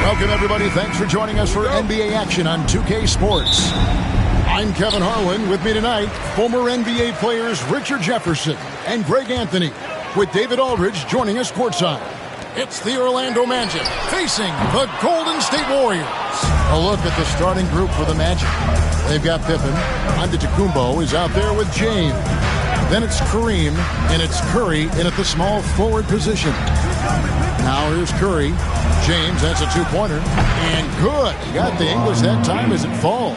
Welcome, everybody. Thanks for joining us for NBA action on 2K Sports. I'm Kevin Harlan. With me tonight, former NBA players Richard Jefferson and Greg Anthony, with David Aldridge joining us courtside. It's the Orlando Magic facing the Golden State Warriors. A look at the starting group for the Magic. They've got Pippen. Antetokounmpo is out there with James. Then it's Kareem, and it's Curry in at the small forward position. Now here's Curry. James, that's a two-pointer. And good. He got the English that time as it falls.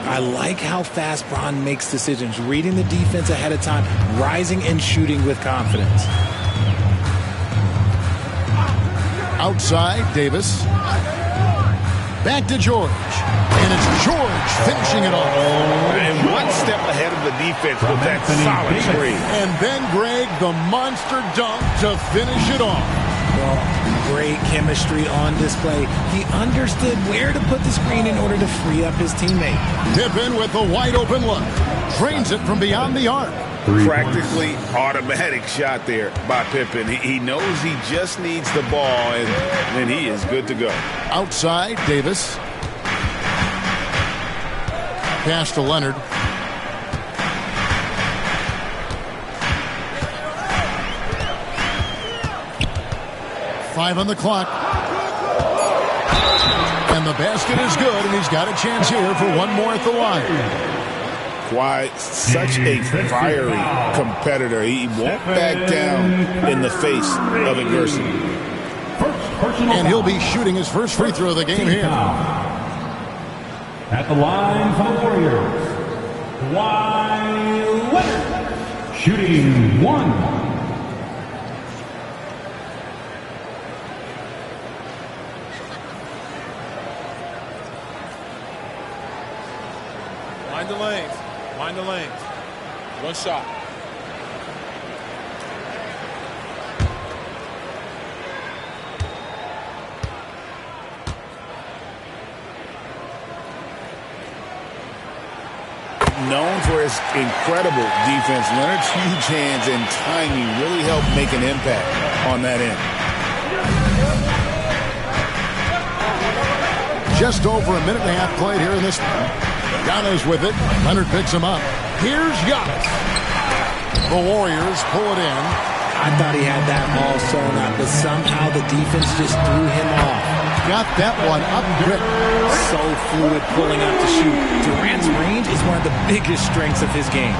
I like how fast Bron makes decisions, reading the defense ahead of time, rising and shooting with confidence. Outside, Davis. Back to George. And it's George finishing it off. And one step ahead of the defense with that solid screen. And then, Greg, the monster dunk to finish it off. Well, great chemistry on display. He understood where to put the screen in order to free up his teammate. Pippen with a wide open look. Drains it from beyond the arc. Practically automatic shot there by Pippen. He knows he just needs the ball, and then he is good to go. Outside, Davis. Pass to Leonard. Five on the clock. And the basket is good, and he's got a chance here for one more at the line. Why, such a fiery competitor. He won't back down in the face of adversity. And he'll be shooting his first free throw of the game here. At the line for the Warriors, Kawhi Leonard, shooting one. Mind the lanes. Mind the lanes. One shot. Known for his incredible defense, Leonard's huge hands and timing really helped make an impact on that end. Just over a minute and a half played here in this one. Giannis with it. Leonard picks him up. Here's Giannis. The Warriors pull it in. I thought he had that all sewn up, but somehow the defense just threw him off. Got that one up quick. So fluid pulling out to shoot. Durant's range is one of the biggest strengths of his game.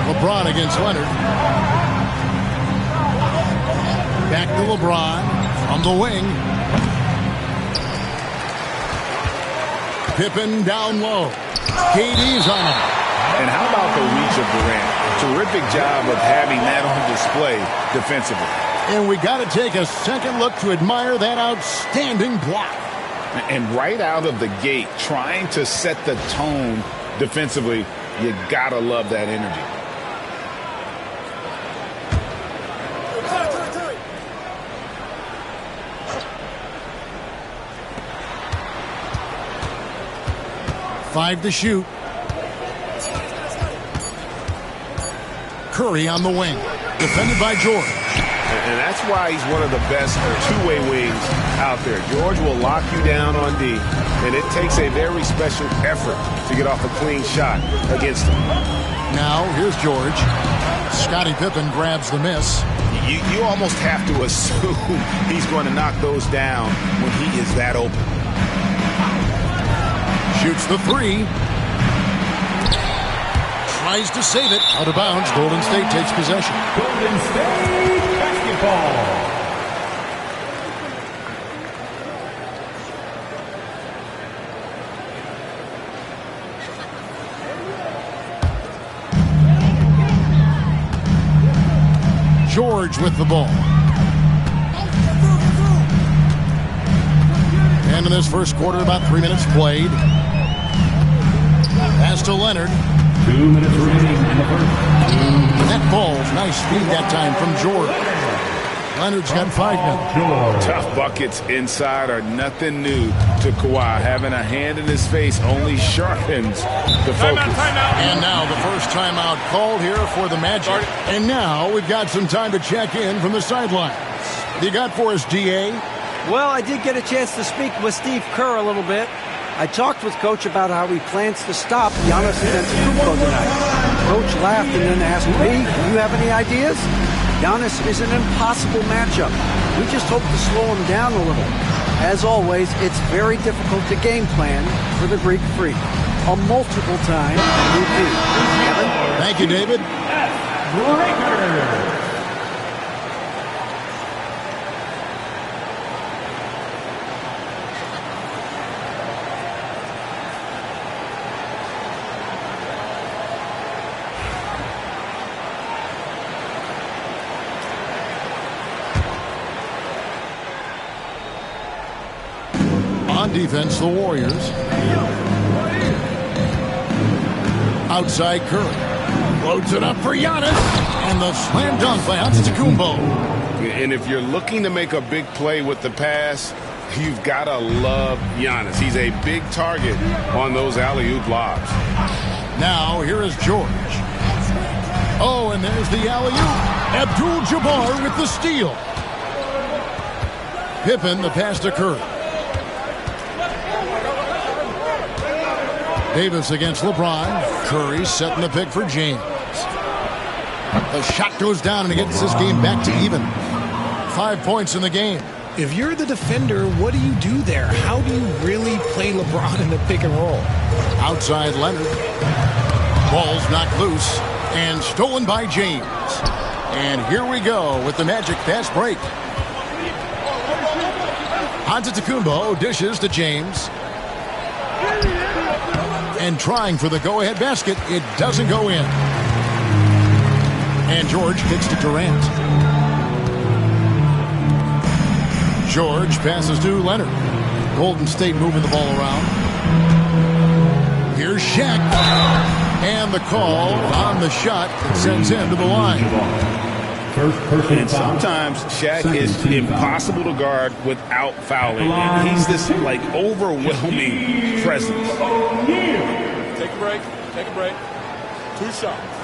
LeBron against Leonard. Back to LeBron from the wing. Pippen down low. KD's on him. And how about the reach of Durant? Terrific job of having that on display defensively. And we got to take a second look to admire that outstanding block. And right out of the gate, trying to set the tone defensively, you got to love that energy. Five to shoot. Curry on the wing. Defended by George. and that's why he's one of the best two-way wings out there. George will lock you down on D, and it takes a very special effort to get off a clean shot against him. Now, here's George. Scottie Pippen grabs the miss. You almost have to assume he's going to knock those down when he is that open. Shoots the three. Tries to save it. Out of bounds. Golden State takes possession. Golden State basketball. George with the ball. And in this first quarter, about 3 minutes played. Pass to Leonard. 2 minutes remaining in the first. That ball's nice feed that time from George. Leonard's got 5 now. Tough buckets inside are nothing new to Kawhi. Having a hand in his face only sharpens the focus. Timeout. And now the first timeout called here for the Magic. And now we've got some time to check in from the sidelines. You got for us, D.A.? Well, I did get a chance to speak with Steve Kerr a little bit. I talked with Coach about how he plans to stop Giannis Antetokounmpo tonight. Coach laughed and then asked me, do you have any ideas? Giannis is an impossible matchup. We just hope to slow him down a little. As always, it's very difficult to game plan for the Greek Freak. A multiple-time MVP. Kevin? Thank you, David. Breaker. On defense, the Warriors. Outside Curry. Loads it up for Giannis. And the slam dunk by Antetokounmpo. And if you're looking to make a big play with the pass, you've got to love Giannis. He's a big target on those alley-oop lobs. Now, here is George. Oh, and there's the alley-oop. Abdul-Jabbar with the steal. Pippen, the pass to Curry. Davis against LeBron. Curry setting the pick for James. The shot goes down and it gets this game back to even. 5 points in the game. If you're the defender, what do you do there? How do you really play LeBron in the pick and roll? Outside Leonard. Ball's knocked loose and stolen by James. And here we go with the Magic fast break. Antetokounmpo dishes to James. And trying for the go-ahead basket. It doesn't go in. And George kicks to Durant. George passes to Leonard. Golden State moving the ball around. Here's Shaq. And the call on the shot that sends him to the line. And sometimes Shaq is impossible to guard without fouling. And he's this like overwhelming presence. Take a break. Take a break. 2 shots.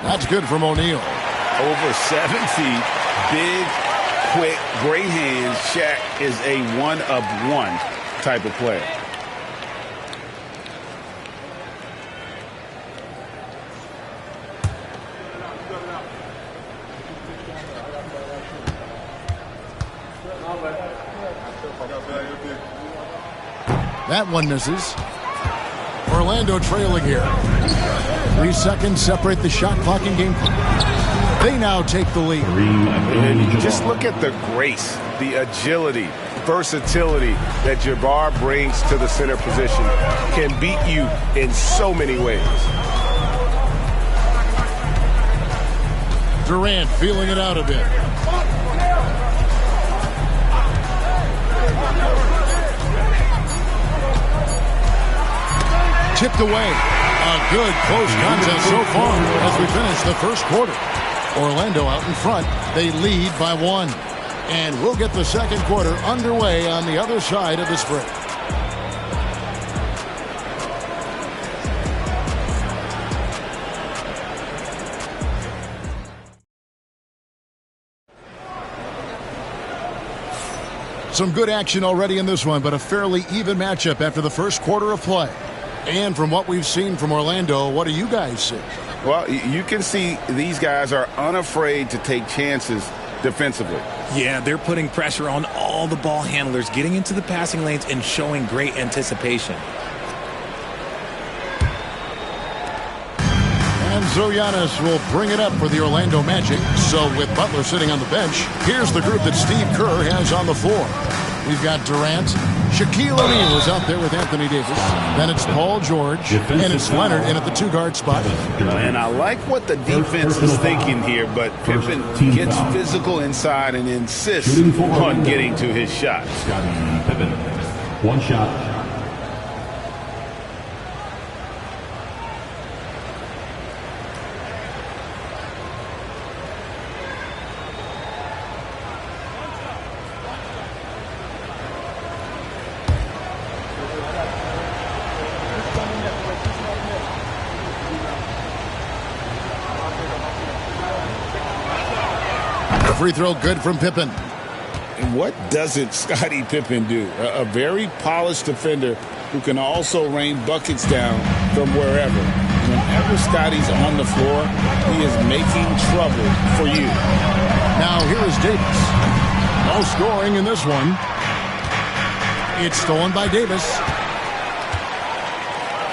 That's good from O'Neal. Over 7 feet, big, quick, great hands. Shaq is a one-of-one type of player. That one misses. Orlando trailing here. 3 seconds separate the shot clock and game clock. They now take the lead. And just look at the grace, the agility, versatility that Jabbar brings to the center position. Can beat you in so many ways. Durant feeling it out a bit. Tipped away. A good close contest so far as we finish the first quarter. Orlando out in front. They lead by 1. And we'll get the second quarter underway on the other side of this break. Some good action already in this one, but a fairly even matchup after the first quarter of play. And from what we've seen from Orlando, what do you guys see? Well, you can see these guys are unafraid to take chances defensively. Yeah, they're putting pressure on all the ball handlers, getting into the passing lanes and showing great anticipation. And Giannis will bring it up for the Orlando Magic. So with Butler sitting on the bench, here's the group that Steve Kerr has on the floor. We've got Durant. Shaquille O'Neal is out there with Anthony Davis. Then it's Paul George. And it's Leonard in at the two-guard spot. And I like what the defense is thinking here, but Pippen gets physical inside and insists on getting to his shot. Scottie Pippen. One shot. Free throw good from Pippen. And what doesn't Scottie Pippen do? A very polished defender who can also rain buckets down from wherever. Whenever Scottie's on the floor, he is making trouble for you. Now here is Davis. No scoring in this one. It's stolen by Davis.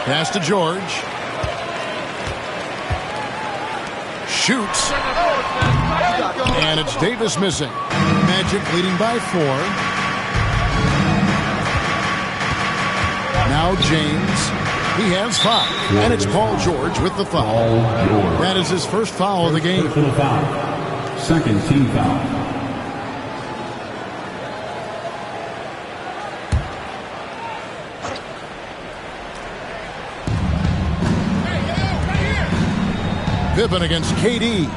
Pass to George. Shoots. And it's Davis missing. Magic leading by 4. Now James. He has 5. And it's Paul George with the foul. That is his first foul of the game. Second team foul. Pippen against KD.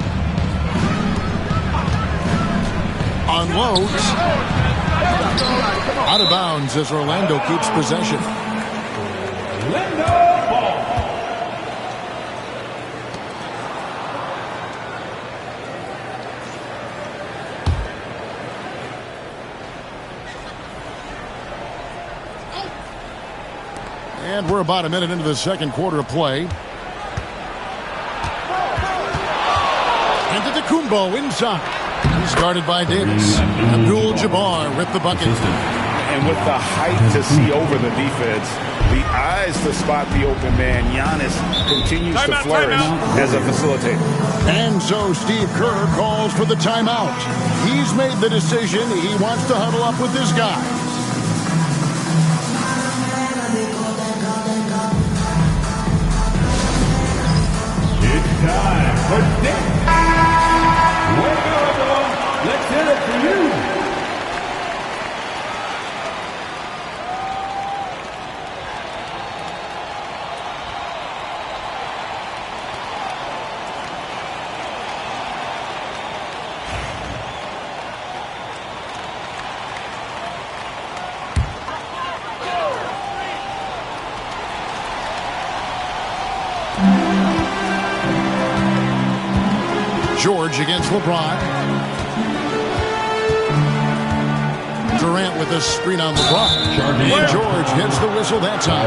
Unloads. Out of bounds as Orlando keeps possession. And we're about a minute into the second quarter of play. Antetokounmpo inside. He's guarded by Davis. Abdul-Jabbar with the bucket. And with the height to see over the defense, the eyes to spot the open man, Giannis continues to flourish as a facilitator. And so Steve Kerr calls for the timeout. He's made the decision. He wants to huddle up with his guys. It's time for Dick. Wake up, let's hit it for you. George against LeBron. Durant with a screen on LeBron. And George hits the whistle that time.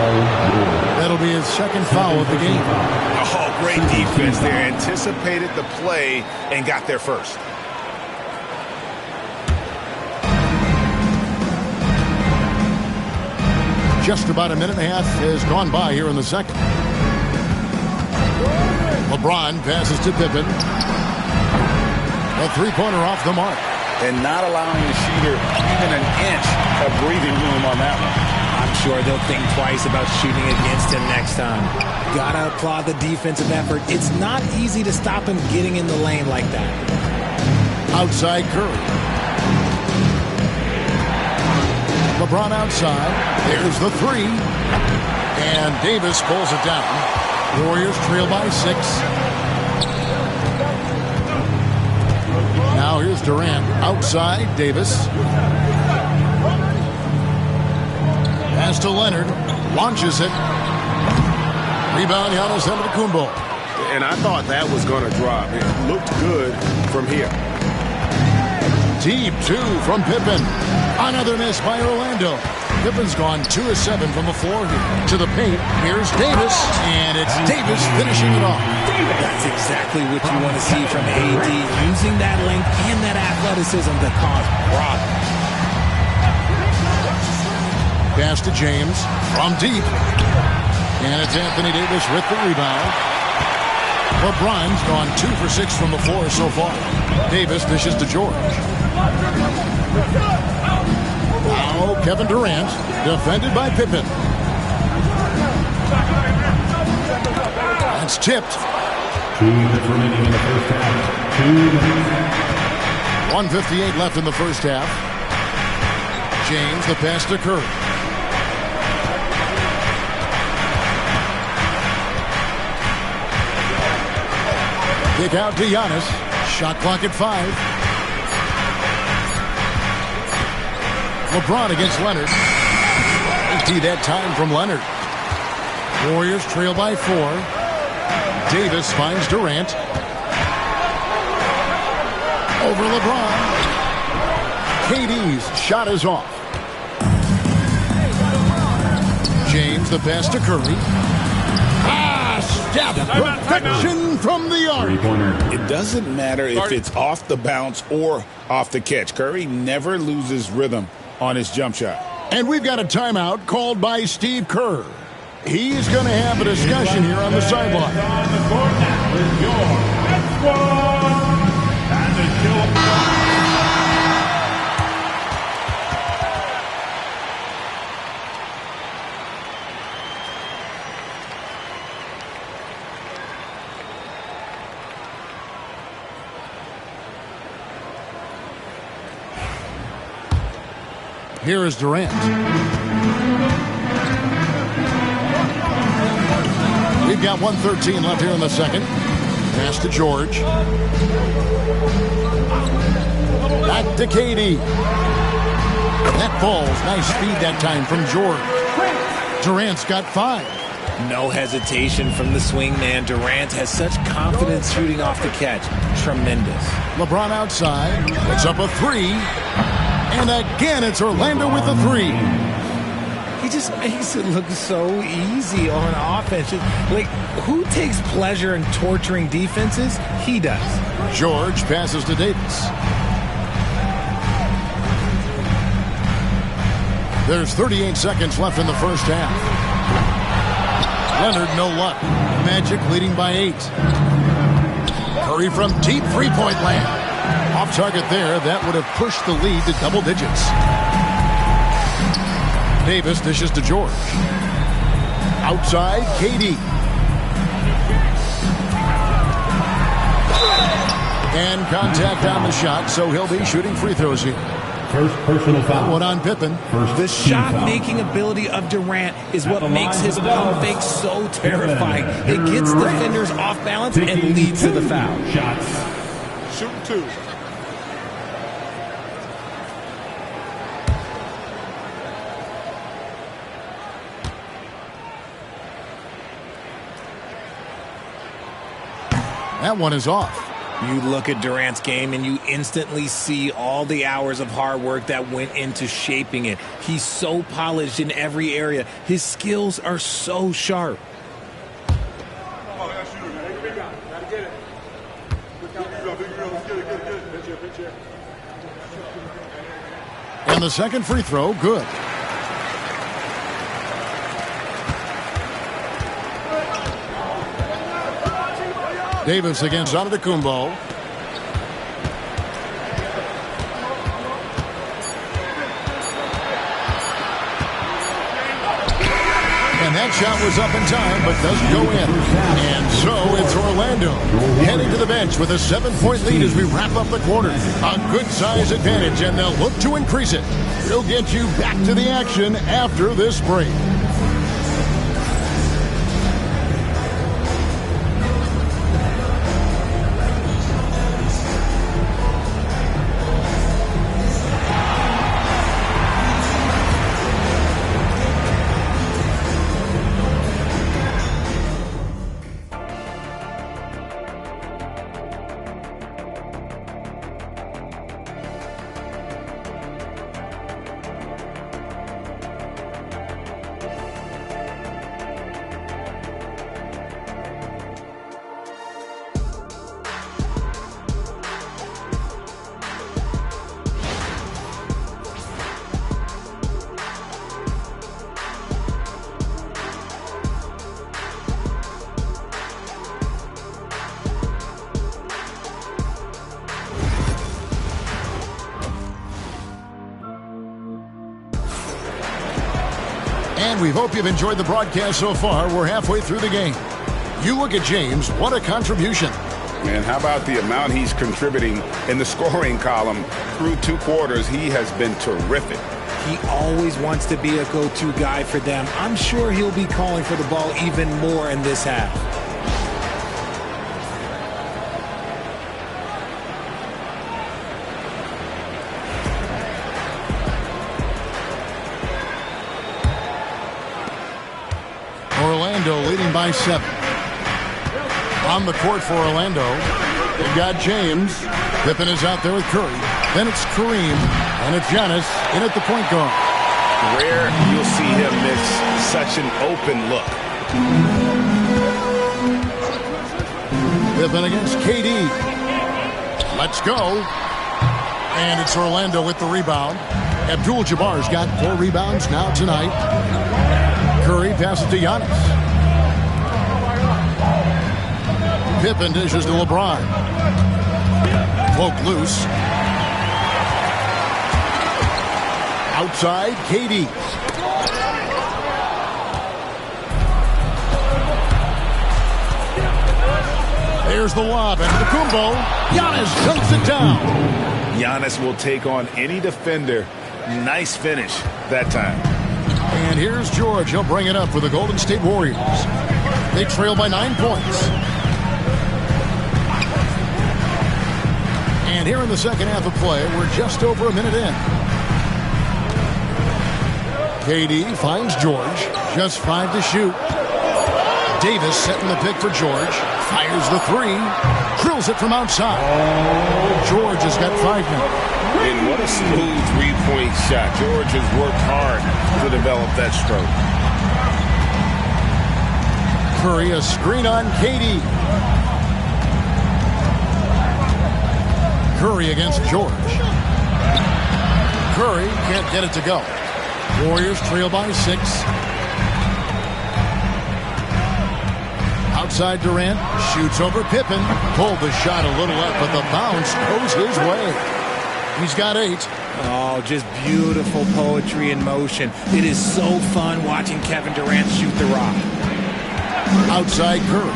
That'll be his second foul of the game. Oh, great defense there. Anticipated the play and got there first. Just about a minute and a half has gone by here in the second. LeBron passes to Pippen. A three-pointer off the mark. And not allowing the shooter even an inch of breathing room on that one. I'm sure they'll think twice about shooting against him next time. Gotta applaud the defensive effort. It's not easy to stop him getting in the lane like that. Outside Curry. LeBron outside. There's the three. And Davis pulls it down. Warriors trail by 6. Now Now here's Durant outside Davis. Pass to Leonard. Launches it. Rebound, Giannis Antetokounmpo. And I thought that was going to drop. It looked good from here. Deep two from Pippen. Another miss by Orlando. Pippen's gone 2 of 7 from the floor here. To the paint. Here's Davis. And it's Davis finishing it off. That's exactly what you want to see from AD. Using that length and that athleticism to cause problems. Pass to James from deep. And it's Anthony Davis with the rebound. LeBron's gone 2 for 6 from the floor so far. Davis dishes to George. Now Kevin Durant, defended by Pippen. That's tipped. 2 minutes remaining in the first half. 2 minutes. 1:58 left in the first half. James, the pass to Curry. Kick out to Giannis. Shot clock at 5. LeBron against Leonard. Empty that time from Leonard. Warriors trail by 4. Davis finds Durant. Over LeBron. KD's shot is off. James, the pass to Curry. Step perfection from the arc. It doesn't matter if it's off the bounce or off the catch. Curry never loses rhythm on his jump shot. And we've got a timeout called by Steve Kerr. He's going to have a discussion here on the sideline. On the court now is your next one. And the kill. Here is Durant. We've got 1:13 left here in the second. Pass to George. Back to KD. That falls. Nice speed that time from George. Durant's got 5. No hesitation from the swing man. Durant has such confidence shooting off the catch. Tremendous. LeBron outside. Puts up a 3. And again, it's Orlando with the 3. He just makes it look so easy on offense. Like, who takes pleasure in torturing defenses? He does. George passes to Davis. There's 38 seconds left in the first half. Leonard, no luck. Magic leading by 8. Curry from deep three-point land. Off target there. That would have pushed the lead to double digits. Davis dishes to George. Outside, KD. And contact on the shot, so he'll be shooting free throws here. First personal foul. One on Pippen. The shot-making ability of Durant is what makes his pump fake so terrifying. It gets defenders off balance and leads to the foul. Shots. Shoot 2. That one is off. You look at Durant's game and you instantly see all the hours of hard work that went into shaping it. He's so polished in every area. His skills are so sharp. And the second free throw, good. Davis against Antetokounmpo. And that shot was up in time, but doesn't go in. And so it's Orlando heading to the bench with a 7-point lead as we wrap up the quarter. A good size advantage, and they'll look to increase it. We'll get you back to the action after this break. And we hope you've enjoyed the broadcast so far. We're halfway through the game. You look at James, what a contribution. Man, how about the amount he's contributing in the scoring column through 2 quarters? He has been terrific. He always wants to be a go-to guy for them. I'm sure he'll be calling for the ball even more in this half. Orlando leading by 7. On the court for Orlando, they've got James. Pippen is out there with Curry. Then it's Kareem, and it's Giannis in at the point guard. Rare you'll see him miss such an open look. Pippen against KD. Let's go. And it's Orlando with the rebound. Abdul-Jabbar's got 4 rebounds now tonight. Curry passes to Giannis. Pippen dishes to LeBron. Cloak loose. Outside, KD. There's the lob, and Antetokounmpo. Giannis dunks it down. Giannis will take on any defender. Nice finish that time. And here's George. He'll bring it up for the Golden State Warriors. They trail by 9 points. And here in the second half of play, we're just over a minute in. KD finds George. Just 5 to shoot. Davis setting the pick for George. Fires the 3. Drills it from outside. George has got 5 now. And what a smooth 3-point shot. George has worked hard to develop that stroke. Curry, a screen on KD. Curry against George. Curry can't get it to go. Warriors trail by 6. Outside Durant, shoots over Pippen. Pulled the shot a little up, but the bounce goes his way. He's got 8. Oh, just beautiful poetry in motion. It is so fun watching Kevin Durant shoot the rock. Outside Curry.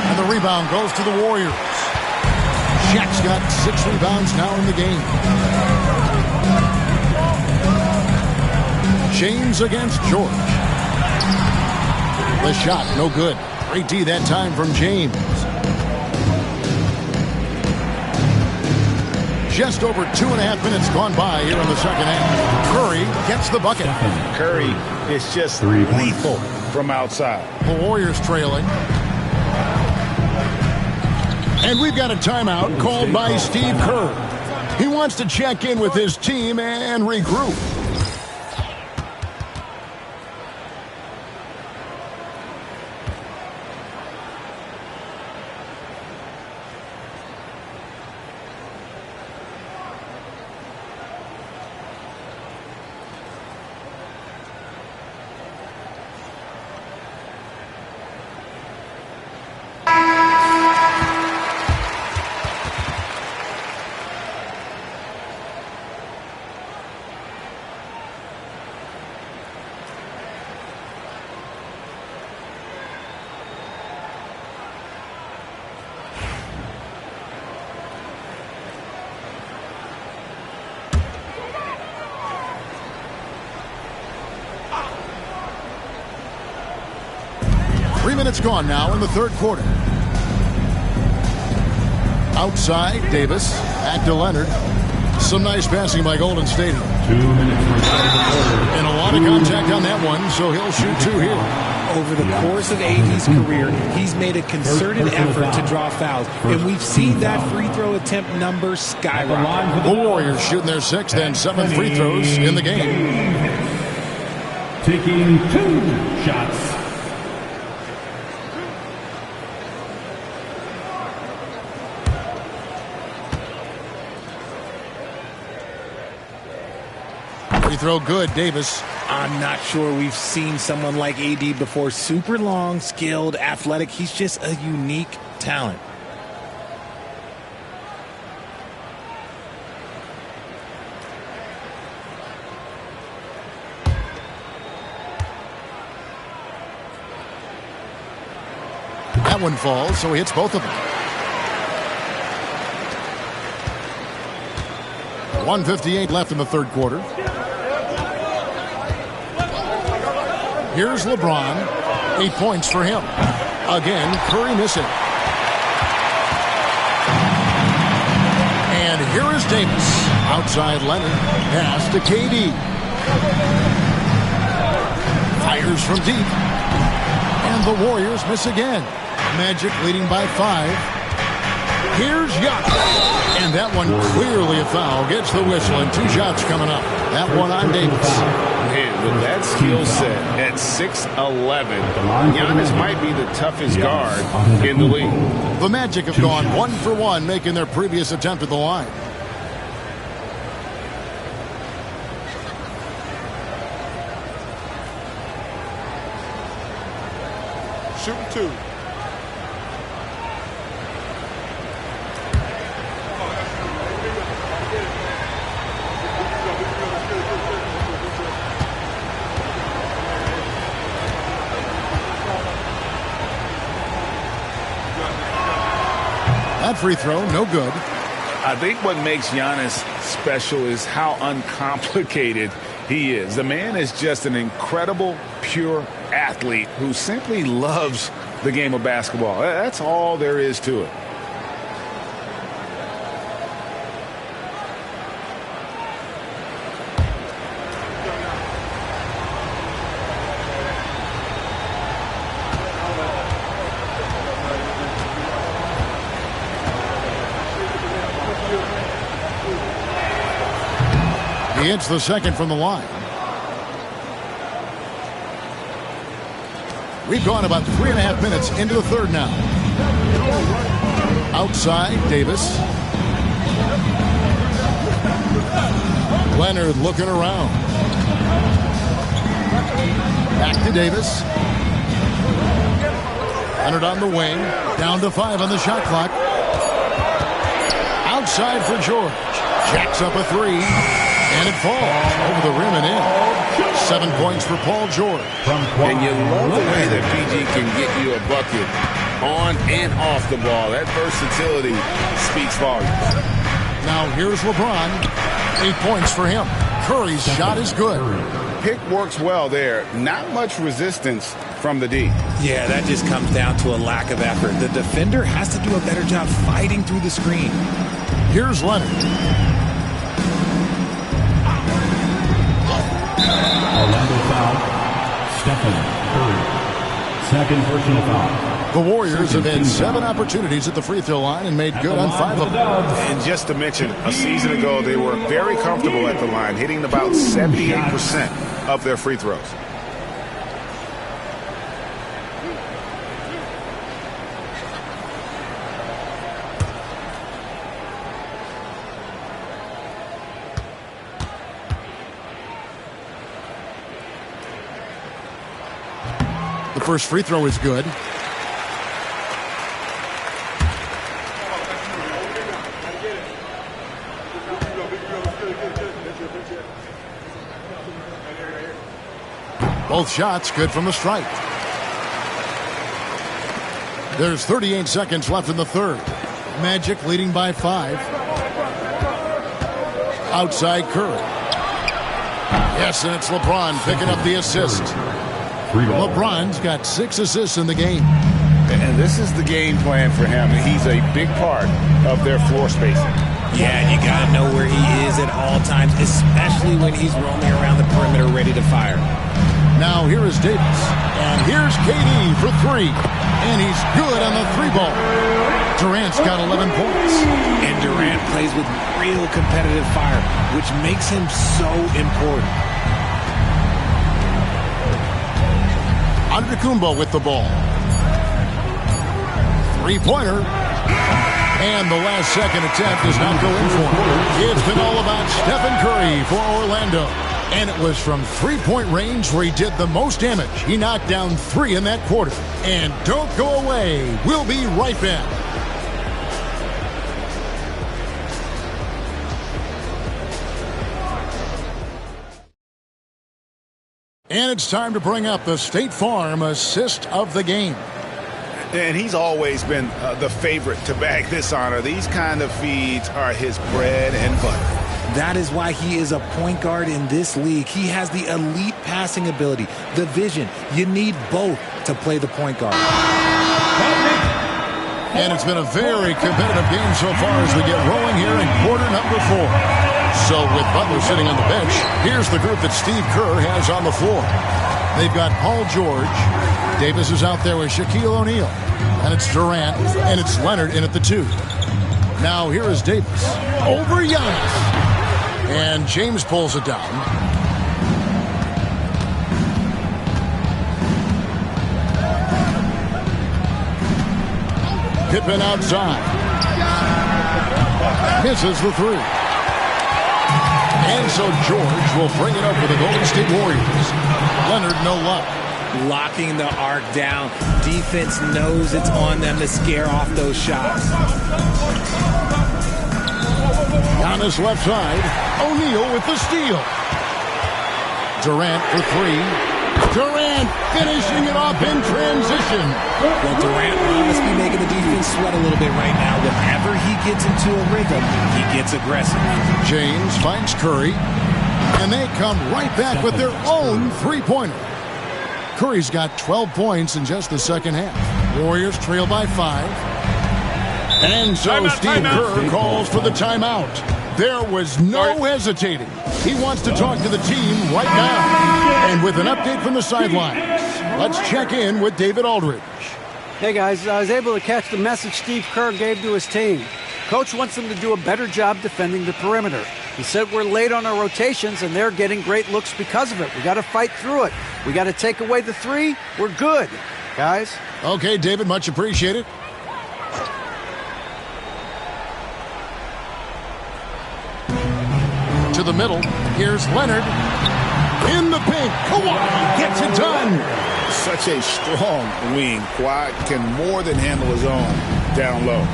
And the rebound goes to the Warriors. Shaq's got 6 rebounds now in the game. James against George. The shot, no good. Great D that time from James. Just over 2.5 minutes gone by here in the second half. Curry gets the bucket. Curry is just lethal from outside. The Warriors trailing. And we've got a timeout called by Steve Kerr. He wants to check in with his team and regroup. Minutes gone now in the third quarter. Outside, Davis. Back to Leonard. Some nice passing by Golden State. 2 minutes for And a lot of contact on that one, so he'll shoot 2 here. Over the course of AD's career, he's made a concerted effort to draw fouls, and we've seen that free throw attempt number skyrocket. The Warriors shooting their 6th and 7th free throws in the game. Taking 2 shots. throw good, Davis. I'm not sure we've seen someone like AD before. Super long, skilled, athletic. He's just a unique talent. That one falls, so he hits both of them. 1:58 left in the third quarter. Here's LeBron. 8 points for him. Again, Curry missing. And here is Davis. Outside Leonard. Pass to KD. Fires from deep. And the Warriors miss again. Magic leading by 5. Here's Giannis. And that one clearly a foul. Gets the whistle and 2 shots coming up. That one on Davis. Man, with that skill set at 6'11", Giannis might be the toughest guard in the league. The Magic have gone 1 for 1, making their previous attempt at the line. Shooting 2. That free throw, no good. I think what makes Giannis special is how uncomplicated he is. The man is just an incredible, pure athlete who simply loves the game of basketball. That's all there is to it. He hits the second from the line. We've gone about 3.5 minutes into the third now. Outside, Davis. Leonard looking around. Back to Davis. Leonard on the wing. Down to 5 on the shot clock. Outside for George. Jacks up a 3. And it falls over the rim and in. 7 points for Paul George. And you love the way that PG can get you a bucket on and off the ball. That versatility speaks volumes. Now here's LeBron. 8 points for him. Curry's shot is good. Pick works well there. Not much resistance from the D. Yeah, that just comes down to a lack of effort. The defender has to do a better job fighting through the screen. Here's Leonard. Orlando foul. Stephen Curry. Second personal foul. The Warriors have had 7 opportunities at the free throw line and made good on 5 of them. And just to mention, a season ago, they were very comfortable at the line, hitting about 78% of their free throws. The first free throw is good. Both shots good from the stripe. There's 38 seconds left in the third. Magic leading by 5. Outside Curry. Yes, and it's LeBron picking up the assist. LeBron's got 6 assists in the game. And this is the game plan for him. He's a big part of their floor spacing. Yeah, and you got to know where he is at all times, especially when he's roaming around the perimeter ready to fire. Now here is Davis. And here's KD for 3. And he's good on the 3-ball. Durant's got 11 points. And Durant plays with real competitive fire, which makes him so important. Antetokounmpo with the ball. 3-pointer. And the last second attempt does not go in for him. It's been all about Stephen Curry for Orlando. And it was from three-point range where he did the most damage. He knocked down 3 in that quarter. And don't go away. We'll be right back. And it's time to bring up the State Farm assist of the game. And he's always been the favorite to bag this honor. These kind of feeds are his bread and butter. That is why he is a point guard in this league. He has the elite passing ability, the vision. You need both to play the point guard. And it's been a very competitive game so far as we get rolling here in quarter number 4. So with Butler sitting on the bench, here's the group that Steve Kerr has on the floor. They've got Paul George. Davis is out there with Shaquille O'Neal. And it's Durant. And it's Leonard in at the 2. Now here is Davis over Giannis. And James pulls it down. Pippen outside. Misses the 3. And so George will bring it up for the Golden State Warriors. Leonard, no luck. Locking the arc down. Defense knows it's on them to scare off those shots. Giannis left side. O'Neal with the steal. Durant for 3. Durant finishing it off in transition. Well, Durant must be making the defense sweat a little bit right now. Whenever he gets into a rhythm, he gets aggressive. James finds Curry. And they come right back with their own three-pointer. Curry's got 12 points in just the second half. Warriors trail by 5. And so Steve Kerr calls for the timeout. There was no hesitating. He wants to talk to the team right now. And with an update from the sidelines, let's check in with David Aldridge. Hey, guys, I was able to catch the message Steve Kerr gave to his team. Coach wants them to do a better job defending the perimeter. He said we're late on our rotations, and they're getting great looks because of it. We got to fight through it. We got to take away the 3. We're good, guys. Okay, David, much appreciated. To the middle. Here's Leonard. In the paint. Kawhi gets it done. Such a strong wing. Kawhi can more than handle his own down low.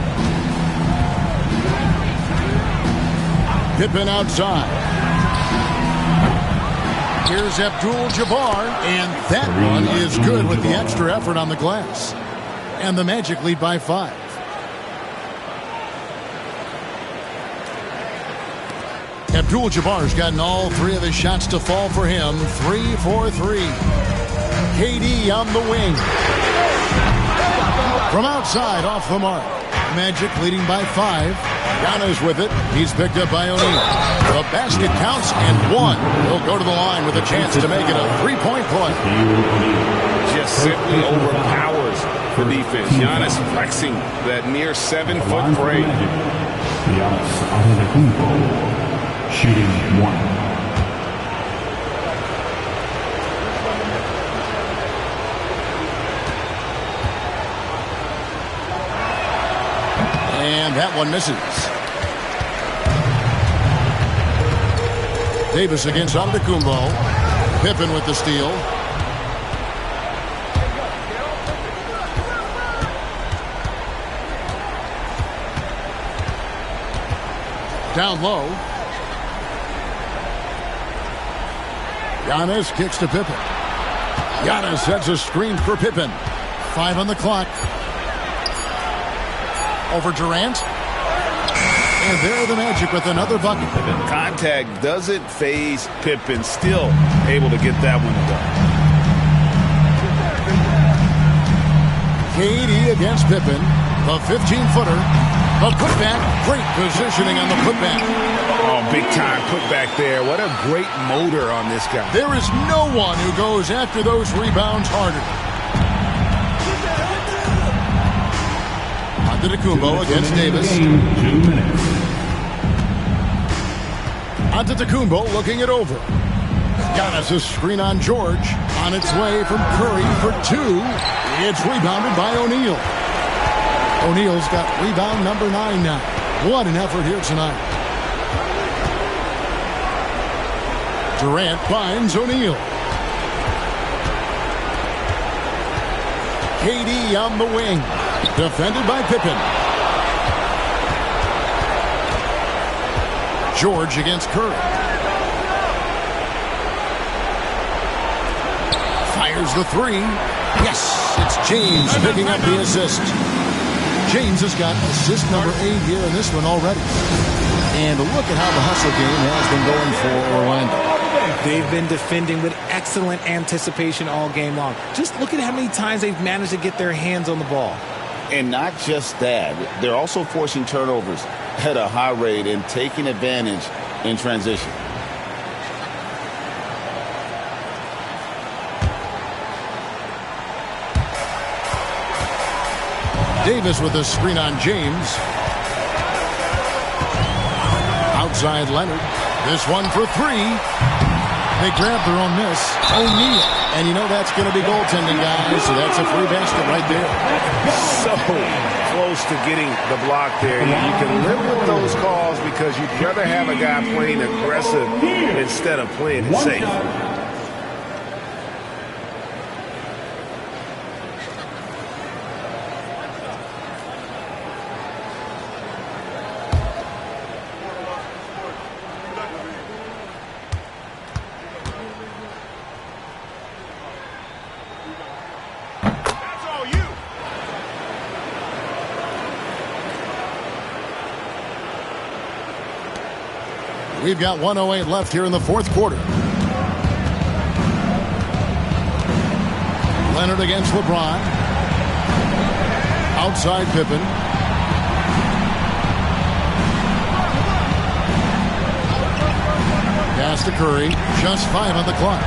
Pippen outside. Here's Abdul-Jabbar, and that one is good with the extra effort on the glass. And the Magic lead by 5. Abdul-Jabbar's gotten all 3 of his shots to fall for him. 3 for 3. KD on the wing. From outside, off the mark. Magic leading by 5. Giannis with it. He's picked up by O'Neal. The basket counts and 1. He'll go to the line with a chance to make it a 3-point play. Just simply overpowers the defense. Giannis flexing that near 7-foot break. Giannis Antetokounmpo, shooting 1. And that one misses. Davis against Antetokounmpo. Pippen with the steal. Down low. Giannis kicks to Pippen. Giannis sets a screen for Pippen. 5 on the clock. Over Durant. And there the Magic with another bucket. Contact doesn't phase Pippen. Still able to get that one to go. KD against Pippen. The 15-footer. The putback. Great positioning on the putback. Oh, big time putback there. What a great motor on this guy. There is no one who goes after those rebounds harder. Antetokounmpo against Davis. 2 minutes. Antetokounmpo looking it over. Giannis' screen on George. On its way from Curry for 2. It's rebounded by O'Neal. O'Neal's got rebound number 9 now. What an effort here tonight. Durant finds O'Neal. KD on the wing. Defended by Pippen. George against Curry. Fires the three. Yes, it's James picking up the assist. James has got assist number 8 here in this one already. And look at how the hustle game has been going for Orlando. They've been defending with excellent anticipation all game long. Just look at how many times they've managed to get their hands on the ball. And not just that, they're also forcing turnovers at a high rate and taking advantage in transition. Davis with a screen on James. Outside Leonard. This one for 3. They grab their own miss. O'Neal. And you know that's going to be goaltending, guys. So that's a free basket right there. So close to getting the block there. You can live with those calls because you'd rather have a guy playing aggressive instead of playing it safe. We've got 1:08 left here in the fourth quarter. Leonard against LeBron. Outside Pippen. Pass to Curry. Just 5 on the clock.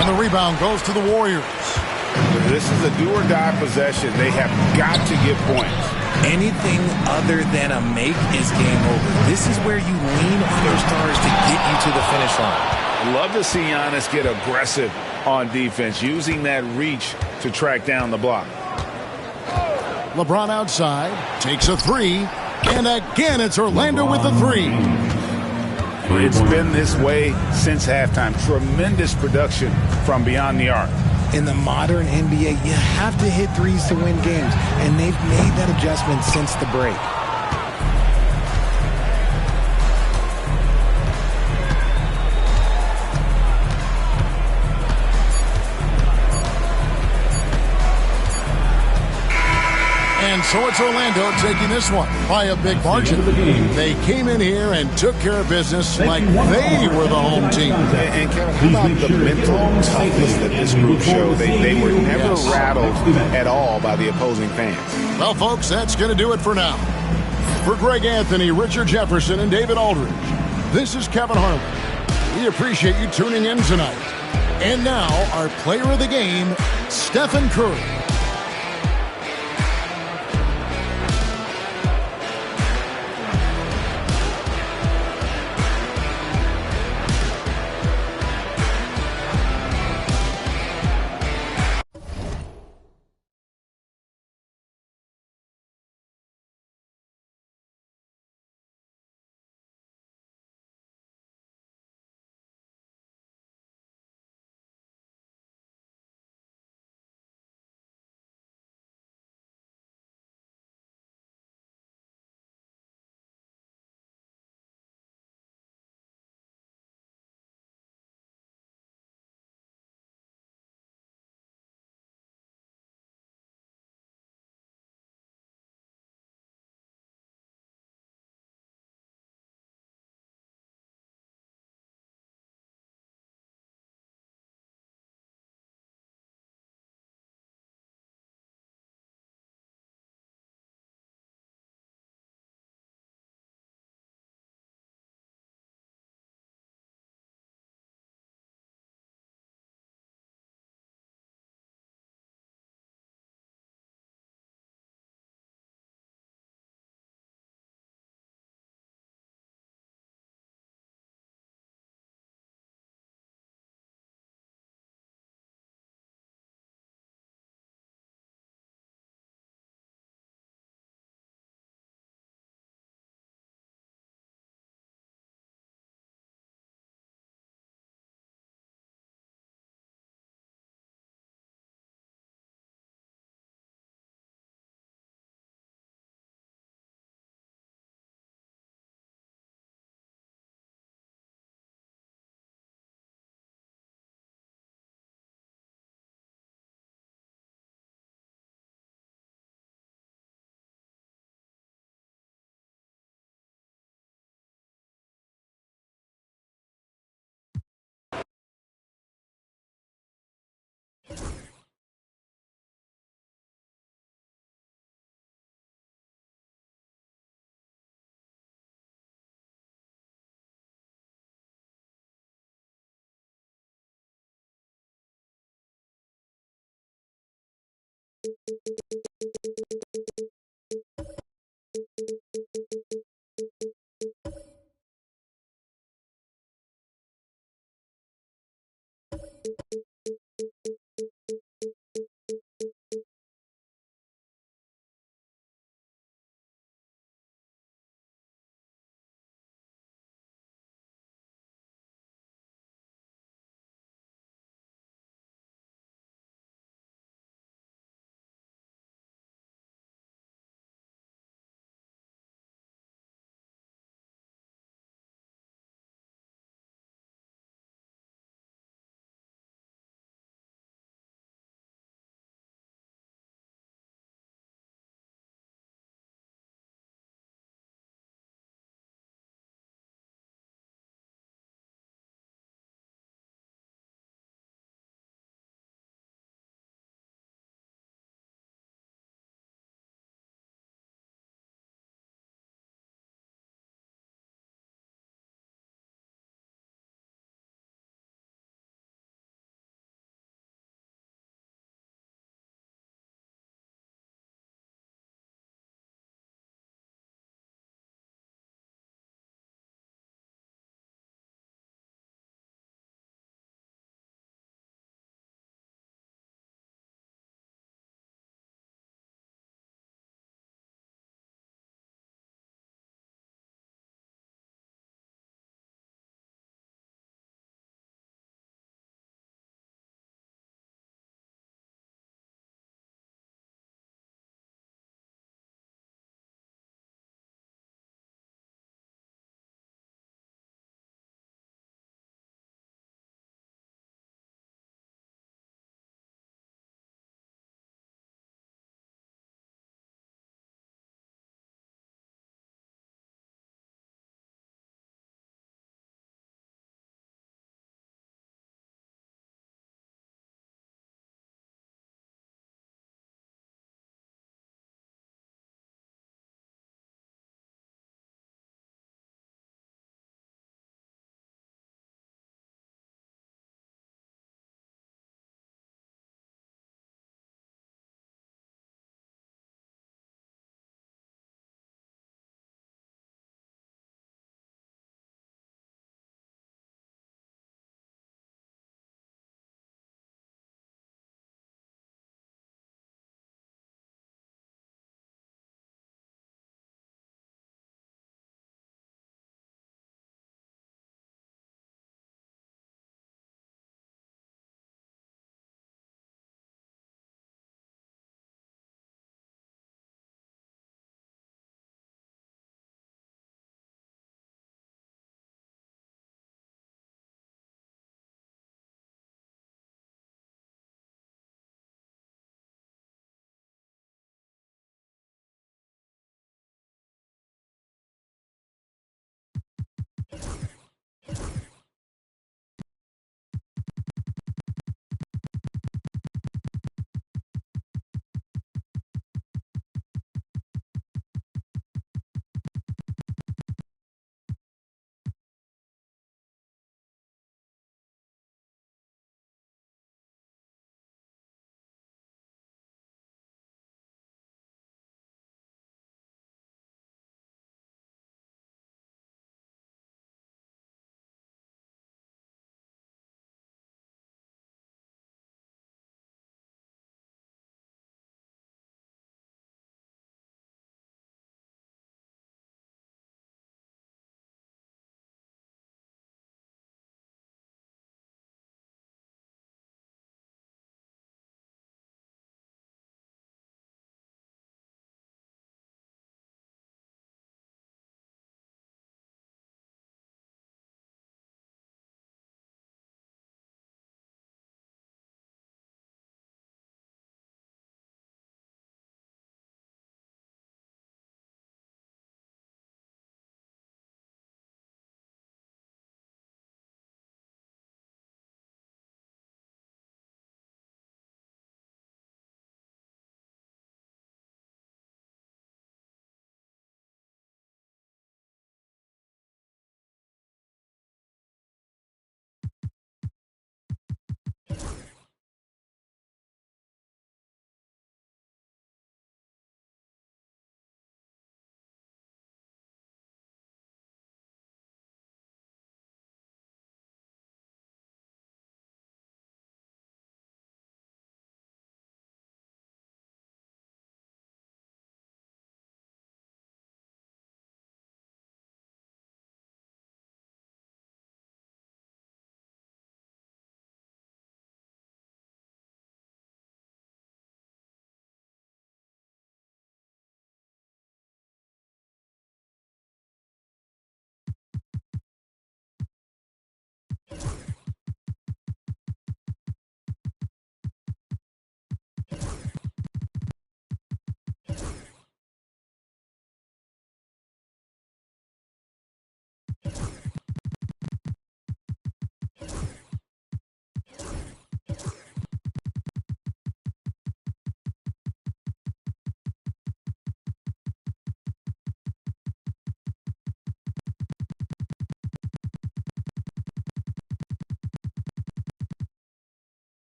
And the rebound goes to the Warriors. This is a do-or-die possession. They have got to get points. Anything other than a make is game over. This is where you lean on your stars to get you to the finish line. Love to see Giannis get aggressive on defense, using that reach to track down the block. LeBron outside, takes a 3, and again it's Orlando with the 3. It's been this way since halftime. Tremendous production from beyond the arc. In the modern NBA, you have to hit threes to win games, and they've made that adjustment since the break. And so it's Orlando taking this one by a big margin. They came in here and took care of business like they were the home team. And Kevin, how about the mental toughness that this group showed? They were never rattled at all by the opposing fans. Well, folks, that's going to do it for now. For Greg Anthony, Richard Jefferson, and David Aldridge, this is Kevin Harlan. We appreciate you tuning in tonight. And now, our player of the game, Stephen Curry.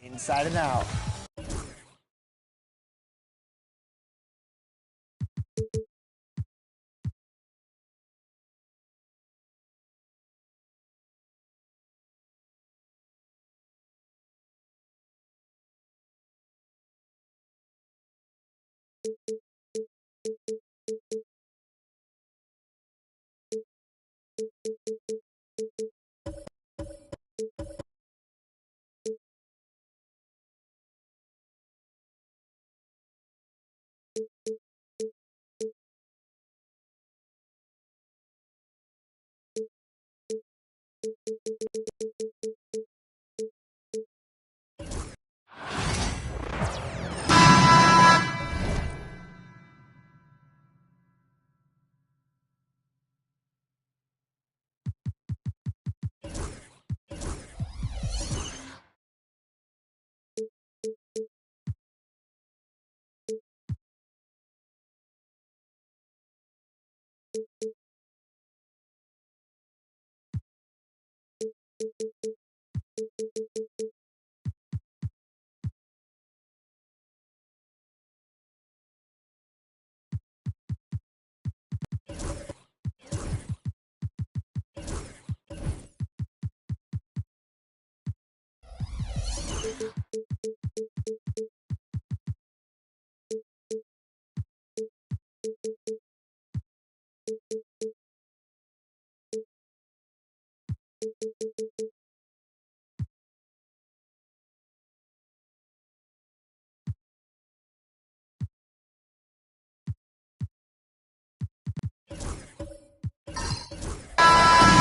Inside and out.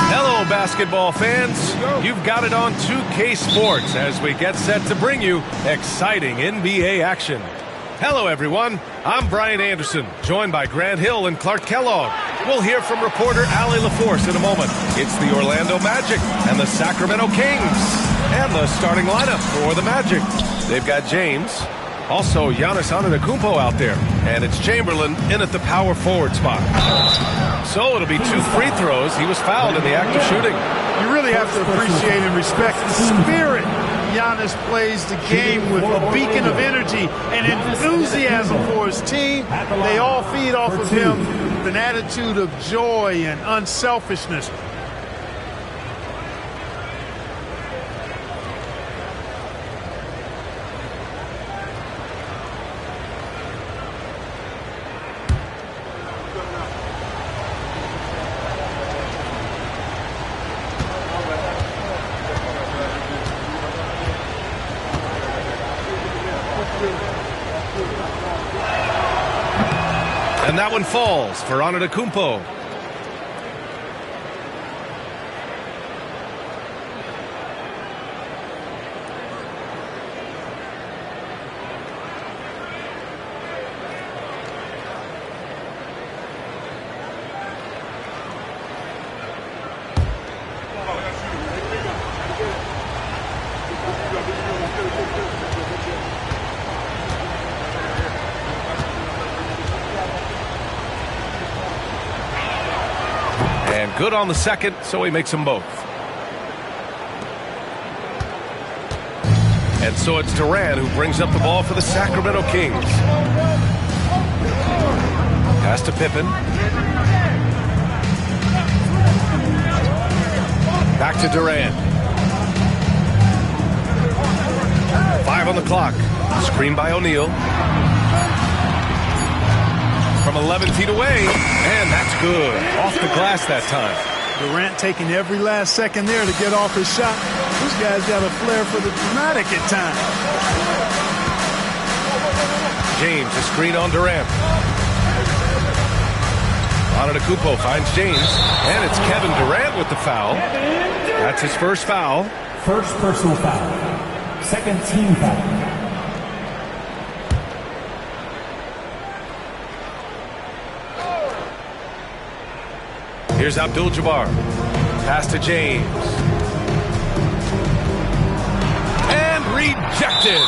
Hello, basketball fans. You've got it on 2K Sports as we get set to bring you exciting NBA action. Hello, everyone. I'm Brian Anderson, joined by Grant Hill and Clark Kellogg. We'll hear from reporter Allie LaForce in a moment. It's the Orlando Magic and the Sacramento Kings. And the starting lineup for the Magic. They've got James, also Giannis Antetokounmpo out there, and it's Chamberlain in at the power forward spot. So it'll be 2 free throws. He was fouled in the act of shooting. You really have to appreciate and respect the spirit Giannis plays the game with, a beacon of energy and enthusiasm for his team. They all feed off of him with an attitude of joy and unselfishness. And that one falls for Antetokounmpo. And good on the second, so he makes them both. And so it's Durant who brings up the ball for the Sacramento Kings. Pass to Pippen. Back to Durant. 5 on the clock. Screen by O'Neal. From 11 feet away, and that's good. Off the glass that time. Durant taking every last second there to get off his shot. This guy's got a flair for the dramatic at times. James, a screen on Durant. Antetokounmpo finds James, and it's Kevin Durant with the foul. That's his first foul. First personal foul. Second team foul. Here's Abdul-Jabbar. Pass to James. And rejected.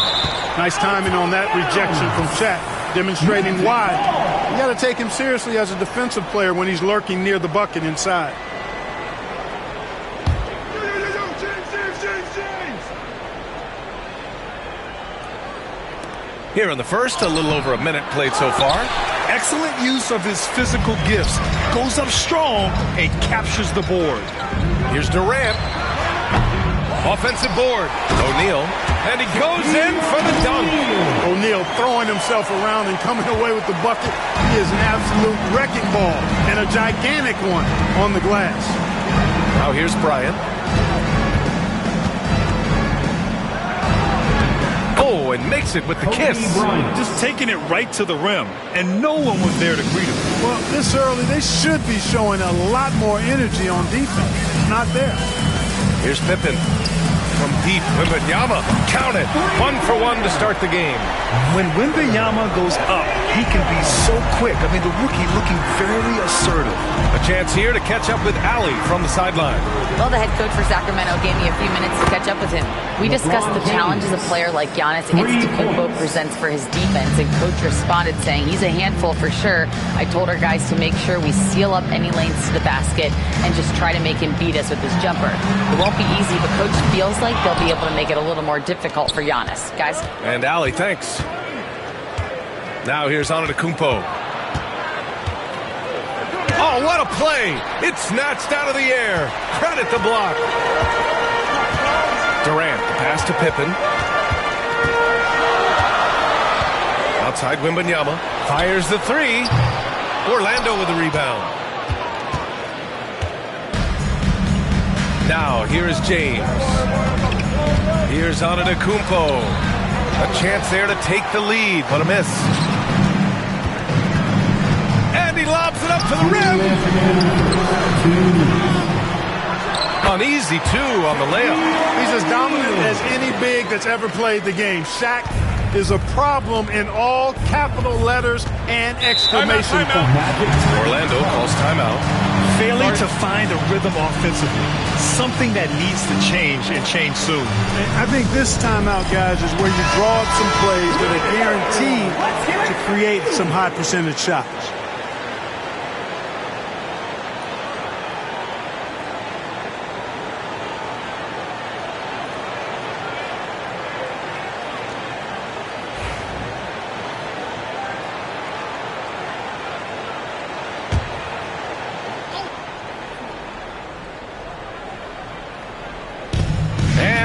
Nice timing on that rejection from Shaq, demonstrating why. You got to take him seriously as a defensive player when he's lurking near the bucket inside. Here in the first, a little over a minute played so far. Excellent use of his physical gifts. Goes up strong and captures the board. Here's Durant. Offensive board. O'Neal. And he goes in for the dunk. O'Neal throwing himself around and coming away with the bucket. He is an absolute wrecking ball and a gigantic one on the glass. Now here's Bryant. Oh, and makes it with the kiss. Just taking it right to the rim, and no one was there to greet him. Well, this early, they should be showing a lot more energy on defense. It's not there. Here's Pippen. From deep, Wembanyama. Count it. 1 for 1 to start the game. When Wembanyama goes up, he can be so quick. I mean, the rookie looking very assertive. A chance here to catch up with Allie from the sideline. Well, the head coach for Sacramento gave me a few minutes to catch up with him. We discussed the challenges a player like Giannis Antetokounmpo presents for his defense, and coach responded saying he's a handful for sure. I told our guys to make sure we seal up any lanes to the basket and just try to make him beat us with his jumper. It won't be easy, but coach feels like they'll be able to make it a little more difficult for Giannis. Guys? And Allie, thanks. Now here's Antetokounmpo. Oh, what a play! It's snatched out of the air. Credit the block. Durant, the pass to Pippen. Outside Wembanyama. Fires the three. Orlando with the rebound. Now, here's James. Here's Antetokounmpo. A chance there to take the lead, but a miss. And he lobs it up to the rim. An easy 2 on the layup. He's as dominant as any big that's ever played the game. Shaq is a problem in all capital letters and exclamation points. Orlando calls timeout. Failing to find a rhythm offensively. Something that needs to change and change soon. I think this timeout, guys, is where you draw up some plays that are guaranteed to create some high percentage shots.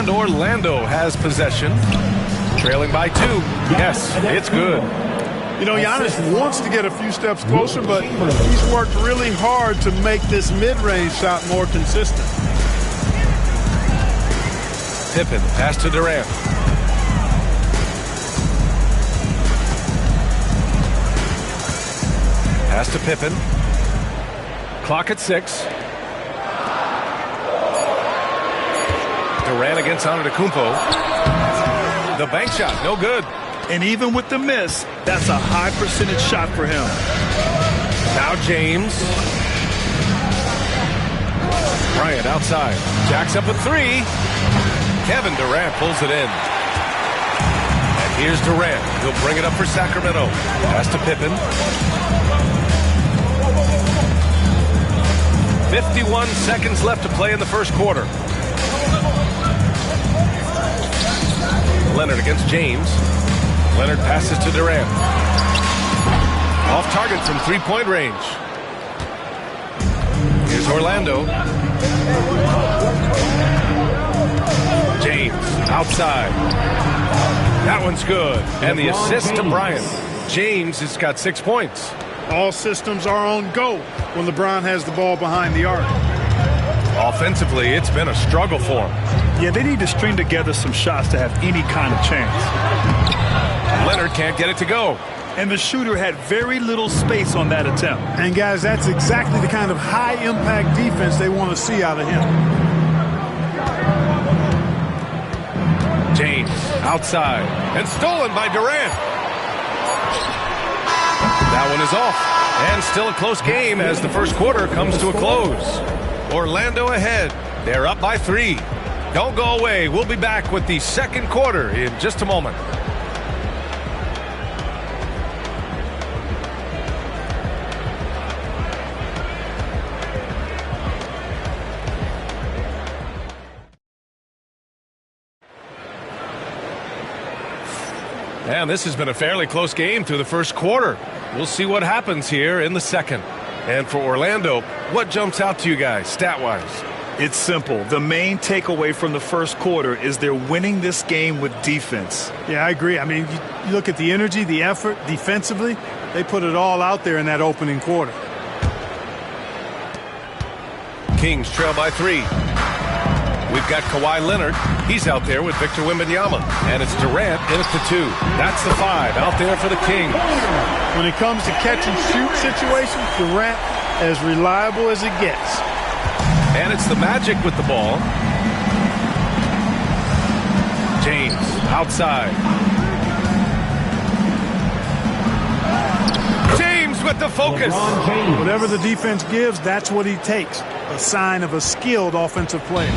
Orlando has possession, trailing by 2. Yes, it's good. You know, Giannis wants to get a few steps closer, but he's worked really hard to make this mid-range shot more consistent. Pippen, pass to Durant. Pass to Pippen. Clock at 6. Durant against Antetokounmpo. The bank shot, no good. And even with the miss, that's a high percentage shot for him. Now James. Bryant outside. Jacks up a 3. Kevin Durant pulls it in. And here's Durant. He'll bring it up for Sacramento. Pass to Pippen. 51 seconds left to play in the first quarter. Leonard against James. Leonard passes to Durant. Off target from three-point range. Here's Orlando. James outside. That one's good. And the assist to Bryant. James has got 6 points. All systems are on go when LeBron has the ball behind the arc. Offensively, it's been a struggle for him. Yeah, they need to string together some shots to have any kind of chance. Leonard can't get it to go. And the shooter had very little space on that attempt. And, guys, that's exactly the kind of high-impact defense they want to see out of him. James outside and stolen by Durant. That one is off. And still a close game as the first quarter comes to a close. Orlando ahead. They're up by 3. Don't go away. We'll be back with the second quarter in just a moment. And this has been a fairly close game through the first quarter. We'll see what happens here in the second. And for Orlando, what jumps out to you guys, stat-wise? It's simple. The main takeaway from the first quarter is they're winning this game with defense. Yeah, I agree. I mean, you look at the energy, the effort, defensively, they put it all out there in that opening quarter. Kings trail by 3. We've got Kawhi Leonard. He's out there with Victor Wembanyama. And it's Durant in at the 2. That's the 5 out there for the Kings. When it comes to catch-and-shoot situations, Durant as reliable as it gets. And it's the Magic with the ball. James outside. James with the focus. Whatever the defense gives, that's what he takes. A sign of a skilled offensive player.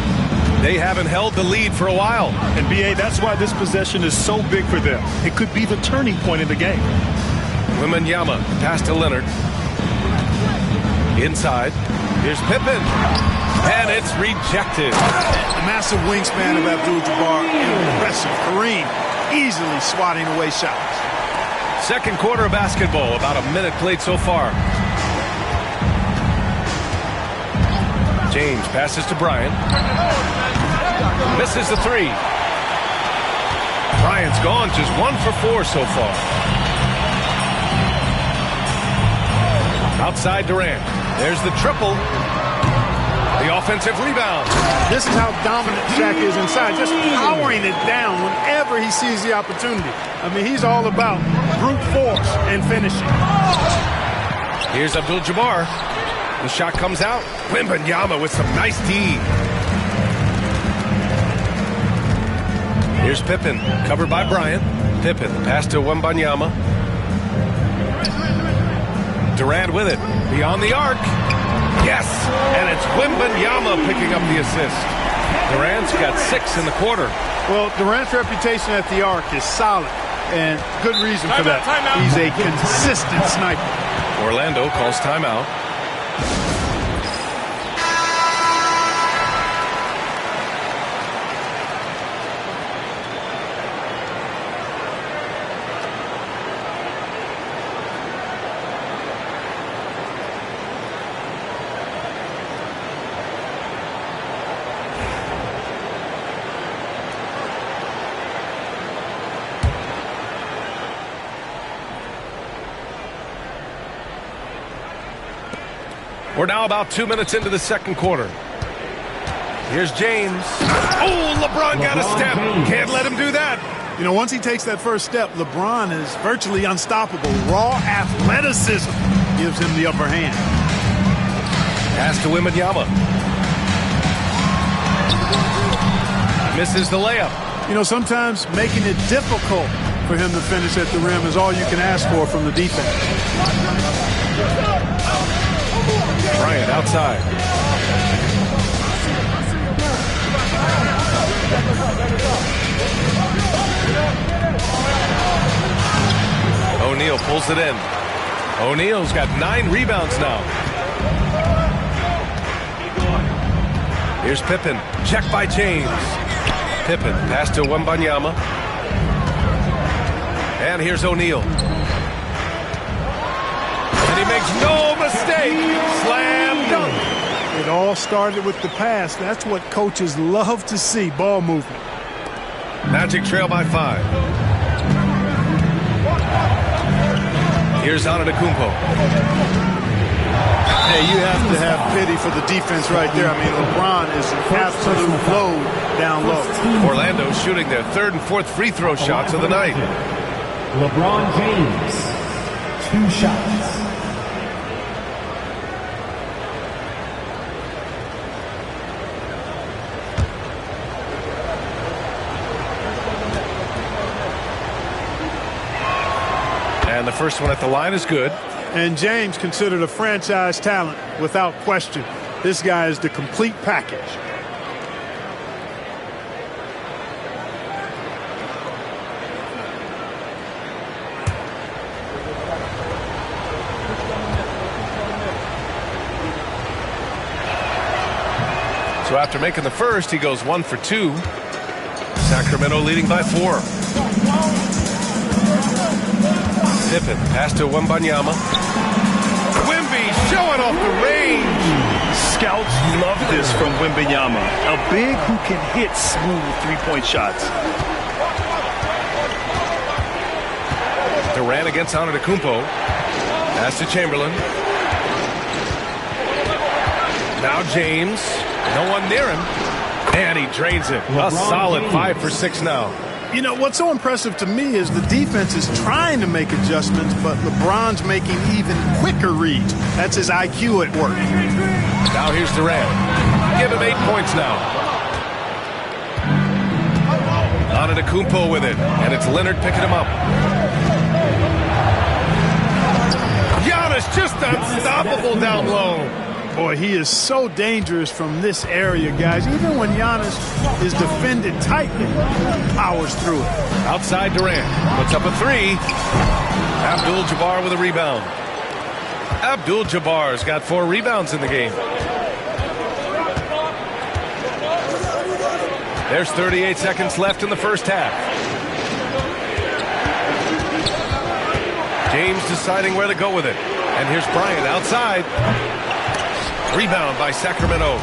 They haven't held the lead for a while. And, B.A., that's why this possession is so big for them. It could be the turning point in the game. Wembanyama pass to Leonard. Inside. Here's Pippen. And it's rejected. The massive wingspan of Abdul-Jabbar. Impressive. Kareem easily swatting away shots. Second quarter of basketball. About a minute played so far. James passes to Bryant. Misses the 3. Bryant's gone just 1 for 4 so far. Outside Durant. There's the triple. The offensive rebound. This is how dominant Shaq is inside. Just powering it down whenever he sees the opportunity. I mean, he's all about brute force and finishing. Here's Abdul-Jabbar. The shot comes out. Wembanyama with some nice D. Here's Pippen, covered by Bryant. Pippen, pass to Wembanyama. Durant with it, beyond the arc. Yes, and it's Wembanyama picking up the assist. Durant's got 6 in the quarter. Well, Durant's reputation at the arc is solid, and good reason for that. He's a consistent sniper. Orlando calls timeout. We're now about 2 minutes into the second quarter. Here's James. Oh, LeBron got a step. Can't let him do that. You know, once he takes that first step, LeBron is virtually unstoppable. Raw athleticism gives him the upper hand. Pass to Wembanyama. Misses the layup. You know, sometimes making it difficult for him to finish at the rim is all you can ask for from the defense. Bryant outside. O'Neal pulls it in. O'Neal's got 9 rebounds now. Here's Pippen. Checked by James. Pippen pass to And he makes no mistake. Slam dunk. It all started with the pass. That's what coaches love to see, ball movement. Magic trail by 5. Here's Antetokounmpo. Hey, you have to have pity for the defense right there. I mean, LeBron is an absolute load down low. Orlando shooting their 3rd and 4th free throw shots of the night. LeBron James, 2 shots. And the first one at the line is good. And James considered a franchise talent without question. This guy is the complete package. So after making the first, he goes 1 for 2. Sacramento leading by 4. Pippen, pass to Wembanyama. Wemby showing off the range. Scouts love this from Wembanyama. A big who can hit smooth three-point shots. Durant against Antetokounmpo. Pass to Chamberlain. Now James. No one near him. And he drains it. A solid 5 for 6 now. You know, what's so impressive to me is the defense is trying to make adjustments, but LeBron's making even quicker reads. That's his IQ at work. Now here's Durant. Give him 8 points now. Antetokounmpo with it, and it's Leonard picking him up. Giannis just unstoppable down low. Boy, he is so dangerous from this area, guys. Even when Giannis is defended tightly, powers through it. Outside Durant. Puts up a 3. Abdul-Jabbar with a rebound. Abdul-Jabbar's got 4 rebounds in the game. There's 38 seconds left in the first half. James deciding where to go with it. And here's Bryant outside. Rebound by Sacramento.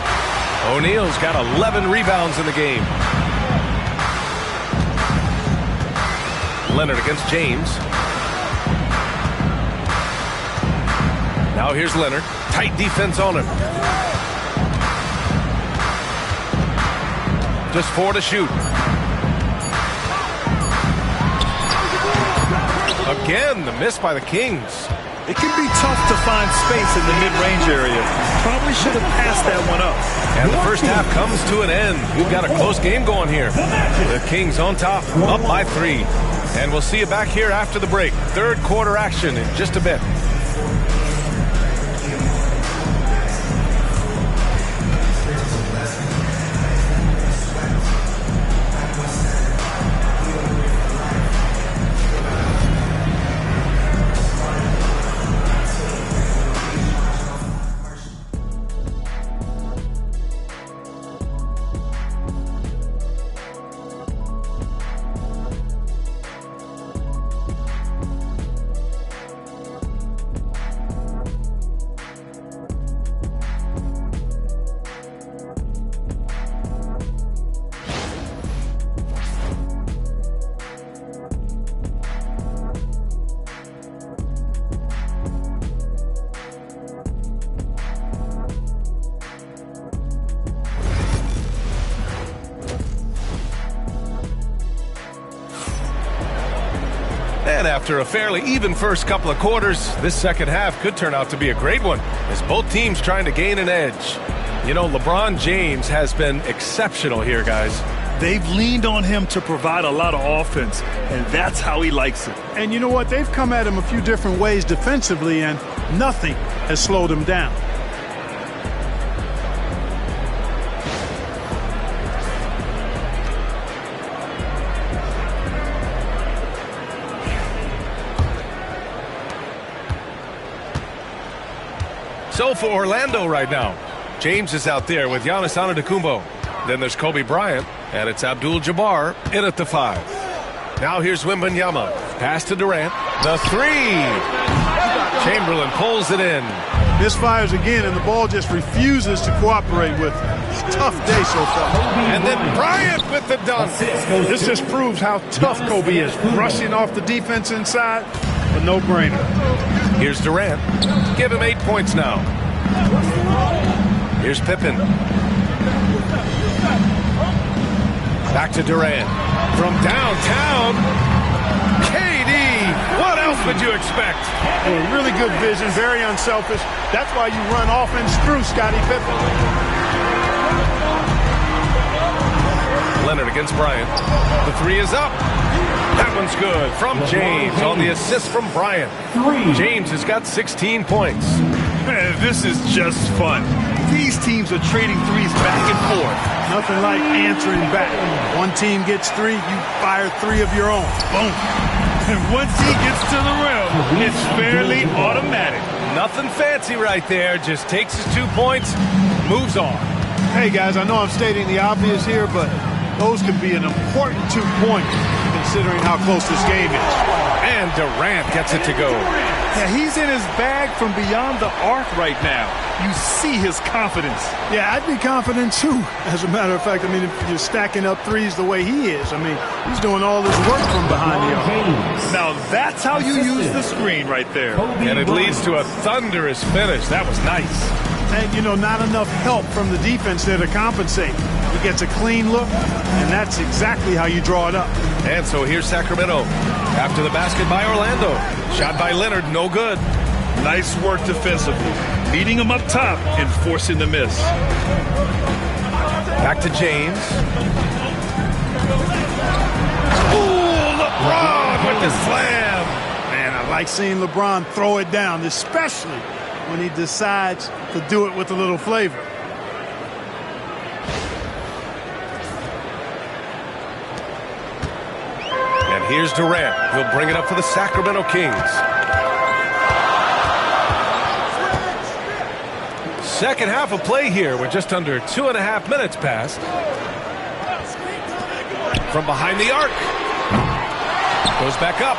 O'Neal's got 11 rebounds in the game. Leonard against James. Now here's Leonard. Tight defense on him. Just 4 to shoot. Again, the miss by the Kings. It can be tough to find space in the mid-range area. Probably should have passed that one up. And the first half comes to an end. We've got a close game going here. The Kings on top, up by 3. And we'll see you back here after the break. 3rd quarter action in just a bit. And after a fairly even first couple of quarters, this second half could turn out to be a great one, as both teams trying to gain an edge. You know, LeBron James has been exceptional here, guys. They've leaned on him to provide a lot of offense, and that's how he likes it. And you know what? They've come at him a few different ways defensively, and nothing has slowed him down. So for Orlando right now, James is out there with Giannis Antetokounmpo. Then there's Kobe Bryant, and it's Abdul-Jabbar in at the 5. Now here's Wembanyama. Pass to Durant. The 3. Chamberlain pulls it in. Misfires again, and the ball just refuses to cooperate with him. It's a tough day so far. And then Bryant with the dunk. This just proves how tough Kobe is. Rushing off the defense inside, a no-brainer. Here's Durant. Give him 8 points now. Here's Pippen. Back to Durant. From downtown, KD. What else would you expect? Really good vision, very unselfish. That's why you run offense through Scottie Pippen. Leonard against Bryant. The three is up. That one's good from James on the assist from Bryant. James has got 16 points. Man, this is just fun. These teams are trading threes back and forth. Nothing like answering back. One team gets 3, you fire 3 of your own. Boom. And once he gets to the rim, it's fairly automatic. Nothing fancy right there. Just takes his 2 points, moves on. Hey, guys, I know I'm stating the obvious here, but those could be an important 2 points considering how close this game is. And Durant gets it to go. Yeah, he's in his bag from beyond the arc right now. You see his confidence. Yeah, I'd be confident too. As a matter of fact, I mean, if you're stacking up threes the way he is, I mean, he's doing all this work from behind the arc. Now that's how you use the screen right there. And it leads to a thunderous finish. That was nice. And, you know, not enough help from the defense there to compensate. He gets a clean look, and that's exactly how you draw it up. And so here's Sacramento. After the basket by Orlando. Shot by Leonard, no good. Nice work defensively. Beating him up top and forcing the miss. Back to James. Ooh, LeBron with the slam. Man, I like seeing LeBron throw it down, especially when he decides to do it with a little flavor. And here's Durant. He'll bring it up for the Sacramento Kings. Second half of play here with just under 2.5 minutes passed. From behind the arc. Goes back up.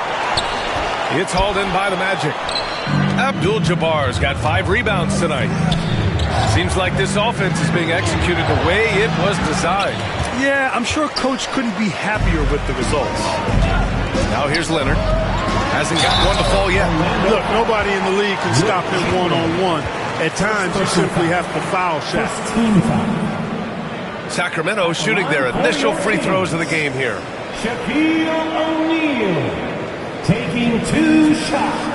It's hauled in by the Magic. Abdul-Jabbar's got 5 rebounds tonight. Seems like this offense is being executed the way it was designed. Yeah, I'm sure Coach couldn't be happier with the results. Now here's Leonard. Hasn't got one to fall yet. Look, nobody in the league can stop him one-on-one. At times, you simply have to foul shot. Sacramento shooting their initial free throws of the game here. Shaquille O'Neal taking 2 shots.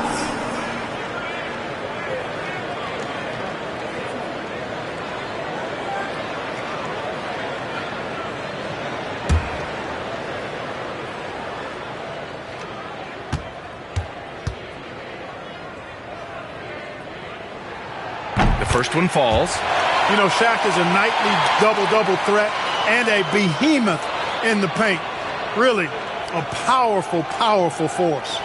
First one falls. You know, Shaq is a nightly double-double threat and a behemoth in the paint. Really a powerful, powerful force.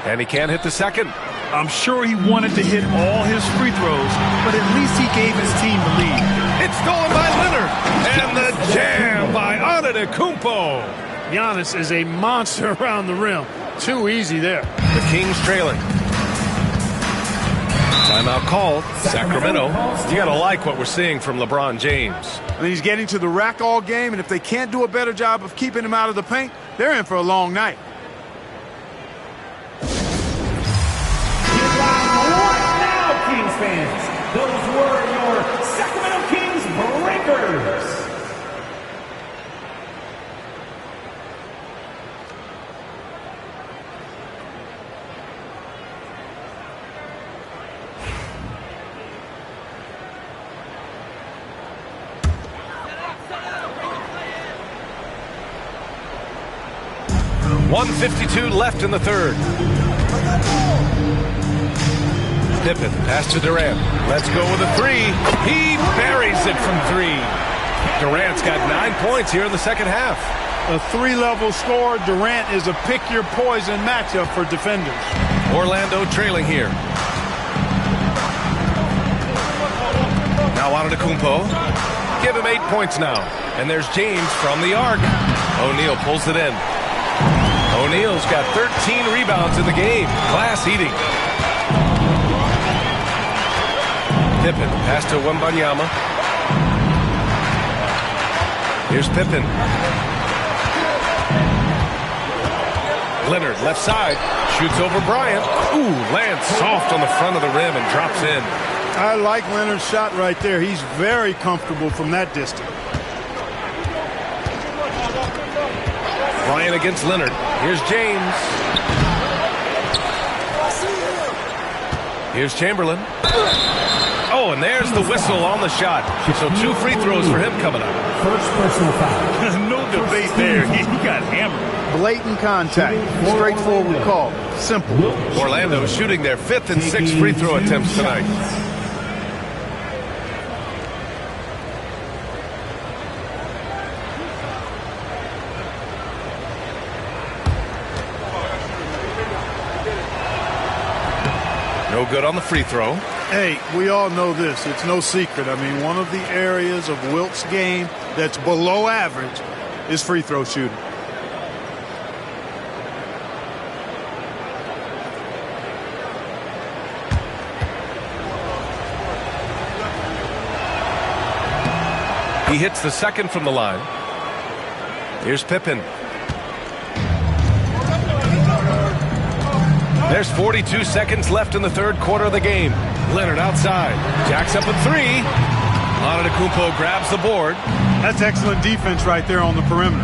And he can't hit the second. I'm sure he wanted to hit all his free throws, but at least he gave his team the lead. It's stolen by Leonard. And the jam by Antetokounmpo. Giannis is a monster around the rim. Too easy there. The Kings trailing. Timeout called. Sacramento. You got to like what we're seeing from LeBron James. I mean, he's getting to the rack all game, and if they can't do a better job of keeping him out of the paint, they're in for a long night. Kings fans, those were your Sacramento Kings breakers. .152 left in the third. Pippen, pass to Durant. Let's go with a 3. He buries it from 3. Durant's got 9 points here in the second half. A 3-level score. Durant is a pick-your-poison matchup for defenders. Orlando trailing here. Now Antetokounmpo. Give him 8 points now. And there's James from the arc. O'Neal pulls it in. O'Neal's got 13 rebounds in the game. Glass eating. Pippen, pass to Wembanyama. Here's Pippen. Leonard, left side. Shoots over Bryant. Ooh, lands soft on the front of the rim and drops in. I like Leonard's shot right there. He's very comfortable from that distance. Bryant against Leonard. Here's James. Here's Chamberlain. Oh, and there's the whistle on the shot. So 2 free throws for him coming up. First personal foul. No debate there. He got hammered. Blatant contact. Straightforward call. Simple. Orlando shooting their 5th and 6th free throw attempts tonight. No good on the free throw. Hey, we all know this. It's no secret. I mean, one of the areas of Wilt's game that's below average is free throw shooting. He hits the second from the line. Here's Pippen. There's 42 seconds left in the 3rd quarter of the game. Leonard outside. Jacks up a 3. Antetokounmpo grabs the board. That's excellent defense right there on the perimeter.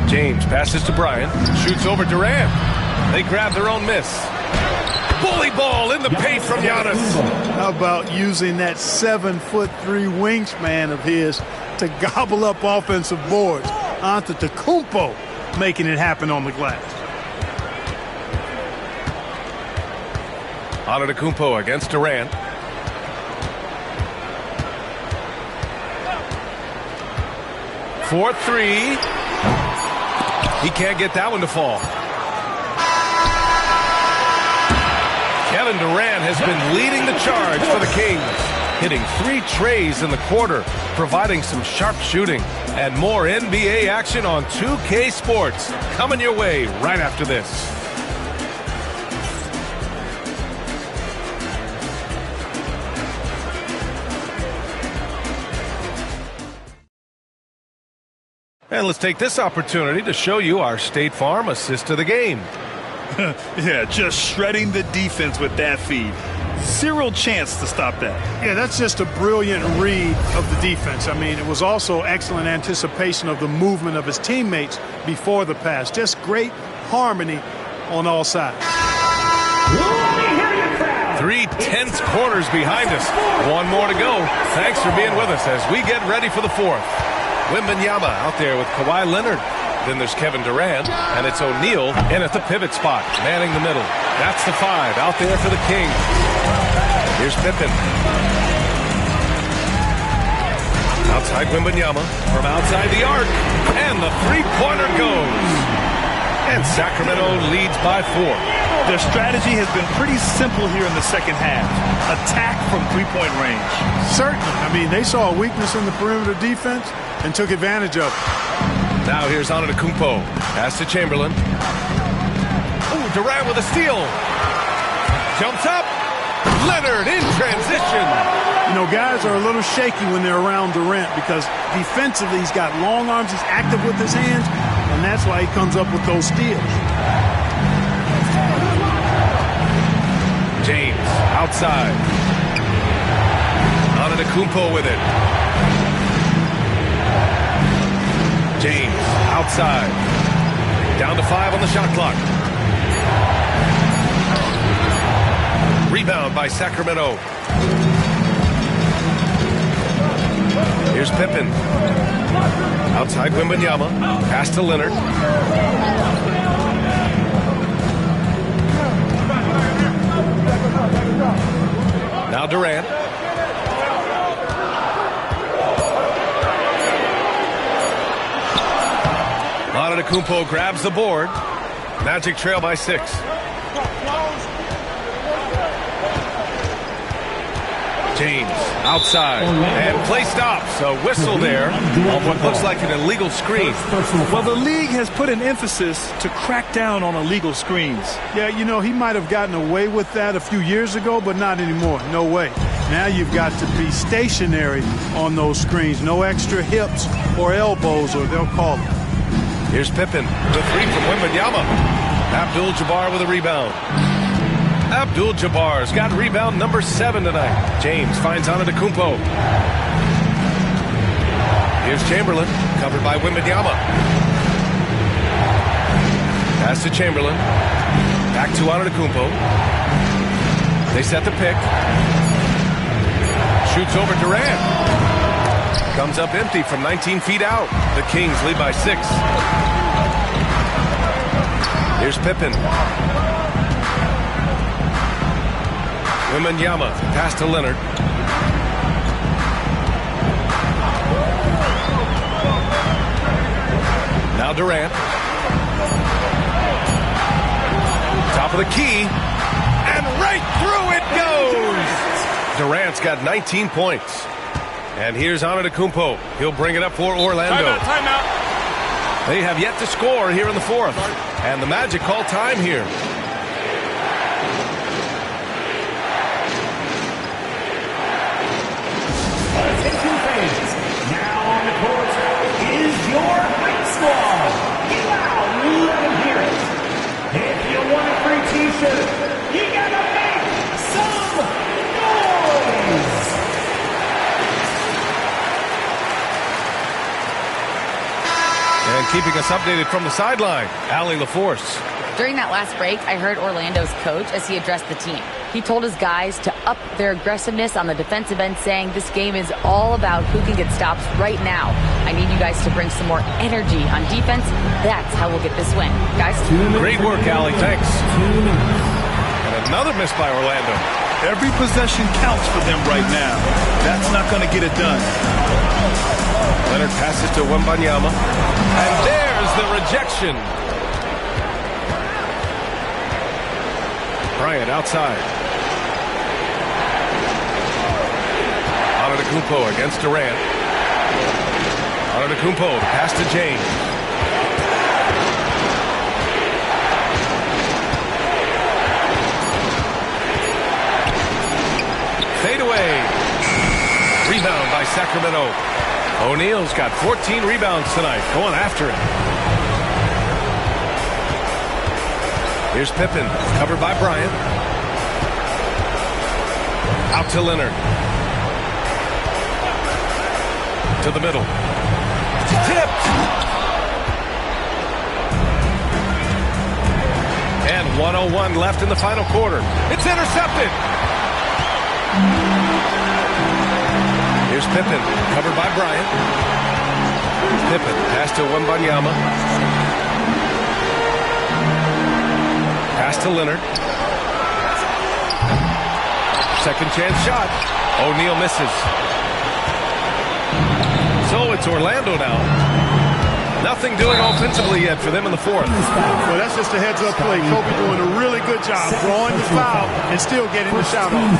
James passes to Bryant. Shoots over Durant. They grab their own miss. Bully ball in the paint from Giannis. How about using that 7'3" wingspan of his to gobble up offensive boards? Antetokounmpo making it happen on the glass. Antetokounmpo against Durant. For 3. He can't get that one to fall. Kevin Durant has been leading the charge for the Kings, hitting 3 trays in the quarter, providing some sharp shooting. And more NBA action on 2K Sports coming your way right after this. And let's take this opportunity to show you our State Farm assist to the game. Yeah, just shredding the defense with that feed. Zero chance to stop that. Yeah, that's just a brilliant read of the defense. I mean, it was also excellent anticipation of the movement of his teammates before the pass. Just great harmony on all sides. 3 tense quarters behind us. 1 more to go. Thanks for being with us as we get ready for the 4th. Wembanyama out there with Kawhi Leonard. Then there's Kevin Durant, and it's O'Neal in at the pivot spot, manning the middle. That's the 5 out there for the Kings. Here's Pippen. Outside Wembanyama from outside the arc, and the 3-pointer goes. And Sacramento leads by 4. Their strategy has been pretty simple here in the second half. Attack from 3-point range. Certainly. I mean, they saw a weakness in the perimeter defense and took advantage of it. Now here's Antetokounmpo. Pass to Chamberlain. Ooh, Durant with a steal. Jumps up. Leonard in transition. You know, guys are a little shaky when they're around Durant because defensively he's got long arms. He's active with his hands, and that's why he comes up with those steals. James outside. Antetokounmpo with it. James outside. Down to 5 on the shot clock. Rebound by Sacramento. Here's Pippen. Outside Wembanyama. Pass to Leonard. Now Durant. Antetokounmpo grabs the board. Magic trail by 6. James outside and play stops. A whistle there on what looks like an illegal screen. Well, the league has put an emphasis to crack down on illegal screens. Yeah, you know, he might have gotten away with that a few years ago, but not anymore. No way. Now you've got to be stationary on those screens. No extra hips or elbows, or they'll call it. Here's Pippen. The three from Wembanyama. Abdul-Jabbar with a rebound. Abdul-Jabbar's got rebound number 7 tonight. James finds Antetokounmpo. Here's Chamberlain, covered by Wembanyama. Pass to Chamberlain. Back to Antetokounmpo. They set the pick. Shoots over Durant. Comes up empty from 19 feet out. The Kings lead by 6. Here's Pippen. Wembanyama, pass to Leonard. Now Durant. Top of the key. And right through it goes! Durant's got 19 points. And here's Antetokounmpo. He'll bring it up for Orlando. Timeout. They have yet to score here in the 4th. And the Magic call time here. Attention fans, now on the court is your hype squad. Get loud, let them hear it. If you want a free t-shirt, you gotta make some noise. And keeping us updated from the sideline, Allie LaForce. During that last break, I heard Orlando's coach as he addressed the team. He told his guys to up their aggressiveness on the defensive end, saying this game is all about who can get stops right now. I need you guys to bring some more energy on defense. That's how we'll get this win. Guys? Great work, Allie. Thanks. And another miss by Orlando. Every possession counts for them right now. That's not going to get it done. Leonard passes to Wembanyama. And there's the rejection. Bryant outside. Antetokounmpo against Durant. Antetokounmpo, pass to James. Fade away. Rebound by Sacramento. O'Neal's got 14 rebounds tonight, going after it. Here's Pippen, covered by Bryant. Out to Leonard. To the middle. Tipped! And 1:01 left in the final quarter. It's intercepted! Here's Pippen, covered by Bryant. Pippen, pass to Wembanyama. Pass to Leonard. Second chance shot. O'Neal misses. So it's Orlando now. Nothing doing offensively yet for them in the 4th. Well, that's just a heads-up play. Kobe doing a really good job drawing the foul and still getting the shot off.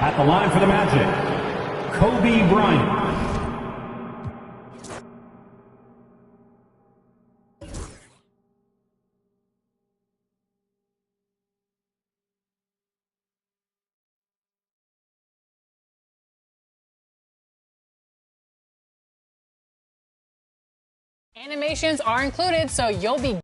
At the line for the Magic, Kobe Bryant. Animations are included, so you'll be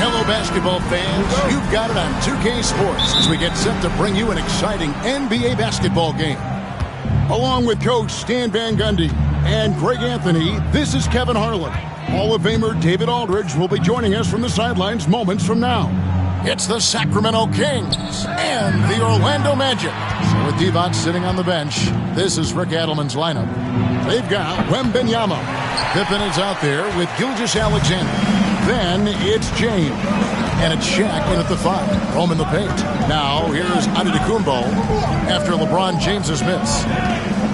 Hello, basketball fans. You've got it on 2K Sports as we get set to bring you an exciting NBA basketball game. Along with Coach Stan Van Gundy and Greg Anthony, this is Kevin Harlan. Hall of Famer David Aldridge will be joining us from the sidelines moments from now. It's the Sacramento Kings and the Orlando Magic. So with Divac sitting on the bench, this is Rick Adelman's lineup. They've got Wembanyama. Pippen is out there with Gilgeous-Alexander. Then it's James. And it's Shaq in at the 5. Roman the paint. Now here's Antetokounmpo after LeBron James's miss.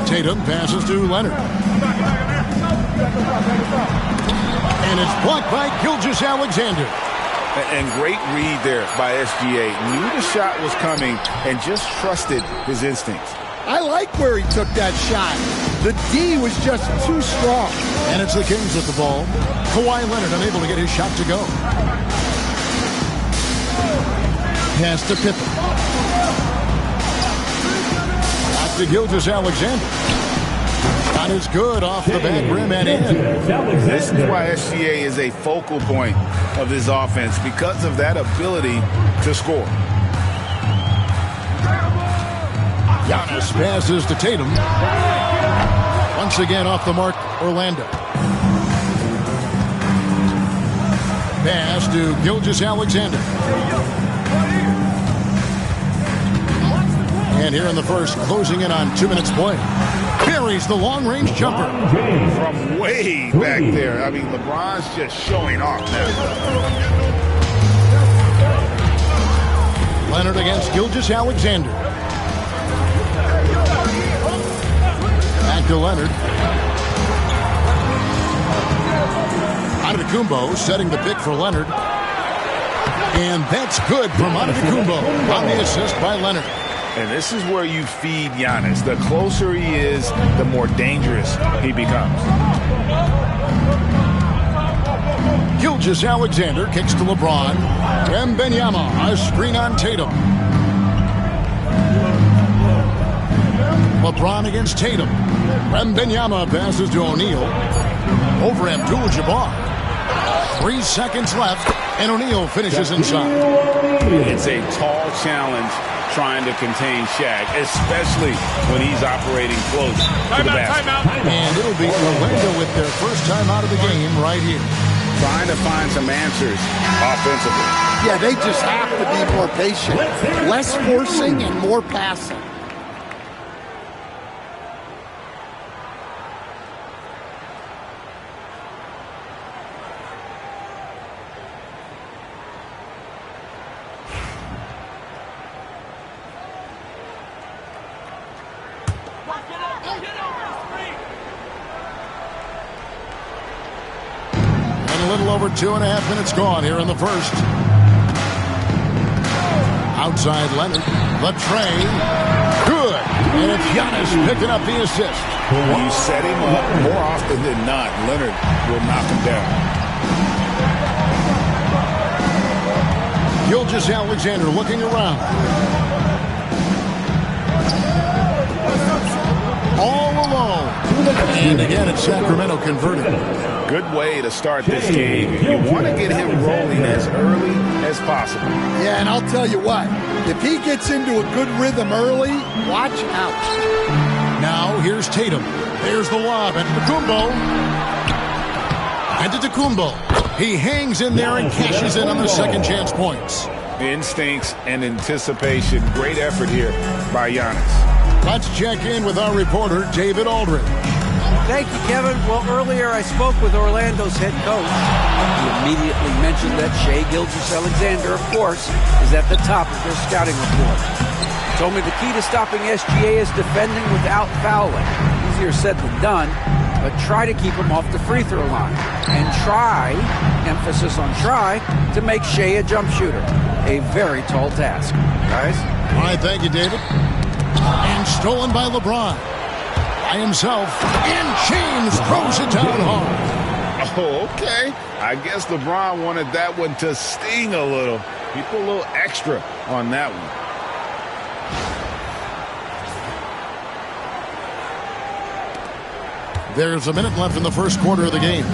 Tatum passes to Leonard. And it's blocked by Gilgeous-Alexander. And great read there by SGA. Knew the shot was coming and just trusted his instincts. I like where he took that shot. The D was just too strong. And it's the Kings with the ball. Kawhi Leonard unable to get his shot to go. Pass to Pippen. Back to Gilgeous-Alexander. Shot is good off the back rim and in. This is why SGA is a focal point of this offense, because of that ability to score. Giannis passes to Tatum. Once again off the mark, Orlando. Pass to Gilgeous-Alexander. And here in the first, closing in on 2 minutes play. Carries the long-range jumper. From way back there. I mean, LeBron's just showing off now. Leonard against Gilgeous-Alexander. Back to Leonard. Antetokounmpo setting the pick for Leonard. And that's good from Antetokounmpo on the assist by Leonard. And this is where you feed Giannis. The closer he is, the more dangerous he becomes. Gilgeous-Alexander kicks to LeBron. Wembanyama, a screen on Tatum. LeBron against Tatum. Wembanyama passes to O'Neal. Over Abdul-Jabbar. 3 seconds left, and O'Neal finishes inside. It's a tall challenge trying to contain Shaq, especially when he's operating close to the basket. And it'll be Orlando with their first time out of the game right here. Trying to find some answers offensively. Yeah, they just have to be more patient. Less forcing and more passing. A little over 2.5 minutes gone here in the first. Outside Leonard. The tray. Good. And it's Giannis picking up the assist. When you set him up, more often than not, Leonard will knock him down. Gilgeous-Alexander looking around. All alone. And again, it's Sacramento converted. Good way to start this game. You want to get him rolling as early as possible. Yeah, and I'll tell you what. If he gets into a good rhythm early, watch out. Now, here's Tatum. There's the lob. Antetokounmpo. Antetokounmpo. He hangs in there and cashes in on the second chance points. Instincts and anticipation. Great effort here by Giannis. Let's check in with our reporter, David Aldridge. Thank you, Kevin. Well, earlier I spoke with Orlando's head coach. He immediately mentioned that Shai Gilgeous-Alexander, of course, is at the top of their scouting report. He told me the key to stopping SGA is defending without fouling. Easier said than done. but try to keep him off the free throw line. And try, emphasis on try, to make Shea a jump shooter. A very tall task. Guys? All right, thank you, David. And stolen by LeBron. By himself. And James throws it down hard. Oh, okay. I guess LeBron wanted that one to sting a little. He put a little extra on that one. There's a minute left in the first quarter of the game.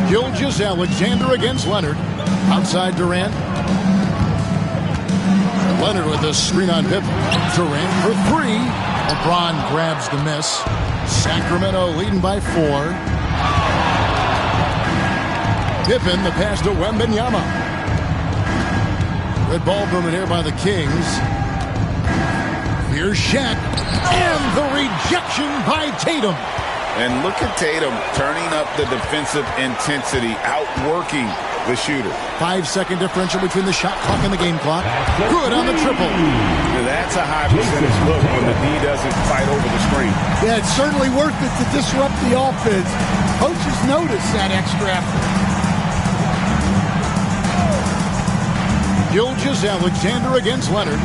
Gilgeous-Alexander against Leonard. Outside Durant. Leonard with a screen on Pippen. Durant for three. LeBron grabs the miss. Sacramento leading by 4. Pippen, the pass to Wembanyama. Good ball movement here by the Kings. Here's Shaq. And the rejection by Tatum. And look at Tatum turning up the defensive intensity, outworking the shooter. 5-second differential between the shot clock and the game clock. Good on the triple. Now that's a high percentage look when the D doesn't fight over the screen. Yeah, it's certainly worth it to disrupt the offense. Coaches notice that extra effort. Gilgeous-Alexander against Leonard.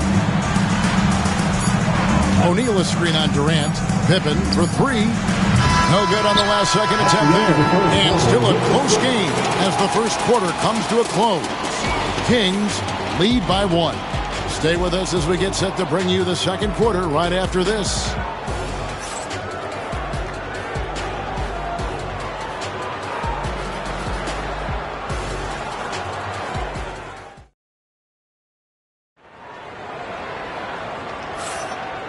O'Neal a screen on Durant. Pippen for 3. No good on the last second attempt there. And still a close game as the first quarter comes to a close. Kings lead by 1. Stay with us as we get set to bring you the second quarter right after this.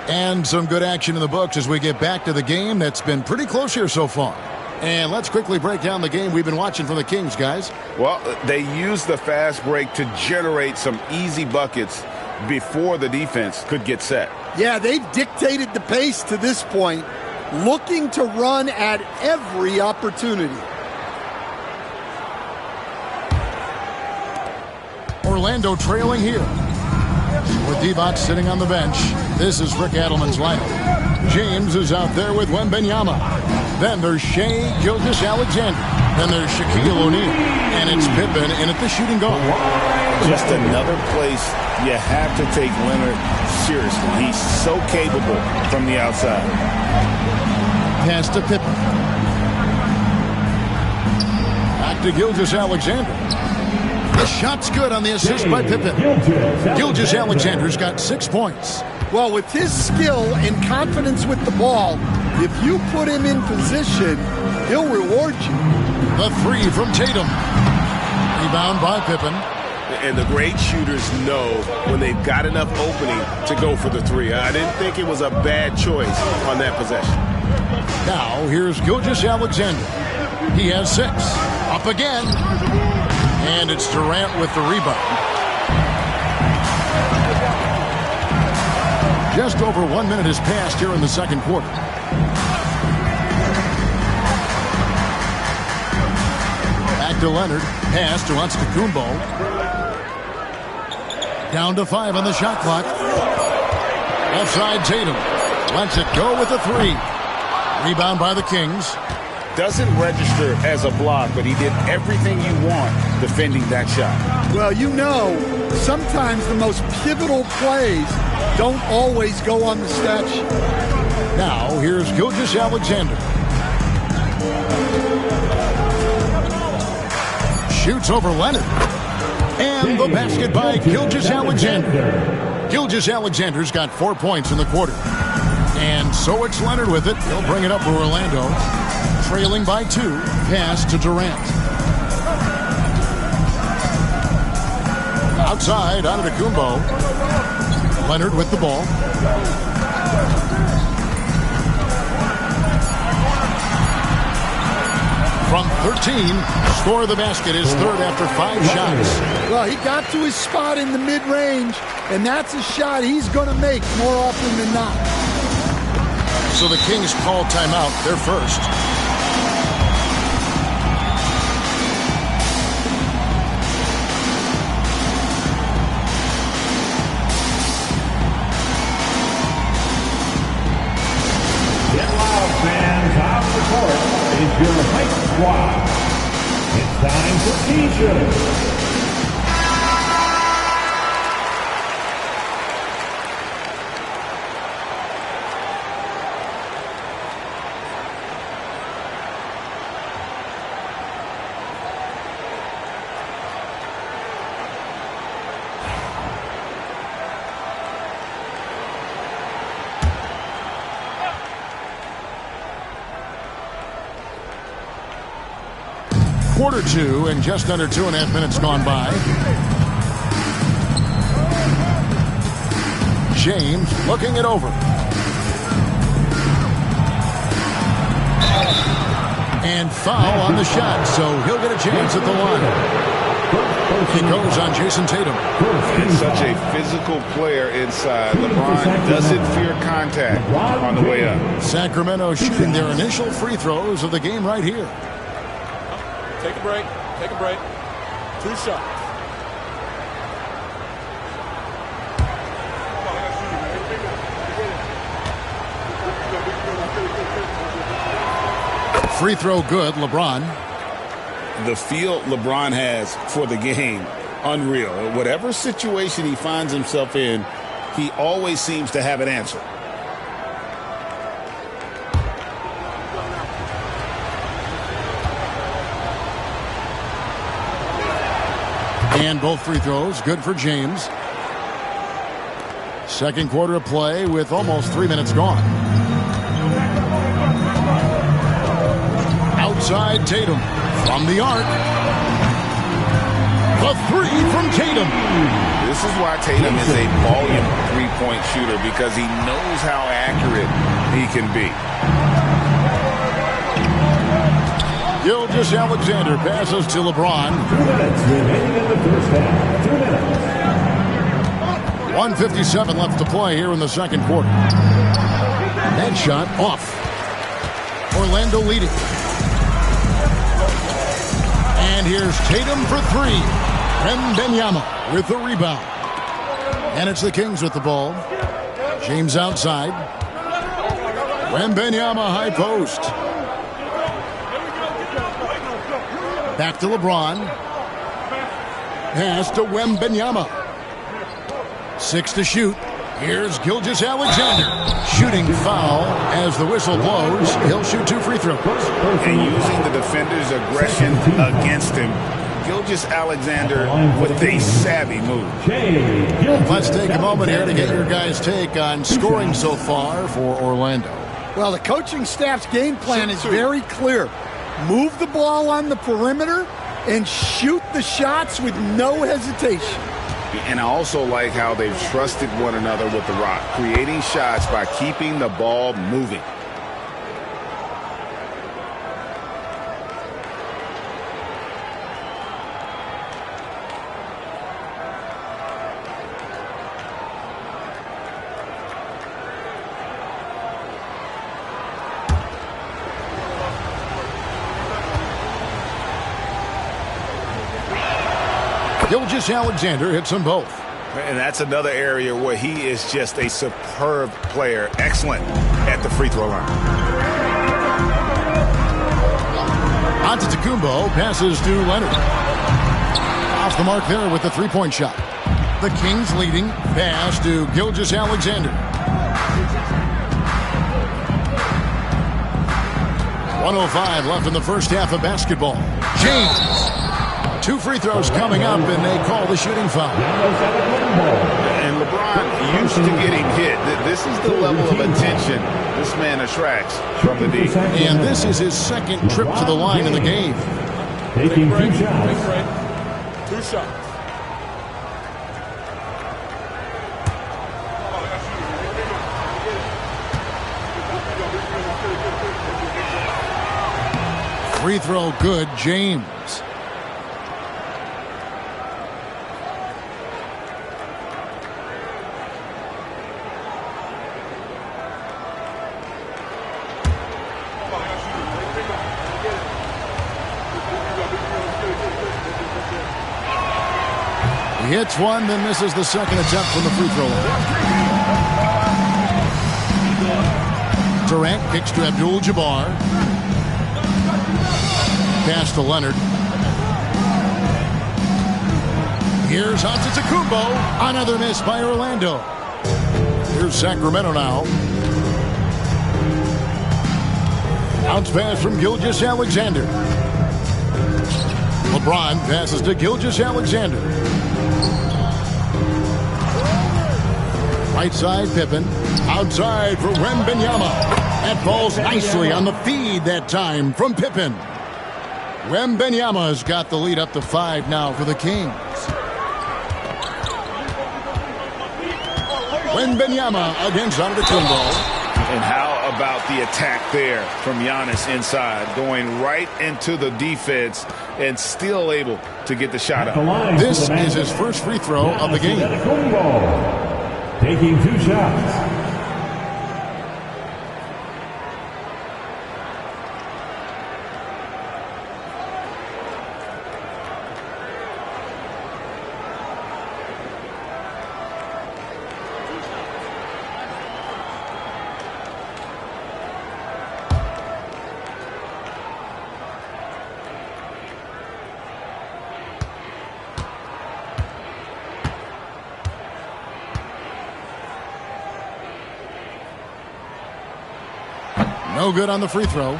And some good action in the books as we get back to the game that's been pretty close here so far. And let's quickly break down the game we've been watching from the Kings, guys. Well, they used the fast break to generate some easy buckets before the defense could get set. Yeah, they've dictated the pace to this point, looking to run at every opportunity. Orlando trailing here. With Divac sitting on the bench, this is Rick Adelman's lineup. James is out there with Wembanyama. Then there's Shea Gilgeous-Alexander. Then there's Shaquille O'Neal. And it's Pippen in at the shooting guard. Just another place you have to take Leonard seriously. He's so capable from the outside. Pass to Pippen. Back to Gilgeous-Alexander. The shot's good on the assist by Pippen. Gilgeous-Alexander's got 6 points. Well, with his skill and confidence with the ball, if you put him in position, he'll reward you. The 3 from Tatum. Rebound by Pippen. And the great shooters know when they've got enough opening to go for the 3. I didn't think it was a bad choice on that possession. Now, here's Gilgeous-Alexander. He has 6. Up again. And it's Durant with the rebound. Just over 1 minute has passed here in the second quarter. Back to Leonard. Pass to Antetokounmpo. Down to 5 on the shot clock. Left side Tatum. Lets it go with the 3. Rebound by the Kings. Doesn't register as a block, but he did everything you want defending that shot. Well, you know, sometimes the most pivotal plays don't always go on the stat sheet. Now, here's Gilgeous-Alexander. Shoots over Leonard. And the basket by Gilgeous-Alexander. Gilgeous-Alexander's got 4 points in the quarter. And so it's Leonard with it. He'll bring it up for Orlando. Trailing by 2. Pass to Durant. Outside, Antetokounmpo. Leonard with the ball. From 13, score the basket, his third after 5 shots. Well, he got to his spot in the mid-range, and that's a shot he's going to make more often than not. So the Kings call timeout, their first. Quarter two and just under 2.5 minutes gone by. James looking it over. And foul on the shot, so he'll get a chance at the line. He goes on Jason Tatum. It's such a physical player inside. LeBron doesn't fear contact on the way up. Sacramento shooting their initial free throws of the game right here. Take a break. Take a break. 2 shots. Free throw good, LeBron. The feel LeBron has for the game, unreal. Whatever situation he finds himself in, he always seems to have an answer. And both free throws good for James. Second quarter of play with almost 3 minutes gone. Outside Tatum from the arc. The three from Tatum. This is why Tatum is a volume three-point shooter, because he knows how accurate he can be. Gilgeous-Alexander passes to LeBron. 2 minutes remaining in the first half. 2 minutes. 1:57 left to play here in the second quarter. That shot off. Orlando leading. And here's Tatum for three. Wembanyama with the rebound. And it's the Kings with the ball. James outside. Wembanyama high post. Back to LeBron. Pass to Wembanyama. 6 to shoot. Here's Gilgeous-Alexander. Shooting foul as the whistle blows. He'll shoot 2 free throws. And using the defender's aggression against him, Gilgeous-Alexander with a savvy move. Let's take a moment here to get your guys' take on scoring so far for Orlando. Well, the coaching staff's game plan is very clear. Move the ball on the perimeter and shoot the shots with no hesitation. And I also like how they've trusted one another with the rock, creating shots by keeping the ball moving. Gilgeous-Alexander hits them both. And that's another area where he is just a superb player. Excellent at the free throw line. Antetokounmpo passes to Leonard. Off the mark there with the three-point shot. The Kings leading. Pass to Gilgeous-Alexander. 1:05 left in the first half of basketball. James. 2 free throws coming up, and they call the shooting foul. And LeBron used to getting hit. This is the level of attention this man attracts from the deep. And this is his second trip to the line in the game. Taking 2 shots. 2 shots. Free throw good, James. He hits one, then misses the second attempt from the free throw line. Durant kicks to Abdul-Jabbar. Pass to Leonard. Here's Antetokounmpo. Another miss by Orlando. Here's Sacramento now. Bounce pass from Gilgeous-Alexander. LeBron passes to Gilgeous-Alexander. Right side, Pippen. Outside for Wembanyama. That falls nicely on the feed that time from Pippen. Wembanyama's got the lead up to 5 now for the Kings. Wembanyama against Antetokounmpo. And how about the attack there from Giannis inside, going right into the defense and still able to get the shot up. This is his first free throw of the game. Taking 2 shots. No good on the free throw.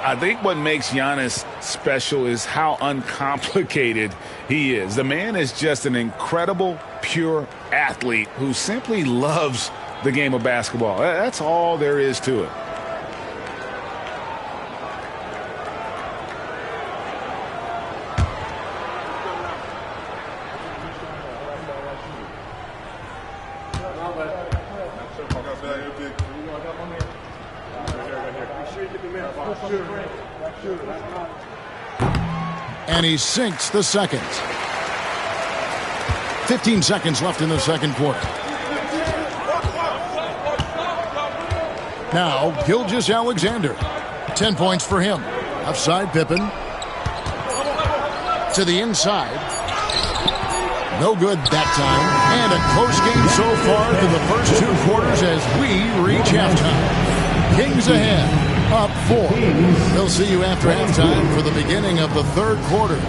I think what makes Giannis special is how uncomplicated he is. The man is just an incredible, pure athlete who simply loves the game of basketball. That's all there is to it. And he sinks the second. 15 seconds left in the second quarter. Now, Gilgeous-Alexander. 10 points for him. Offside Pippen. To the inside. No good that time. And a close game so far through the first 2 quarters as we reach halftime. Kings ahead. Up 4. They'll see you after halftime for the beginning of the third quarter.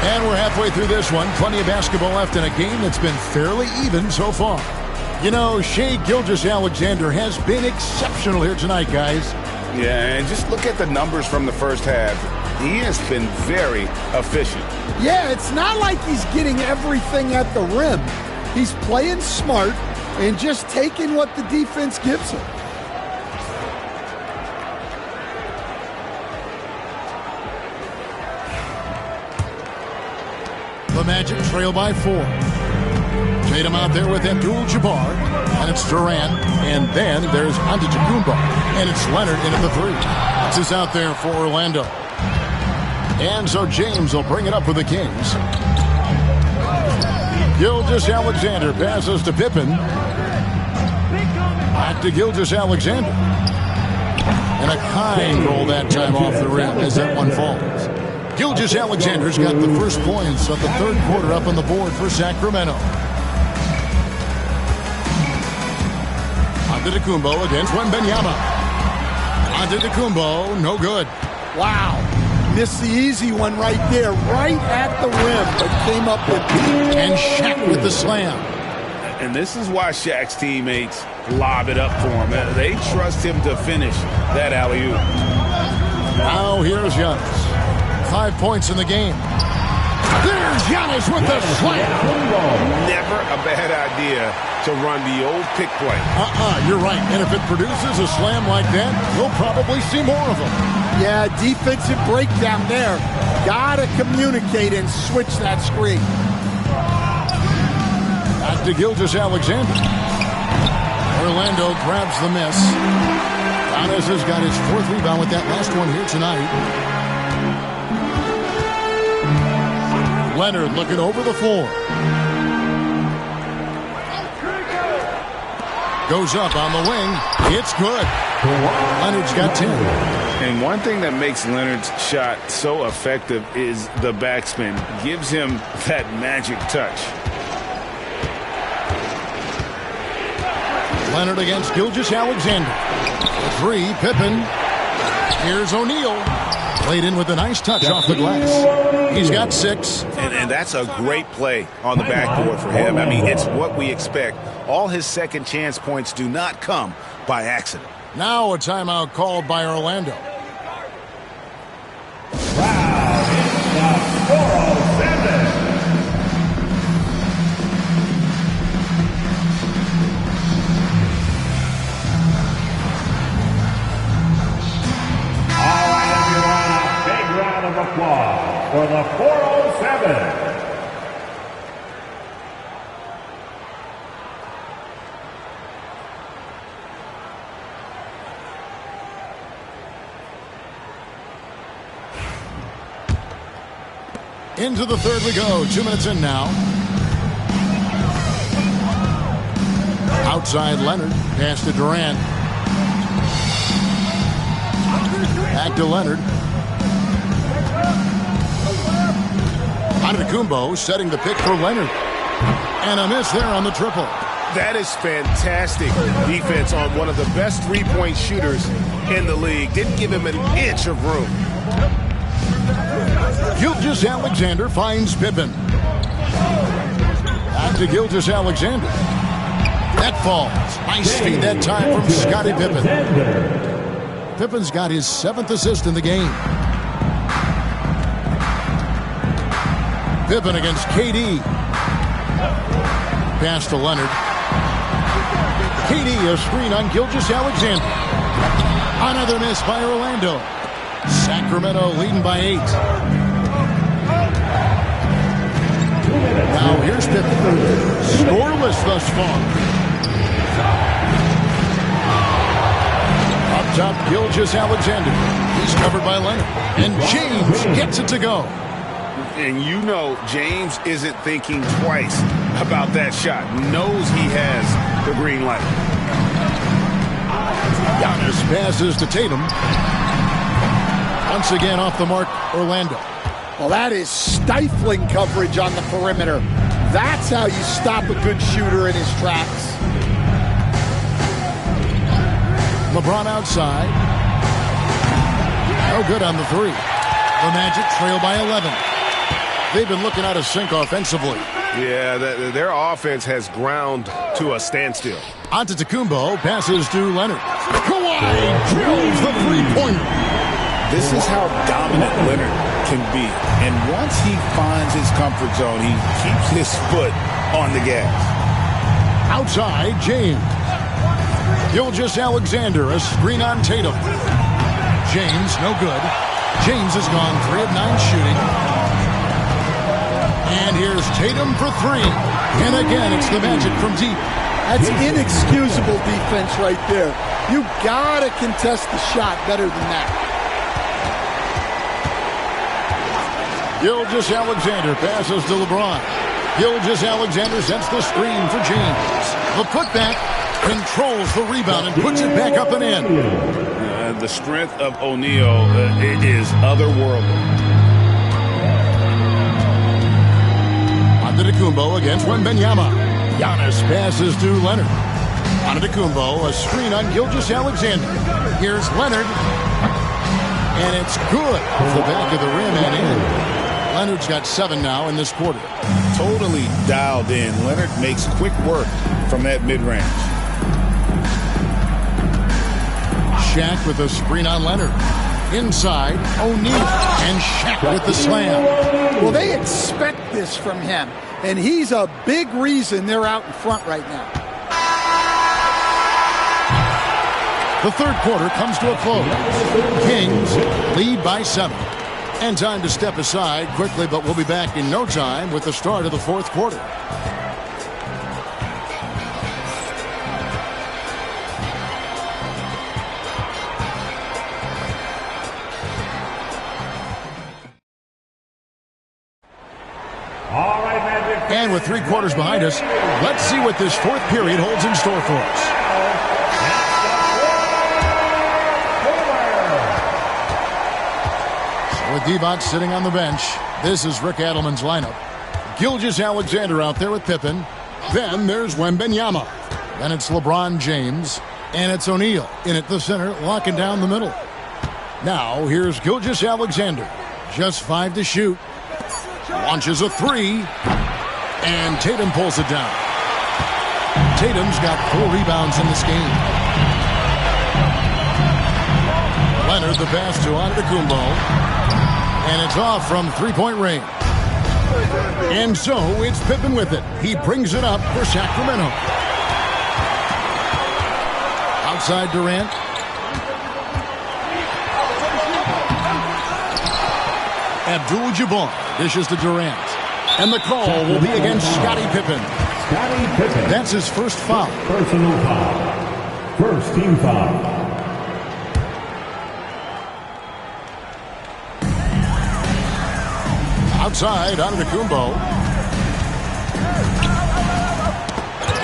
And we're halfway through this one. Plenty of basketball left in a game that's been fairly even so far. You know, Shai Gilgeous-Alexander has been exceptional here tonight, guys. Yeah, and just look at the numbers from the first half. He has been very efficient. Yeah, it's not like he's getting everything at the rim. He's playing smart and just taking what the defense gives him. The Magic trail by 4. Tatum out there with Abdul-Jabbar, and it's Durant, and then there's Antetokounmpo, and it's Leonard in at the 3. This is out there for Orlando. And so James will bring it up for the Kings. Gilgeous-Alexander passes to Pippen. Back to Gilgeous-Alexander. And a kind roll that time off the rim as that one falls. Gilgeous-Alexander's got the first points of the third quarter up on the board for Sacramento. Antetokounmpo against Wembanyama. Antetokounmpo, no good. Wow. Missed the easy one right there, right at the rim, but came up with deep. And Shaq with the slam. And this is why Shaq's teammates lob it up for him. They trust him to finish that alley-oop. Now here's Giannis. 5 points in the game. There's Giannis with the slam. Never a bad idea to run the old pick play. You're right. And if it produces a slam like that, we'll probably see more of them. Yeah, defensive breakdown there. Gotta communicate and switch that screen. Back to Gilgeous-Alexander. Orlando grabs the miss. Giannis has got his 4th rebound with that last one here tonight. Leonard looking over the floor. Goes up on the wing. It's good. Leonard's got 10. And one thing that makes Leonard's shot so effective is the backspin. Gives him that magic touch. Leonard against Gilgeous-Alexander. The three, Pippen. Here's O'Neal. Played in with a nice touch off the glass. He's got 6. And that's a great play on the backboard for him. I mean, it's what we expect. All his second chance points do not come by accident. Now a timeout called by Orlando. All right, everyone, a big round of applause for the 407. Into the third we go. 2 minutes in now. Outside Leonard. Pass to Durant. Back to Leonard. Antetokounmpo setting the pick for Leonard. And a miss there on the triple. That is fantastic defense on one of the best three-point shooters in the league. Didn't give him an inch of room. Gilgeous-Alexander finds Pippen. Back to Gilgeous-Alexander. That falls. Nice feed that time from Scottie Pippen. Pippen's got his 7th assist in the game. Pippen against KD. Pass to Leonard. KD a screen on Gilgeous-Alexander. Another miss by Orlando. Sacramento leading by 8. Now here's Pippen. Scoreless thus far. Up top, Gilgeous-Alexander. He's covered by Leonard. And James gets it to go. And you know James isn't thinking twice about that shot. Knows he has the green light. Giannis passes to Tatum. Once again off the mark, Orlando. Well, that is stifling coverage on the perimeter. That's how you stop a good shooter in his tracks. LeBron outside. No good on the 3. The Magic trail by 11. They've been looking out of sync offensively. Yeah, their offense has ground to a standstill. Antetokounmpo passes to Leonard. Kawhi drills the three-pointer. This is how dominant Leonard can be. And once he finds his comfort zone, he keeps his foot on the gas. Outside, James. Gilgeous-Alexander, a screen on Tatum. James, no good. James has gone 3 of 9 shooting. And here's Tatum for 3. And again, it's the Magic from deep. That's inexcusable defense right there. You gotta contest the shot better than that. Gilgeous-Alexander passes to LeBron. Gilgeous-Alexander sets the screen for James. The putback controls the rebound and puts it back up and in. The strength of O'Neal is otherworldly. Antetokounmpo against Wembanyama. Giannis passes to Leonard. Antetokounmpo, a screen on Gilgeous-Alexander. Here's Leonard. And it's good off the back of the rim and in. Leonard's got 7 now in this quarter. Totally dialed in. Leonard makes quick work from that mid-range. Shaq with a screen on Leonard. Inside, O'Neal. And Shaq with the slam. Well, they expect this from him. And he's a big reason they're out in front right now. The third quarter comes to a close. Kings lead by 7. And time to step aside quickly, but we'll be back in no time with the start of the fourth quarter. with 3 quarters behind us. Let's see what this fourth period holds in store for us. So with Divac sitting on the bench, this is Rick Adelman's lineup. Gilgeous-Alexander out there with Pippen. Then there's Wembanyama. Then it's LeBron James. And it's O'Neal in at the center, locking down the middle. Now, here's Gilgeous-Alexander. Just 5 to shoot. Launches a 3. And Tatum pulls it down. Tatum's got 4 rebounds in this game. Leonard the pass to Antetokounmpo. And it's off from three-point range. And so it's Pippen with it. He brings it up for Sacramento. Outside Durant. Abdul-Jabbar dishes to Durant. And the call will be against Scottie Pippen. That's his first foul. Personal foul. First team foul. Outside, Antetokounmpo.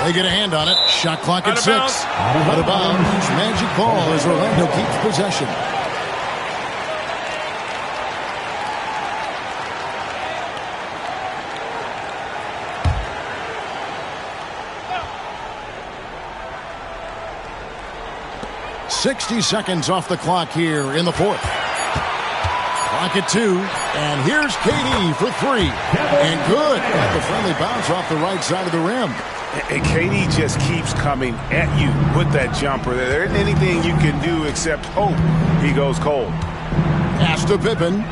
They get a hand on it. Shot clock at 6. Out of bounds. Magic ball as Orlando keeps possession. .60 seconds off the clock here in the fourth. Clock at 2, and here's KD for 3. And good. Got the friendly bounce off the right side of the rim. And KD just keeps coming at you with that jumper. There isn't anything you can do except hope he goes cold. Pass to Pippen.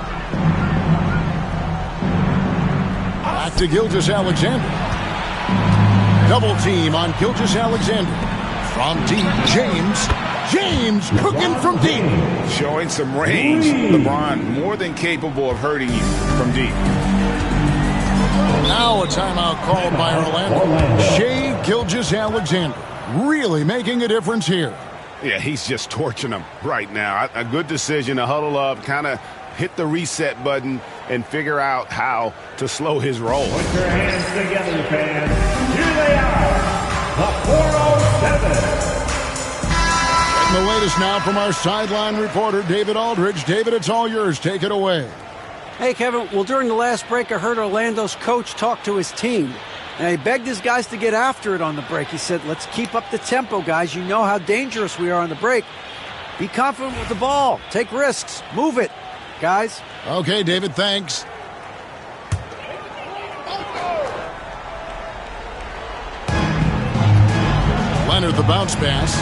Back to Gilgeous-Alexander. Double team on Gilgeous-Alexander. From deep, James cooking from deep. Showing some range. LeBron more than capable of hurting you from deep. Now a timeout called by Orlando. Shai Gilgeous-Alexander really making a difference here. Yeah, he's just torching them right now. A good decision to huddle up, kind of hit the reset button, and figure out how to slow his roll. Put your hands together, fans. Here they are, the 407. The latest now from our sideline reporter, David Aldridge. David, it's all yours. Take it away. Hey, Kevin. Well, during the last break, I heard Orlando's coach talk to his team. And he begged his guys to get after it on the break. He said, let's keep up the tempo, guys. You know how dangerous we are on the break. Be confident with the ball. Take risks. Move it, guys. Okay, David, thanks. Leonard, the bounce pass.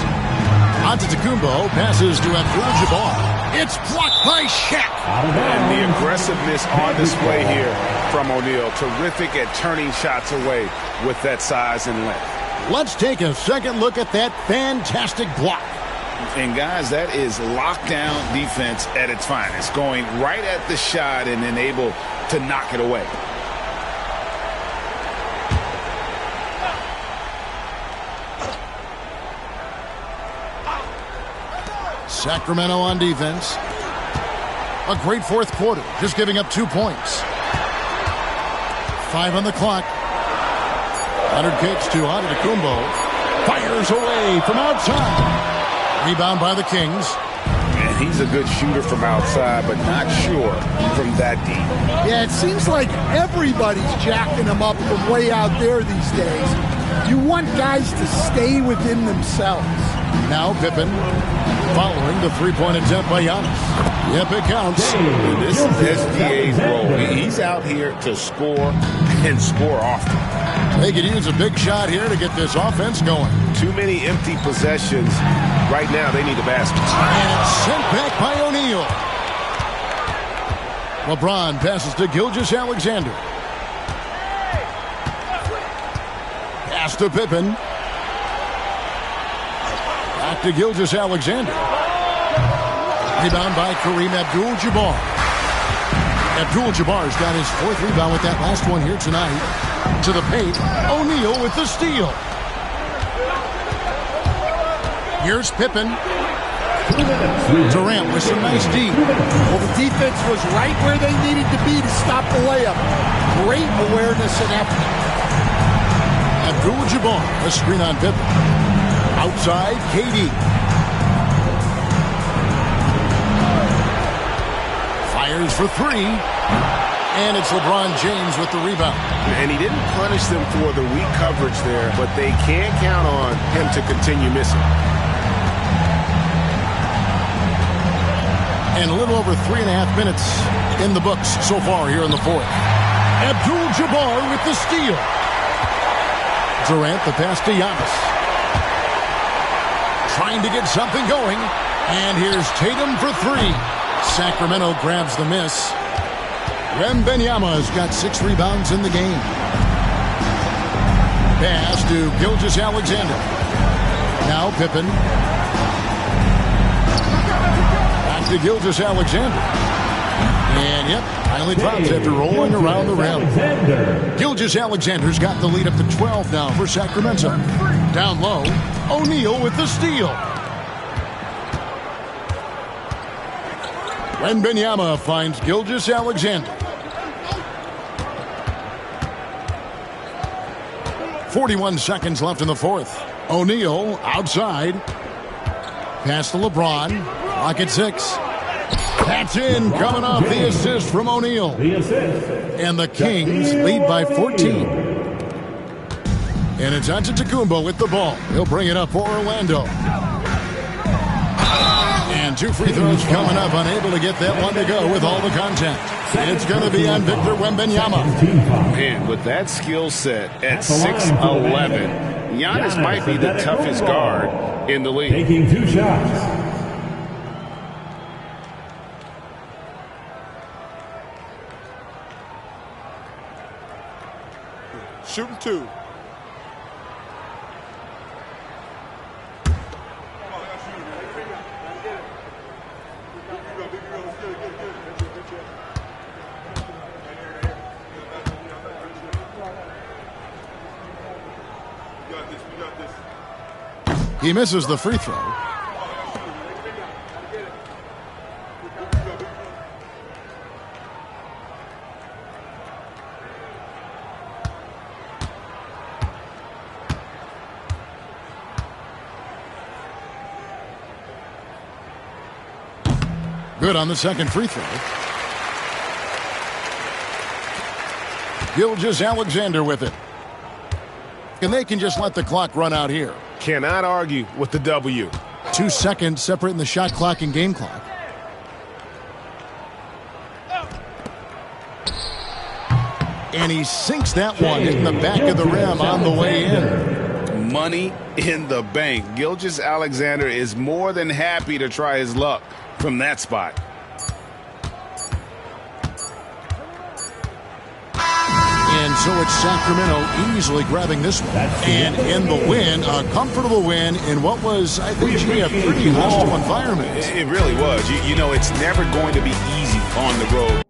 Antetokounmpo passes to Abdul-Jabbar. It's blocked by Shaq. And the aggressiveness on display here from O'Neal. Terrific at turning shots away with that size and length. Let's take a second look at that fantastic block. And guys, that is lockdown defense at its finest. Going right at the shot and then able to knock it away. Sacramento on defense. A great fourth quarter, just giving up 2 points. 5 on the clock. Leonard kicks to Antetokounmpo. Fires away from outside. Rebound by the Kings. And he's a good shooter from outside, but not sure from that deep. Yeah, it seems like everybody's jacking him up from way out there these days. You want guys to stay within themselves. Now Pippen following the three-point attempt by Giannis. Yep, it counts. This is SGA's role. He's out here to score and score often. They could use a big shot here to get this offense going. Too many empty possessions. Right now, they need a basket. And it's sent back by O'Neal. LeBron passes to Gilgeous-Alexander. Pass to Pippen. Back to Gilgeous-Alexander. Rebound by Kareem Abdul-Jabbar. Abdul-Jabbar's got his 4th rebound with that last one here tonight. To the paint. O'Neal with the steal. Here's Pippen. Durant with some nice D. Well, the defense was right where they needed to be to stop the layup. Great awareness and effort. Abdul-Jabbar, a screen on Pippen. Outside, KD. Fires for three. And it's LeBron James with the rebound. And he didn't punish them for the weak coverage there, but they can't count on him to continue missing. And a little over 3.5 minutes in the books so far here in the fourth. Abdul-Jabbar with the steal. Durant the pass to Giannis. Trying to get something going. And here's Tatum for three. Sacramento grabs the miss. Wembanyama's got 6 rebounds in the game. Pass to Gilgeous-Alexander. Now Pippen. Back to Gilgeous-Alexander. And yep, finally drops after rolling around the rim. Gilgeous-Alexander's got the lead up to 12 now for Sacramento. Down low, O'Neal with the steal. Wembanyama finds Gilgeous-Alexander. 41 seconds left in the fourth. O'Neal outside. Pass to LeBron. Clock at 6. That's in. Coming off the assist from O'Neal. And the Kings lead by 14. And it's Antetokounmpo with the ball. He'll bring it up for Orlando. And 2 free throws coming up. Unable to get that one to go with all the contact. It's going to be on Victor Wembanyama. Man, with that skill set at 6'11", Giannis might be the toughest guard in the league. Taking 2 shots. Shooting 2. He misses the free throw. Good on the second free throw. Gilgeous-Alexander with it. And they can just let the clock run out here. Cannot argue with the W. 2 seconds separating the shot clock and game clock. And he sinks that one in the back of the rim on the way in. Money in the bank. Gilgeous-Alexander is more than happy to try his luck from that spot. And so it's Sacramento easily grabbing this one. And in the win, a comfortable win in what was, I think, a pretty hostile environment. It really was. You know, it's never going to be easy on the road.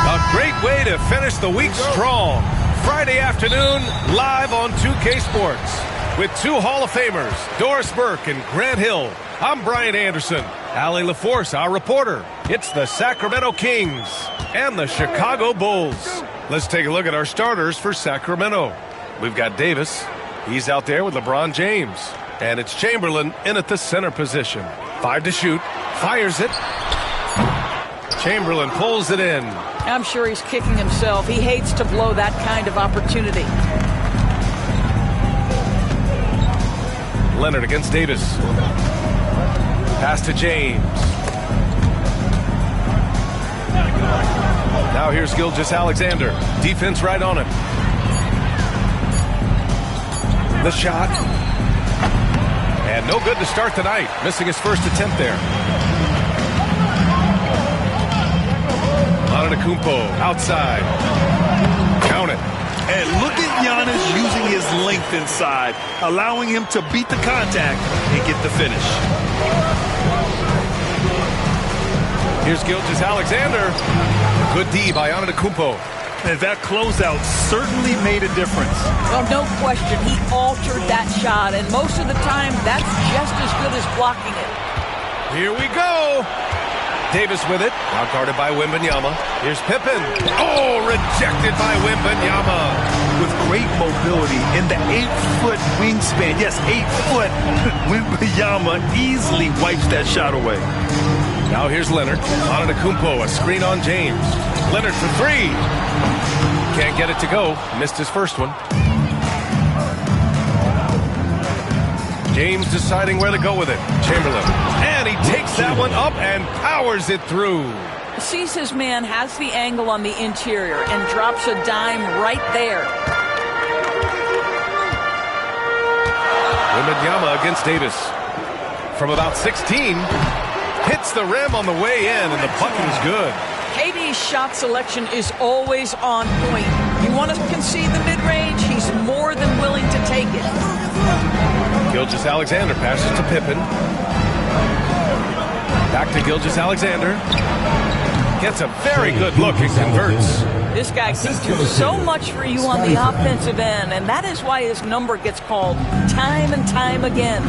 A great way to finish the week strong. Friday afternoon, live on 2K Sports. With two Hall of Famers, Doris Burke and Grant Hill, I'm Brian Anderson. Allie LaForce, our reporter. It's the Sacramento Kings and the Chicago Bulls. Let's take a look at our starters for Sacramento. We've got Davis. He's out there with LeBron James. And it's Chamberlain in at the center position. 5 to shoot. Fires it. Chamberlain pulls it in. I'm sure he's kicking himself. He hates to blow that kind of opportunity. Leonard against Davis. Pass to James. Now here's Gilgeous-Alexander. Defense right on him. The shot. And no good to start the night. Missing his first attempt there. Antetokounmpo outside. Count it. And look at Giannis using his length inside, allowing him to beat the contact and get the finish. Here's Gilgeous-Alexander. Good D by Antetokounmpo. And that closeout certainly made a difference. Well, no question. He altered that shot, and most of the time, that's just as good as blocking it. Here we go. Davis with it. Now guarded by Wembanyama. Here's Pippen. Oh, rejected by Wembanyama. With great mobility in the 8-foot wingspan. Yes, 8 foot. Wembanyama easily wipes that shot away. Now here's Leonard. Antetokounmpo, a screen on James. Leonard for 3. Can't get it to go. Missed his first one. James deciding where to go with it. Chamberlain. And he takes that one up and powers it through. Sees his man, has the angle on the interior, and drops a dime right there. Wembanyama against Davis. From about 16. Hits the rim on the way in, and the bucket is good. KD's shot selection is always on point. You want to concede the mid-range, he's more than willing to take it. Gilgeous-Alexander passes to Pippen. Back to Gilgeous-Alexander. Gets a very good look and converts. This guy can do so much for you on the offensive end, and that is why his number gets called time and time again.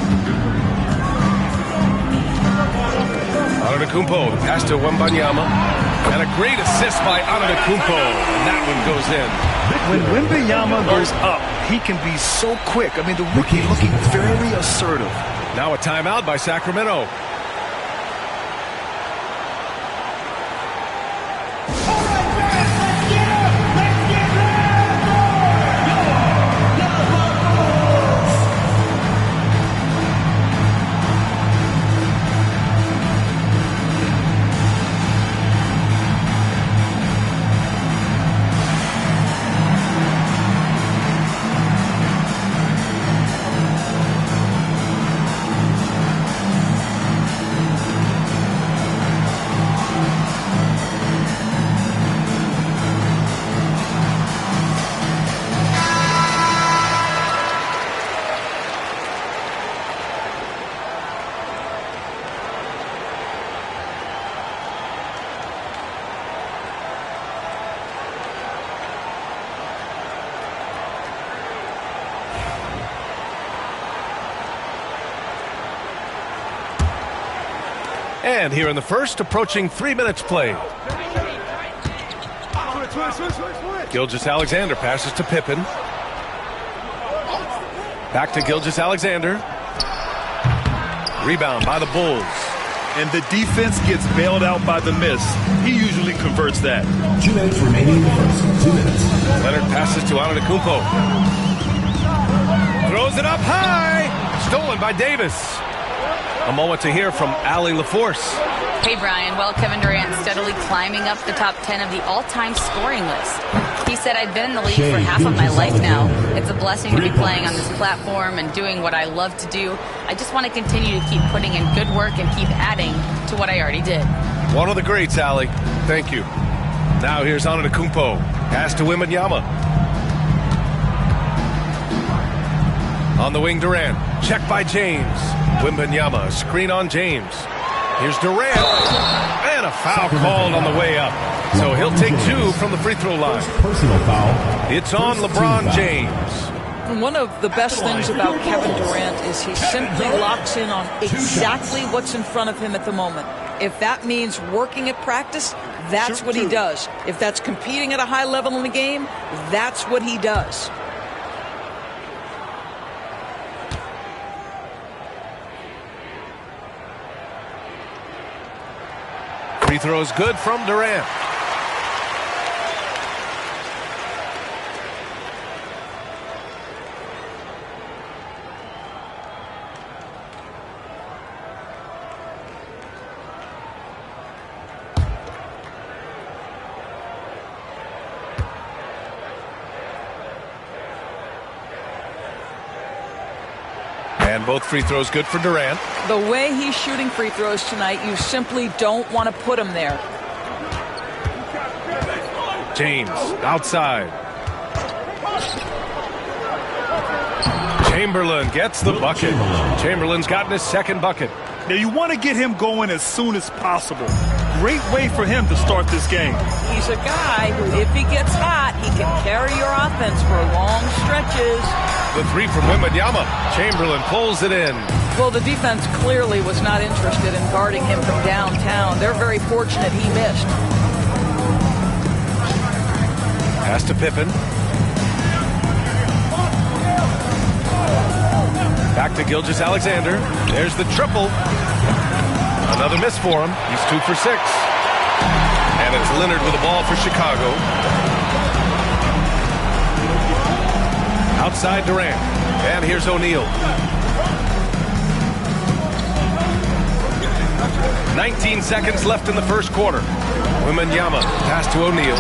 Antetokounmpo, pass to Wembanyama. And a great assist by Antetokounmpo. And that one goes in. When Wembanyama goes up, he can be so quick. I mean, the rookie looking very assertive. Now a timeout by Sacramento. And here in the first, approaching 3 minutes played. Gilgeous-Alexander passes to Pippen. Back to Gilgeous-Alexander. Rebound by the Bulls. And the defense gets bailed out by the miss. He usually converts that. 2 minutes remaining in the first. 2 minutes. Leonard passes to Antetokounmpo. Throws it up high. Stolen by Davis. A moment to hear from Allie LaForce. Hey, Brian. Well, Kevin Durant steadily climbing up the top 10 of the all-time scoring list. He said, I've been in the league for half of my life now. It's a blessing to be playing on this platform and doing what I love to do. I just want to continue to keep putting in good work and keep adding to what I already did. One of the greats, Allie. Thank you. Now here's Antetokounmpo. Pass to Wembanyama. On the wing, Durant. Check by James. Wembanyama, screen on James. Here's Durant. And a foul called on the way up. So he'll take 2 from the free throw line. Personal foul. It's on LeBron James. One of the best things about Kevin Durant is he simply locks in on exactly what's in front of him at the moment. If that means working at practice, that's what he does. If that's competing at a high level in the game, that's what he does. Free throw is good from Durant. And both free throws good for Durant. The way he's shooting free throws tonight, you simply don't want to put him there. James outside. Chamberlain gets the bucket. Chamberlain's gotten his second bucket. Now you want to get him going as soon as possible. Great way for him to start this game. He's a guy who, if he gets hot, he can carry your offense for long stretches. The 3 from Wembanyama. Chamberlain pulls it in. Well, the defense clearly was not interested in guarding him from downtown. They're very fortunate he missed. Pass to Pippen. Back to Gilgeous-Alexander. There's the triple. Another miss for him. He's 2 for 6. And it's Leonard with the ball for Chicago. Outside Durant. And here's O'Neal. 19 seconds left in the first quarter. Wembanyama pass to O'Neal.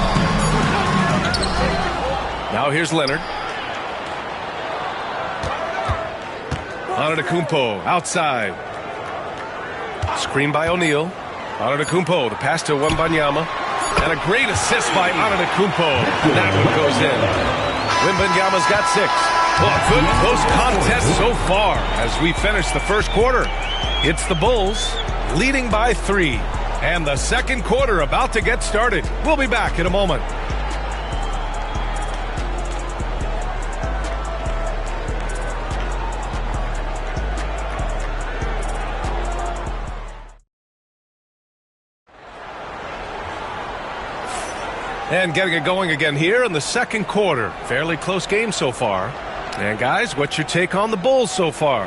Now here's Leonard. Antetokounmpo outside. Screen by O'Neal. Antetokounmpo, the pass to Wembanyama. And a great assist by Antetokounmpo. That one goes in. Wembanyama's got 6. Well, a good close contest so far as we finish the first quarter. It's the Bulls leading by 3. And the second quarter about to get started. We'll be back in a moment. And getting it going again here in the second quarter. Fairly close game so far. And guys, what's your take on the Bulls so far?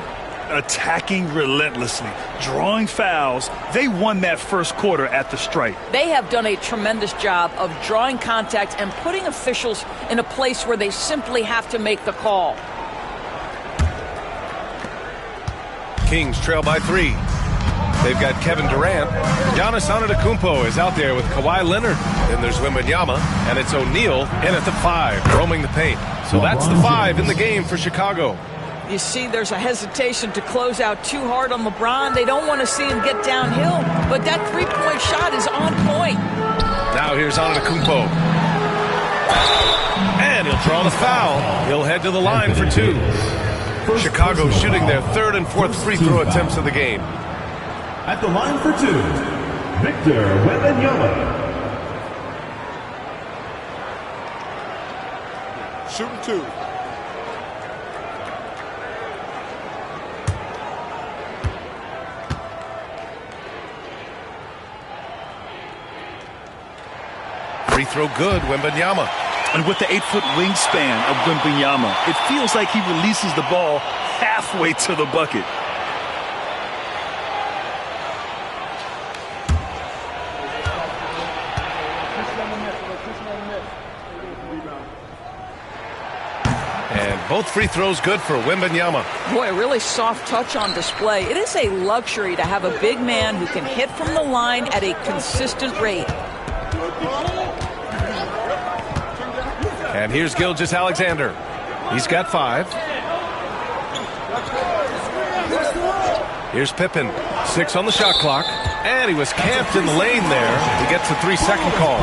Attacking relentlessly, drawing fouls. They won that first quarter at the stripe. They have done a tremendous job of drawing contact and putting officials in a place where they simply have to make the call. Kings trail by 3. They've got Kevin Durant. Giannis Antetokounmpo is out there with Kawhi Leonard. Then there's Wembanyama, and it's O'Neal in at the 5, roaming the paint. So that's the 5 in the game for Chicago. You see there's a hesitation to close out too hard on LeBron. They don't want to see him get downhill, but that three-point shot is on point. Now here's Antetokounmpo. And he'll draw the foul. He'll head to the line for 2. Chicago shooting their 3rd and 4th free throw attempts of the game. At the line for 2, Victor Wembanyama. Shooting 2. Free throw good, Wembanyama. And with the 8-foot wingspan of Wembanyama, it feels like he releases the ball halfway to the bucket. And both free throws good for Wembanyama. Boy, a really soft touch on display. It is a luxury to have a big man who can hit from the line at a consistent rate. And here's Gilgeous-Alexander. He's got 5. Here's Pippen. 6 on the shot clock. And he was camped in the lane there. He gets a 3-second call.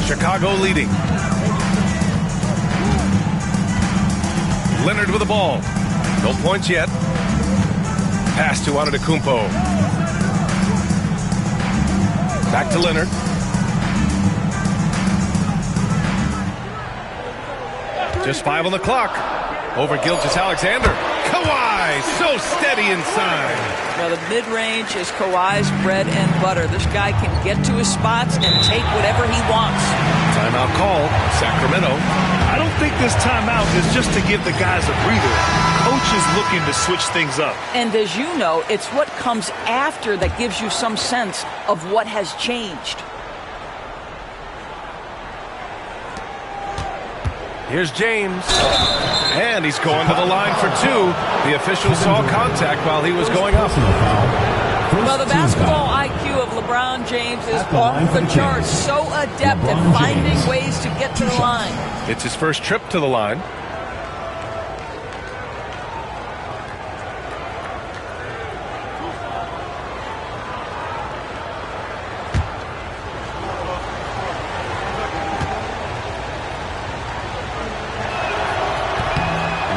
Chicago leading. Leonard with the ball. No points yet. Pass to Antetokounmpo. Back to Leonard. Just 5 on the clock. Over Gilgeous-Alexander. Kawhi, so steady inside. Now the mid-range is Kawhi's bread and butter. This guy can get to his spots and take whatever he wants. Timeout called. Sacramento. I don't think this timeout is just to give the guys a breather. Coach is looking to switch things up. And as you know, it's what comes after that gives you some sense of what has changed. Here's James. And he's going to the line for 2. The official saw contact while he was going up. Well, the basketball IQ of LeBron James is off the charts. So adept at finding ways to get to the line. It's his first trip to the line.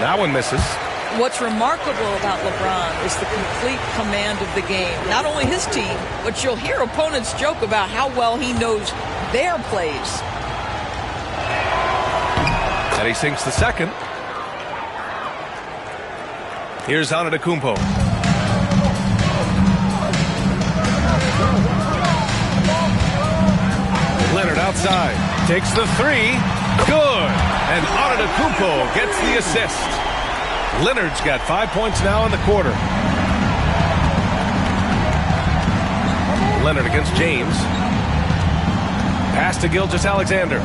That one misses. What's remarkable about LeBron is the complete command of the game. Not only his team, but you'll hear opponents joke about how well he knows their plays. And he sinks the second. Here's Antetokounmpo. Leonard outside. Takes the 3. Good. And Antetokounmpo gets the assist. Leonard's got 5 points now in the quarter. Leonard against James. Pass to Gilgeous-Alexander.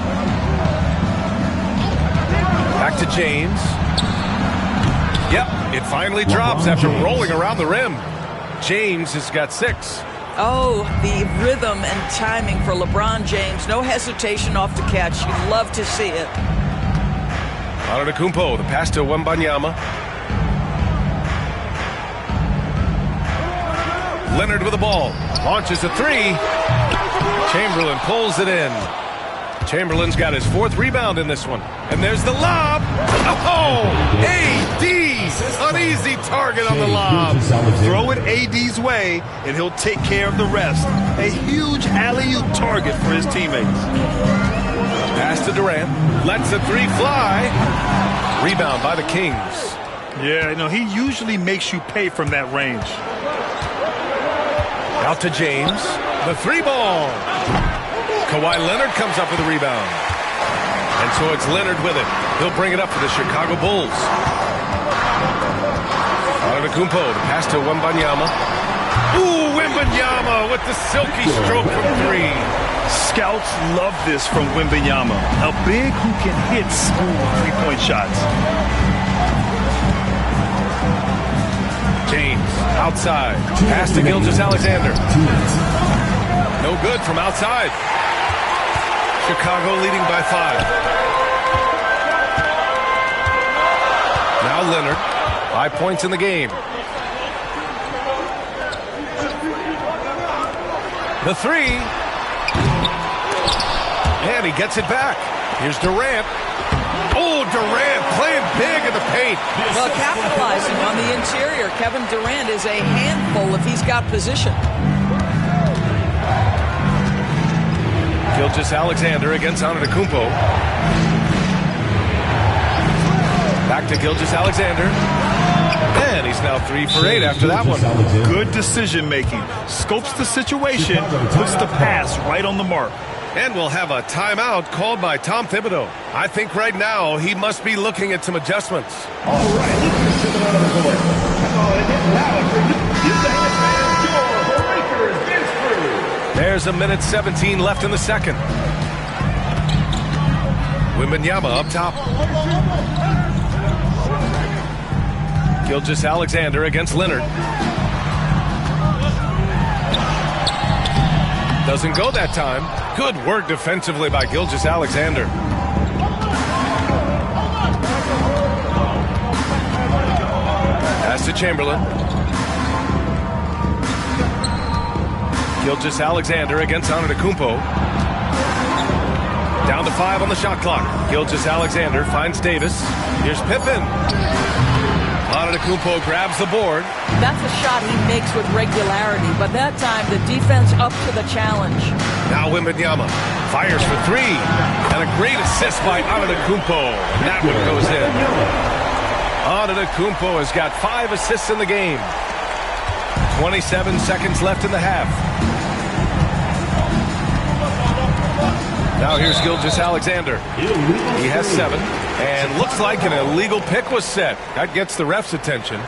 Back to James. Yep, it finally drops after rolling around the rim. James has got 6. Oh, the rhythm and timing for LeBron James. No hesitation off the catch. You'd love to see it. Antetokounmpo, the pass to Wembanyama. Leonard with the ball. Launches a 3. Chamberlain pulls it in. Chamberlain's got his 4th rebound in this one. And there's the lob. Oh, AD. An easy target on the lob. Throw it AD's way, and he'll take care of the rest. A huge alley-oop target for his teammates. Pass to Durant. Lets the 3 fly. Rebound by the Kings. Yeah, no, he usually makes you pay from that range. Out to James. The 3 ball. Kawhi Leonard comes up with a rebound. And so it's Leonard with it. He'll bring it up for the Chicago Bulls. Antetokounmpo, the pass to Wembanyama. Ooh, Wembanyama with the silky stroke from 3. Scouts love this from Wembanyama. A big who can hit smooth three-point shots. James, outside. Pass to Gilgeous-Alexander. No good from outside. Chicago leading by 5. Now Leonard. 5 points in the game. The 3. And he gets it back. Here's Durant. Oh, Durant playing big in the paint. Well, capitalizing on the interior. Kevin Durant is a handful if he's got position. Gilgeous-Alexander against Antetokounmpo. Back to Gilgeous-Alexander. And he's now 3 for 8 after that one. Good decision making. Scopes the situation, puts the pass right on the mark. And we'll have a timeout called by Tom Thibodeau. I think right now he must be looking at some adjustments. All right, let's get to another court. There's a minute 17 left in the second. Wembanyama up top. Gilgeous-Alexander against Leonard. Doesn't go that time. Good work defensively by Gilgeous-Alexander. Pass to Chamberlain. Gilgeous-Alexander against Antetokounmpo. Down to 5 on the shot clock. Gilgeous-Alexander finds Davis. Here's Pippen. Antetokounmpo grabs the board. That's a shot he makes with regularity, but that time the defense up to the challenge. Now Wembanyama fires for three, and a great assist by Antetokounmpo. And that one goes in. Antetokounmpo has got 5 assists in the game. 27 seconds left in the half. Now here's Gilgeous-Alexander. He has 7, and looks like an illegal pick was set. That gets the ref's attention.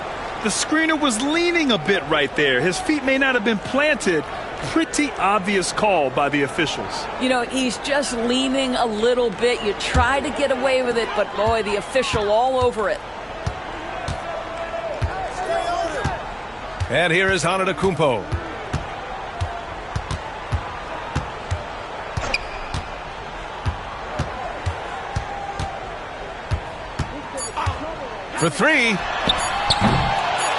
The screener was leaning a bit right there. His feet may not have been planted. Pretty obvious call by the officials. You know, he's just leaning a little bit. You try to get away with it, but boy, the official all over it. And here is Antetokounmpo. For three.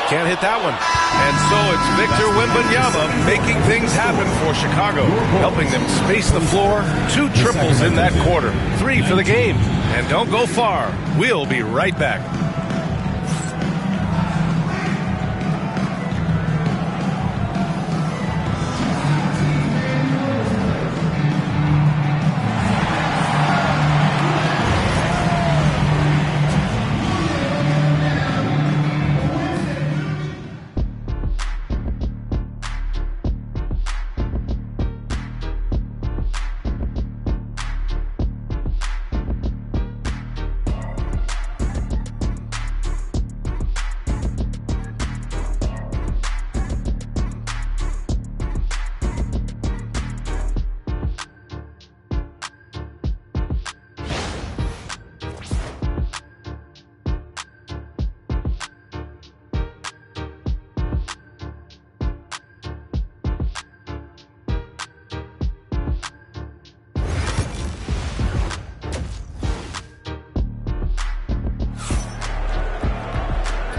Can't hit that one. And so it's Victor Wembanyama making things happen for Chicago, helping them space the floor. 2 triples in that quarter. 3 for the game. And don't go far. We'll be right back.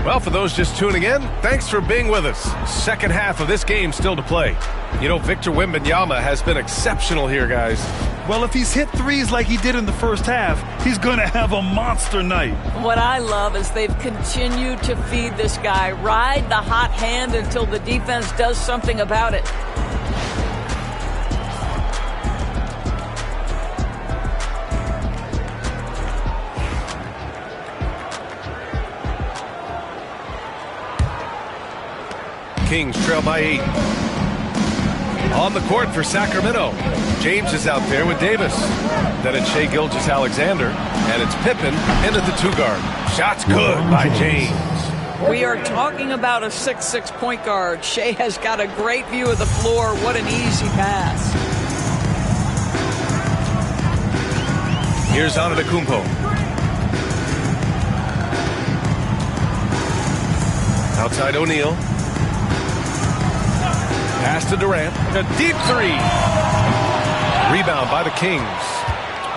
Well, for those just tuning in, thanks for being with us. Second half of this game still to play. You know, Victor Wembanyama has been exceptional here, guys. Well, if he's hit threes like he did in the first half, he's going to have a monster night. What I love is they've continued to feed this guy. Ride the hot hand until the defense does something about it. Kings trail by 8. On the court for Sacramento. James is out there with Davis. Then it's Shai Gilgeous-Alexander. And it's Pippen into the 2-guard. Shot's good by James. We are talking about a 6'6" point guard. Shai has got a great view of the floor. What an easy pass. Here's Antetokounmpo. Outside O'Neal. Pass to Durant. A deep 3. Rebound by the Kings.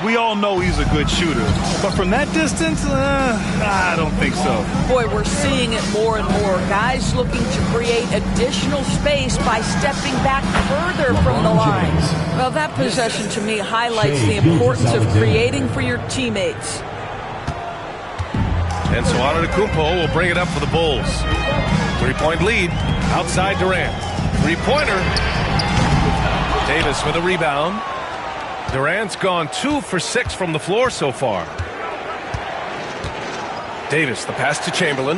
We all know he's a good shooter, but from that distance, I don't think so. Boy, we're seeing it more and more. Guys looking to create additional space by stepping back further from the line. Well, that possession to me highlights the importance of creating for your teammates. And so Antetokounmpo will bring it up for the Bulls. 3-point lead outside Durant. 3-pointer. Davis with a rebound. Durant's gone 2 for 6 from the floor so far. Davis, the pass to Chamberlain.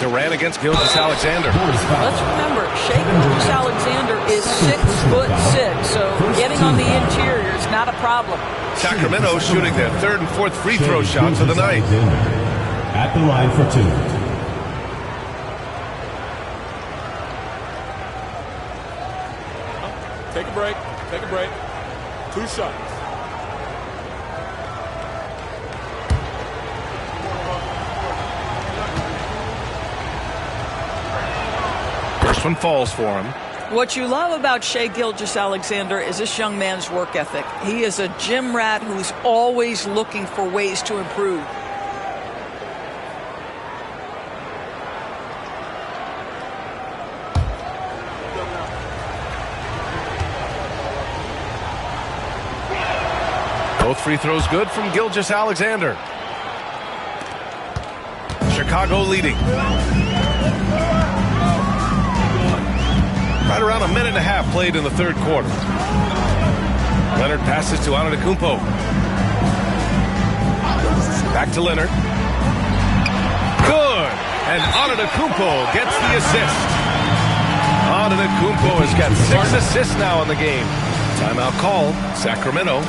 Durant against Gilgeous-Alexander. Let's remember, Shai Gilgeous-Alexander is 6'6", so getting on the interior is not a problem. Sacramento shooting their 3rd and 4th free throw shots of the night. At the line for 2. Take a break. Take a break. 2 shots. First one falls for him. What you love about Shai Gilgeous-Alexander is this young man's work ethic. He is a gym rat who's always looking for ways to improve. Both free throws good from Gilgeous-Alexander. Chicago leading. Right around a minute and a half played in the third quarter. Leonard passes to Antetokounmpo. Back to Leonard. Good! And Antetokounmpo gets the assist. Antetokounmpo has got 6 assists now in the game. Timeout called, Sacramento.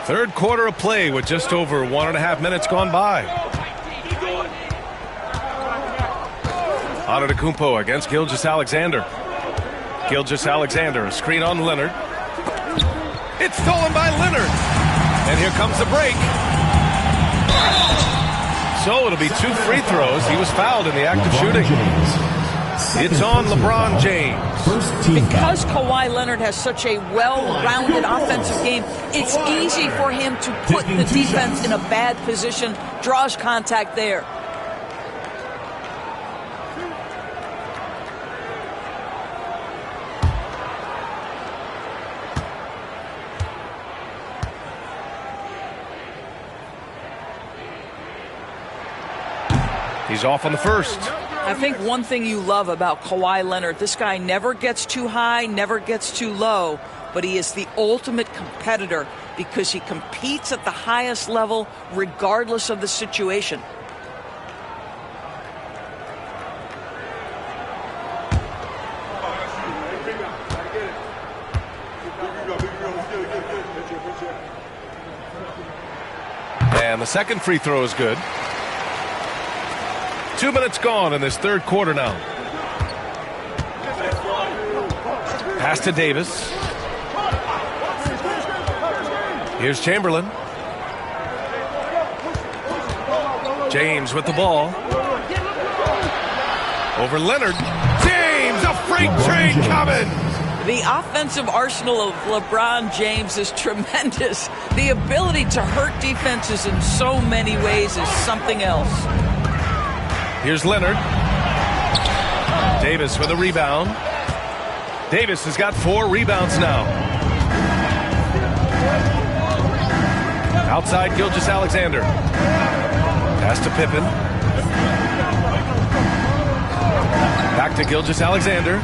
Third quarter of play with just over 1.5 minutes gone by. Antetokounmpo against Gilgeous-Alexander. Gilgeous-Alexander, a screen on Leonard. It's stolen by Leonard. And here comes the break. So it'll be 2 free throws. He was fouled in the act of shooting. It's on LeBron James. Because Kawhi Leonard has such a well-rounded offensive game, it's easy for him to put the defense in a bad position, draws contact there. He's off on the first. I think one thing you love about Kawhi Leonard, this guy never gets too high, never gets too low, but he is the ultimate competitor because he competes at the highest level regardless of the situation. And the second free throw is good. 2 minutes gone in this third quarter now. Pass to Davis. Here's Chamberlain. James with the ball. Over Leonard. James, a freight train coming. The offensive arsenal of LeBron James is tremendous. The ability to hurt defenses in so many ways is something else. Here's Leonard. Davis with a rebound. Davis has got 4 rebounds now. Outside Gilgeous-Alexander. Pass to Pippen. Back to Gilgeous-Alexander.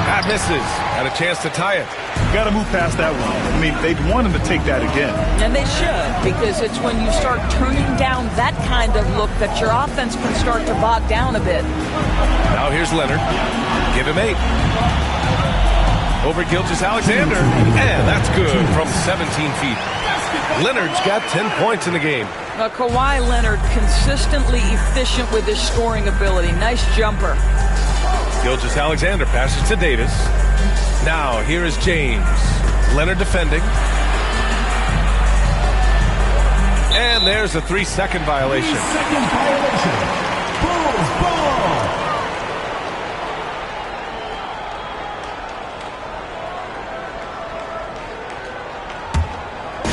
That misses. Had a chance to tie it. Got to move past that one. I mean, they'd want him to take that again. And they should, because it's when you start turning down that kind of look that your offense can start to bog down a bit. Now here's Leonard. Give him 8. Over Gilgeous-Alexander. And that's good from 17 feet. Leonard's got 10 points in the game. Now, Kawhi Leonard consistently efficient with his scoring ability. Nice jumper. Gilgeous-Alexander passes to Davis. Now, here is James. Leonard defending. And there's a 3-second violation. 3-second violation. Bulls ball.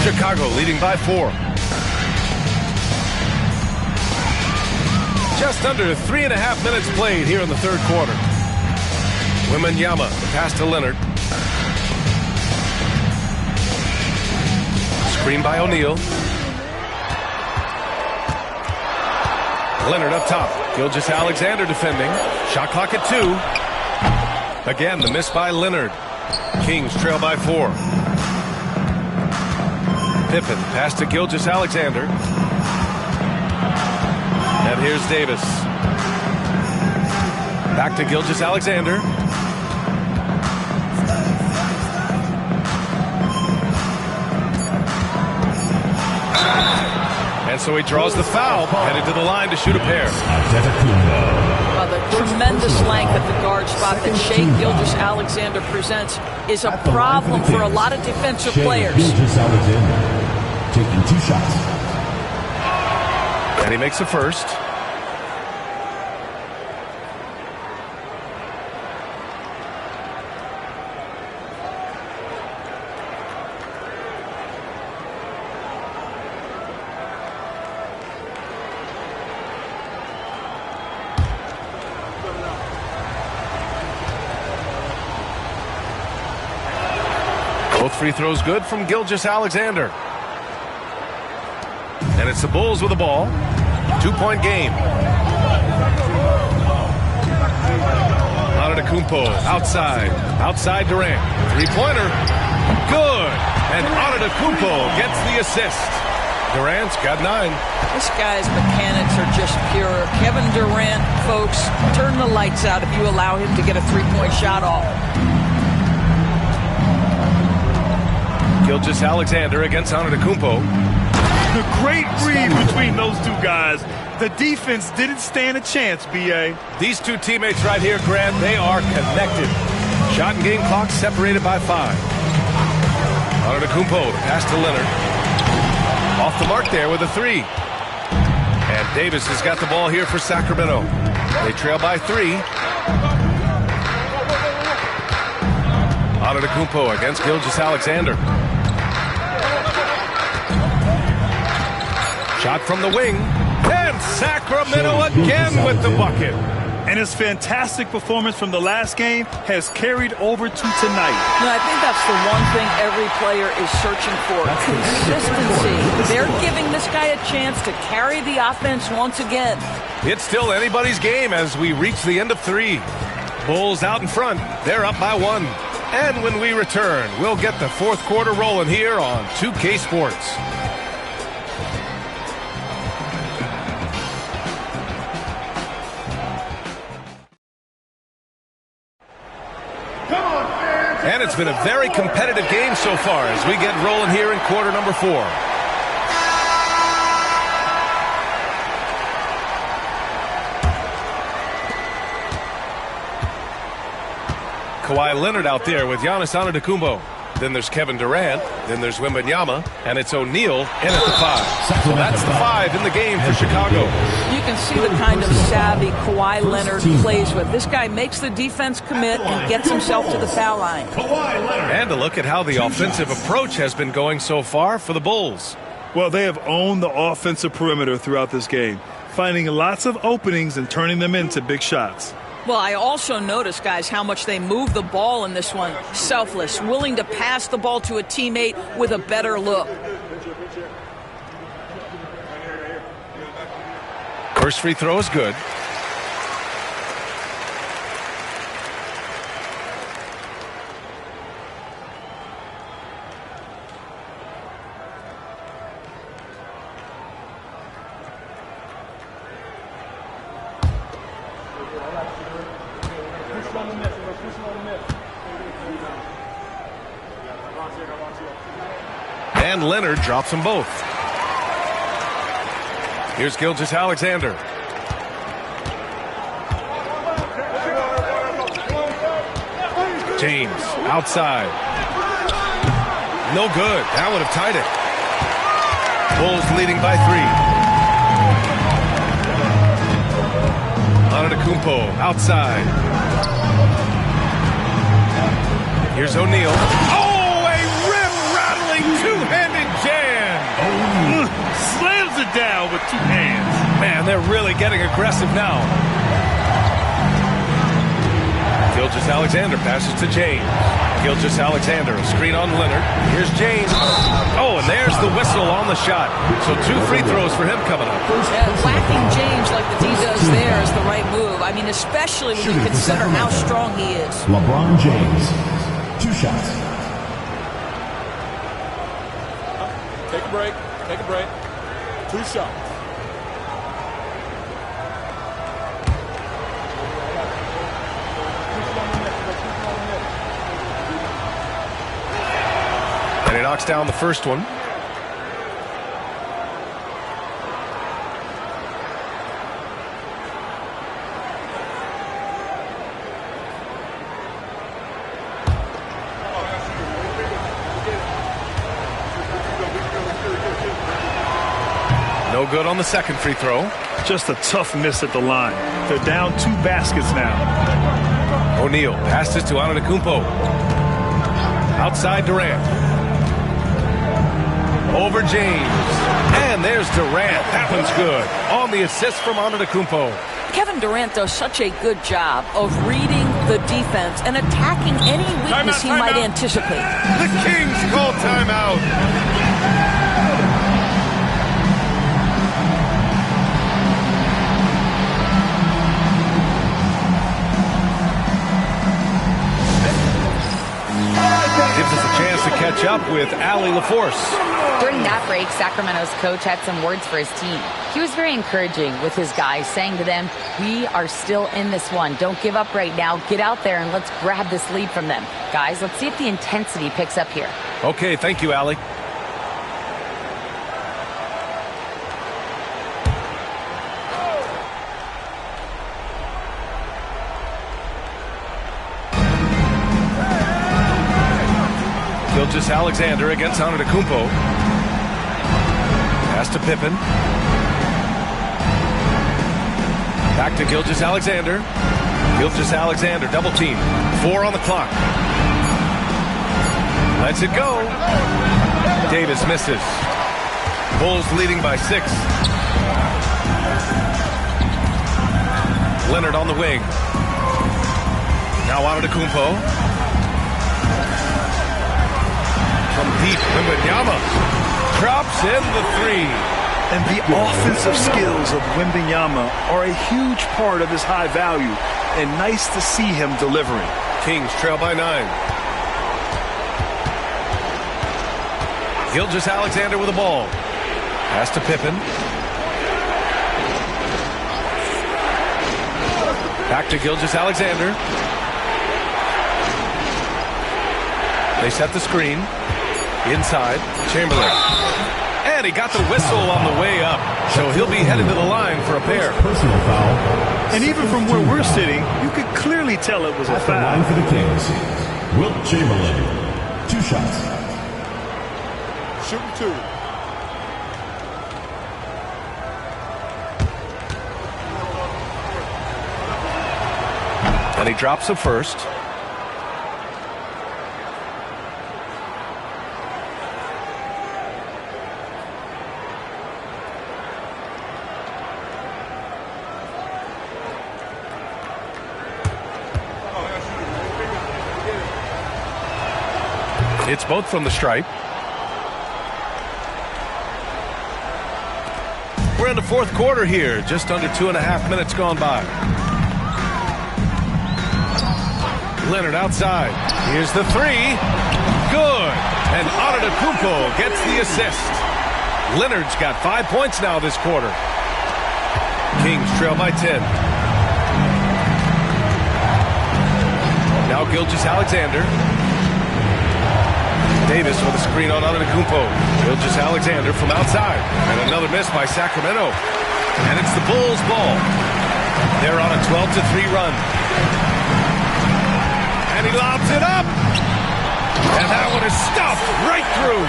Chicago leading by 4. Just under 3.5 minutes played here in the third quarter. Wembanyama, pass to Leonard. Screen by O'Neal. Leonard up top. Gilgeous-Alexander defending. Shot clock at 2. Again, the miss by Leonard. Kings trail by 4. Pippen, pass to Gilgeous-Alexander. And here's Davis. Back to Gilgeous-Alexander. And so he draws the foul, headed to the line to shoot a pair. The tremendous length at the guard spot that Shai Gilgeous-Alexander presents is a problem for a lot of defensive players. Gilgeous-Alexander taking 2 shots. And he makes the first. free throw's good from Gilgeous-Alexander. And it's the Bulls with the ball. 2-point game. Antetokounmpo outside Durant. Three-pointer, good. And Antetokounmpo gets the assist. Durant's got 9. This guy's mechanics are just pure. Kevin Durant, folks, turn the lights out if you allow him to get a three-point shot off. Gilgeous-Alexander against Antetokounmpo. The great read between those two guys. The defense didn't stand a chance, B.A. These two teammates right here, Grant, they are connected. Shot and game clock separated by 5. Antetokounmpo, pass to Leonard. Off the mark there with a 3. And Davis has got the ball here for Sacramento. They trail by 3. Antetokounmpo against Gilgeous-Alexander. Shot from the wing. And Sacramento again with the bucket. And his fantastic performance from the last game has carried over to tonight. I think that's the one thing every player is searching for. Consistency. They're giving this guy a chance to carry the offense once again. It's still anybody's game as we reach the end of 3. Bulls out in front. They're up by 1. And when we return, we'll get the fourth quarter rolling here on 2K Sports. And it's been a very competitive game so far as we get rolling here in quarter number 4. Kawhi Leonard out there with Giannis Antetokounmpo. Then there's Kevin Durant. Then there's Wembanyama. And it's O'Neal in at the 5. So that's the 5 in the game for Chicago. You can see the kind of savvy Kawhi Leonard plays with. This guy makes the defense commit and gets himself to the foul line. And a look at how the offensive approach has been going so far for the Bulls. Well, they have owned the offensive perimeter throughout this game, finding lots of openings and turning them into big shots. Well, I also noticed, guys, how much they move the ball in this one. Selfless, willing to pass the ball to a teammate with a better look. First free throw is good. And Leonard drops them both. Here's Gilgeous-Alexander. James outside. No good. That would have tied it. Bulls leading by 3. Antetokounmpo outside. Here's O'Neal. Oh, a rim-rattling two-handed jam. Slams it down with 2 hands. Man, they're really getting aggressive now. Gilgeous-Alexander passes to James. Gilgeous-Alexander, a screen on Leonard. Here's James. Oh, and there's the whistle on the shot. So 2 free throws for him coming up. Whacking James like the D does there is the right move. I mean, especially when you consider how strong he is. LeBron James, 2 shots. Take a break. Take a break. 2 shots. And he knocks down the first one. No good on the second free throw. Just a tough miss at the line. They're down 2 baskets now. O'Neal passes to Antetokounmpo. Outside Durant. Over James. And there's Durant. That one's good. On the assist from Antetokounmpo. Kevin Durant does such a good job of reading the defense and attacking any weakness he might anticipate. The Kings call timeout. Gives us a chance to catch up with Allie LaForce. During that break, Sacramento's coach had some words for his team. He was very encouraging with his guys, saying to them, we are still in this one. Don't give up right now. Get out there and let's grab this lead from them. Guys, let's see if the intensity picks up here. Okay, thank you, Allie. Gilgeous-Alexander against Antetokounmpo. Pass to Pippen. Back to Gilgeous-Alexander. Gilgeous-Alexander double team. 4 on the clock. Lets it go. Davis misses. Bulls leading by 6. Leonard on the wing. Now Antetokounmpo. From deep, Wembanyama drops in the 3. And the offensive skills of Wembanyama are a huge part of his high value, and nice to see him delivering. Kings trail by 9. Gilgeous-Alexander with the ball. Pass to Pippen. Back to Gilgeous-Alexander. They set the screen. Inside, Chamberlain. And he got the whistle on the way up. So he'll be headed to the line for a pair. Personal foul. And even from where we're sitting, you could clearly tell it was a foul. Line for the Kings. Wilt Chamberlain. 2 shots. Shooting 2. And he drops the first. It's both from the stripe. We're in the 4th quarter here. Just under 2.5 minutes gone by. Leonard outside. Here's the 3. Good. And Antetokounmpo gets the assist. Leonard's got 5 points now this quarter. Kings trail by 10. Now Gilgeous-Alexander. Davis with a screen on Antetokounmpo. Gilgeous-Alexander from outside. And another miss by Sacramento. And it's the Bulls' ball. They're on a 12-3 run. And he lobs it up. And that one is stuffed right through.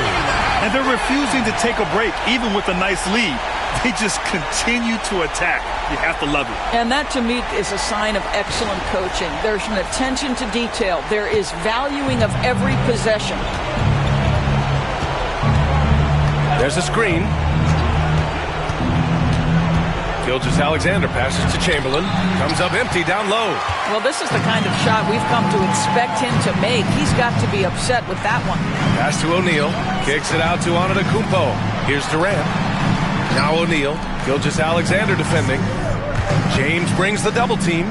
And they're refusing to take a break, even with a nice lead. They just continue to attack. You have to love it. And that, to me, is a sign of excellent coaching. There's an attention to detail. There is valuing of every possession. There's a screen. Gilgeous-Alexander passes to Chamberlain. Comes up empty down low. Well, this is the kind of shot we've come to expect him to make. He's got to be upset with that one. Pass to O'Neal. Kicks it out to Antetokounmpo. Here's Durant. Now O'Neal. Gilgeous-Alexander defending. James brings the double team.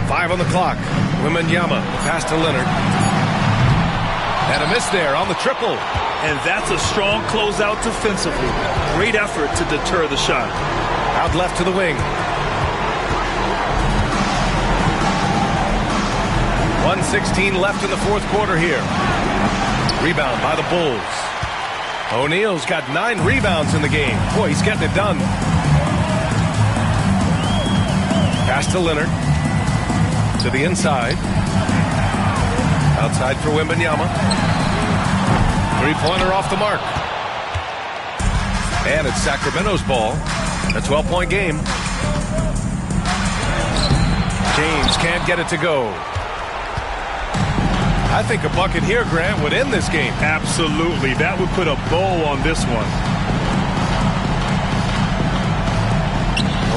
5 on the clock. Wembanyama. Pass to Leonard. And a miss there on the triple. And that's a strong closeout defensively. Great effort to deter the shot. Out left to the wing. 1:16 left in the 4th quarter here. Rebound by the Bulls. O'Neal's got 9 rebounds in the game. Boy, he's getting it done. Pass to Leonard. To the inside. Outside for Wembanyama. 3-pointer off the mark. And it's Sacramento's ball. A 12-point game. James can't get it to go. I think a bucket here, Grant, would end this game. Absolutely. That would put a bow on this one.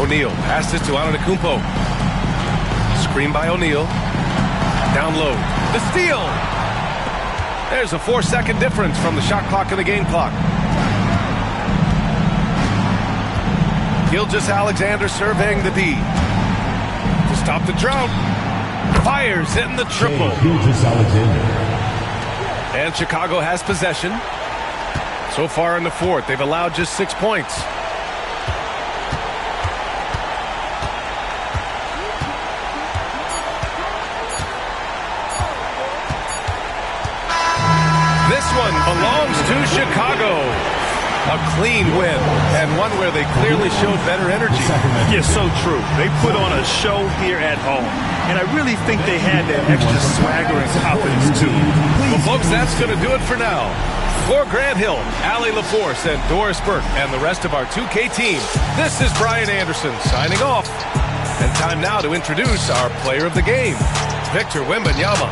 O'Neal passes to Antetokounmpo. Screen by O'Neal. Down low. The steal. There's a 4-second difference from the shot clock and the game clock. Gilgeous-Alexander surveying the D. To stop the drought. Fires, hitting the triple. Gilgeous-Alexander. And Chicago has possession. So far in the fourth, they've allowed just 6 points. This one belongs to Chicago. A clean win, and one where they clearly showed better energy. Yeah, so true. They put on a show here at home, and I really think they had that extra swagger and confidence, too. Well, folks, that's going to do it for now. For Grant Hill, Allie LaForce, and Doris Burke, and the rest of our 2K team, this is Brian Anderson signing off. And time now to introduce our player of the game, Victor Wembanyama.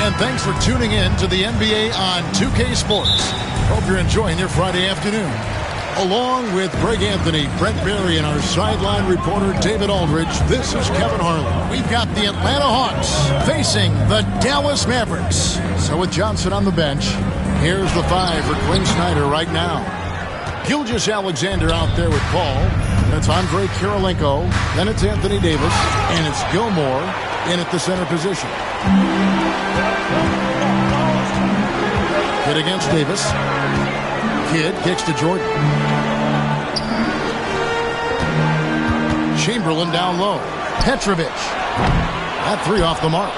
And thanks for tuning in to the NBA on 2K Sports. Hope you're enjoying your Friday afternoon. Along with Greg Anthony, Brent Barry, and our sideline reporter David Aldridge, this is Kevin Harlan. We've got the Atlanta Hawks facing the Dallas Mavericks. So with Johnson on the bench, here's the five for Quinn Snyder right now. Gilgeous-Alexander out there with Paul. That's Andre Kirilenko. Then it's Anthony Davis. And it's Gilmore in at the center position. Kidd against Davis. Kidd kicks to Jordan. Chamberlain down low. Petrovic. That three off the mark.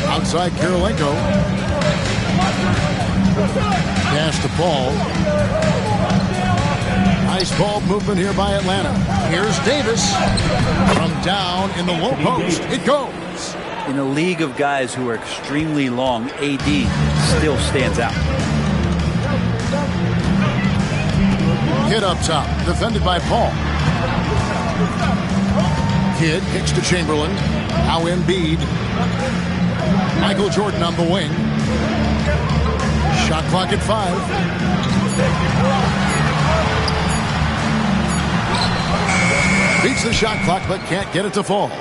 Outside Kirilenko. Pass to Paul. Nice ball movement here by Atlanta. Here's Davis. From down in the low post. It goes. In a league of guys who are extremely long, AD still stands out. Kidd up top. Defended by Paul. Kidd kicks to Chamberlain. Now Embiid. Michael Jordan on the wing. Shot clock at 5. Beats the shot clock, but can't get it to fall.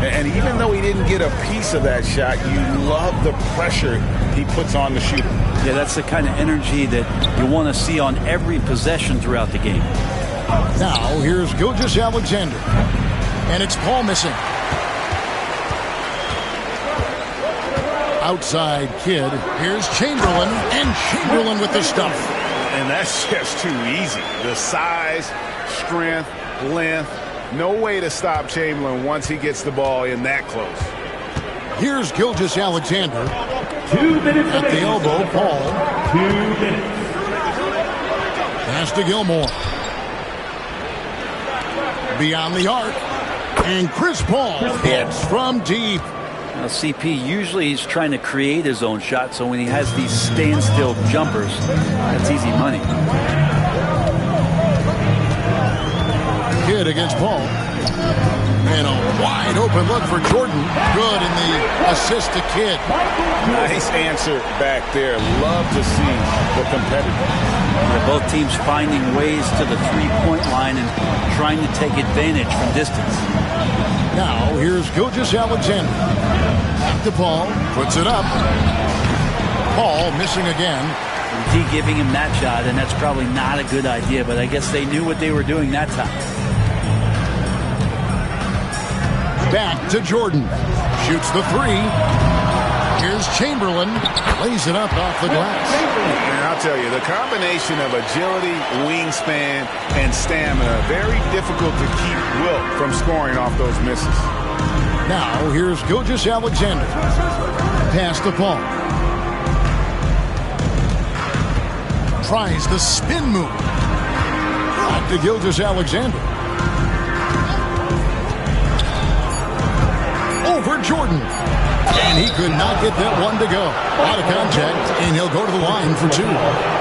And even though he didn't get a piece of that shot, you love the pressure he puts on the shooter. Yeah, that's the kind of energy that you want to see on every possession throughout the game. Now, here's Gilgeous-Alexander. And it's Paul missing. Outside Kidd. Here's Chamberlain. And Chamberlain with the stuff. And that's just too easy. The size, strength, length. No way to stop Chamberlain once he gets the ball in that close. Here's Gilgeous-Alexander. 2 minutes at the elbow, Paul. 2 minutes. Pass to Gilmore. Beyond the arc. And Chris Paul hits from deep. Now, CP, usually he's trying to create his own shot, so when he has these standstill jumpers, that's easy money. Kidd against Paul. And a wide open look for Jordan. Good in the assist to Kidd. Nice answer back there. Love to see the competitor. Both teams finding ways to the three-point line and trying to take advantage from distance. Now, here's Gilgeous-Alexander. Back to Paul. Puts it up. Paul missing again. D giving him that shot, and that's probably not a good idea, but I guess they knew what they were doing that time. Back to Jordan. Shoots the three. Here's Chamberlain. Lays it up off the glass. And I'll tell you, the combination of agility, wingspan, and stamina, very difficult to keep Wilt from scoring off those misses. Now, here's Gilgeous-Alexander. Pass to Paul. Tries the spin move. Back to Gilgeous-Alexander. Over Jordan. And he could not get that one to go. Out of contact, and he'll go to the line for 2.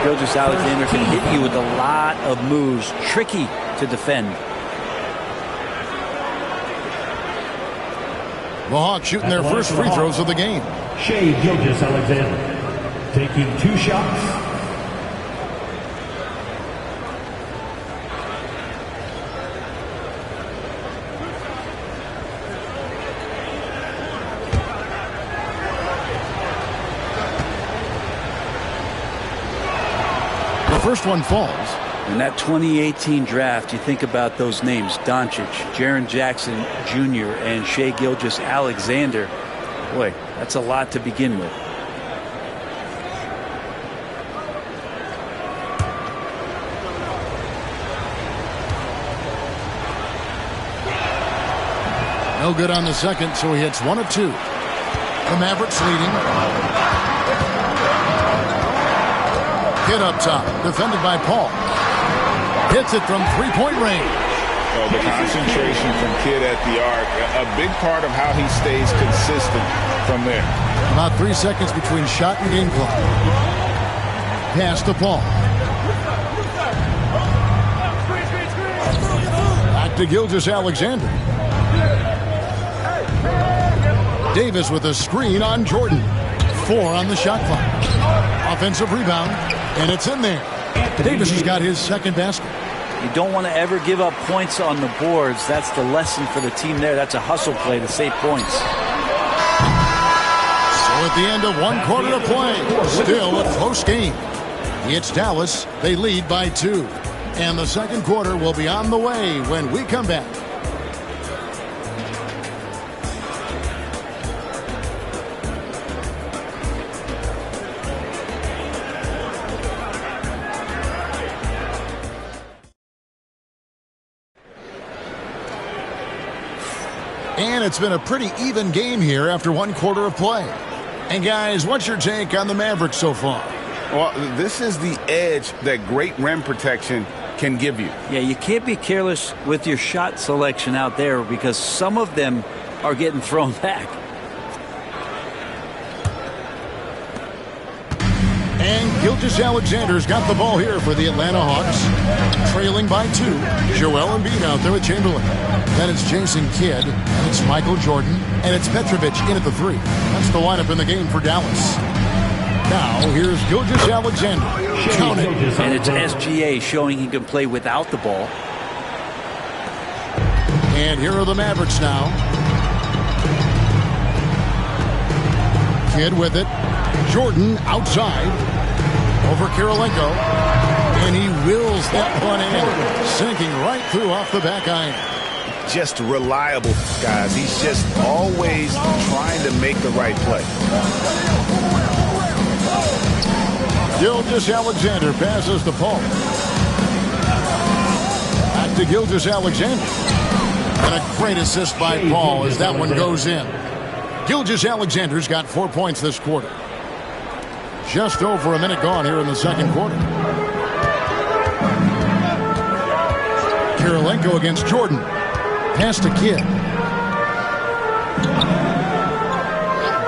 Gilgeous-Alexander can hit you with a lot of moves. Tricky to defend. The Hawks shooting their first free throws of the game. Shai Gilgeous-Alexander taking 2 shots. First one falls. In that 2018 draft, you think about those names: Doncic, Jaren Jackson Jr., and Shai Gilgeous-Alexander. Boy, that's a lot to begin with. No good on the second, so he hits 1 of 2. The Mavericks leading. Kidd up top, defended by Paul. Hits it from three-point range. Oh, the concentration from Kidd at the arc, a big part of how he stays consistent from there. About 3 seconds between shot and game clock. Pass to Paul. Back to Gilgeous-Alexander. Davis with a screen on Jordan. 4 on the shot clock. Offensive rebound, and it's in there. Davis has got his second basket. You don't want to ever give up points on the boards. That's the lesson for the team there. That's a hustle play to save points. So at the end of 1 quarter of play, still a close game. It's Dallas. They lead by 2. And the second quarter will be on the way when we come back. it's been a pretty even game here after one quarter of play. And guys, what's your take on the Mavericks so far? Well, this is the edge that great rim protection can give you. Yeah, you can't be careless with your shot selection out there because some of them are getting thrown back. And Gilgeous-Alexander's got the ball here for the Atlanta Hawks. Trailing by 2. Joel Embiid out there with Chamberlain. Then it's Jason Kidd, and it's Michael Jordan, and it's Petrovic in at the 3. That's the lineup in the game for Dallas. Now, here's Gilgeous-Alexander. Count it. And it's SGA showing he can play without the ball. And here are the Mavericks now. Kidd with it. Jordan outside. Over Kirilenko. And he wills that one in. Sinking right through off the back iron. Just reliable, guys. He's just always trying to make the right play. Gilgeous-Alexander passes to Paul. Back to Gilgeous-Alexander. And a great assist by Paul as that one goes in. Gilgeous-Alexander's got 4 points this quarter. Just over a minute gone here in the second quarter. Kirilenko against Jordan. Pass to Kidd.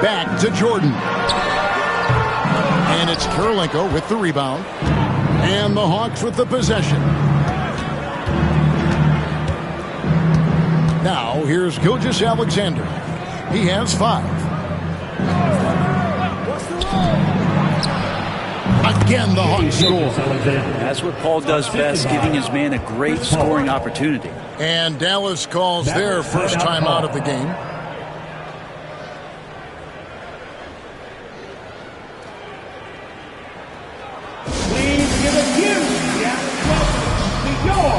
Back to Jordan. And it's Kirilenko with the rebound. And the Hawks with the possession. Now, here's Gilgeous-Alexander. He has 5. Again, the Hawks score. That's what Paul does best, giving his man a great scoring opportunity. And Dallas calls their first time out of the game. Please give a huge welcome to your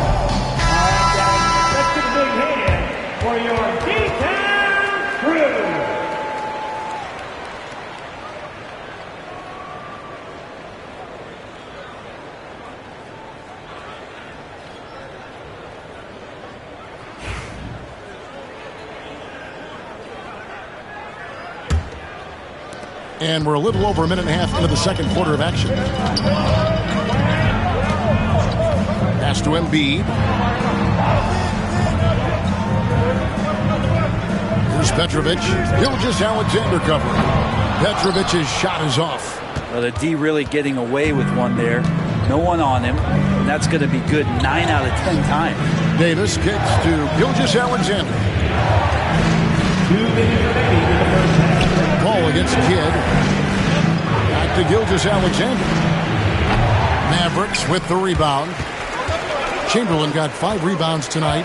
respected big hand for your D-Town crew. And we're a little over a minute and a half into the second quarter of action. Pass to Embiid. Here's Petrovic. Gilgeous-Alexander covering. Petrovic's shot is off. Well, the D really getting away with one there. No one on him. And that's going to be good 9 out of 10 times. Davis kicks to Gilgeous-Alexander. 2 minutes remaining in the first half. Paul against Kidd. Back to Gilgeous-Alexander. Mavericks with the rebound. Chamberlain got 5 rebounds tonight.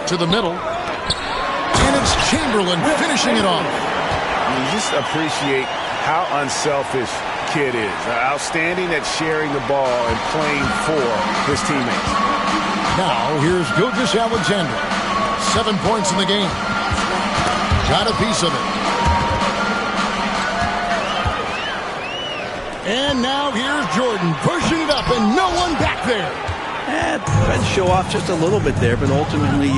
To the middle. And it's Chamberlain finishing it off. You just appreciate how unselfish Kidd is. Outstanding at sharing the ball and playing for his teammates. Now, here's Gilgeous-Alexander. 7 points in the game. Got a piece of it. And now here's Jordan pushing it up and no one back there. Tried to show off just a little bit there, but ultimately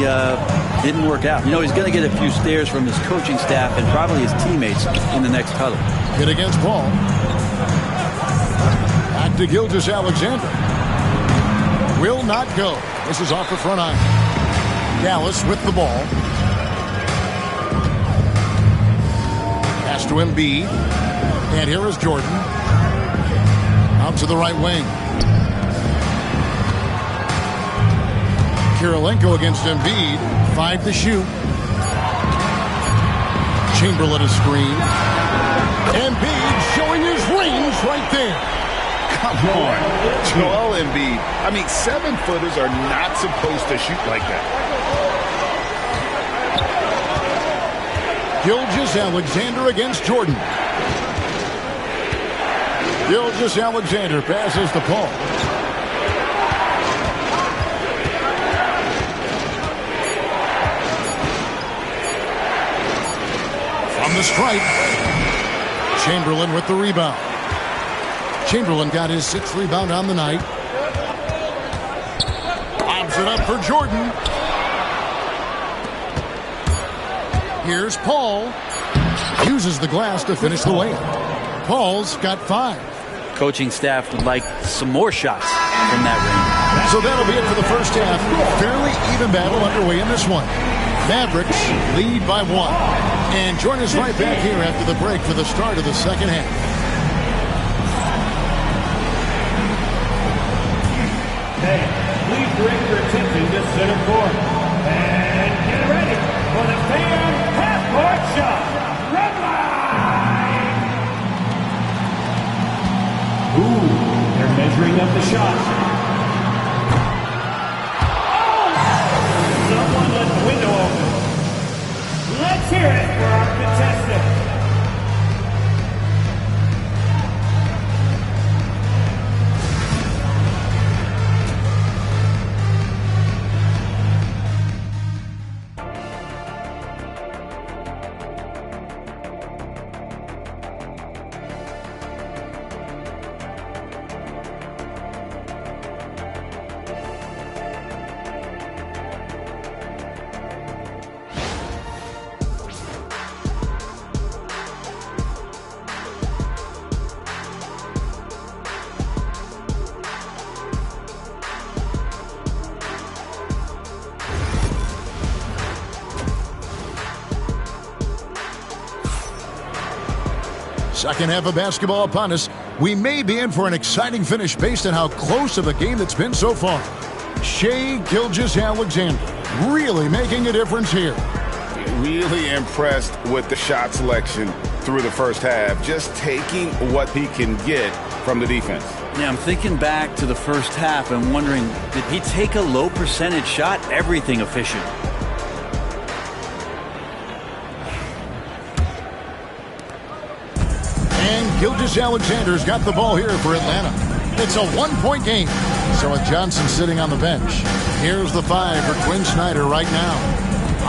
didn't work out. You know, he's going to get a few stares from his coaching staff and probably his teammates in the next huddle. Hit against Paul. Back to Gilgeous-Alexander. Will not go. This is off the front iron. Dallas with the ball. Pass to Embiid. And here is Jordan. Out to the right wing. Kirilenko against Embiid. 5 to shoot. Chamberlain a screen. Embiid showing his range right there. Come on. Joel Embiid. I mean, 7-footers are not supposed to shoot like that. Gilgeous-Alexander against Jordan. Gilgeous-Alexander passes to Paul. From the stripe. Chamberlain with the rebound. Chamberlain got his 6th rebound on the night. Lobs it up for Jordan. Here's Paul. Uses the glass to finish the layup. Paul's got 5. Coaching staff would like some more shots from that range. So that'll be it for the first half. Fairly even battle underway in this one. Mavericks lead by 1. And join us right back here after the break for the start of the second half. Hey, please direct your attention to center court. And get ready for the fan half-court shot. Red line! Ooh, they're measuring up the shot. Oh! Someone let the window open. Let's hear it for our contestant. Second half of basketball upon us. We may be in for an exciting finish based on how close of a game that's been so far. Shai Gilgeous-Alexander really making a difference here. Really impressed with the shot selection through the first half. Just taking what he can get from the defense. Yeah, I'm thinking back to the first half and wondering, did he take a low percentage shot? Everything efficient. Gilgeous-Alexander's got the ball here for Atlanta. It's a one-point game. So with Johnson sitting on the bench, here's the 5 for Quinn Snyder right now.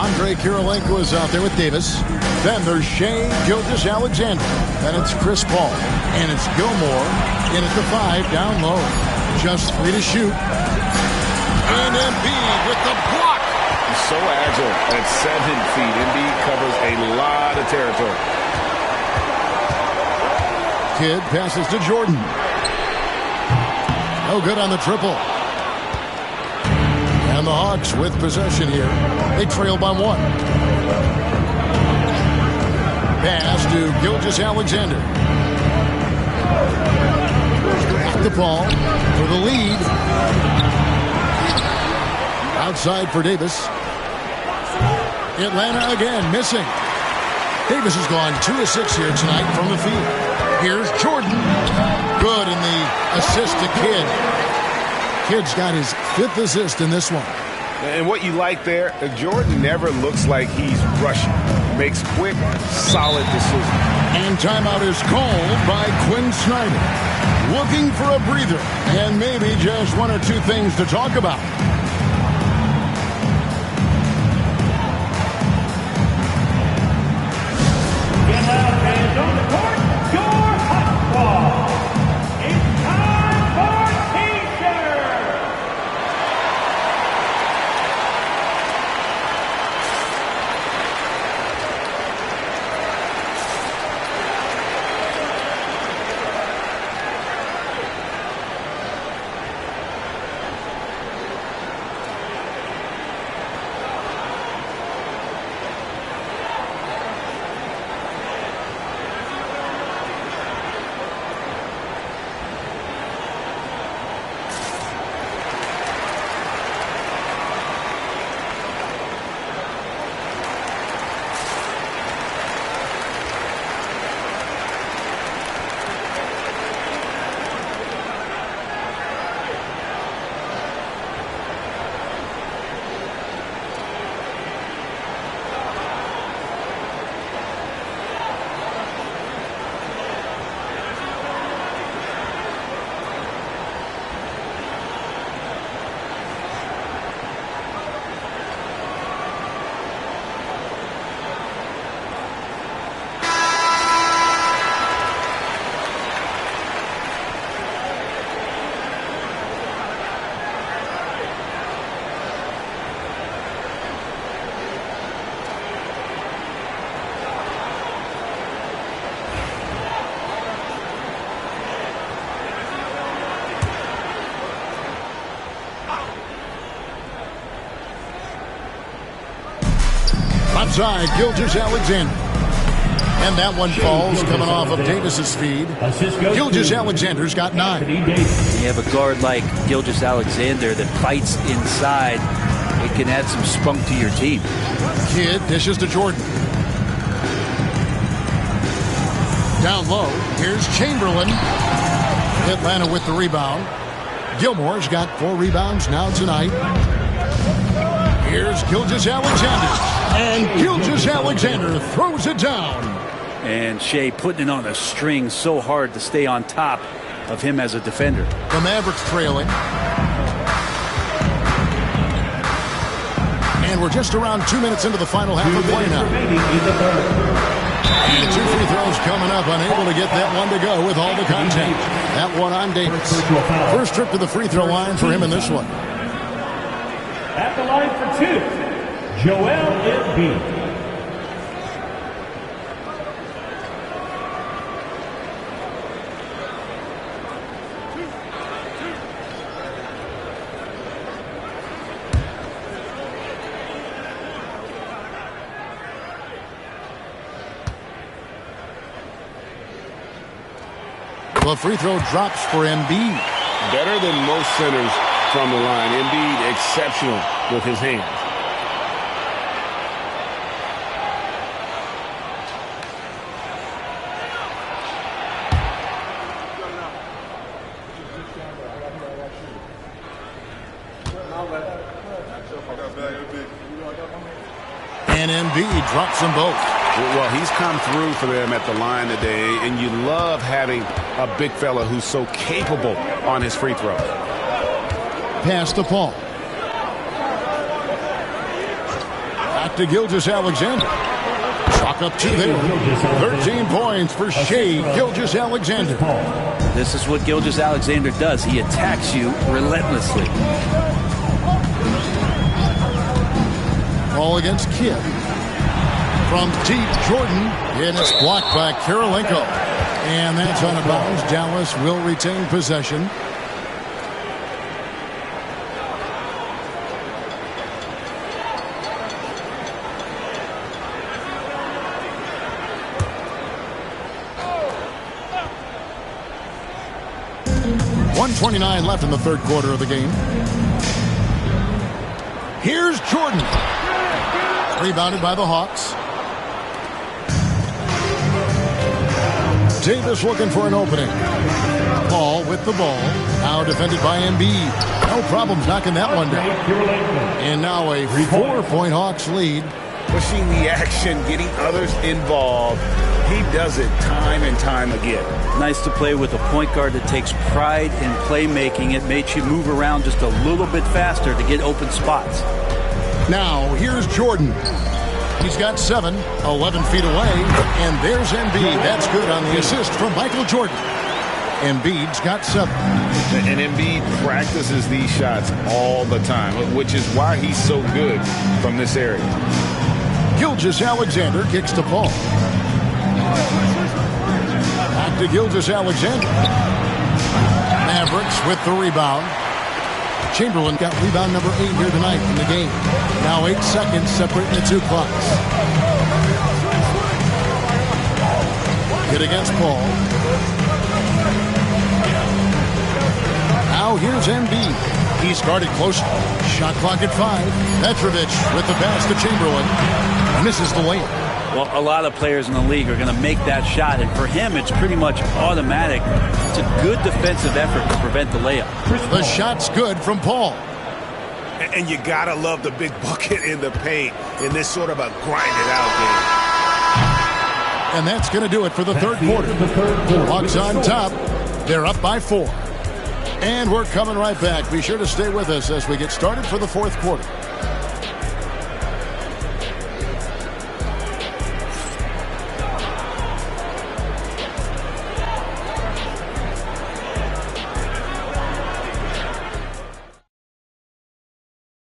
Andre Kirilenko is out there with Davis. Then there's Shai Gilgeous-Alexander. Then it's Chris Paul. And it's Gilmore in at the 5 down low. Just 3 to shoot. And Embiid with the block. He's so agile at 7 feet. Embiid covers a lot of territory. Kidd passes to Jordan. No good on the triple. And the Hawks with possession here. They trail by 1. Pass to Gilgeous-Alexander. Back to Paul for the lead. Outside for Davis. Atlanta again missing. Davis has gone 2 of 6 here tonight from the field. Here's Jordan. Good in the assist to Kidd. Kidd's got his 5th assist in this one. And what you like there, Jordan never looks like he's rushing. Makes quick, solid decisions. And timeout is called by Quinn Snyder. Looking for a breather and maybe just 1 or 2 things to talk about. Get out, fans on the court. Your hot ball. It's time for T-shirt. Onside, Gilgeous-Alexander. And that one falls coming off of Davis's feed. Gilgeous-Alexander's got 9. You have a guard like Gilgeous-Alexander that fights inside. It can add some spunk to your team. Kidd dishes to Jordan. Down low, here's Chamberlain. Atlanta with the rebound. Gilmore's got 4 rebounds now tonight. Here's Gilgeous-Alexander. And Gilgeous-Alexander throws it down. And Shea putting it on a string so hard to stay on top of him as a defender. The Mavericks trailing. And we're just around 2 minutes into the final half of play now. And 2 free throws coming up, unable to get that one to go with all the contact. That one on Davis. First trip to the free throw line for him in this one. At the line for 2, Joel Embiid. The free throw drops for Embiid. Better than most centers from the line. Embiid exceptional with his hands. And Embiid drops them both. Well, he's come through for them at the line today, and you love having a big fella who's so capable on his free throw. Pass to Paul. Back to Gilgeous-Alexander. Chalk up 2 there. 13 points for Shea Gilgeous-Alexander. This is what Gilgeous-Alexander does. He attacks you relentlessly. Ball against Kidd. From deep, Jordan, and it's blocked by Karolinko. And that's out of bounds. Dallas will retain possession. .129 left in the third quarter of the game. Here's Jordan. Rebounded by the Hawks. Davis looking for an opening. Paul with the ball. Now defended by Embiid. No problems knocking that one down. And now a 4-point Hawks lead. Pushing the action, getting others involved. He does it time and time again. Nice to play with a point guard that takes pride in playmaking. It makes you move around just a little bit faster to get open spots. Now, here's Jordan. He's got 7, 11 feet away, and there's Embiid. That's good on the assist from Michael Jordan. Embiid's got 7. And Embiid practices these shots all the time, which is why he's so good from this area. Gilgeous-Alexander kicks to Paul. Back to Gilgeous-Alexander. Mavericks with the rebound. Chamberlain got rebound number 8 here tonight in the game. Now 8 seconds separating the 2 clocks. Hit against Paul. Now here's Embiid. He started close. Shot clock at 5. Petrovic with the pass to Chamberlain. Misses the layup. Well, a lot of players in the league are going to make that shot, and for him, it's pretty much automatic. It's a good defensive effort to prevent the layup. The shot's good from Paul. And you got to love the big bucket in the paint in this sort of a grind-it-out game. And that's going to do it for the third quarter. Hawks on top. They're up by 4. And we're coming right back. Be sure to stay with us as we get started for the fourth quarter.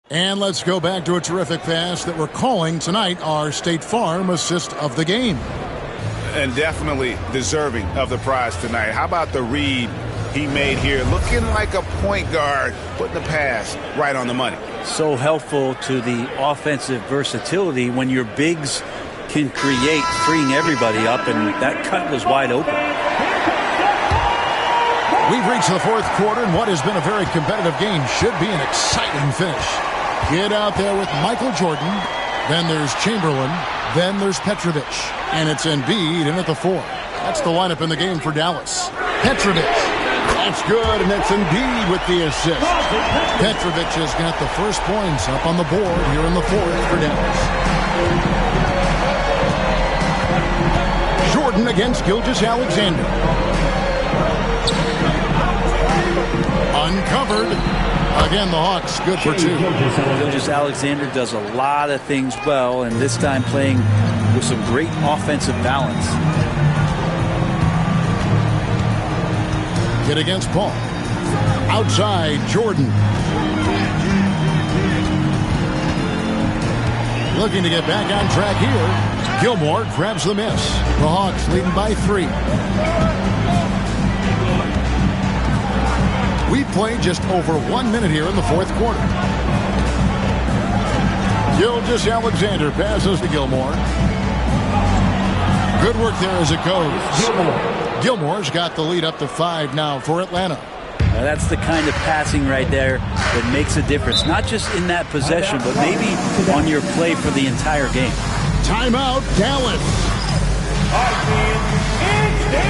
And let's go back to a terrific pass that we're calling tonight our State Farm assist of the game. And definitely deserving of the prize tonight. How about the read he made here, looking like a point guard, putting the pass right on the money. So helpful to the offensive versatility when your bigs can create, freeing everybody up, and that cut was wide open. We've reached the fourth quarter, and what has been a very competitive game should be an exciting finish. Get out there with Michael Jordan, then there's Chamberlain, then there's Petrovic, and it's Embiid in at the 4. That's the lineup in the game for Dallas. Petrovic, that's good, and that's Embiid with the assist. Petrovic has got the first points up on the board here in the 4th for Dallas. Jordan against Gilgeous-Alexander. Uncovered. Again, the Hawks good for 2. Gilgeous-Alexander does a lot of things well, and this time playing with some great offensive balance. Kid against Paul. Outside, Jordan. Looking to get back on track here. Gilmore grabs the miss. The Hawks leading by 3. We played just over 1 minute here in the 4th quarter. Gilgeous-Alexander passes to Gilmore. Good work there as it goes. Gilmore's got the lead up to 5 now for Atlanta. That's the kind of passing right there that makes a difference. Not just in that possession, but maybe on your play for the entire game. Timeout, Dallas.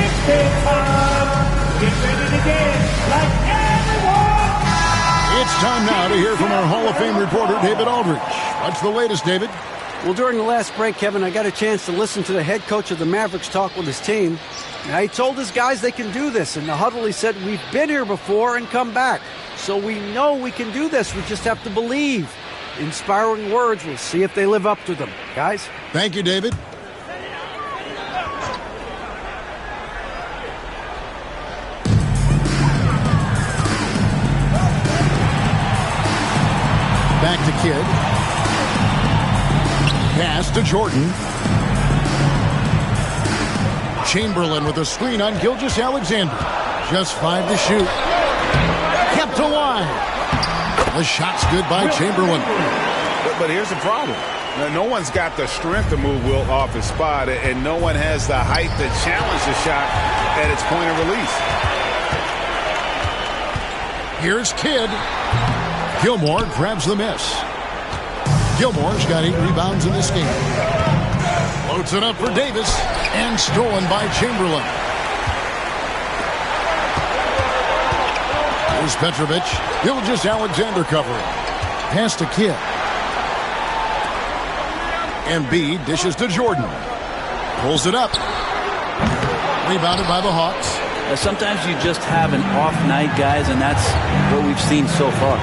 It's time. Get ready to dance like everyone. It's time now to hear from our Hall of Fame reporter, David Aldridge. What's the latest, David? Well, during the last break, Kevin, I got a chance to listen to the head coach of the Mavericks talk with his team. Now, he told his guys they can do this. In the huddle, he said, we've been here before and come back. So we know we can do this. We just have to believe. Inspiring words. We'll see if they live up to them. Guys? Thank you, David. Back to Kidd. Pass to Jordan. Chamberlain with a screen on Gilgeous-Alexander. Just 5 to shoot. Kept alive. The shot's good by Chamberlain. But here's the problem. Now, no one's got the strength to move Wilt off his spot, and no one has the height to challenge the shot at its point of release. Here's Kidd. Gilmore grabs the miss. Gilmore's got 8 rebounds in this game. Loads it up for Davis, and stolen by Chamberlain. Here's Petrovic. Gilgeous-Alexander covering. Pass to Kidd. Embiid dishes to Jordan. Pulls it up. Rebounded by the Hawks. Sometimes you just have an off night, guys, and that's what we've seen so far.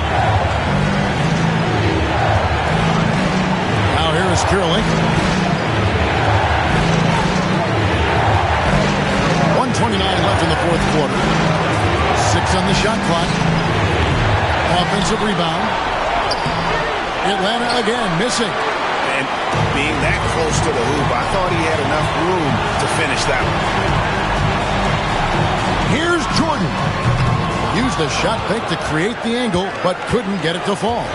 Now here is Curling. 1:29 left in the 4th quarter. 6 on the shot clock. Offensive rebound. Atlanta again missing. And being that close to the hoop, I thought he had enough room to finish that one. Here's Jordan. Used the shot fake to create the angle, but couldn't get it to fall.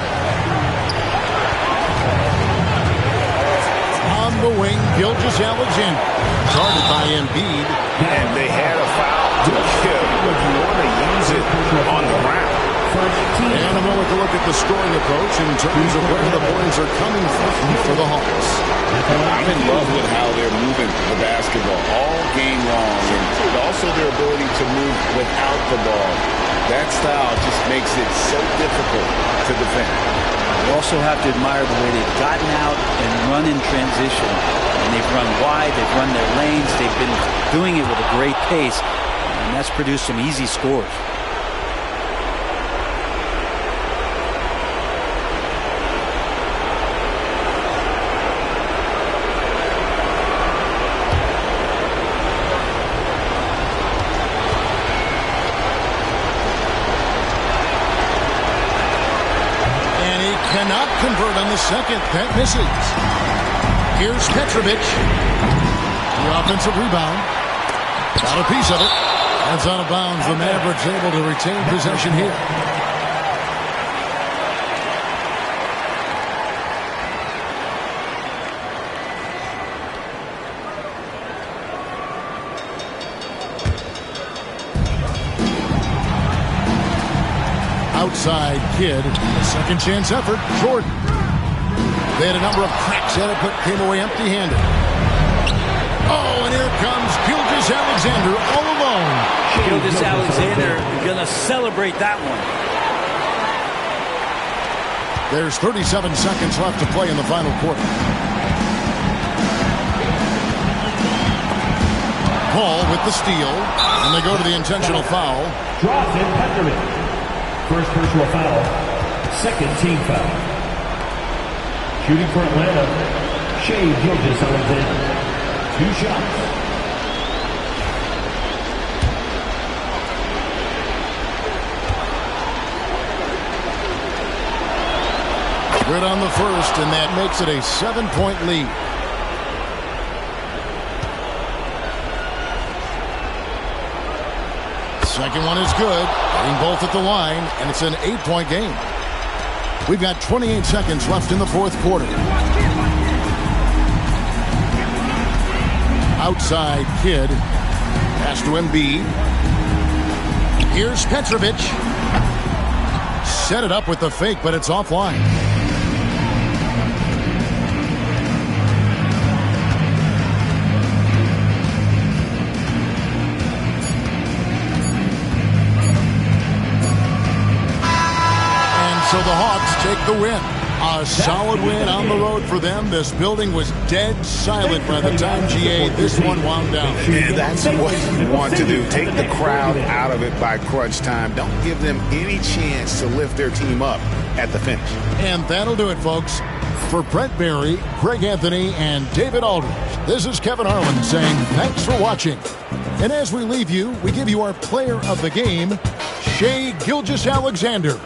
On the wing, Gilgeous-Alexander. Guarded by Embiid. And they had a foul to kill, but you want to use it on the ground. And a moment to look at the scoring approach in terms of where the points are coming from for the Hawks. I'm in love with how they're moving the basketball all game long, and also their ability to move without the ball. That style just makes it so difficult to defend. You also have to admire the way they've gotten out and run in transition. And they've run wide, they've run their lanes, they've been doing it with a great pace, and that's produced some easy scores. Cannot convert on the second. That misses. Here's Petrovic. The offensive rebound. Got a piece of it. That's out of bounds. The Mavericks able to retain possession here. Outside Kidd. A second chance effort. Jordan. They had a number of cracks at it, but came away empty-handed. Oh, and here comes Gilgeous-Alexander all alone. Gilgeous-Alexander going to celebrate that one. There's 37 seconds left to play in the final quarter. Paul with the steal, and they go to the intentional foul. Jonathan Peckerman. First personal foul, second team foul. Shooting for Atlanta, Shai Gilgeous-Alexander. 2 shots. Good on the first, and that makes it a 7-point lead. Second one is good. Getting both at the line, and it's an 8-point game. We've got 28 seconds left in the fourth quarter. Outside Kidd. Pass to Embiid. Here's Petrovic. Set it up with the fake, but it's offline. So the Hawks take the win. A solid win on the road for them. This building was dead silent by the time, GA, this one wound down. And that's what you want to do. Take the crowd out of it by crunch time. Don't give them any chance to lift their team up at the finish. And that'll do it, folks. For Brent Barry, Greg Anthony, and David Aldridge, this is Kevin Harlan saying thanks for watching. And as we leave you, we give you our player of the game, Shai Gilgeous-Alexander.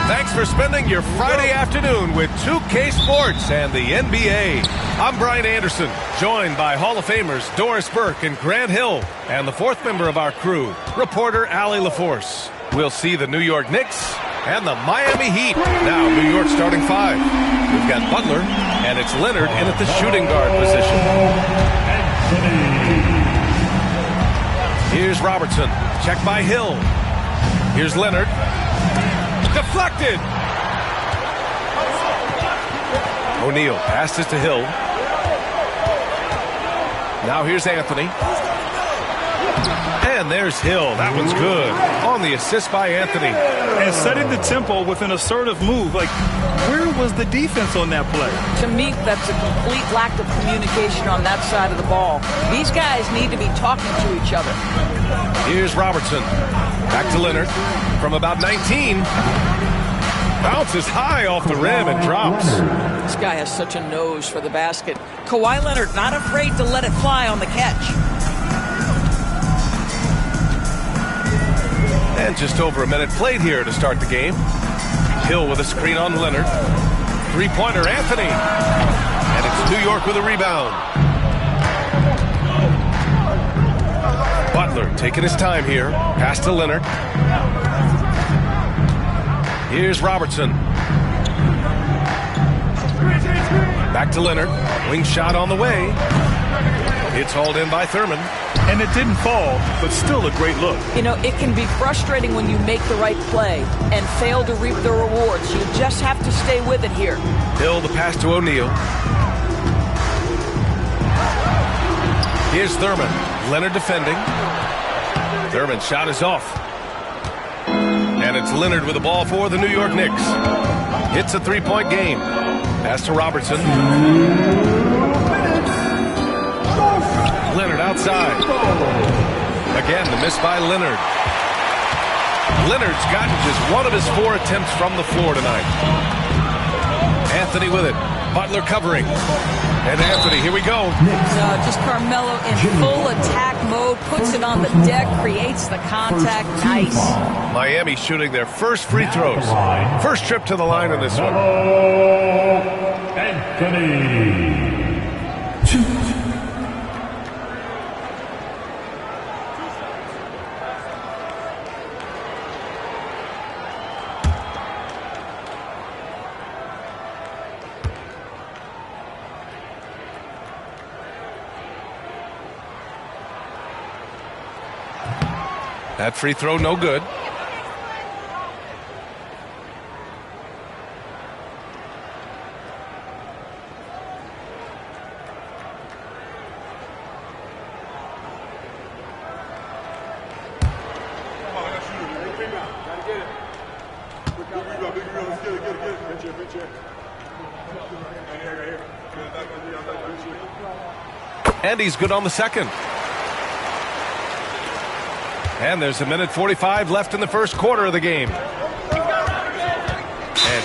Thanks for spending your Friday afternoon with 2K Sports and the NBA. I'm Brian Anderson, joined by Hall of Famers Doris Burke and Grant Hill, and the fourth member of our crew, reporter Allie LaForce. We'll see the New York Knicks and the Miami Heat. Now, New York starting five. We've got Butler, and it's Leonard in at the shooting guard position. Here's Robertson, checked by Hill. Here's Leonard. Deflected! O'Neal passes to Hill. Now here's Anthony. And there's Hill. That one's good. On the assist by Anthony. And setting the tempo with an assertive move. Like, where was the defense on that play? To me, that's a complete lack of communication on that side of the ball. These guys need to be talking to each other. Here's Robertson. Back to Leonard. From about 19. Bounces high off the rim and drops. This guy has such a nose for the basket. Kawhi Leonard not afraid to let it fly on the catch. And just over a minute played here to start the game. Hill with a screen on Leonard. Three-pointer, Anthony. And it's New York with a rebound. Butler taking his time here. Pass to Leonard. Here's Robertson. Back to Leonard. Wing shot on the way. It's hauled in by Thurman. And it didn't fall, but still a great look. You know, it can be frustrating when you make the right play and fail to reap the rewards. You just have to stay with it here. Hill, the pass to O'Neal. Here's Thurman. Leonard defending. Thurman's shot is off. And it's Leonard with the ball for the New York Knicks. It's a three-point game. Pass to Robertson. Leonard outside. Again, the miss by Leonard. Leonard's gotten just one of his 4 attempts from the floor tonight. Anthony with it. Butler covering. And Anthony, here we go. Just Carmelo in full attack mode. Puts it on the deck. Creates the contact. Nice. Miami shooting their first free throws. First trip to the line in this one. Anthony. That free throw, no good. And he's good on the second. And there's a minute 45 left in the first quarter of the game. And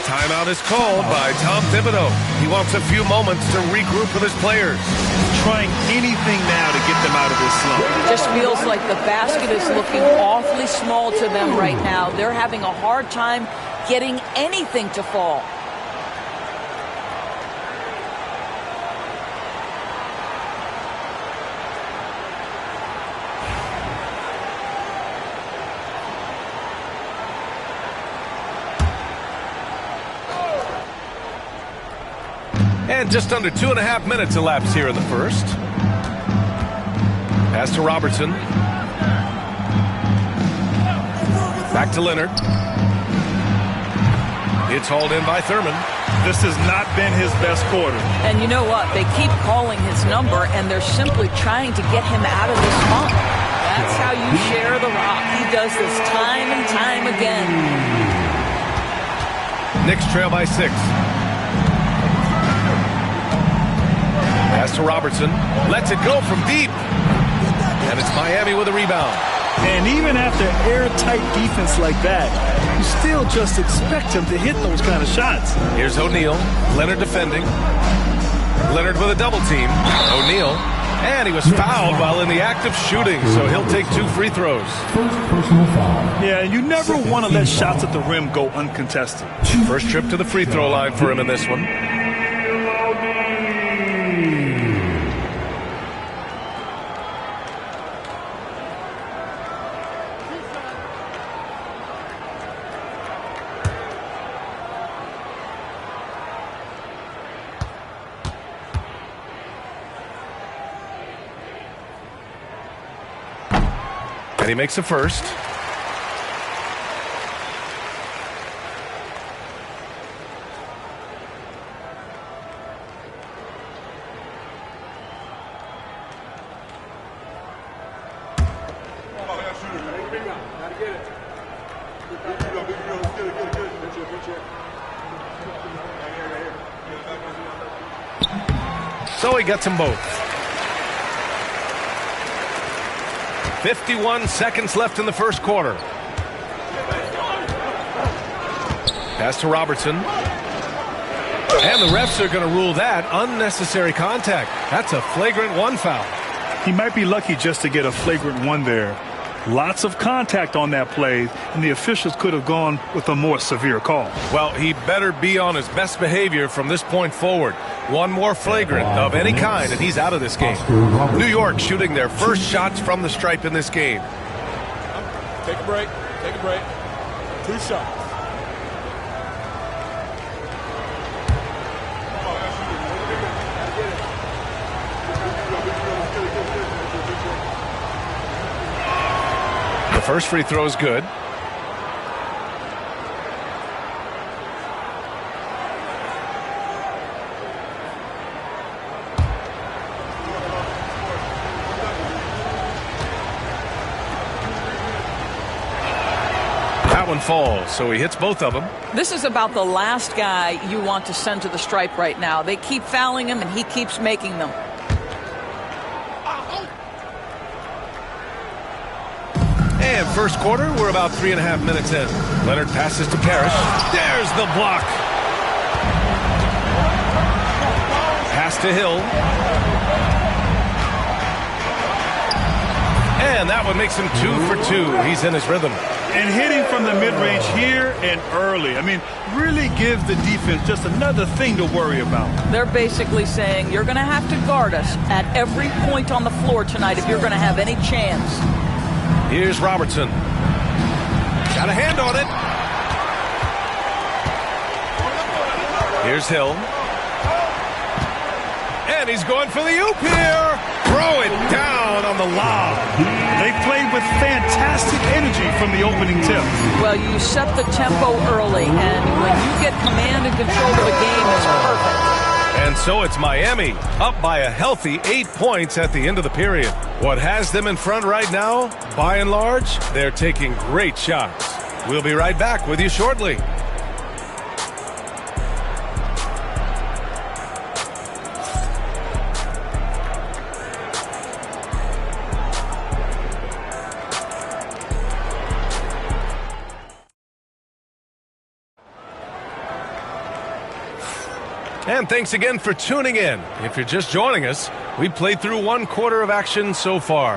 timeout is called by Tom Thibodeau. He wants a few moments to regroup with his players. Trying anything now to get them out of this slump. Just feels like the basket is looking awfully small to them right now. They're having a hard time getting anything to fall. And just under 2.5 minutes elapsed here in the first. Pass to Robertson. Back to Leonard. It's hauled in by Thurman. This has not been his best quarter. And you know what? They keep calling his number, and they're simply trying to get him out of this funk. That's how you share the rock. He does this time and time again. Knicks trail by 6. Pass to Robertson. Lets it go from deep. And it's Miami with a rebound. And even after airtight defense like that, you still just expect him to hit those kind of shots. Here's O'Neal. Leonard defending. Leonard with a double team. O'Neal. And he was fouled while in the act of shooting, so he'll take 2 free throws. Yeah, you never want to let shots at the rim go uncontested. First trip to the free throw line for him in this one. And he makes a first. So he gets them both. 51 seconds left in the first quarter. Pass to Robertson. And the refs are going to rule that unnecessary contact. That's a flagrant 1 foul. He might be lucky just to get a flagrant 1 there. Lots of contact on that play, and the officials could have gone with a more severe call. Well, he better be on his best behavior from this point forward. One more flagrant of any kind, and he's out of this game. New York shooting their first shots from the stripe in this game. Take a break. Take a break. 2 shots. The first free throw is good. That one falls, so he hits both of them. This is about the last guy you want to send to the stripe right now. They keep fouling him, and he keeps making them. And first quarter, we're about 3.5 minutes in. Leonard passes to Parrish. There's the block. Pass to Hill. And that one makes him 2 for 2. He's in his rhythm. And hitting from the mid-range here and early. I mean, really gives the defense just another thing to worry about. They're basically saying you're going to have to guard us at every point on the floor tonight if you're going to have any chance. Here's Robertson. Got a hand on it. Here's Hill. And he's going for the oop here. Throw it down on the lob. They played with fantastic energy from the opening tip. Well, you set the tempo early, and when you get command and control of the game, it's perfect. And so it's Miami, up by a healthy 8 points at the end of the period. What has them in front right now, by and large, they're taking great shots. We'll be right back with you shortly. And thanks again for tuning in. If you're just joining us, we played through 1 quarter of action so far.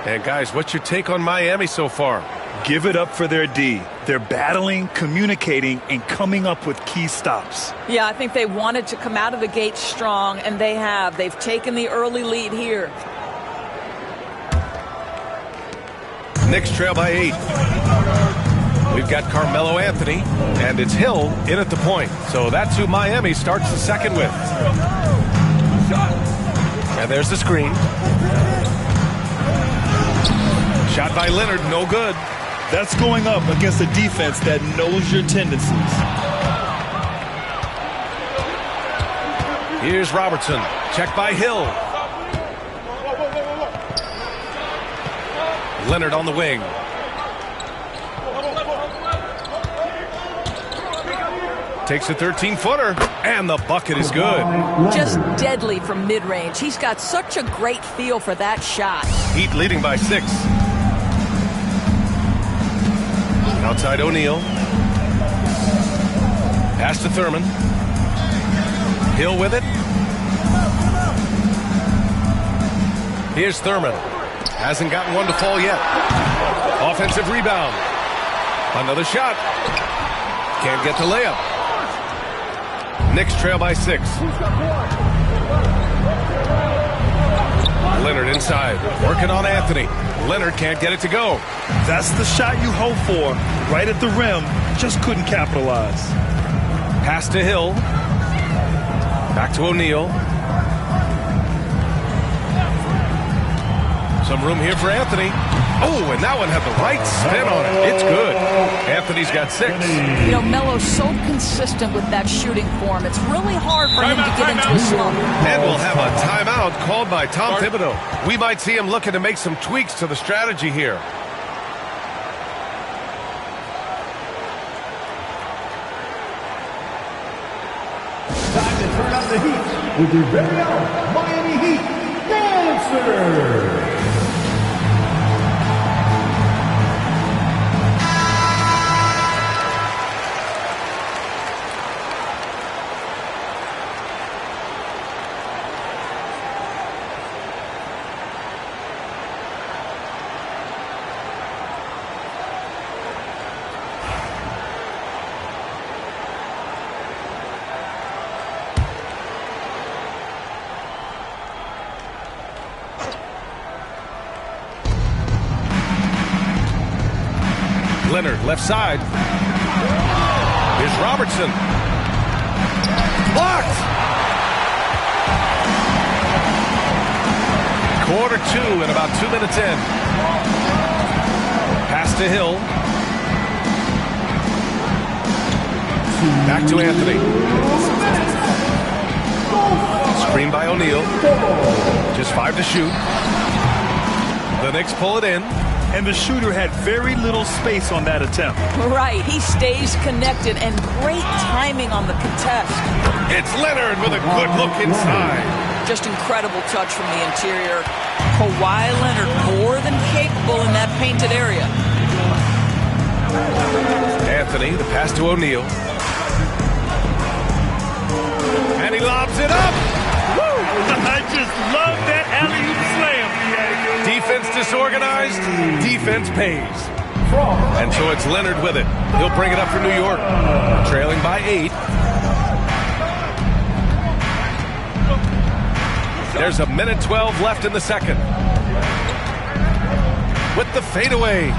And guys, what's your take on Miami so far? Give it up for their D. They're battling, communicating, and coming up with key stops. Yeah, I think they wanted to come out of the gate strong, and they have. They've taken the early lead here. Knicks trail by 8. We've got Carmelo Anthony, and it's Hill in at the point. So that's who Miami starts the second with. And there's the screen. Shot by Leonard, no good. That's going up against a defense that knows your tendencies. Here's Robertson. Check by Hill. Leonard on the wing. Takes a 13-footer, and the bucket is good. Just deadly from mid-range. He's got such a great feel for that shot. Heat leading by 6. Outside O'Neal. Pass to Thurman. Hill with it. Here's Thurman. Hasn't gotten one to fall yet. Offensive rebound. Another shot. Can't get the layup. Knicks trail by 6. Leonard inside. Working on Anthony. Leonard can't get it to go. That's the shot you hope for. Right at the rim. Just couldn't capitalize. Pass to Hill. Back to O'Neal. Some room here for Anthony. Oh, and that one had the right spin on it. It's good. Anthony's got 6. You know, Melo's so consistent with that shooting form. It's really hard for him to get into a slump. And we'll have a timeout called by Tom Thibodeau. We might see him looking to make some tweaks to the strategy here. Time to turn up the heat with your very own Miami Heat Dancer. Leonard, left side. Here's Robertson. Blocked! Quarter 2 and about 2 minutes in. Pass to Hill. Back to Anthony. Screen by O'Neal. Just 5 to shoot. The Knicks pull it in. And the shooter had very little space on that attempt. Right, he stays connected, and great timing on the contest. It's Leonard with a good look inside. Just incredible touch from the interior. Kawhi Leonard more than capable in that painted area. Anthony, the pass to O'Neal. And he lobs it up. Woo! I just love that alley-oop slam. Defense disorganized, defense pays. And so it's Leonard with it. He'll bring it up for New York, trailing by 8. There's 1:12 left in the second. With the fadeaway.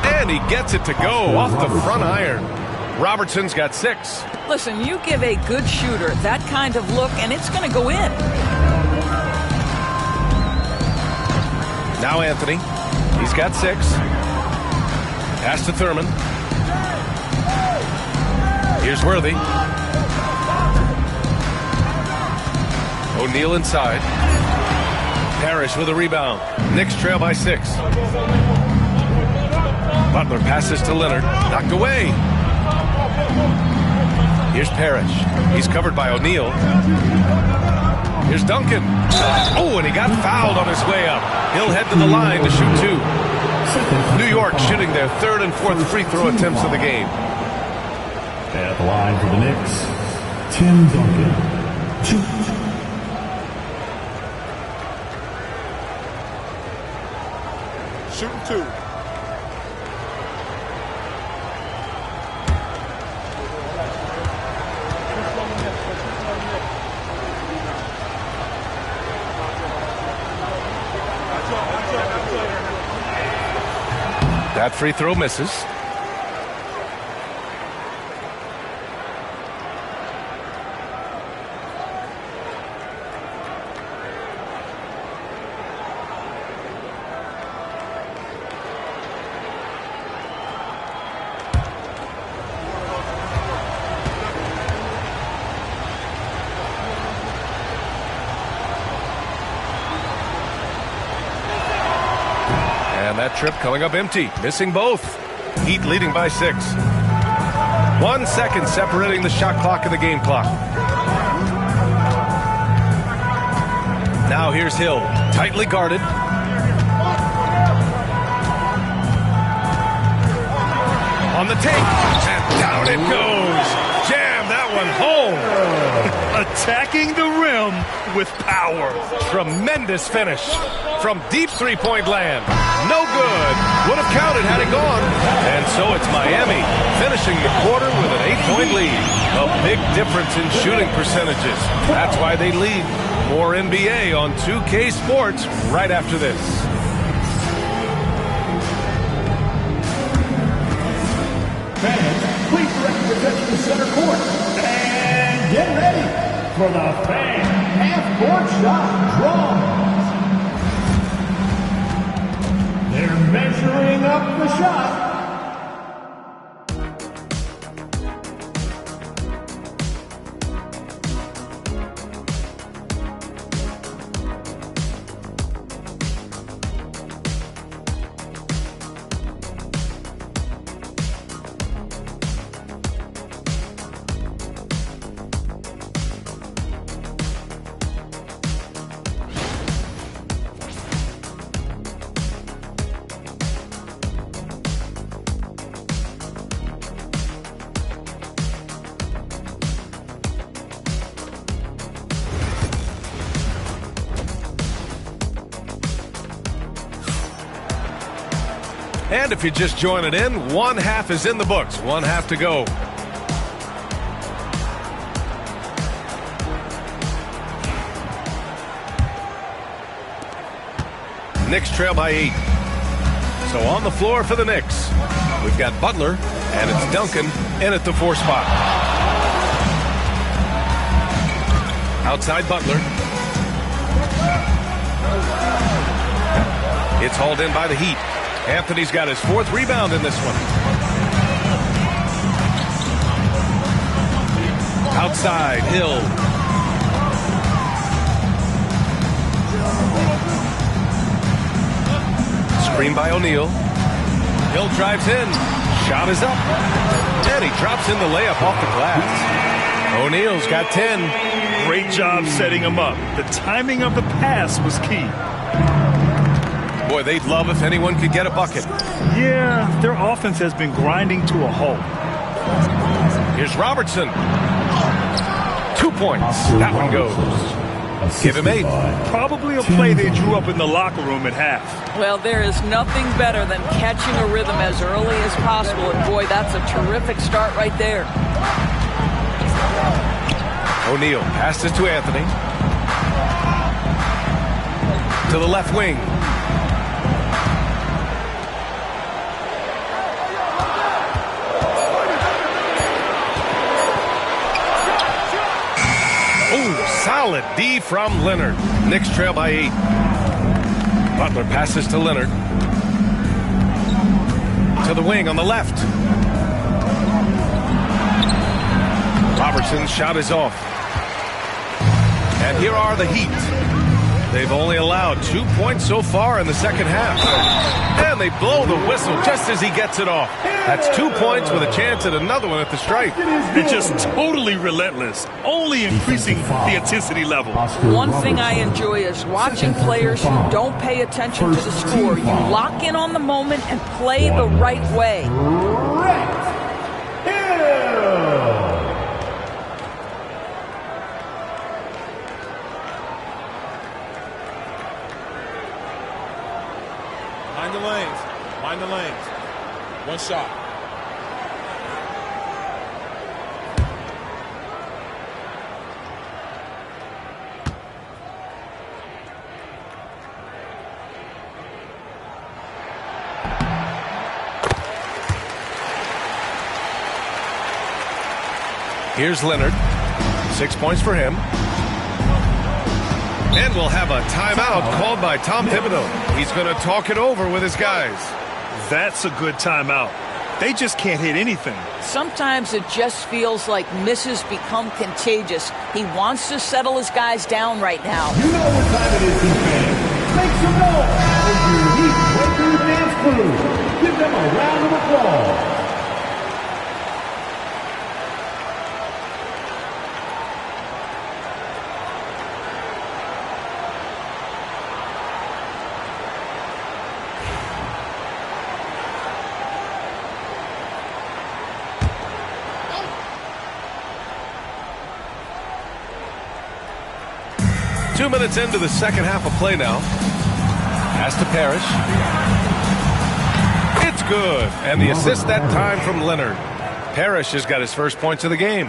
And he gets it to go off the front iron. Robertson's got 6. Listen, you give a good shooter that kind of look, and it's going to go in. Now Anthony. He's got 6. Pass to Thurman. Here's Worthy. O'Neal inside. Parrish with a rebound. Knicks trail by 6. Butler passes to Leonard. Knocked away. Here's Parrish. He's covered by O'Neal. Here's Duncan. Oh, and he got fouled on his way up. He'll head to the line to shoot 2. New York shooting their 3rd and 4th free throw attempts of the game. At the line for the Knicks, Tim Duncan. 2. Shooting 2. That free throw misses. And that trip coming up empty, missing both. Heat leading by 6. 1 second separating the shot clock and the game clock. Now here's Hill, tightly guarded. On the take, and down it goes. Jam that one home. Attacking the rim with power. Tremendous finish from deep three-point land. No good. Would have counted had it gone. And so it's Miami finishing the quarter with an 8-point lead. A big difference in shooting percentages. That's why they lead. More NBA on 2K Sports right after this. Fans, please direct your attention to center court. And get ready for the fan half-court shot draw. Their the shot. And if you're just joining in, one half is in the books. One half to go. Knicks trail by 8. So on the floor for the Knicks, we've got Butler, and it's Duncan in at the 4 spot. Outside Butler. It's hauled in by the Heat. Anthony's got his 4th rebound in this one. Outside, Hill. Screen by O'Neal. Hill drives in. Shot is up. And he drops in the layup off the glass. O'Neal's got 10. Great job setting him up. The timing of the pass was key. Boy, they'd love if anyone could get a bucket. Yeah, their offense has been grinding to a halt. Here's Robertson. 2 points. That one goes. Give him 8. Probably a play they drew up in the locker room at half. Well, there is nothing better than catching a rhythm as early as possible. And boy, that's a terrific start right there. O'Neal passes to Anthony. To the left wing. Solid D from Leonard. Knicks trail by 8. Butler passes to Leonard. To the wing on the left. Robertson's shot is off. And here are the Heat. They've only allowed 2 points so far in the second half. And they blow the whistle just as he gets it off. That's 2 points with a chance at another one at the stripe. They're just totally relentless, only increasing the intensity level. One thing I enjoy is watching players who don't pay attention to the score. You lock in on the moment and play the right way. Mind the lanes. Mind the lanes. One shot. Here's Leonard. 6 points for him. And we'll have a timeout called by Tom Thibodeau. He's going to talk it over with his guys. That's a good timeout. They just can't hit anything. Sometimes it just feels like misses become contagious. He wants to settle his guys down right now. You know what time it is, fans. Make some noise for your Heat Breakers dance crew. Give them a round of applause. Two minutes into the second half of play now. Pass to Parrish. It's good. And the assist that time from Leonard. Parrish has got his first points of the game.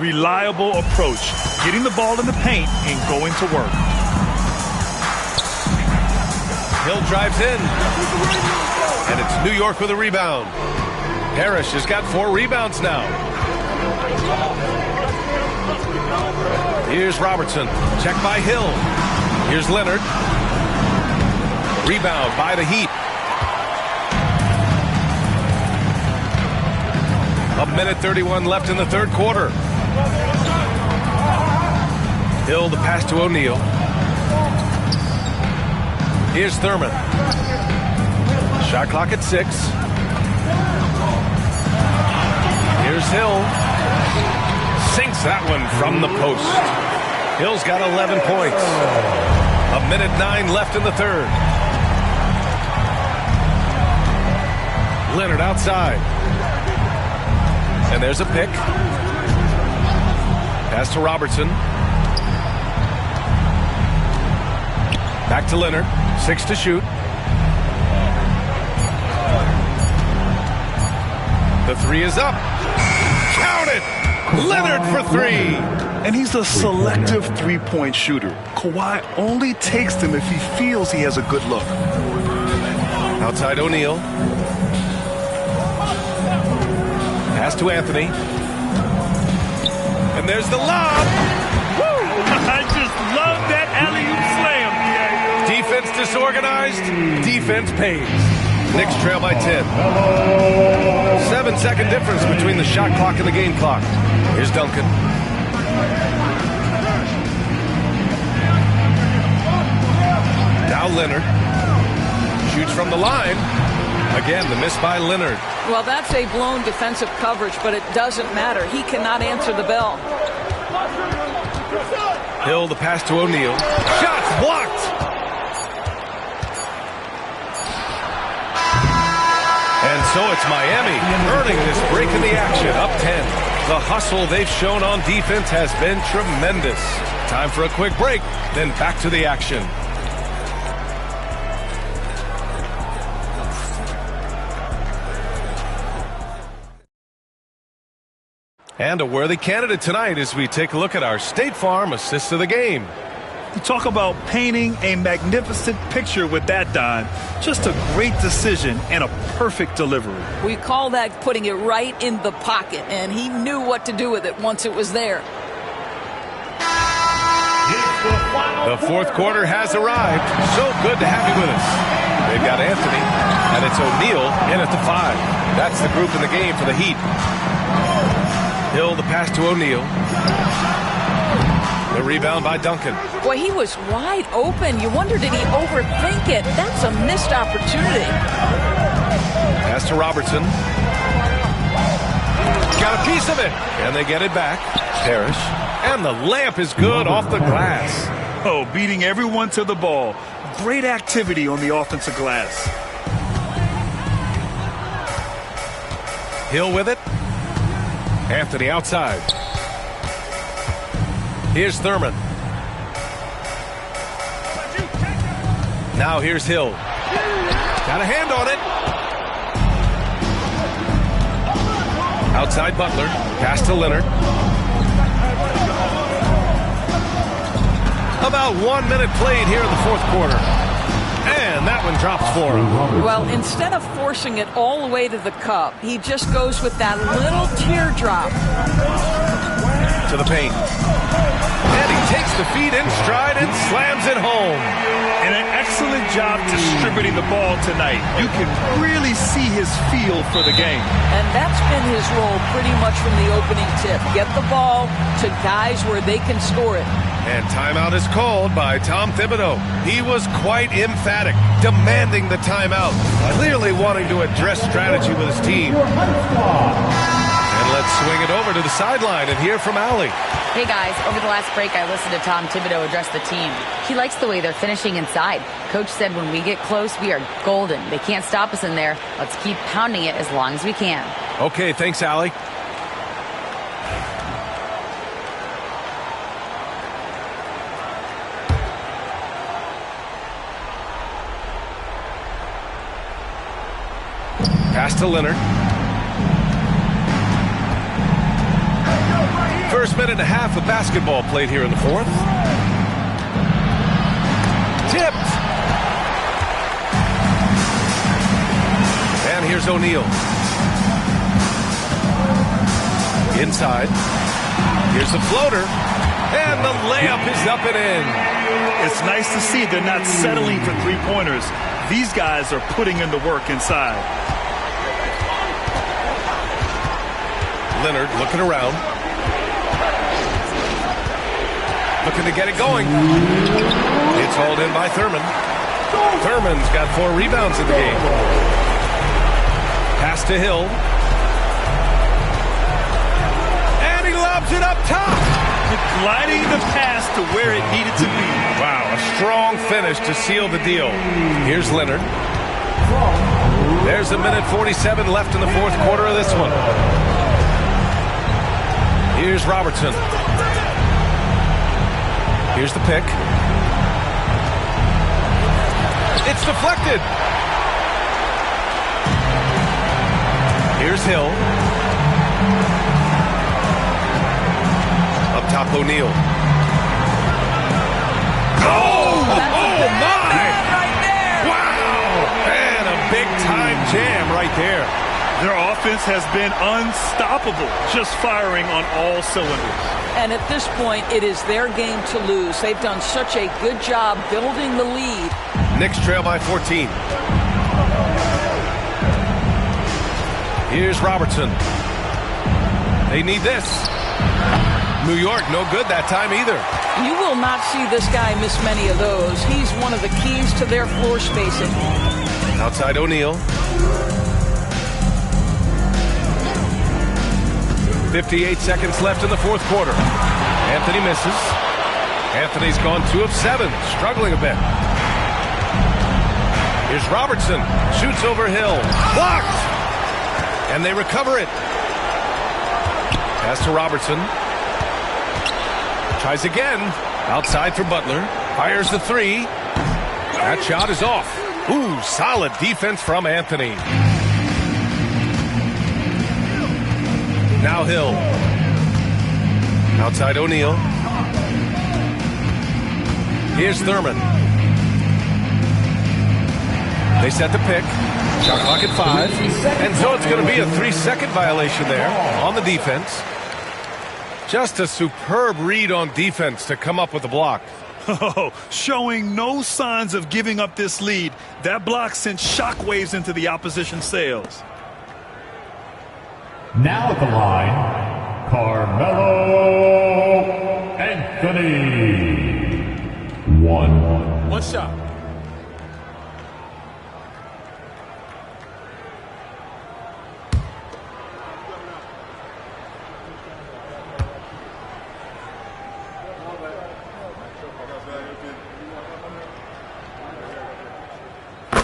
Reliable approach. Getting the ball in the paint and going to work. Hill drives in. And it's New York with a rebound. Parrish has got 4 rebounds now. Here's Robertson. Check by Hill. Here's Leonard. Rebound by the Heat. 1:31 left in the third quarter. Hill, the pass to O'Neal. Here's Thurman. Shot clock at 6. Here's Hill. Sinks that one from the post. Hill's got 11 points. 1:09 left in the third. Leonard outside. And there's a pick. Pass to Robertson. Back to Leonard. 6 to shoot. The 3 is up. Count it! Leonard for 3. And he's a selective three-point shooter. Kawhi only takes them if he feels he has a good look. Outside O'Neal. Pass to Anthony. And there's the lob. Woo! I just love that alley-oop slam. Defense disorganized. Defense pays. Knicks trail by 10. 7-second difference between the shot clock and the game clock. Here's Duncan. Now Leonard. Shoots from the line. Again, the miss by Leonard. Well, that's a blown defensive coverage, but it doesn't matter. He cannot answer the bell. Hill, the pass to O'Neal. Shots blocked. And so it's Miami earning this break in the action, up 10. The hustle they've shown on defense has been tremendous. Time for a quick break, then back to the action. And a worthy candidate tonight as we take a look at our State Farm assist of the game. You talk about painting a magnificent picture with that, Don. Just a great decision and a perfect delivery. We call that putting it right in the pocket, and he knew what to do with it once it was there. The fourth quarter has arrived. So good to have you with us. They've got Anthony, and it's O'Neal in at the 5. That's the group in the game for the Heat. Hill, the pass to O'Neal. The rebound by Duncan. Boy, he was wide open. You wonder, did he overthink it? That's a missed opportunity. Pass to Robertson. Got a piece of it. And they get it back. Parrish. And the layup is good off the glass. Oh, beating everyone to the ball. Great activity on the offensive glass. Hill with it. Anthony outside. Here's Thurman. Now here's Hill. Got a hand on it. Outside Butler. Pass to Leonard. About 1 minute played here in the fourth quarter. And that one drops for him. Well, instead of forcing it all the way to the cup, he just goes with that little teardrop. To the paint. And he takes the feed in stride and slams it home. And an excellent job distributing the ball tonight. You can really see his feel for the game. And that's been his role pretty much from the opening tip. Get the ball to guys where they can score it. And timeout is called by Tom Thibodeau. He was quite emphatic, demanding the timeout, clearly wanting to address strategy with his team. And let's swing it over to the sideline and hear from Allie. Hey guys, over the last break I listened to Tom Thibodeau address the team. He likes the way they're finishing inside. Coach said when we get close, we are golden. They can't stop us in there. Let's keep pounding it as long as we can. Okay, thanks, Allie. Pass to Leonard. First minute and a half of basketball played here in the fourth. Tipped. And here's O'Neal. Inside. Here's the floater. And the layup is up and in. It's nice to see they're not settling for three-pointers. These guys are putting in the work inside. Leonard looking around. Looking to get it going. It's hauled in by Thurman. Thurman's got 4 rebounds in the game. Pass to Hill. And he lobs it up top. Gliding the pass to where it needed to be. Wow, a strong finish to seal the deal. Here's Leonard. There's 1:47 left in the fourth quarter of this one. Here's Robertson. Here's the pick. It's deflected. Here's Hill. Up top, O'Neal. Oh my! Wow! And a big-time jam right there. Their offense has been unstoppable, just firing on all cylinders. And at this point, it is their game to lose. They've done such a good job building the lead. Knicks trail by 14. Here's Robertson. They need this. New York, no good that time either. You will not see this guy miss many of those. He's one of the keys to their floor spacing. Outside O'Neal. 58 seconds left in the fourth quarter. Anthony misses. Anthony's gone 2 of 7, struggling a bit. Here's Robertson. Shoots over Hill. Blocked! And they recover it. Pass to Robertson. Tries again. Outside for Butler. Fires the 3. That shot is off. Ooh, solid defense from Anthony. Now Hill. Outside O'Neal. Here's Thurman. They set the pick. Shot clock at 5. And so it's going to be a 3-second violation there on the defense. Just a superb read on defense to come up with the block. Oh, showing no signs of giving up this lead. That block sent shockwaves into the opposition sails. Now at the line, Carmelo Anthony. One shot.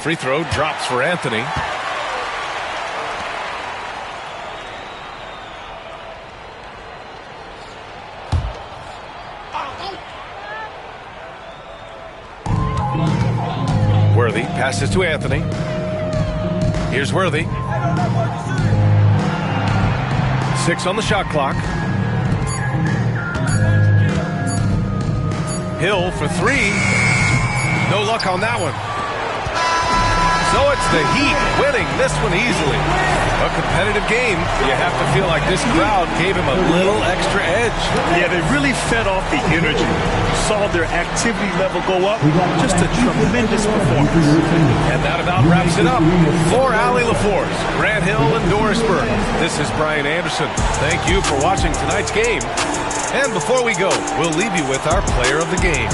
Free throw drops for Anthony. Worthy passes to Anthony. Here's Worthy. 6 on the shot clock. Hill for 3. No luck on that one. So it's the Heat winning this one easily. A competitive game. You have to feel like this crowd gave him a little extra edge. Yeah, they really fed off the energy. Saw their activity level go up. Just a tremendous performance. And that about wraps it up. For Allie LaForce, Grant Hill, and Doris Burke, this is Brian Anderson. Thank you for watching tonight's game. And before we go, we'll leave you with our player of the game.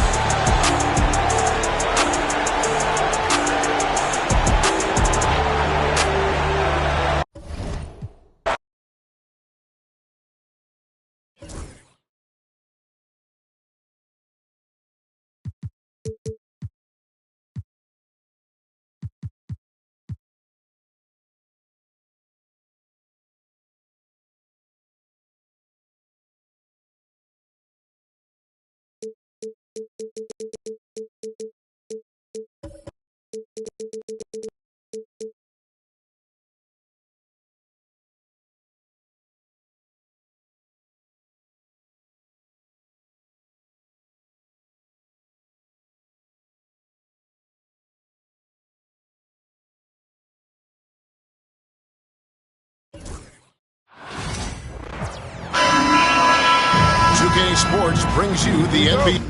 Sports brings you the NBA.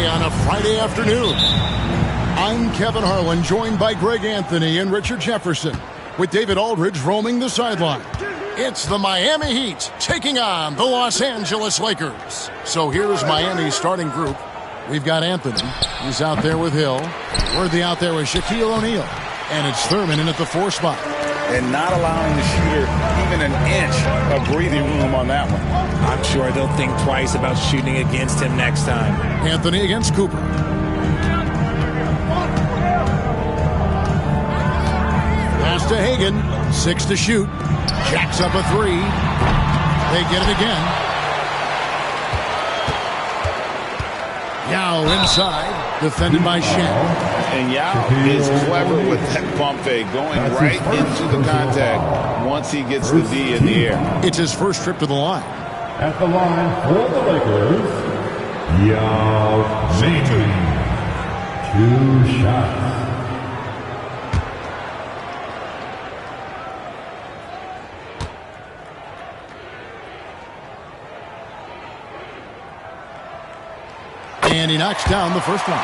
On a Friday afternoon, I'm Kevin Harlan, joined by Greg Anthony and Richard Jefferson, with David Aldridge roaming the sideline. It's the Miami Heat taking on the Los Angeles Lakers. So here's Miami's starting group. We've got Anthony. He's out there with Hill. Worthy out there with Shaquille O'Neal. And it's Thurman in at the 4 spot. And not allowing the shooter even an inch of breathing room on that one. I'm sure they'll think twice about shooting against him next time. Anthony against Cooper. Pass to Hagan. 6 to shoot. Jacks up a 3. They get it again. Yao inside. Defended by Shen. And Yao is clever with that pump fake, going right into the contact once he gets the D in the air. It's his first trip to the line. At the line for the Lakers, Yao Ming. 2 shots. And he knocks down the first one.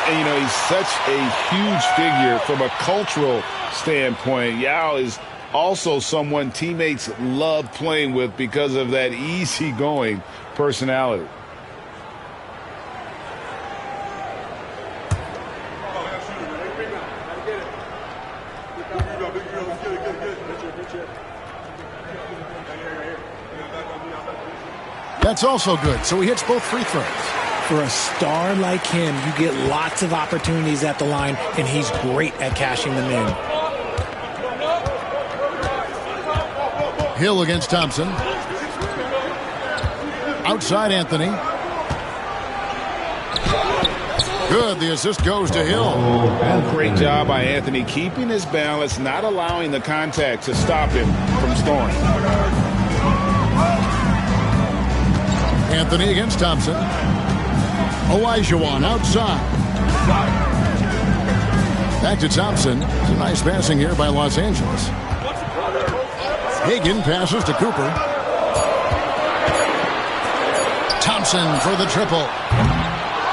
And, you know, he's such a huge figure from a cultural standpoint. Yao is also someone teammates love playing with because of that easygoing personality. That's also good. So he hits both free throws. For a star like him, you get lots of opportunities at the line, and he's great at cashing them in. Hill against Thompson. Outside Anthony. Good. The assist goes to Hill. Great job by Anthony keeping his balance, not allowing the contact to stop him from scoring. Anthony against Thompson. Olajuwon outside. Back to Thompson. It's a nice passing here by Los Angeles. Hagan passes to Cooper. Thompson for the triple.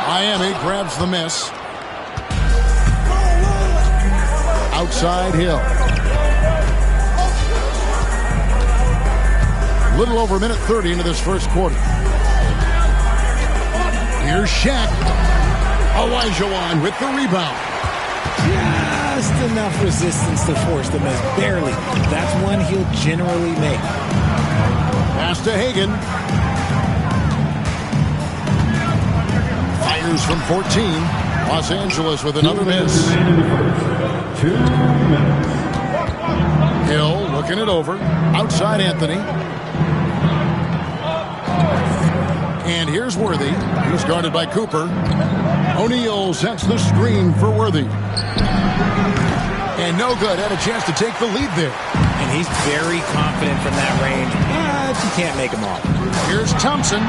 Miami grabs the miss. Outside Hill. Little over a minute 30 into this first quarter. Here's Shaq. Olajuwon with the rebound. Just enough resistance to force the miss. Barely. That's one he'll generally make. Pass to Hagan. Fires from 14. Los Angeles with another miss. 2 minutes. Hill looking it over. Outside Anthony. And here's Worthy. He's guarded by Cooper. O'Neal sets the screen for Worthy. And no good. Had a chance to take the lead there. And he's very confident from that range, but you can't make him off. Here's Thompson.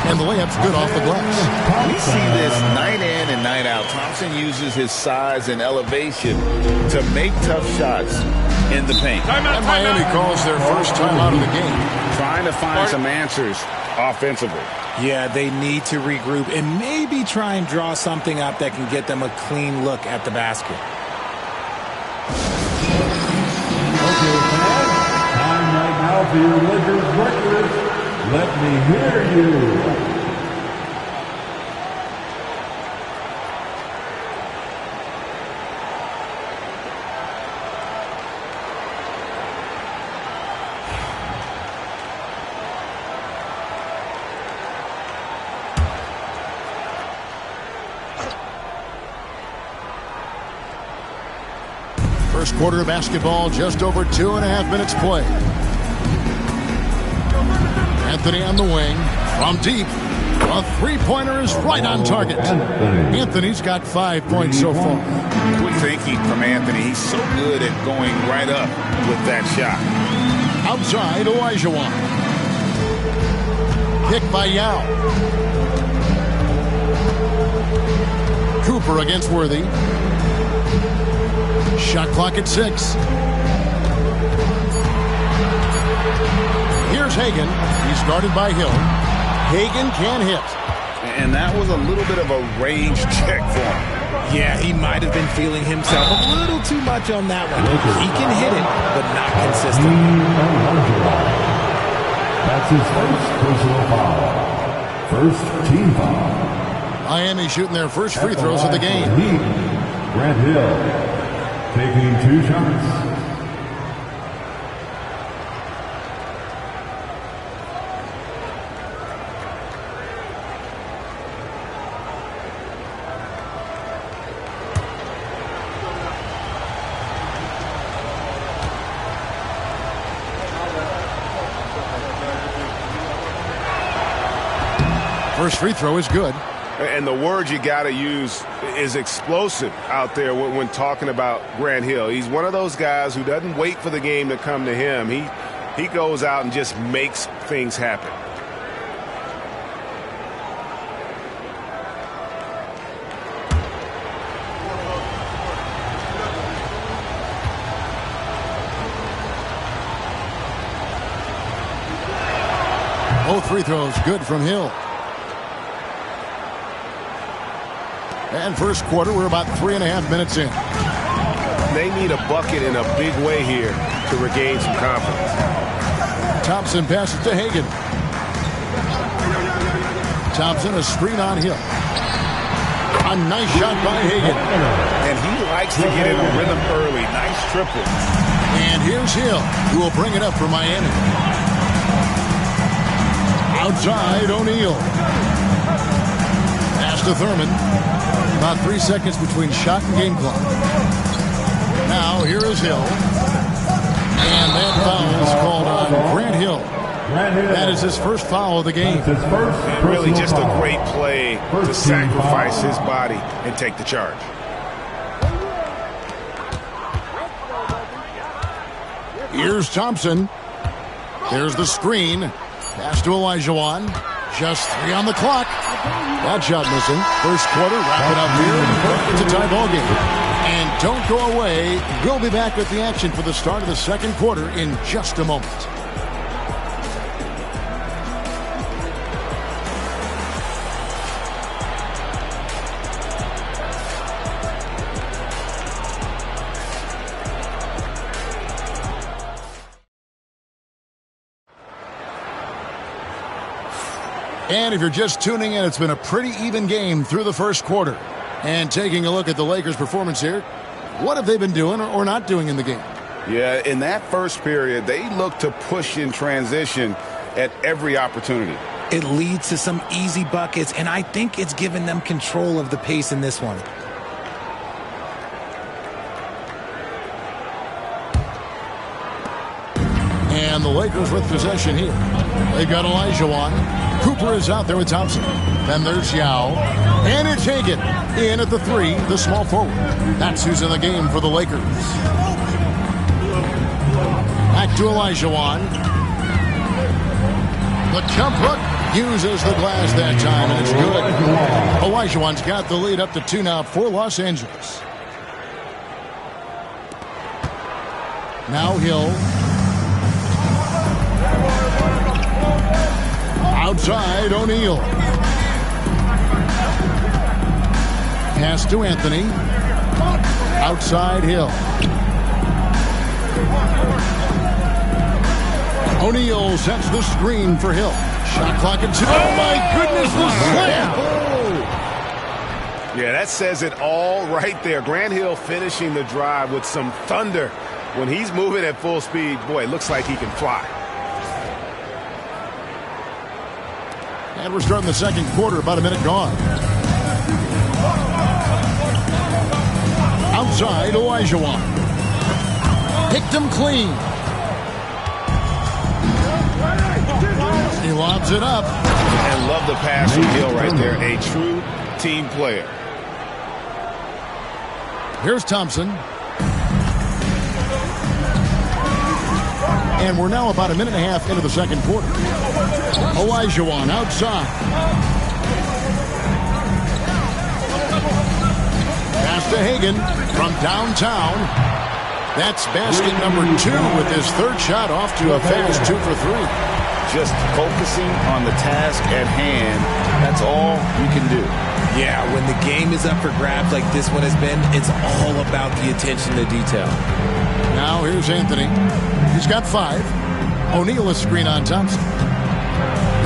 And the layup's good off the glass. We see this night in and night out. Thompson uses his size and elevation to make tough shots in the paint. And Miami calls their first timeout of the game. Trying to find some answers offensively. Yeah, they need to regroup and maybe try and draw something up that can get them a clean look at the basket. Okay, fans. Time right now for your Lakers breakfast. Let me hear you. First quarter of basketball, just over 2.5 minutes played. Anthony on the wing, from deep. A three-pointer is right on target. Anthony's got 5 points so far. Quick thinking from Anthony. He's so good at going right up with that shot. Outside, Olajuwon. Pick by Yao. Cooper against Worthy. Shot clock at 6. Here's Hagan. He's guarded by Hill. Hagan can hit. And that was a little bit of a range check for him. Yeah, he might have been feeling himself a little too much on that one. He can hit it, but not consistently. That's his first personal foul. First team foul. Miami shooting their first free throws of the game. Grant Hill taking 2 shots. First free throw is good. And the word you got to use is explosive out there when talking about Grant Hill. He's one of those guys who doesn't wait for the game to come to him. He goes out and just makes things happen. Both free throws good from Hill. And first quarter, we're about 3.5 minutes in. They need a bucket in a big way here to regain some confidence. Thompson passes to Hagan. Thompson, a screen on Hill. A nice shot by Hagan. And he likes to get in the rhythm early. Nice triple. And here's Hill, who will bring it up for Miami. Outside, O'Neal. Pass to Thurman. About 3 seconds between shot and game clock. Now, here is Hill. And that foul is called on Grant Hill. That is his first foul of the game. And really just a great play to sacrifice his body and take the charge. Here's Thompson. There's the screen. Pass to Olajuwon. Just 3 on the clock. That shot missing. First quarter, wrap it up here. It's a tie ball game. And don't go away. We'll be back with the action for the start of the second quarter in just a moment. And if you're just tuning in, it's been a pretty even game through the first quarter. And taking a look at the Lakers' performance here, what have they been doing or not doing in the game? Yeah, in that first period, they looked to push in transition at every opportunity. It leads to some easy buckets, and I think it's given them control of the pace in this one. And the Lakers with possession here. They've got Olajuwon. Cooper is out there with Thompson. Then there's Yao. And it's Hagan in at the 3, the small forward. That's who's in the game for the Lakers. Back to Olajuwon. The jump hook uses the glass that time, and it's good. Olajuwon's got the lead up to 2 now for Los Angeles. Now Hill. Outside, O'Neal. Pass to Anthony. Outside, Hill. O'Neal sets the screen for Hill. Shot clock at 2. Oh, my goodness, the slam! Yeah, that says it all right there. Grant Hill finishing the drive with some thunder. When he's moving at full speed, boy, it looks like he can fly. And we're starting the second quarter, about a minute gone. Outside, Olajuwon. Picked him clean. He lobs it up. And love the pass from Hill right there. A true team player. Here's Thompson. And we're now about a minute and a half into the second quarter. Olajuwon outside. Pass to Hagan from downtown. That's basket number 2 with his third shot off to a fast 2 for 3. Just focusing on the task at hand, that's all you can do. Yeah, when the game is up for grabs like this one has been, it's all about the attention to detail. Now here's Anthony. He's got 5. O'Neal a screen on Thompson.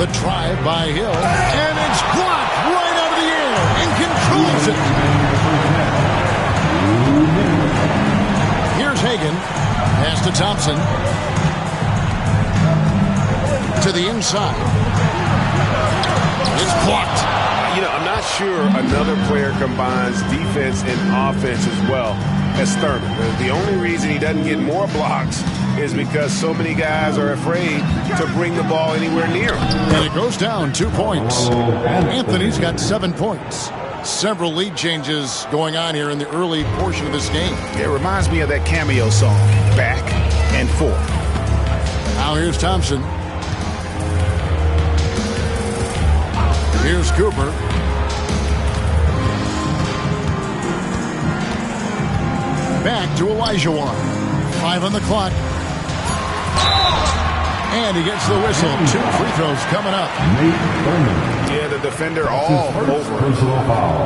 The drive by Hill. And it's blocked right out of the air and controls it. Here's Hagan. Pass to Thompson. To the inside. It's blocked. You know, I'm not sure another player combines defense and offense as well as Thurman. The only reason he doesn't get more blocks is because so many guys are afraid to bring the ball anywhere near him. And it goes down 2 points. Anthony's got 7 points. Several lead changes going on here in the early portion of this game. It reminds me of that Cameo song, Back and Forth. Now here's Thompson. Here's Cooper. Back to Olajuwon. 5 on the clock. And he gets the whistle. 2 free throws coming up. Yeah, the defender all over.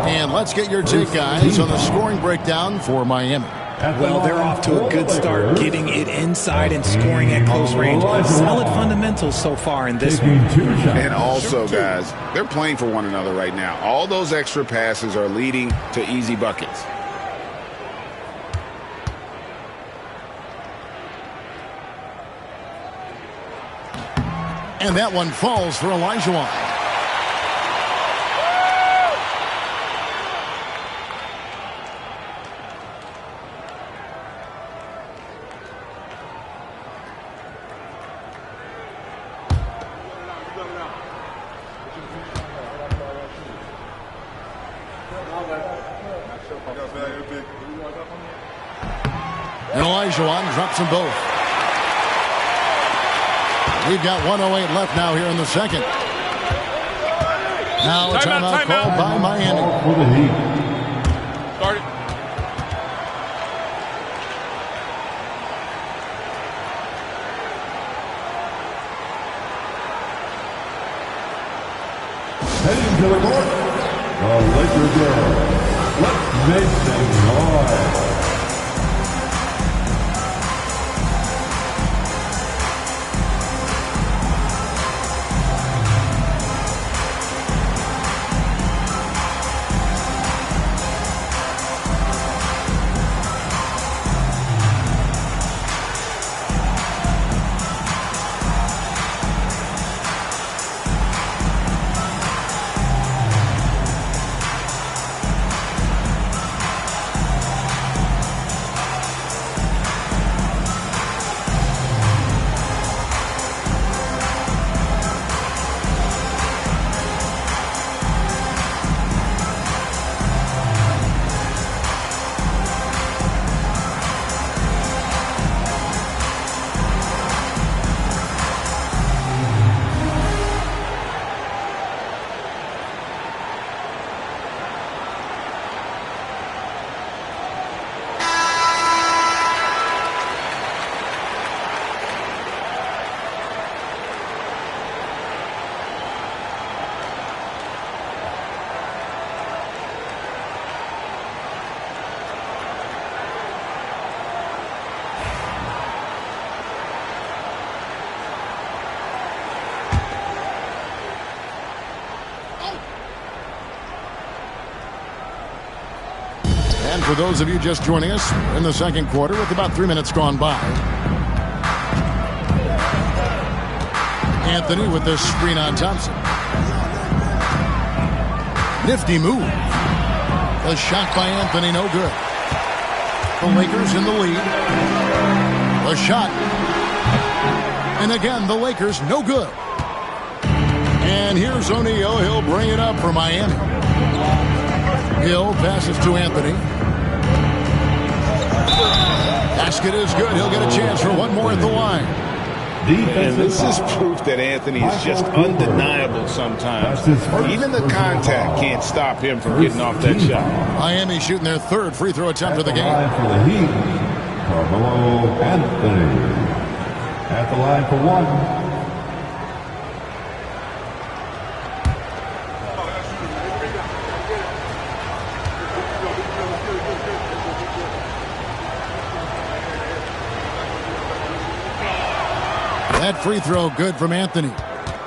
And let's get your take, guys, on the scoring breakdown for Miami. Well, they're off to a good start, getting it inside and scoring at close range. Solid fundamentals so far in this one. And also, guys, they're playing for one another right now. All those extra passes are leading to easy buckets. And that one falls for Olajuwon. And Olajuwon drops them both. We've got 1:08 left now here in the second. Now a timeout called by Miami. Start it. Heading to the court, the Lakers girl. Let's make some noise. And for those of you just joining us, we're in the second quarter with about 3 minutes gone by. Anthony with the screen on Thompson. Nifty move. The shot by Anthony, no good. The Lakers in the lead. A shot. And again, the Lakers no good. And here's O'Neal. He'll bring it up for Miami. Hill passes to Anthony. Basket is good. He'll get a chance for one more at the line. And this is proof that Anthony is just undeniable sometimes. Even the contact can't stop him from getting off that shot. Miami shooting their third free throw attempt of the game. For the Heat, Carmelo Anthony. At the line for one. That free throw good from Anthony.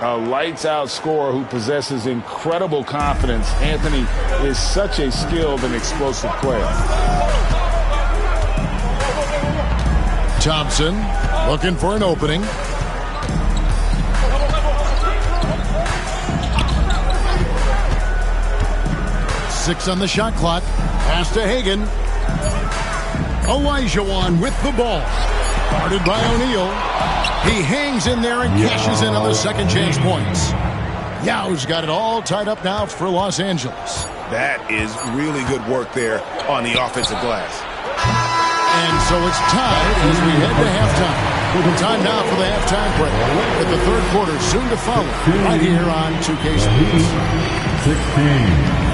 A lights-out scorer who possesses incredible confidence. Anthony is such a skilled and explosive player. Thompson looking for an opening. Six on the shot clock. Pass to Hagan. Olajuwon with the ball. Guarded by O'Neal. He hangs in there and cashes in on the second chance points. Yao's got it all tied up now for Los Angeles. That is really good work there on the offensive glass. And so it's tied as we head to halftime. Time now for the halftime break. With the third quarter soon to follow right here on 2K Sports. 16.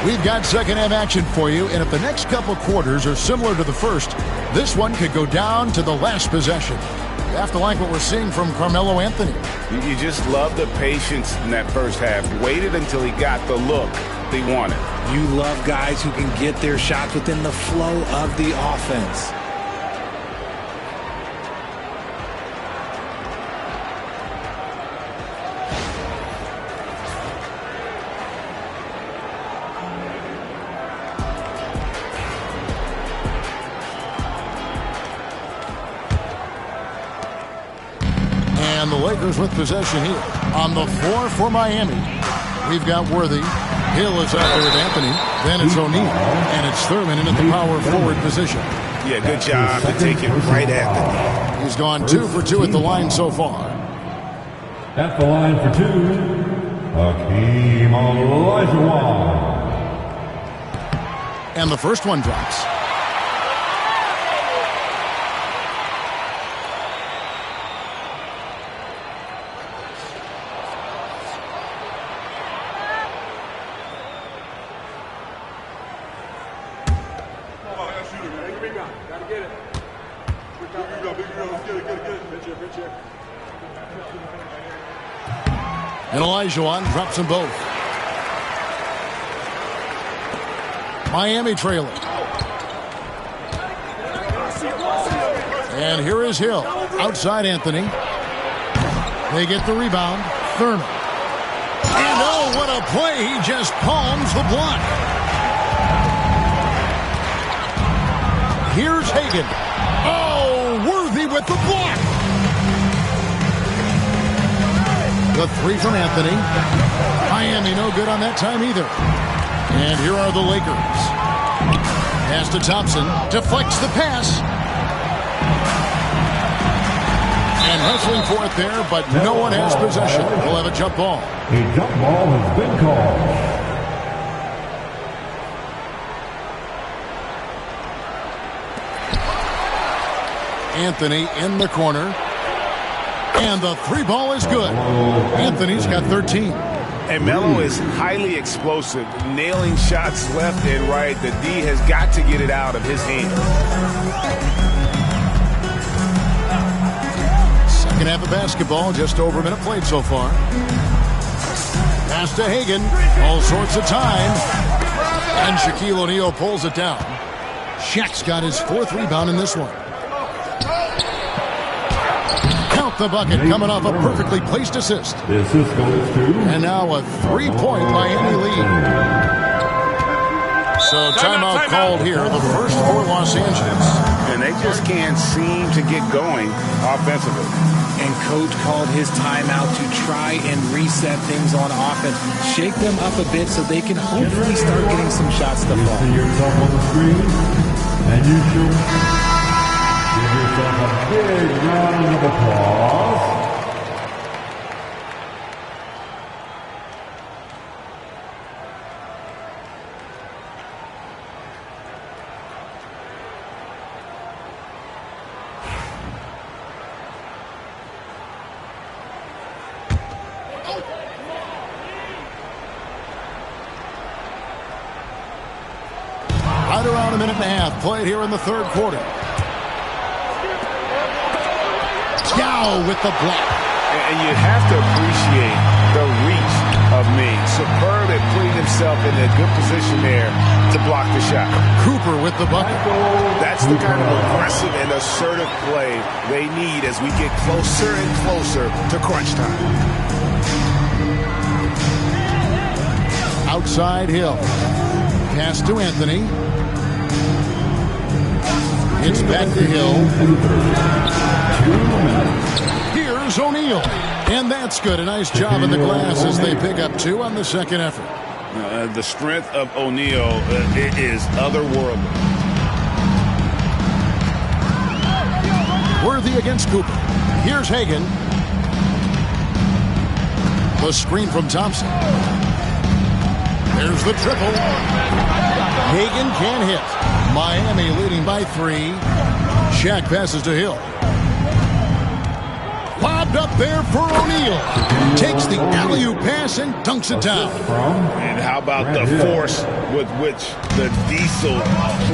We've got second half action for you, and if the next couple quarters are similar to the first, this one could go down to the last possession. You have to like what we're seeing from Carmelo Anthony. You just love the patience in that first half. Waited until he got the look they wanted. You love guys who can get their shots within the flow of the offense. And the Lakers with possession here. On the floor for Miami, we've got Worthy. Hill is out there with Anthony. Then it's O'Neal. And it's Thurman in the power forward position. Yeah, good job to take it right at them. He's gone 2 for 2 at the line so far. At the line for 2, Hakeem Olajuwon. And the first one drops. And Olajuwon drops them both. Miami trailing. And here is Hill. Outside Anthony. They get the rebound. Thurman. And oh, what a play. He just palms the block. Here's Hagan. Oh, Worthy with the block. The three from Anthony. Miami no good on that time either. And here are the Lakers. Pass to Thompson. Deflects the pass. And hustling for it there, but no one has possession. We'll have a jump ball. A jump ball has been called. Anthony in the corner. And the three ball is good. Anthony's got 13. And Melo is highly explosive, nailing shots left and right. The D has got to get it out of his hand. Second half of basketball, just over a minute played so far. Pass to Hagan, all sorts of time. And Shaquille O'Neal pulls it down. Shaq's got his fourth rebound in this one. Count the bucket, coming off a perfectly placed assist. The assist goes to... And now a three-point Miami lead. So timeout called here, the first for Los Angeles. And they just can't seem to get going offensively. And Coach called his timeout to try and reset things on offense. Shake them up a bit so they can hopefully start getting some shots to fall. See yourself on the screen, and you should give yourself a big round of applause. Right around a minute and a half played here in the third quarter. Yao with the block. And you have to appreciate the reach of Ming. Superb at putting himself in a good position there to block the shot. Cooper with the bucket. That's the kind of aggressive and assertive play they need as we get closer and closer to crunch time. Outside Hill. Pass to Anthony. It's back to Hill. Here's O'Neal. And that's good. A nice job in the glass as they pick up two on the second effort. The strength of O'Neal is otherworldly. Worthy against Cooper. Here's Hagan. The screen from Thompson. There's the triple. Hagan can't hit. Miami leading by 3. Shaq passes to Hill. Lobbed up there for O'Neal. Takes the alley-oop pass and dunks it down. And how about the force with which the Diesel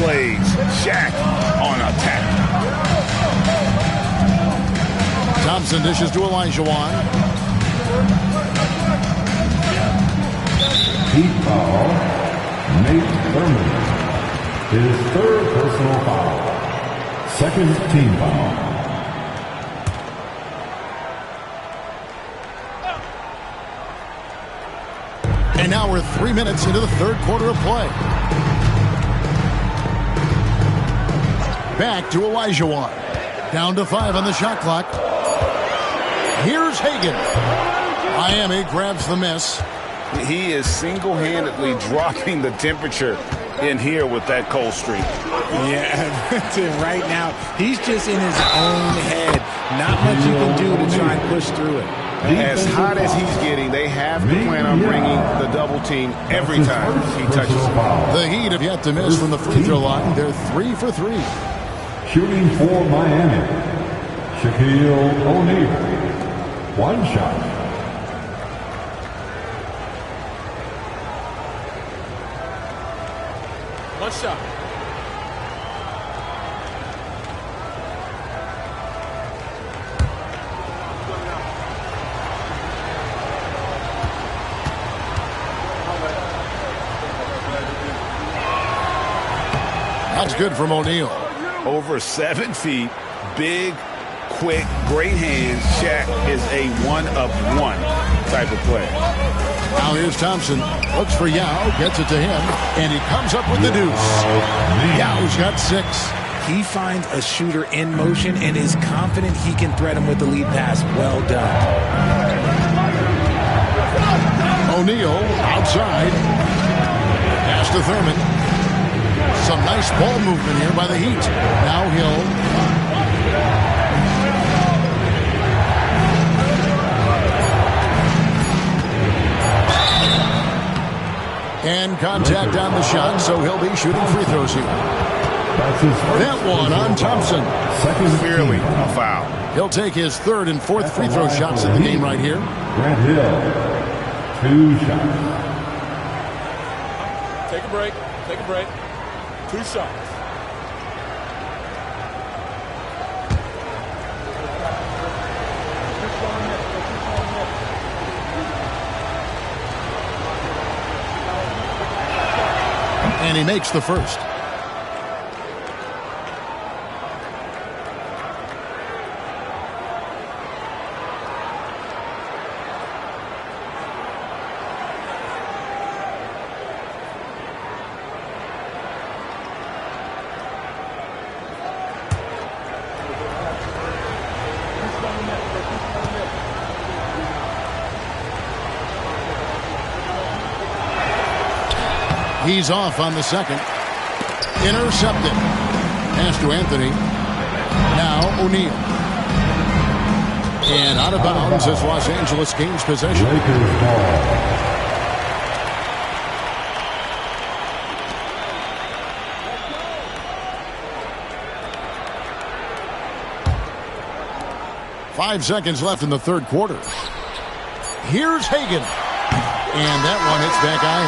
plays Shaq on attack? Thompson dishes to Olajuwon. Heat foul, Nate Thurman. His third personal foul. Second team foul. And now we're 3 minutes into the third quarter of play. Back to Olajuwon. Down to 5 on the shot clock. Here's Hagan. Miami grabs the miss. He is single-handedly dropping the temperature in here with that cold streak. Yeah, that's it right now. He's just in his own head. Not much you can do to try and push through it. As hot as he's getting, they have to plan on bringing the double team every time he touches it. The Heat have yet to miss from the free throw line. They're 3 for 3. Shooting for Miami, Shaquille O'Neal. One shot. One shot. That's good from O'Neal. Over 7 feet, big, quick, great hands. Shaq is a one-of-one type of player. Now here's Thompson. Looks for Yao. Gets it to him. And he comes up with the deuce. Yao's got 6. He finds a shooter in motion and is confident he can thread him with the lead pass. Well done. O'Neal outside. Pass to Thurman. Some nice ball movement here by the Heat. Now Hill. And contact on the shot, so he'll be shooting free throws here. That one on Thompson. Clearly a foul. He'll take his third and fourth free throw shots in the game right here. Grant Hill, 2 shots. Take a break. Take a break. 2 shots. And he makes the first. He's off on the second. Intercepted. Pass to Anthony. Now O'Neal. And out of bounds as Los Angeles gains possession. Lakers ball. Five seconds left in the third quarter. Here's Hagan. And that one hits back iron.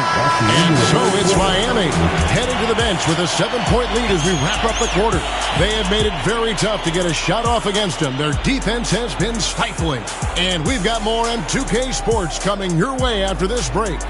And so it's Miami heading to the bench with a 7-point lead as we wrap up the quarter. They have made it very tough to get a shot off against them. Their defense has been stifling. And we've got more on 2K Sports coming your way after this break.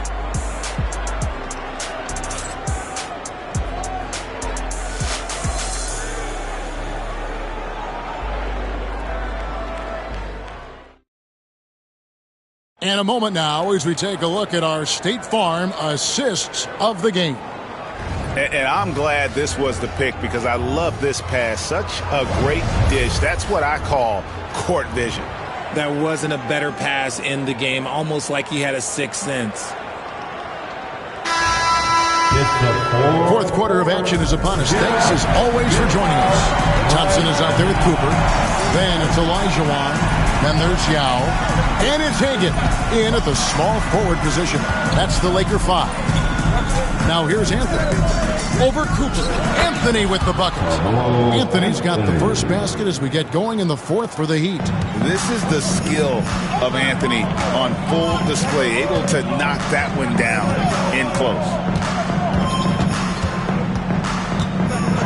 And a moment now as we take a look at our State Farm assists of the game. And I'm glad this was the pick because I love this pass. Such a great dish. That's what I call court vision. There wasn't a better pass in the game, almost like he had a sixth sense. Fourth quarter of action is upon us. Thanks as always for joining us. Thompson is out there with Cooper. Then it's Olajuwon. Then there's Yao. And it's Hagan in at the small forward position. That's the Laker 5. Now here's Anthony. Over Cooper. Anthony with the bucket. Anthony's got the first basket as we get going in the fourth for the Heat. This is the skill of Anthony on full display. Able to knock that one down in close.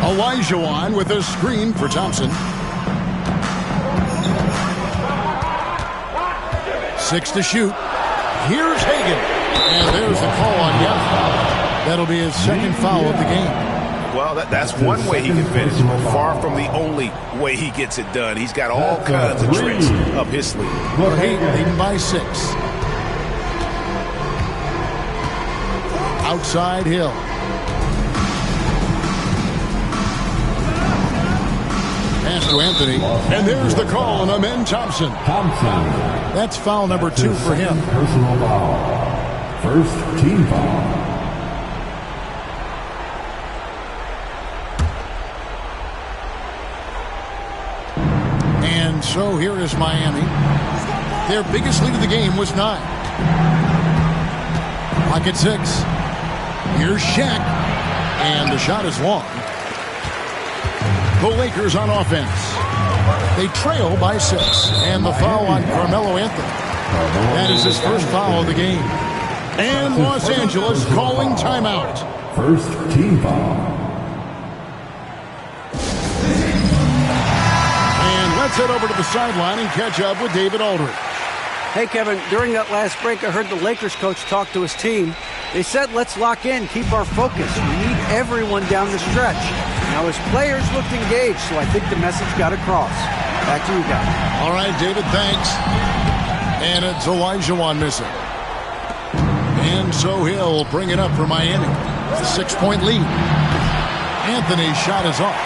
Olajuwon with a screen for Thompson. 6 to shoot. Here's Hagan. And there's the call on Young. That'll be his second foul of the game. Well, that's one way he can finish, but far from the only way he gets it done. He's got all kinds of tricks up his sleeve. The Heat leading by 6. Outside Hill. Pass to Anthony. And there's the call on Amen Thompson. That's foul number 2 for him. Personal foul. First team foul. And so here is Miami. Their biggest lead of the game was 9. Pocket 6. Here's Shaq. And the shot is long. The Lakers on offense. They trail by 6. And the foul on Carmelo Anthony. That is his first foul of the game. And Los Angeles calling timeout. First team foul. And let's head over to the sideline and catch up with David Aldridge. Hey, Kevin, during that last break, I heard the Lakers coach talk to his team. They said, let's lock in, keep our focus. We need everyone down the stretch. Now, his players looked engaged, so I think the message got across. Back to you guys. All right, David, thanks. And it's Olajuwon missing. And so he'll bring it up for Miami. A 6-point lead. Anthony's shot is off.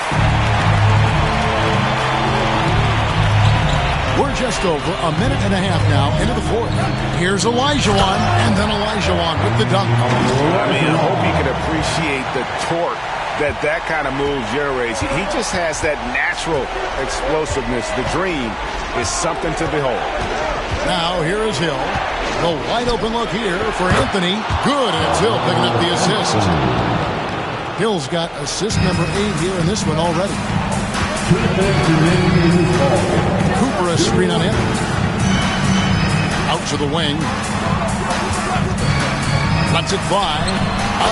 We're just over a minute and a half now into the fourth. Here's Olajuwon, and then Olajuwon with the dunk. I mean, I hope you can appreciate the torque that kind of move generates. He just has that natural explosiveness. The dream is something to behold. Now here is Hill. The wide open look here for Anthony. Good, and it's Hill picking up the assist. Hill's got assist number 8 here in this one already. Cooper a screen on him. Out to the wing. Lets it fly.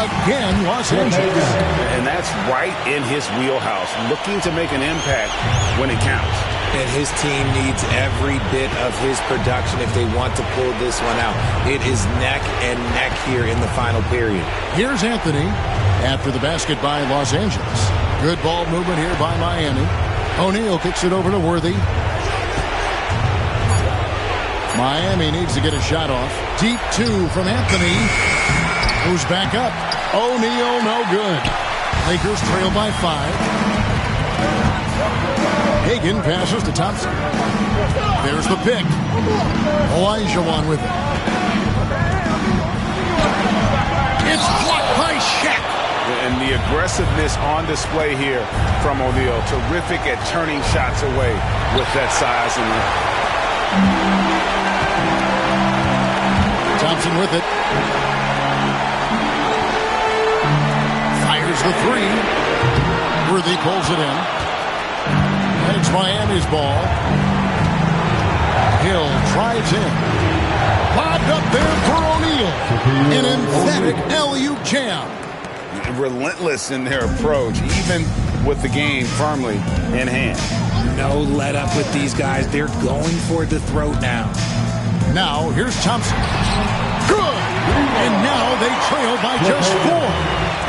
Again, Los Angeles. And that's right in his wheelhouse, looking to make an impact when it counts. And his team needs every bit of his production if they want to pull this one out. It is neck and neck here in the final period. Here's Anthony after the basket by Los Angeles. Good ball movement here by Miami. O'Neal kicks it over to Worthy. Miami needs to get a shot off. Deep 2 from Anthony. Who's back up? O'Neal, no good. Lakers trail by 5. Hagan passes to Thompson. There's the pick. Olajuwon with it. It's blocked by Shaq. And the aggressiveness on display here from O'Neal. Terrific at turning shots away with that size and length. Thompson with it. Fires the 3. Worthy pulls it in. It's Miami's ball. Hill drives in. Bobbed up there for O'Neal. An emphatic alley-oop jam. Relentless in their approach, even with the game firmly in hand. No let up with these guys. They're going for the throat now. Now, here's Thompson. Good! And now they trail by just 4.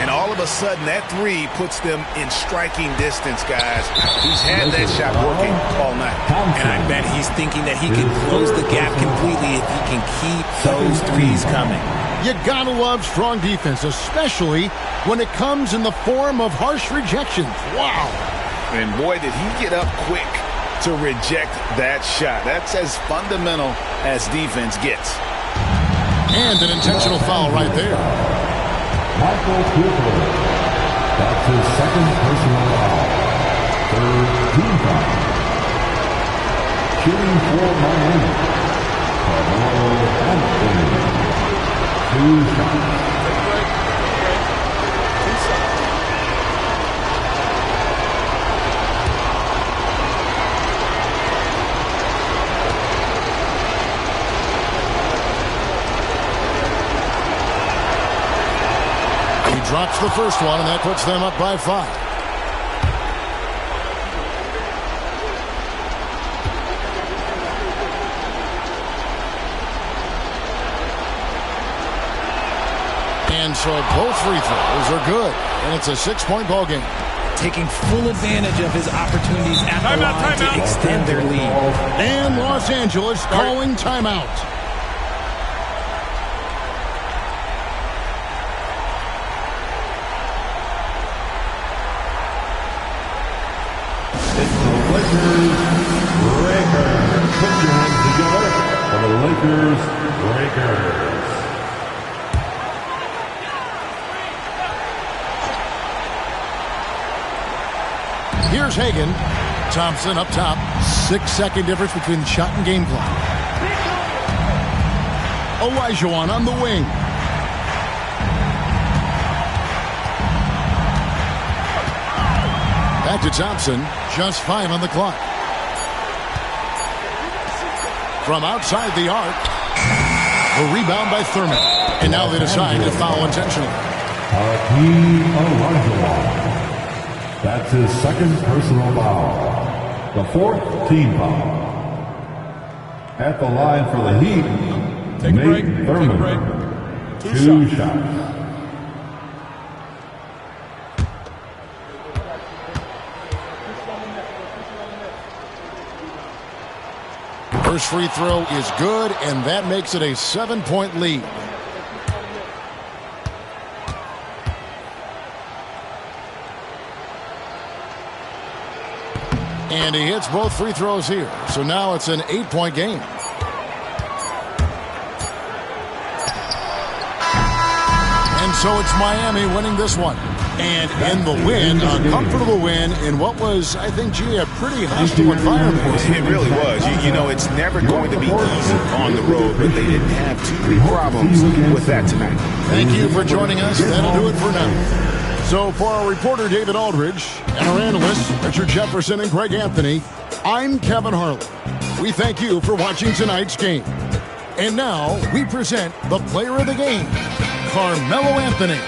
And all of a sudden, that 3 puts them in striking distance, guys. He's had that shot working all night. And I bet he's thinking that he can close the gap completely if he can keep those 3s coming. You gotta love strong defense, especially when it comes in the form of harsh rejections. Wow. And boy, did he get up quick to reject that shot. That's as fundamental as defense gets. And an intentional foul right there. Michael Cooper. That's his second personal foul. Third team foul. Shooting for Miami. Carmelo Anthony. 2 shots. Drops the first one, and that puts them up by 5. And so both free throws are good, and it's a 6-point ball game. Taking full advantage of his opportunities at the line to extend their lead. And Los Angeles calling timeout. Here's Hagan. Thompson up top. 6-second difference between the shot and game clock. Olajuwon on the wing. Back to Thompson. Just 5 on the clock. From outside the arc. A rebound by Thurman. And now they decide to foul intentionally. Hakeem Olajuwon. That's his second personal foul. The 4th team foul. At the line for the Heat, Nate Thurman. 2 shots. First free throw is good, and that makes it a 7-point lead. And he hits both free throws here. So now it's an 8-point game. And so it's Miami winning this one. And in the win, a comfortable win in what was, I think, a pretty hostile environment. It really was. You know, it's never going to be easy on the road, but they didn't have too many problems with that tonight. Thank you for joining us. That'll do it for now. So for our reporter, David Aldridge, and our analysts, Richard Jefferson and Greg Anthony, I'm Kevin Harlan. We thank you for watching tonight's game. And now we present the player of the game, Carmelo Anthony.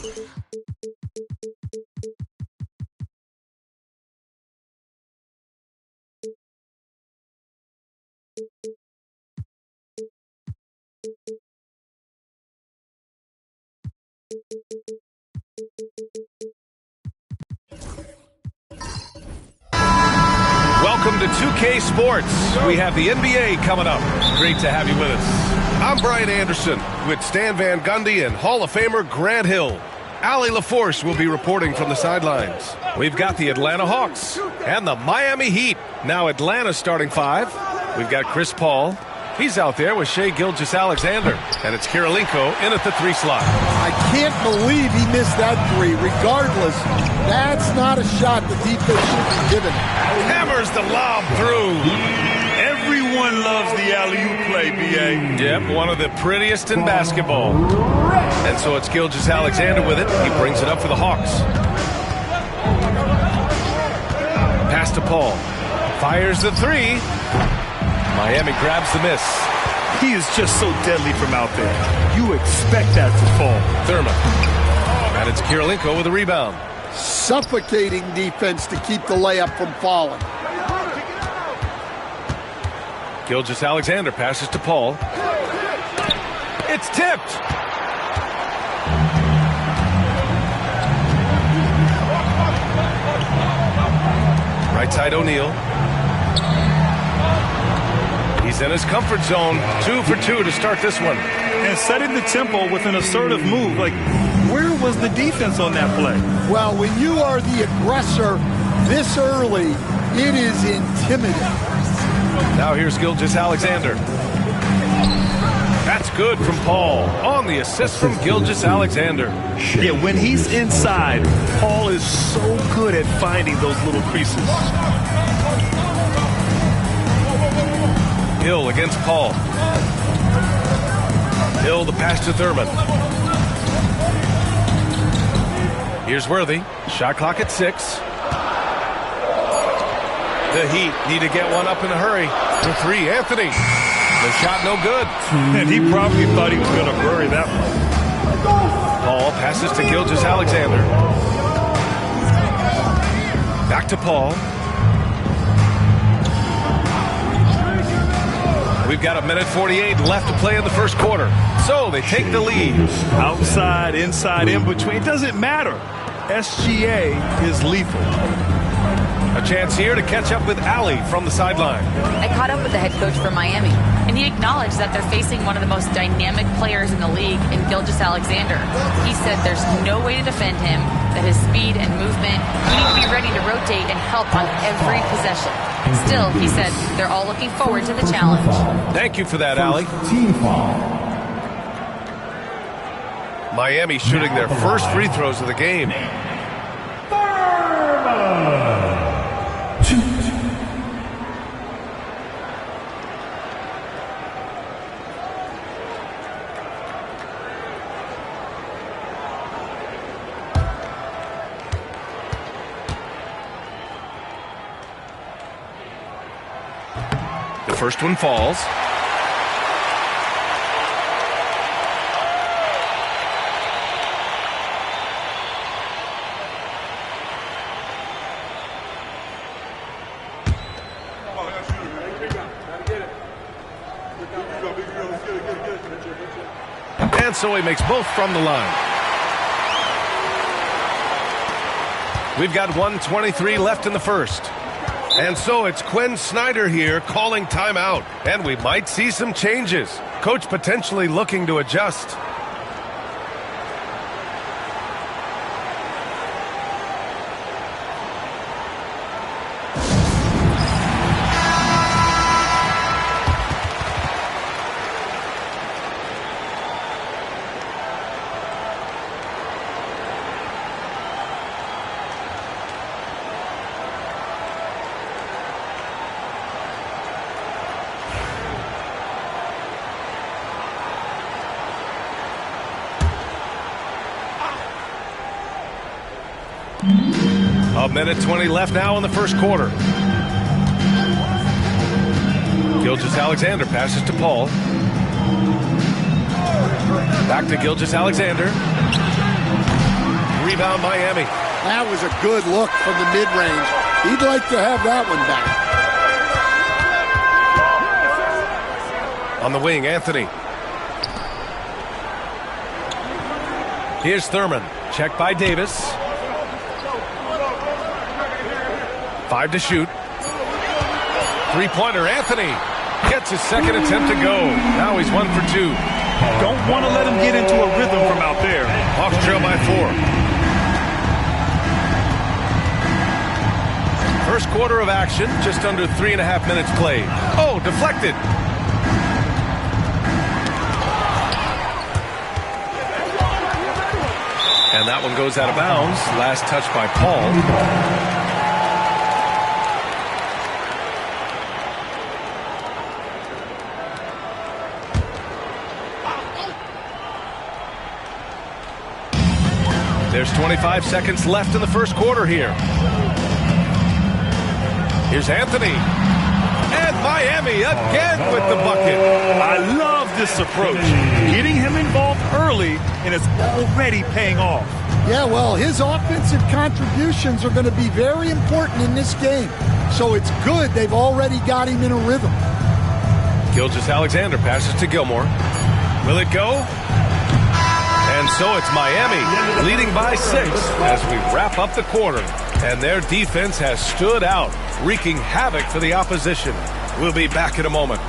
Welcome to 2K Sports. We have the NBA coming up. Great to have you with us. I'm Brian Anderson with Stan Van Gundy and Hall of Famer Grant Hill. Allie LaForce will be reporting from the sidelines. We've got the Atlanta Hawks and the Miami Heat. Now Atlanta's starting five. We've got Chris Paul. He's out there with Shai Gilgeous-Alexander. And it's Kirilenko in at the 3 slot. I can't believe he missed that 3. Regardless, that's not a shot the defense should be given. Hammers the lob through. Everyone loves the alley-oop play, B.A. Yep, one of the prettiest in basketball. And so it's Gilgeous-Alexander with it. He brings it up for the Hawks. Pass to Paul. Fires the 3. Miami grabs the miss. He is just so deadly from out there. You expect that to fall. Thurman. And it's Kirilenko with a rebound. Suffocating defense to keep the layup from falling. Gilgeous-Alexander passes to Paul. It's tipped. Right side O'Neal. He's in his comfort zone. 2 for 2 to start this one. And setting the tempo with an assertive move. Like, where was the defense on that play? Well, when you are the aggressor this early, it is intimidating. Now here's Gilgeous-Alexander. That's good from Paul. On the assist from Gilgeous-Alexander. Yeah, when he's inside, Paul is so good at finding those little creases. Hill against Paul. Hill the pass to Thurman. Here's Worthy. Shot clock at 6. The Heat need to get one up in a hurry. For 3, Anthony. The shot no good. And he probably thought he was going to bury that one. Paul passes to Gilgeous-Alexander. Back to Paul. We've got 1:48 left to play in the first quarter. So they take the lead. Outside, inside, in between. It doesn't matter. SGA is lethal. A chance here to catch up with Allie from the sideline. I caught up with the head coach for Miami, and he acknowledged that they're facing one of the most dynamic players in the league in Gilgeous-Alexander. He said there's no way to defend him, that his speed and movement, you need to be ready to rotate and help on every possession. Still, he said, they're all looking forward to the challenge. Thank you for that, Allie. Miami shooting their first free throws of the game. The first one falls. And so he makes both from the line. We've got 1:23 left in the first. And so it's Quinn Snyder here calling timeout. And we might see some changes. Coach potentially looking to adjust. A minute 20 left now in the first quarter. Gilgeous-Alexander passes to Paul. Back to Gilgeous-Alexander. Rebound Miami. That was a good look from the mid-range. He'd like to have that one back. On the wing, Anthony. Here's Thurman. Checked by Davis. 5 to shoot. Three-pointer, Anthony. Gets his second attempt to go. Now he's 1 for 2. Don't want to let him get into a rhythm from out there. Hawks trail by 4. First quarter of action, just under 3.5 minutes played. Oh, deflected. And that one goes out of bounds. Last touch by Paul. There's 25 seconds left in the first quarter here. Here's Anthony. And Miami again with the bucket. I love this approach. Getting him involved early, and it's already paying off. Yeah, well, his offensive contributions are going to be very important in this game. So it's good they've already got him in a rhythm. Gilgeous-Alexander passes to Gilmore. Will it go? And so it's Miami leading by 6 as we wrap up the quarter. And their defense has stood out, wreaking havoc for the opposition. We'll be back in a moment.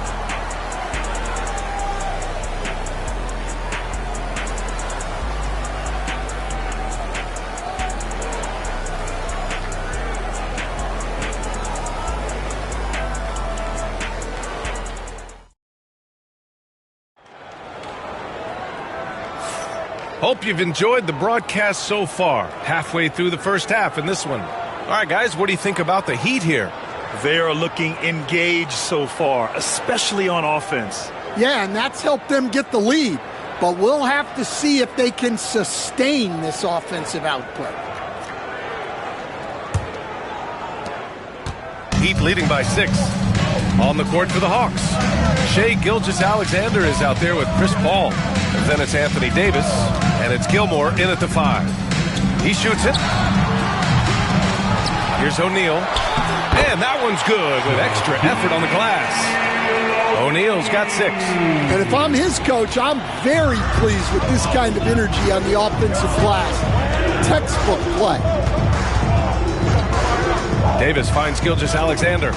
Hope you've enjoyed the broadcast so far. Halfway through the first half in this one. All right, guys, what do you think about the Heat here? They are looking engaged so far, especially on offense. Yeah, and that's helped them get the lead. But we'll have to see if they can sustain this offensive output. Heat leading by 6. On the court for the Hawks. Shai Gilgeous-Alexander is out there with Chris Paul. And then it's Anthony Davis. And it's Gilmore in at the 5. He shoots it. Here's O'Neal. And that one's good with extra effort on the glass. O'Neal's got 6. And if I'm his coach, I'm very pleased with this kind of energy on the offensive glass. Textbook play. Davis finds Gilgeous-Alexander.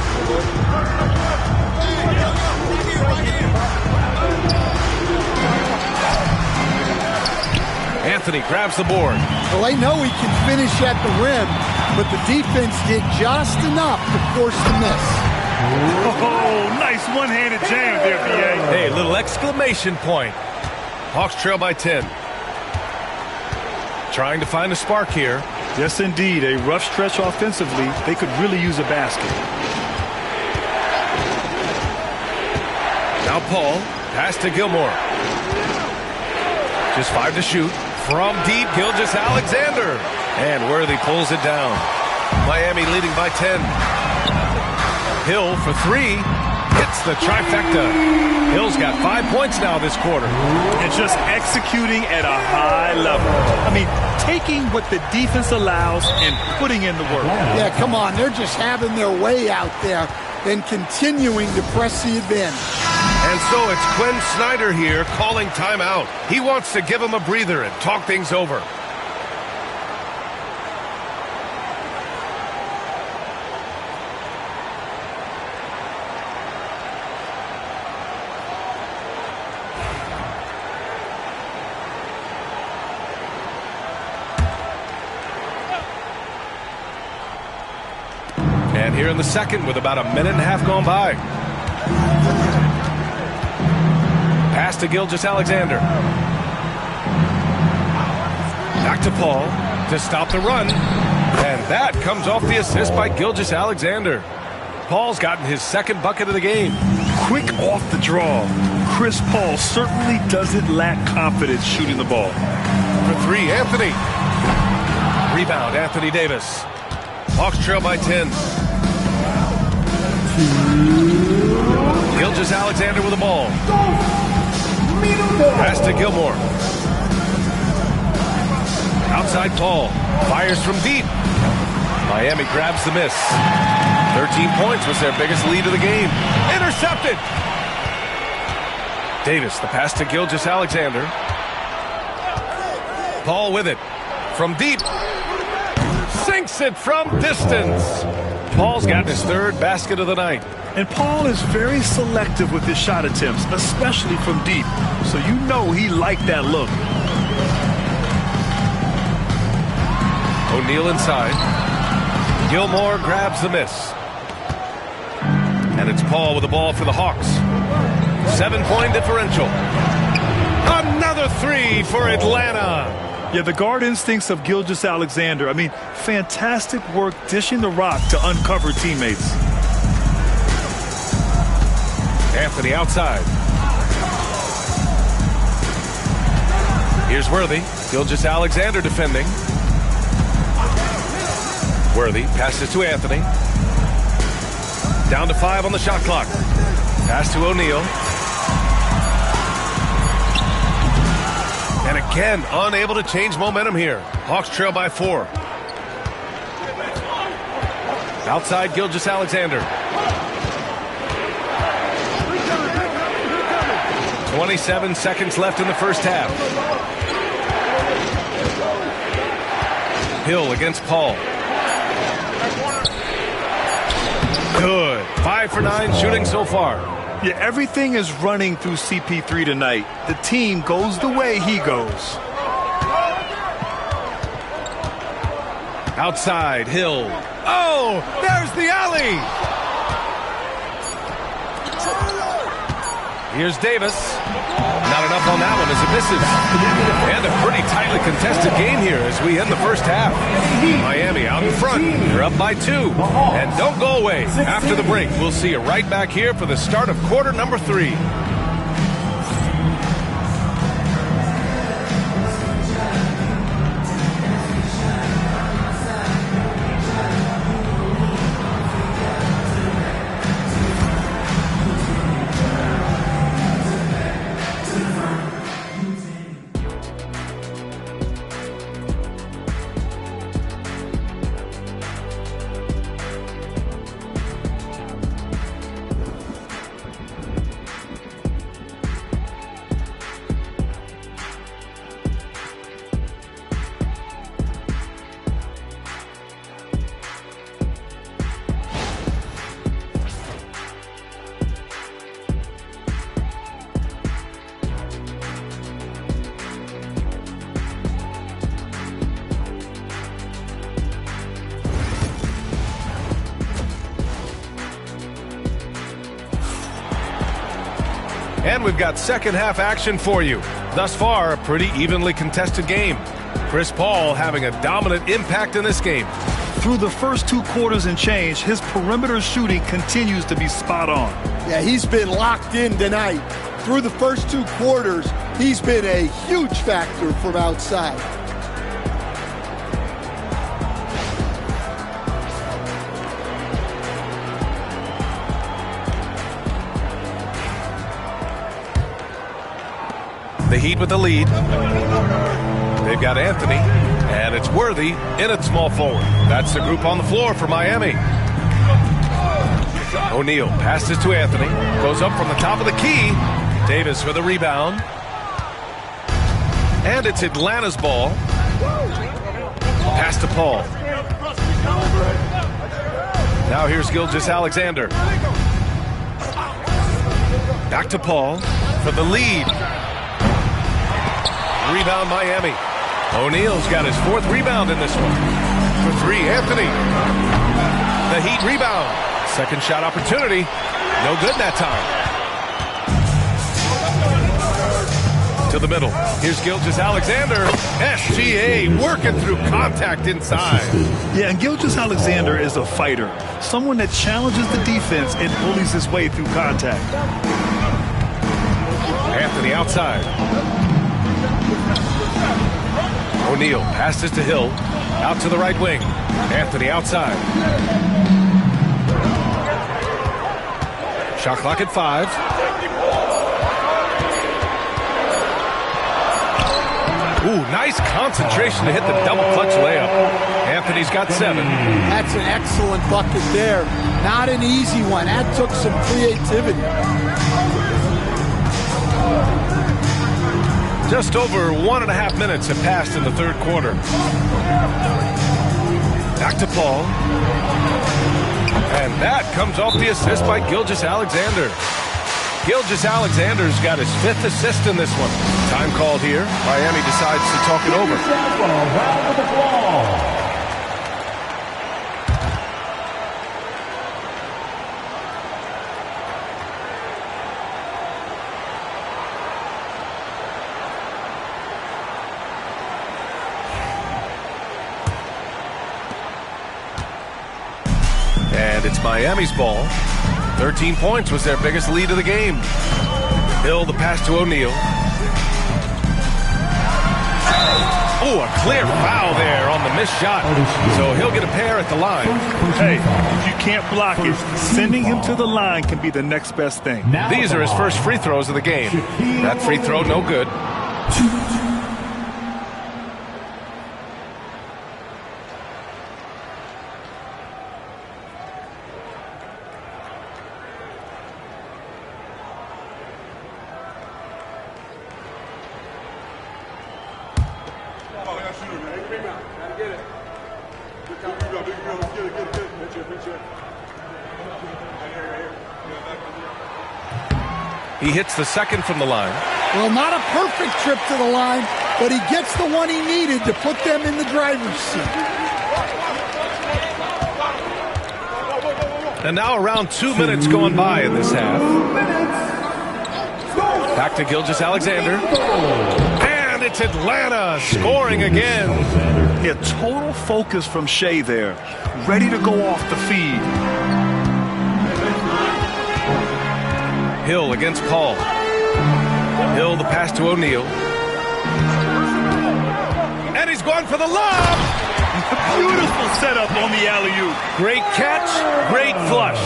Anthony grabs the board. Well, they know he can finish at the rim, but the defense did just enough to force the miss. Oh, nice one-handed jam there, B.A. Hey, little exclamation point. Hawks trail by 10. Trying to find a spark here. Yes, indeed. A rough stretch offensively. They could really use a basket. Now Paul. Pass to Gilmore. Just 5 to shoot. From deep, Gilgeous-Alexander. And Worthy pulls it down. Miami leading by 10. Hill for 3. Hits the trifecta. Hill's got 5 points now this quarter. And just executing at a high level. I mean, taking what the defense allows and putting in the work. Yeah, come on. They're just having their way out there and continuing to press the advantage. And so it's Quinn Snyder here calling timeout. He wants to give him a breather and talk things over. And here in the second with about a minute and a half gone by. Pass to Gilgeous-Alexander. Back to Paul to stop the run. And that comes off the assist by Gilgeous-Alexander. Paul's gotten his second bucket of the game. Quick off the draw. Chris Paul certainly doesn't lack confidence shooting the ball. For 3, Anthony. Rebound, Anthony Davis. Hawks trail by 10. Gilgeous-Alexander with the ball. Pass to Gilmore. Outside Paul. Fires from deep. Miami grabs the miss. 13 points was their biggest lead of the game. Intercepted. Davis, the pass to Gilgeous-Alexander. Paul with it. From deep. Sinks it from distance. Paul's got his third basket of the night. And Paul is very selective with his shot attempts, especially from deep. So you know he liked that look. O'Neal inside. Gilmore grabs the miss. And it's Paul with the ball for the Hawks. 7-point differential. Another three for Atlanta. Yeah, the guard instincts of Gilgeous-Alexander. I mean, fantastic work dishing the rock to uncover teammates. Anthony outside. Here's Worthy. Gilgeous-Alexander defending. Worthy passes to Anthony. Down to 5 on the shot clock. Pass to O'Neal. And again, unable to change momentum here. Hawks trail by 4. Outside Gilgeous-Alexander. 27 seconds left in the first half. Hill against Paul. Good. 5 for 9 shooting so far. Yeah, everything is running through CP3 tonight. The team goes the way he goes. Outside, Hill. Oh, there's the alley. Here's Davis. Not enough on that one as it misses. And a pretty tightly contested game here as we end the first half. Miami out in front. They're up by 2. And don't go away. After the break, we'll see you right back here for the start of quarter number 3. And we've got second half action for you. Thus far, a pretty evenly contested game. Chris Paul having a dominant impact in this game. Through the first 2 quarters and change, his perimeter shooting continues to be spot on. Yeah, he's been locked in tonight. Through the first 2 quarters, he's been a huge factor from outside. The Heat with the lead. They've got Anthony, and it's Worthy in at small forward. That's the group on the floor for Miami. O'Neal passes to Anthony. Goes up from the top of the key. Davis with a rebound. And it's Atlanta's ball. Pass to Paul. Now here's Gilgeous-Alexander. Back to Paul for the lead. Rebound Miami. O'Neal's got his 4th rebound in this one. For 3, Anthony. The Heat rebound. Second shot opportunity. No good that time. To the middle. Here's Gilgeous-Alexander. SGA working through contact inside. Yeah, and Gilgeous-Alexander is a fighter. Someone that challenges the defense and bullies his way through contact. Anthony outside. O'Neal passes to Hill. Out to the right wing. Anthony outside. Shot clock at 5. Ooh, nice concentration to hit the double clutch layup. Anthony's got 7. That's an excellent bucket there. Not an easy one. That took some creativity. Just over 1.5 minutes have passed in the third quarter. Back to Paul. And that comes off the assist by Gilgeous-Alexander. Gilgeous-Alexander's got his 5th assist in this one. Time called here. Miami decides to talk it over. Round of applause. And it's Miami's ball. 13 points was their biggest lead of the game. Hill, the pass to O'Neal. Oh, a clear foul there on the missed shot. So he'll get a pair at the line. Hey, if you can't block it, sending him to the line can be the next best thing. These are his first free throws of the game. That free throw, no good. He hits the second from the line. Well, not a perfect trip to the line, but he gets the one he needed to put them in the driver's seat. And now around 2 minutes going by in this half. Back to Gilgeous-Alexander. And it's Atlanta scoring again. Yeah, total focus from Shea there. Ready to go off the feed. Hill against Paul. Hill, the pass to O'Neal. And he's going for the lob. Beautiful setup on the alley-oop. Great catch, great flush.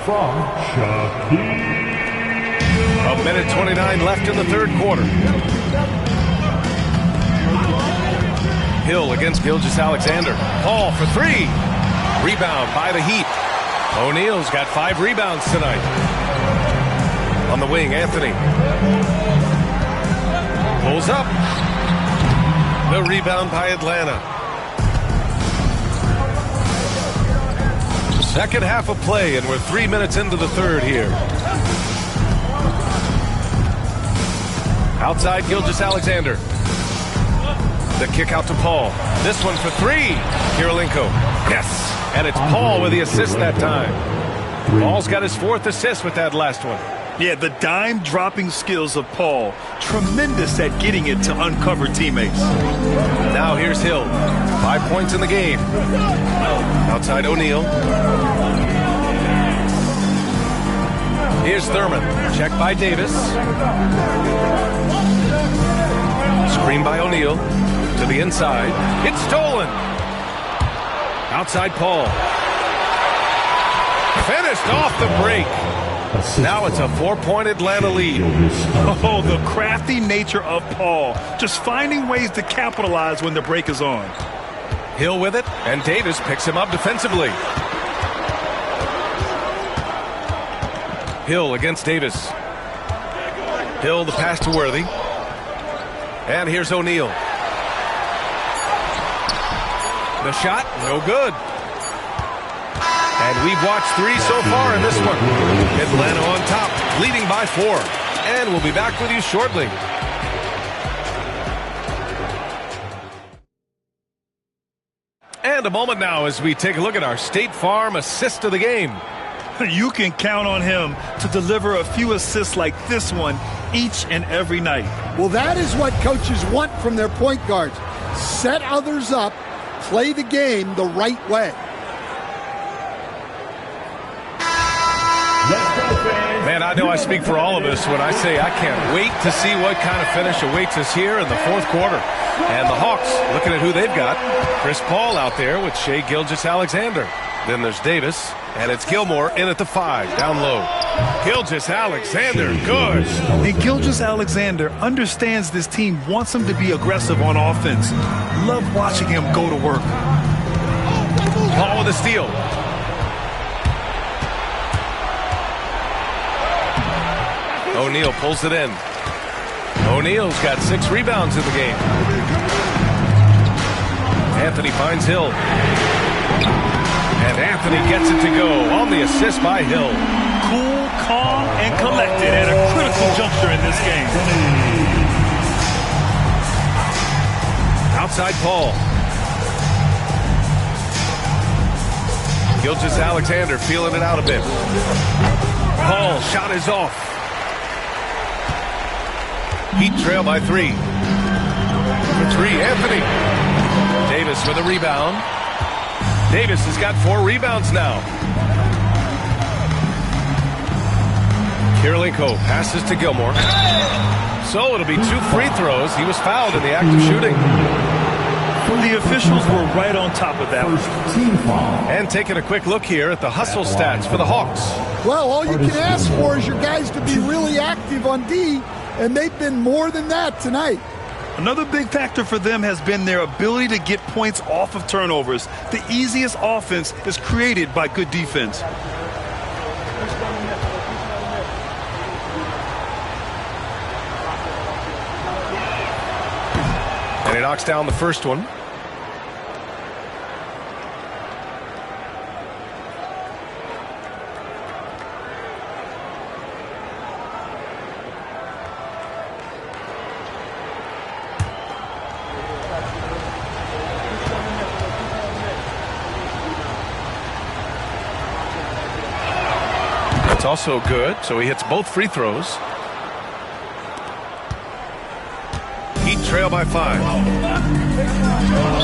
From Shaquille. 1:29 left in the third quarter. Hill against Gilgeous-Alexander. Paul for 3. Rebound by the Heat. O'Neal's got 5 rebounds tonight. On the wing, Anthony. Pulls up. The rebound by Atlanta. Second half of play, and we're 3 minutes into the third here. Outside, Gilgeous-Alexander. The kick out to Paul. This one for 3. Kirilenko. Yes. And it's Paul with the assist that time. Paul's got his 4th assist with that last one. Yeah, the dime dropping skills of Paul. Tremendous at getting it to uncover teammates. Now here's Hill. 5 points in the game. Outside O'Neal. Here's Thurman. Check by Davis. Screen by O'Neal. To the inside. It's stolen. Outside Paul. Finished off the break. Now it's a 4-point Atlanta lead. Oh, the crafty nature of Paul. Just finding ways to capitalize when the break is on. Hill with it, and Davis picks him up defensively. Hill against Davis. Hill, the pass to Worthy. And here's O'Neal. The shot, no good. And we've watched 3 so far in this one. Atlanta on top, leading by 4. And we'll be back with you shortly. And a moment now as we take a look at our State Farm assist of the game. You can count on him to deliver a few assists like this one each and every night. Well, that is what coaches want from their point guards. Set others up, play the game the right way. Man, I know I speak for all of us when I say I can't wait to see what kind of finish awaits us here in the fourth quarter. And the Hawks, looking at who they've got, Chris Paul out there with Shai Gilgeous-Alexander. Then there's Davis, and it's Gilmore in at the 5, down low. Gilgeous-Alexander, good. And Gilgeous-Alexander understands this team wants him to be aggressive on offense. Love watching him go to work. Paul with a steal. O'Neal pulls it in. O'Neal's got 6 rebounds in the game. Anthony finds Hill. And Anthony gets it to go on the assist by Hill. Cool, calm, and collected at a critical juncture in this game. Outside Paul. Gilgeous-Alexander feeling it out a bit. Paul, shot is off. Heat trail by 3. For 3, Anthony. Davis with a rebound. Davis has got 4 rebounds now. Kirilenko passes to Gilmore. So it'll be 2 free throws. He was fouled in the act of shooting. The officials were right on top of that. And taking a quick look here at the hustle stats for the Hawks. Well, all you can ask for is your guys to be really active on D, and they've been more than that tonight. Another big factor for them has been their ability to get points off of turnovers. The easiest offense is created by good defense. And he knocks down the first one. That's also good, so he hits both free throws. Heat trail by 5.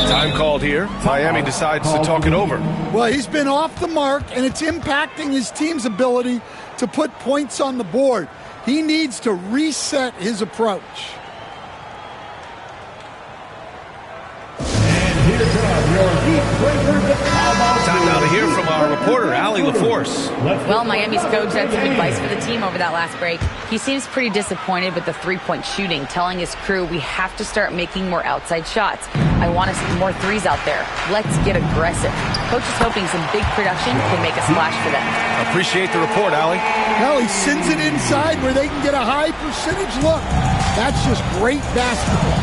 Time called here. Miami decides to talk it over. Well, he's been off the mark, and it's impacting his team's ability to put points on the board. He needs to reset his approach. Time now to hear from our reporter, Allie LaForce. Well, Miami's coach had some advice for the team over that last break. He seems pretty disappointed with the three-point shooting, telling his crew we have to start making more outside shots. I want to see more threes out there. Let's get aggressive. Coach is hoping some big production can make a splash for them. Appreciate the report, Allie. Well, he sends it inside where they can get a high percentage look. That's just great basketball.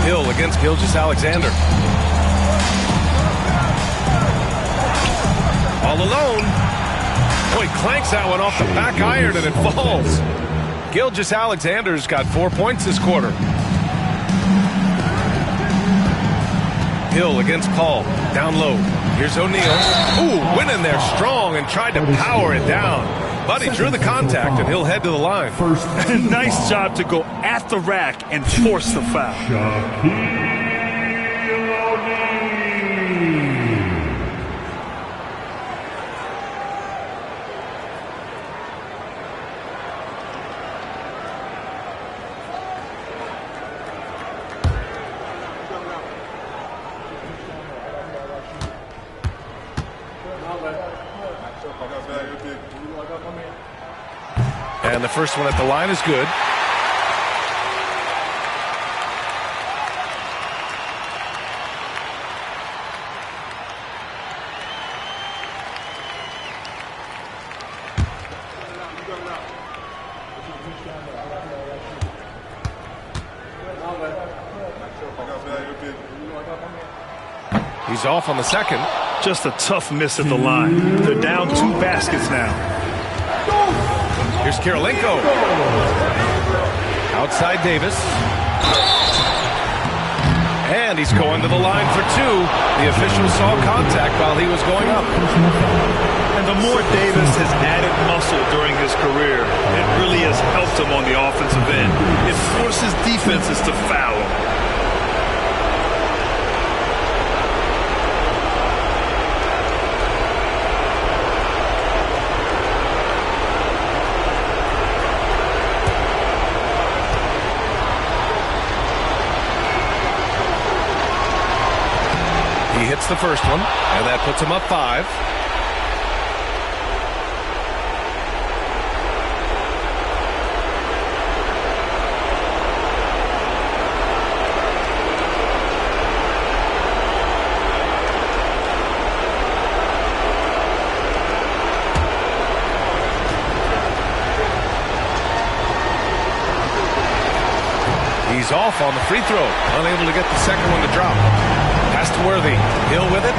Hill against Gilgeous-Alexander. All alone. Boy, clanks that one off the back iron and it falls. Gilgeous-Alexander's got 4 points this quarter. Hill against Paul. Down low. Here's O'Neal. Ooh, went in there strong and tried to power it down. But he drew the contact, and he'll head to the line. Nice job to go at the rack and force the foul. And the first one at the line is good. He's off on the second. Just a tough miss at the line. They're down 2 baskets now. Here's Kirilenko. Outside Davis. And he's going to the line for 2. The official saw contact while he was going up. And the more Davis has added muscle during his career, it really has helped him on the offensive end. It forces defenses to foul him. hits the first one, and that puts him up 5. He's off on the free throw, unable to get the second one to drop. Pass to Worthy. Hill with it.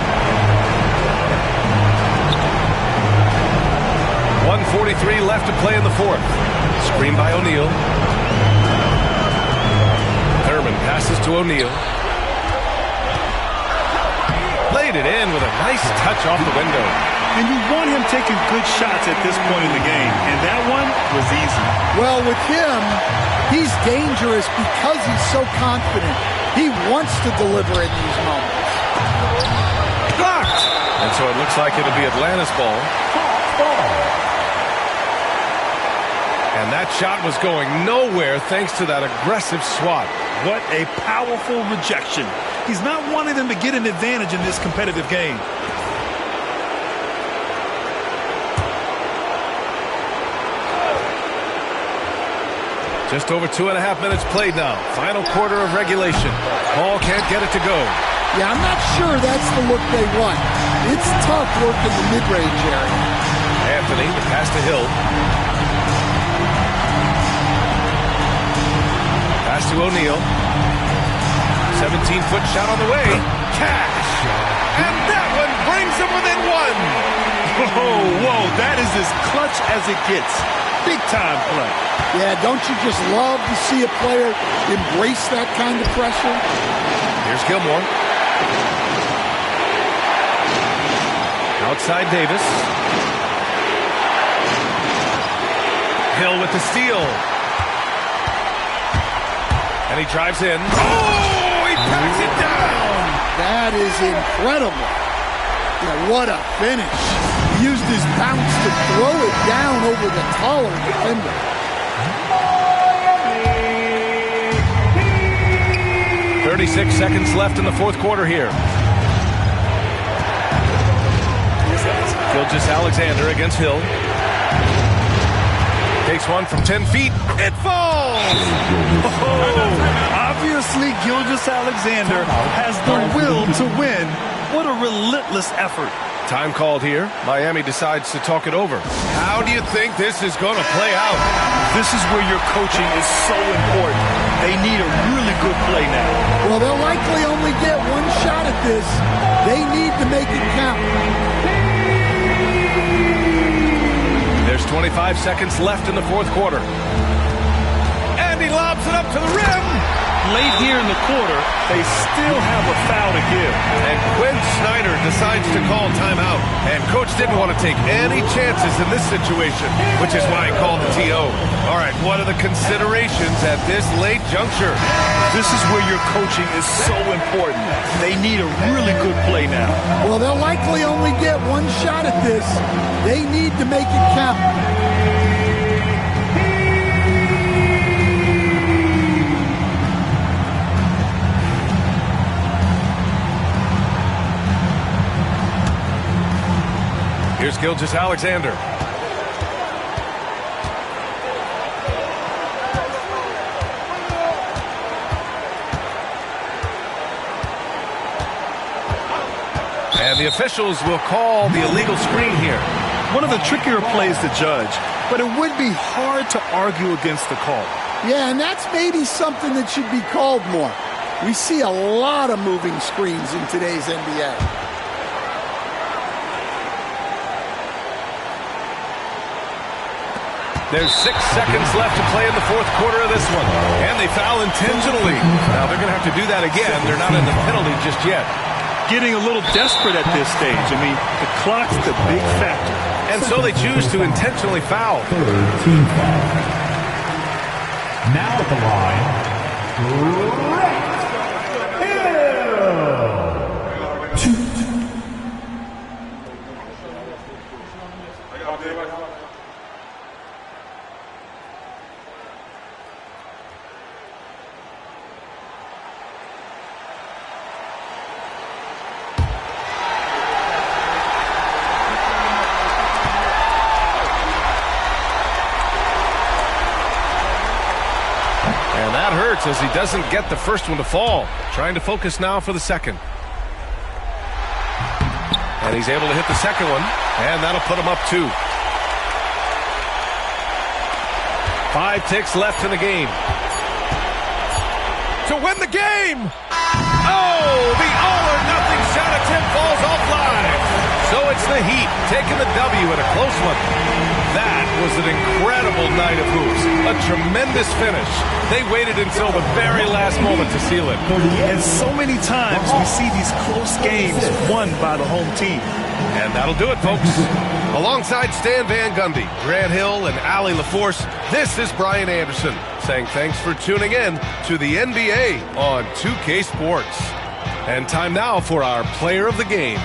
1:43 left to play in the fourth. Screen by O'Neal. Thurman passes to O'Neal. Laid it in with a nice touch off the window. And you want him taking good shots at this point in the game, and that one was easy. Well, with him, he's dangerous because he's so confident. He wants to deliver in these moments. Blocked! And so it looks like it'll be Atlanta's ball. And that shot was going nowhere thanks to that aggressive swat. What a powerful rejection. He's not wanting them to get an advantage in this competitive game. Just over 2.5 minutes played now. Final quarter of regulation. Ball can't get it to go. Yeah, I'm not sure that's the look they want. It's tough work in the mid-range area. Anthony, the pass to Hill. Pass to O'Neal. 17-foot shot on the way. Cash! And that one brings him within 1. Whoa, that is as clutch as it gets. Big time play. Yeah, don't you just love to see a player embrace that kind of pressure? Here's Gilmore. Outside Davis. Hill with the steal. And he drives in. Oh, he packs it down. That is incredible. Yeah, what a finish. He used his bounce to throw it down over the taller defender. 36 seconds left in the fourth quarter here. Gilgeous-Alexander against Hill. Takes one from 10 feet. It falls! Obviously, Gilgeous-Alexander has the will to win. What a relentless effort. Time called here. Miami decides to talk it over. How do you think this is going to play out? This is where your coaching is so important. They need a really good play now. Well, they'll likely only get one shot at this. They need to make it count. There's 25 seconds left in the fourth quarter. And he lobs it up to the rim. Late here in the quarter, they still have a foul to give. And Quinn Snyder decides to call timeout. And Coach didn't want to take any chances in this situation, which is why he called the TO. All right, what are the considerations at this late juncture? This is where your coaching is so important. They need a really good play now. Well, they'll likely only get one shot at this. They need to make it count. Here's Gilgeous-Alexander. And the officials will call the illegal screen here. One of the trickier plays to judge, but it would be hard to argue against the call. Yeah, and that's maybe something that should be called more. We see a lot of moving screens in today's NBA. There's 6 seconds left to play in the fourth quarter of this one. And they foul intentionally. Now they're going to have to do that again. They're not in the penalty just yet. Getting a little desperate at this stage. I mean, the clock's the big factor. And so they choose to intentionally foul. Team foul. Now at the line, that hurts as he doesn't get the first one to fall. Trying to focus now for the second. And he's able to hit the second one, and that'll put him up 2. 5 ticks left in the game. To win the game! Oh, the all-or-nothing shot attempt falls offline. So it's the Heat taking the W at a close one. That was an incredible night of hoops. A tremendous finish. They waited until the very last moment to seal it. And so many times we see these close games won by the home team. And that'll do it, folks. Alongside Stan Van Gundy, Grant Hill, and Allie LaForce, this is Brian Anderson saying thanks for tuning in to the NBA on 2K Sports. And time now for our player of the game.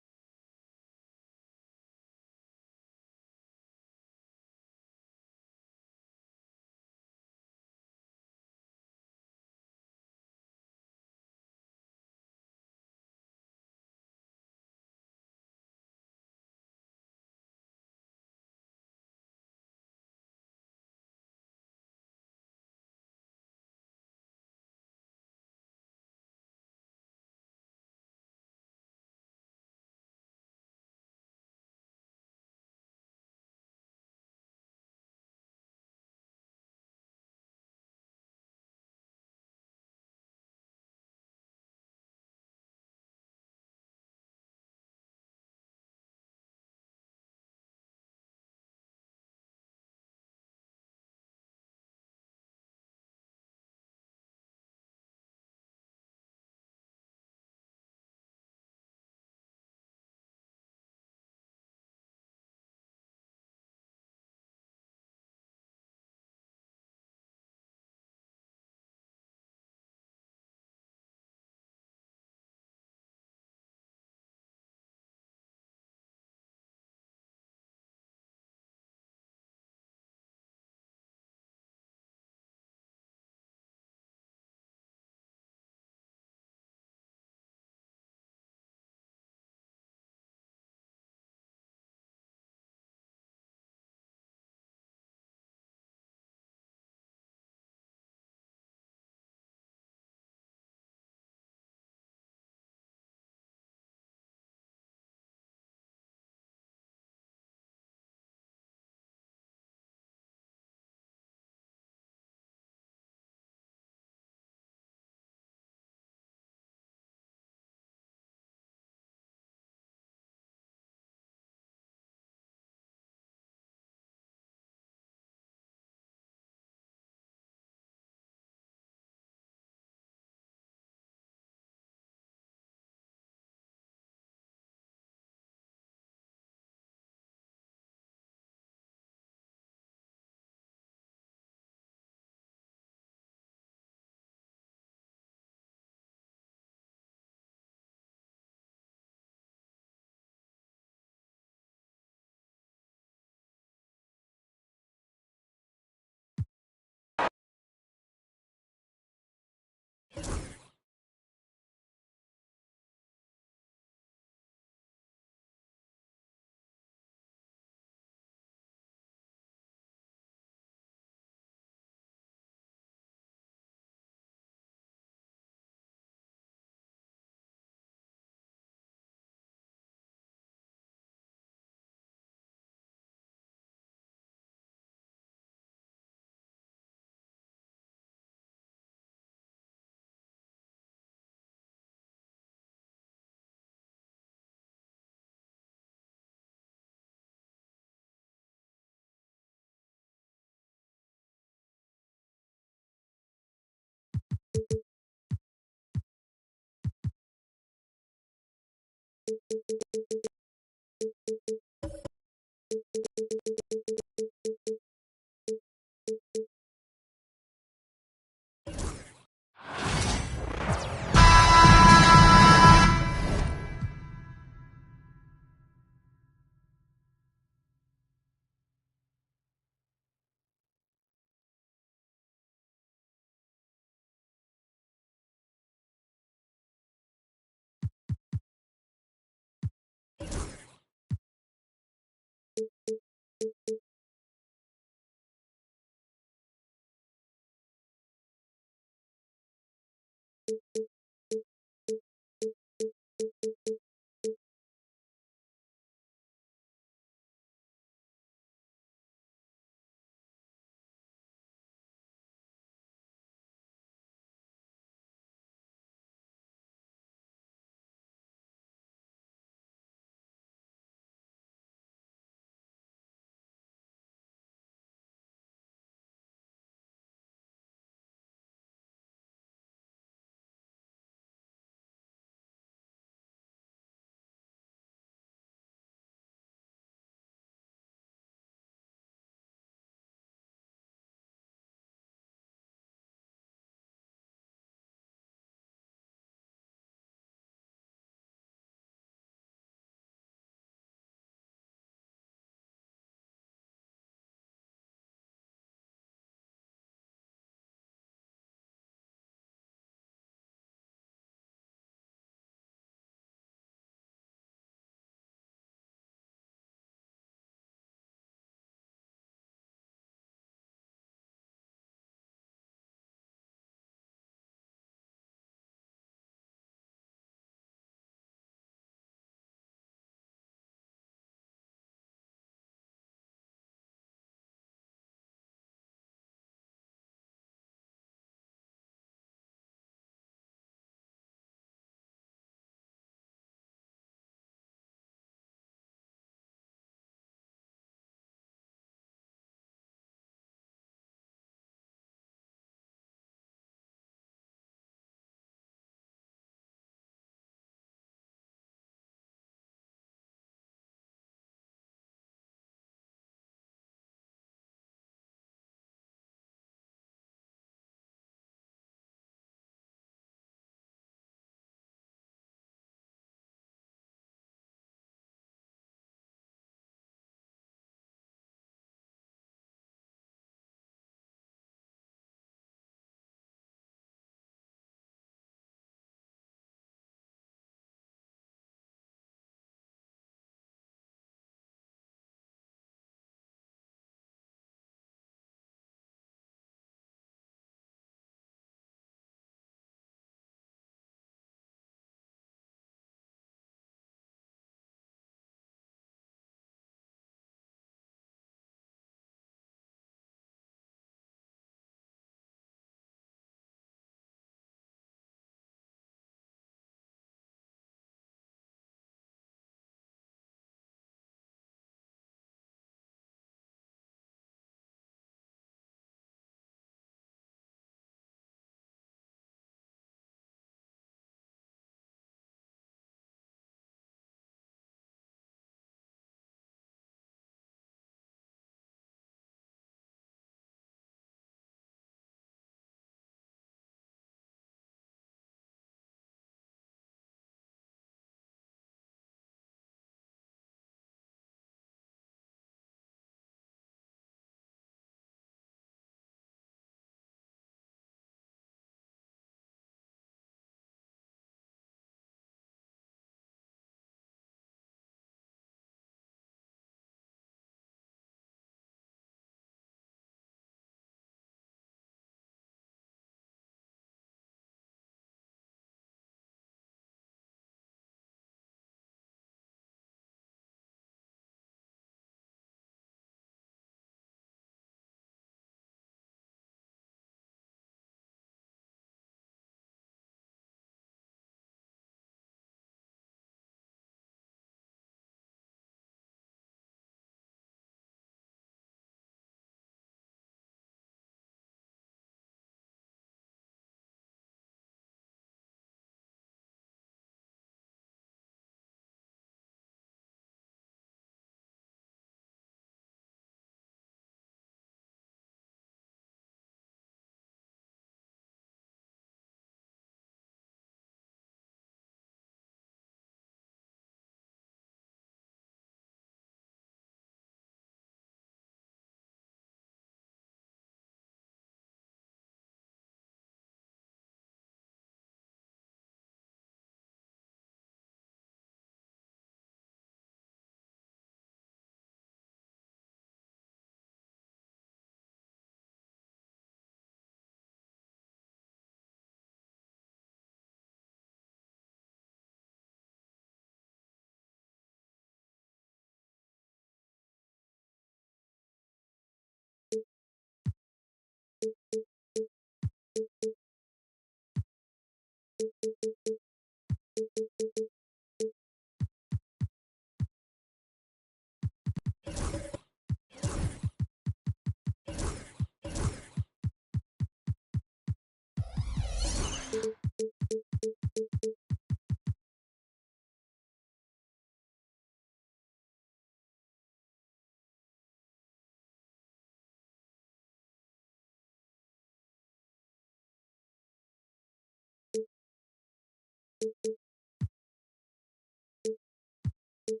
And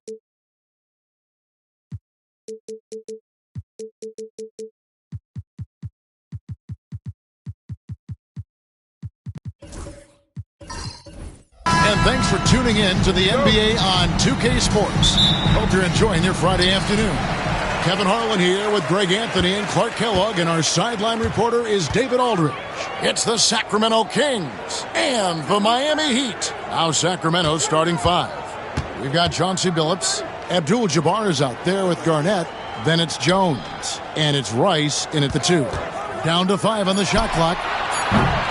thanks for tuning in to the NBA on 2K Sports. Hope you're enjoying your Friday afternoon. Kevin Harlan here with Greg Anthony and Clark Kellogg, and our sideline reporter is David Aldridge. It's the Sacramento Kings and the Miami Heat. Now Sacramento starting five. We've got Chauncey Billups. Abdul-Jabbar is out there with Garnett. Then it's Jones. And it's Rice in at the 2. Down to 5 on the shot clock.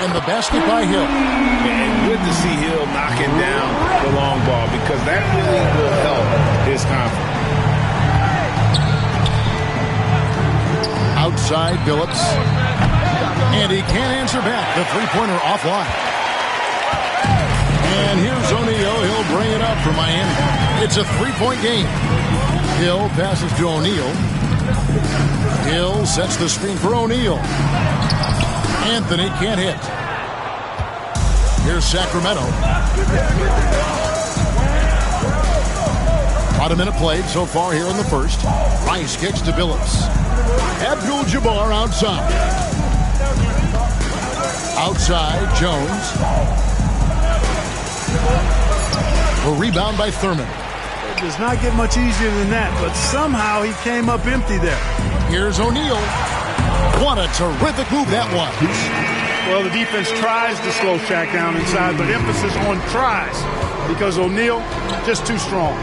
And the basket by Hill. And good to see Hill knocking down the long ball, because that really will help his confidence. Outside Billups. And he can't answer back. The three-pointer offline. And here's O'Neal. He'll bring it up for Miami. It's a three-point game. Hill passes to O'Neal. Hill sets the screen for O'Neal. Anthony can't hit. Here's Sacramento. About a minute played so far here in the first. Rice kicks to Billups. Abdul-Jabbar outside. Outside, Jones. A rebound by Thurman. It does not get much easier than that, but somehow he came up empty there. Here's O'Neal. What a terrific move that was. Well, the defense tries to slow Shaq down inside, but emphasis on tries, because O'Neal just too strong.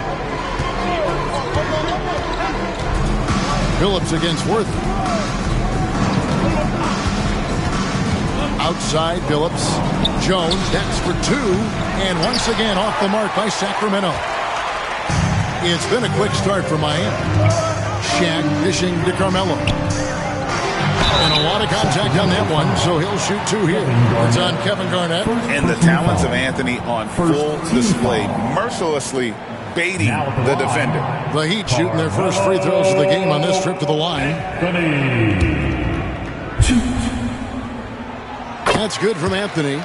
Billups against Worthy. Outside Billups. Jones, that's for 2. And once again off the mark by Sacramento. It's been a quick start for Miami. Shaq dishing to Carmelo. And a lot of contact on that one, so he'll shoot 2 here. It's on Kevin Garnett. And the talents of Anthony on full display, mercilessly baiting the defender. The Heat shooting their first free throws of the game on this trip to the line. That's good from Anthony.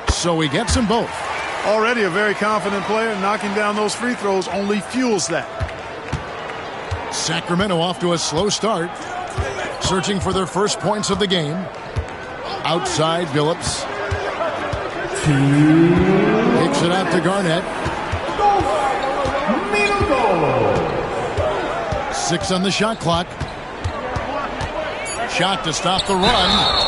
So he gets them both. Already a very confident player. Knocking down those free throws only fuels that. Sacramento off to a slow start. Searching for their first points of the game. Outside Billups. Kicks it out to Garnett. 6 on the shot clock. Shot to stop the run.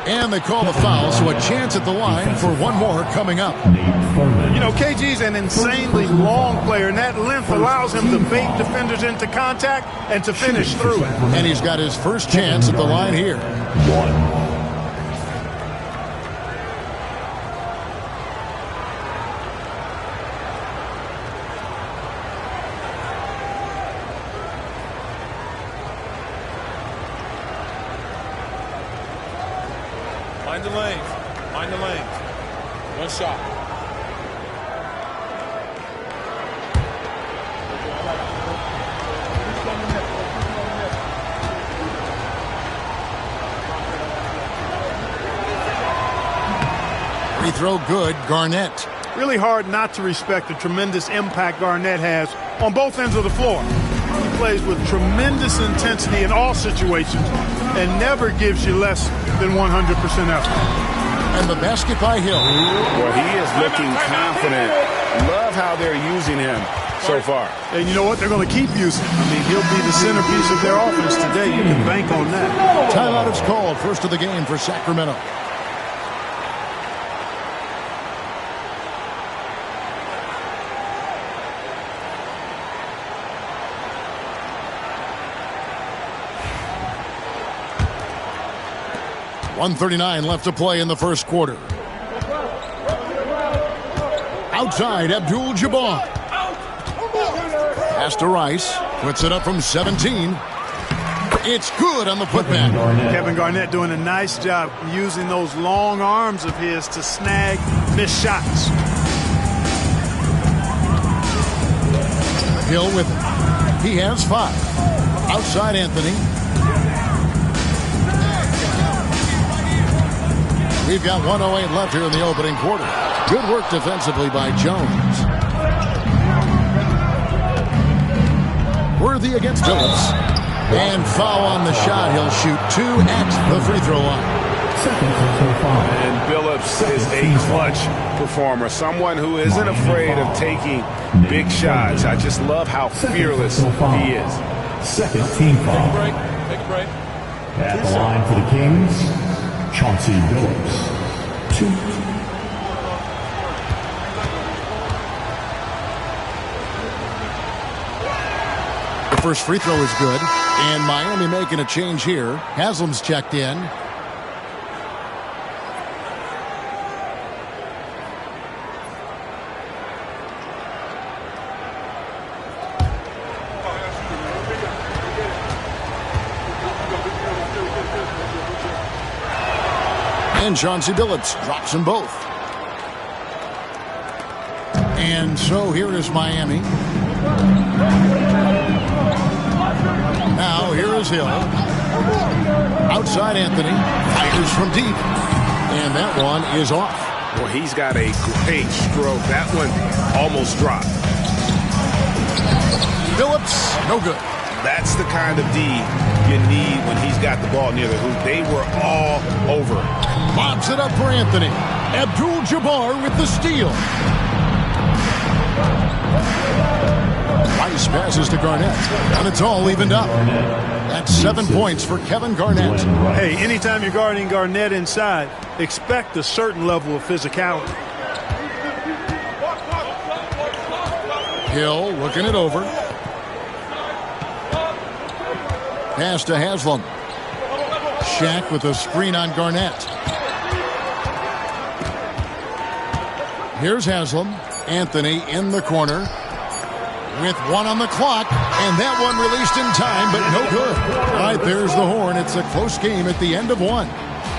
And they call the foul, so a chance at the line for one more coming up. You know, KG's an insanely long player, and that length allows him to bait defenders into contact and to finish through it. And he's got his first chance at the line here. Mind the lanes. Mind the lanes. One shot. Free throw good, Garnett. Really hard not to respect the tremendous impact Garnett has on both ends of the floor. He plays with tremendous intensity in all situations and never gives you less than 100% effort. And the basket by Hill. Well, he is looking confident. Love how they're using him so far. And you know what? They're going to keep using him. I mean, he'll be the centerpiece of their offense today. You can bank on that. Timeout is called. First of the game for Sacramento. .139 left to play in the first quarter. Outside, Abdul-Jabbar. Pass to Rice. Puts it up from 17. It's good on the putback. Kevin Garnett doing a nice job using those long arms of his to snag missed shots. Hill with it. He has 5. Outside Anthony. We've got 1:08 left here in the opening quarter. Good work defensively by Jones. Worthy against Phillips. And foul on the shot. He'll shoot 2 at the free throw line. And Billups is a clutch performer, someone who isn't afraid of taking big shots. I just love how fearless he is. Second team foul. Take a break. Take a break. At the line for the Kings, Chauncey Billups. 2. The first free throw is good. And Miami making a change here. Haslam's checked in. And Chauncey Billups drops them both. And so here is Miami. Now here is Hill. Outside Anthony. Fires from deep. And that one is off. Well, he's got a great stroke. That one almost dropped. Billups, no good. That's the kind of D you need when he's got the ball near the hoop. They were all over him. Lobs it up for Anthony. Abdul-Jabbar with the steal. Rice passes to Garnett. And it's all evened up. That's 7 points for Kevin Garnett. Hey, anytime you're guarding Garnett inside, expect a certain level of physicality. Hill looking it over. Pass to Haslam. Shaq with a screen on Garnett. Here's Haslam. Anthony in the corner with 1 on the clock, and that one released in time, but no good. All right, there's the horn. It's a close game at the end of 1.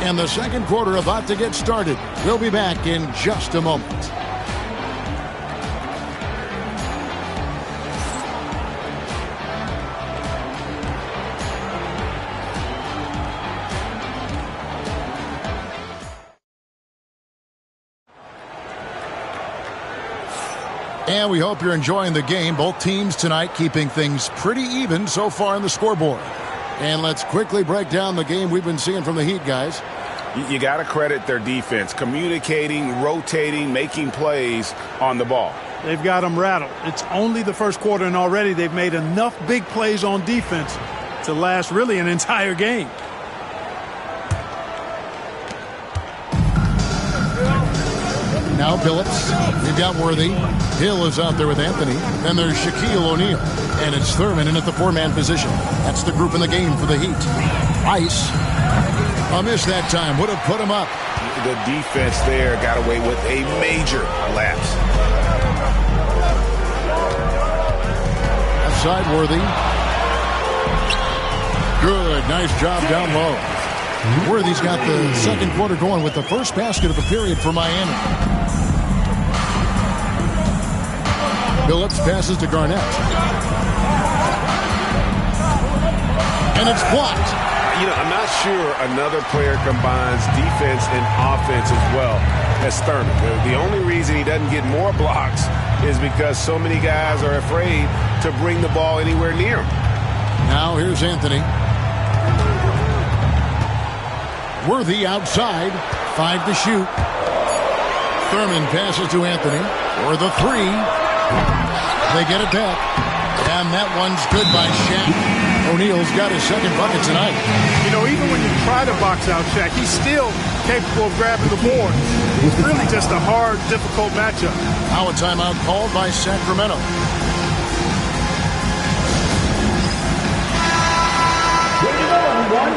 And the second quarter about to get started. We'll be back in just a moment. And we hope you're enjoying the game. Both teams tonight keeping things pretty even so far in the scoreboard. And let's quickly break down the game we've been seeing from the Heat, guys. You got to credit their defense, communicating, rotating, making plays on the ball. They've got them rattled. It's only the first quarter, and already they've made enough big plays on defense to last really an entire game. Now Billups. We've got Worthy. Hill is out there with Anthony. Then there's Shaquille O'Neal. And it's Thurman in at the 4-man position. That's the group in the game for the Heat. Rice. A miss that time. Would have put him up. The defense there got away with a major lapse. Outside Worthy. Good. Nice job down low. Worthy's got the second quarter going with the first basket of the period for Miami. Billups passes to Garnett. And it's blocked. You know, I'm not sure another player combines defense and offense as well as Thurman. The only reason he doesn't get more blocks is because so many guys are afraid to bring the ball anywhere near him. Now here's Anthony. Worthy outside. 5 to shoot. Thurman passes to Anthony for the 3. They get it back. And that one's good by Shaq. O'Neal's got his second bucket tonight. You know, even when you try to box out Shaq, he's still capable of grabbing the board. It's really just a hard, difficult matchup. Now a timeout called by Sacramento. Here we go, everyone.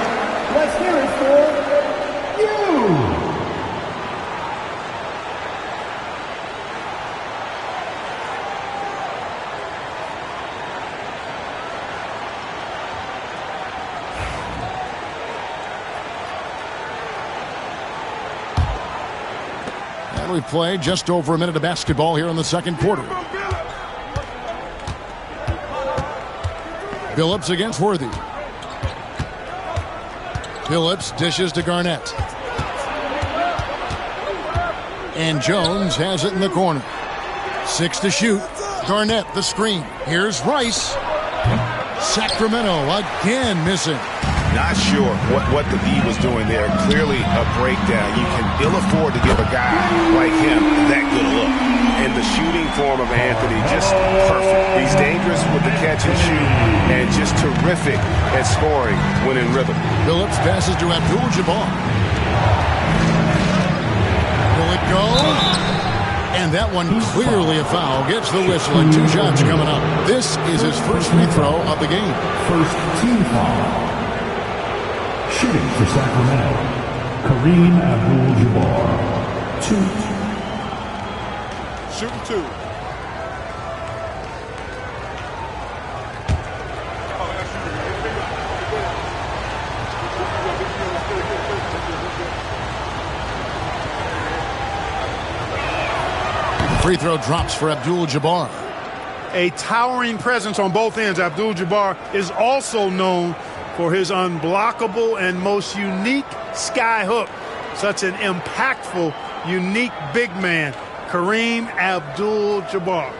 Let's hear it for you. And we've played just over a minute of basketball here in the second quarter. Phillips against Worthy. Phillips dishes to Garnett. And Jones has it in the corner. 6 to shoot. Garnett, the screen. Here's Rice. Sacramento again missing. Not sure what the D was doing there. Clearly a breakdown. You can ill afford to give a guy like him that good a look. And the shooting form of Anthony, just perfect. He's dangerous with the catch and shoot and just terrific at scoring when in rhythm. Phillips passes to Abdul-Jabbar. Will it go? And that one clearly a foul. Gets the whistle and 2 shots coming up. This is his first free throw of the game. First team foul. Shooting for Sacramento, Kareem Abdul-Jabbar. 2. Shooting 2. Free throw drops for Abdul-Jabbar. A towering presence on both ends. Abdul-Jabbar is also known for his unblockable and most unique sky hook. Such an impactful, unique big man, Kareem Abdul-Jabbar.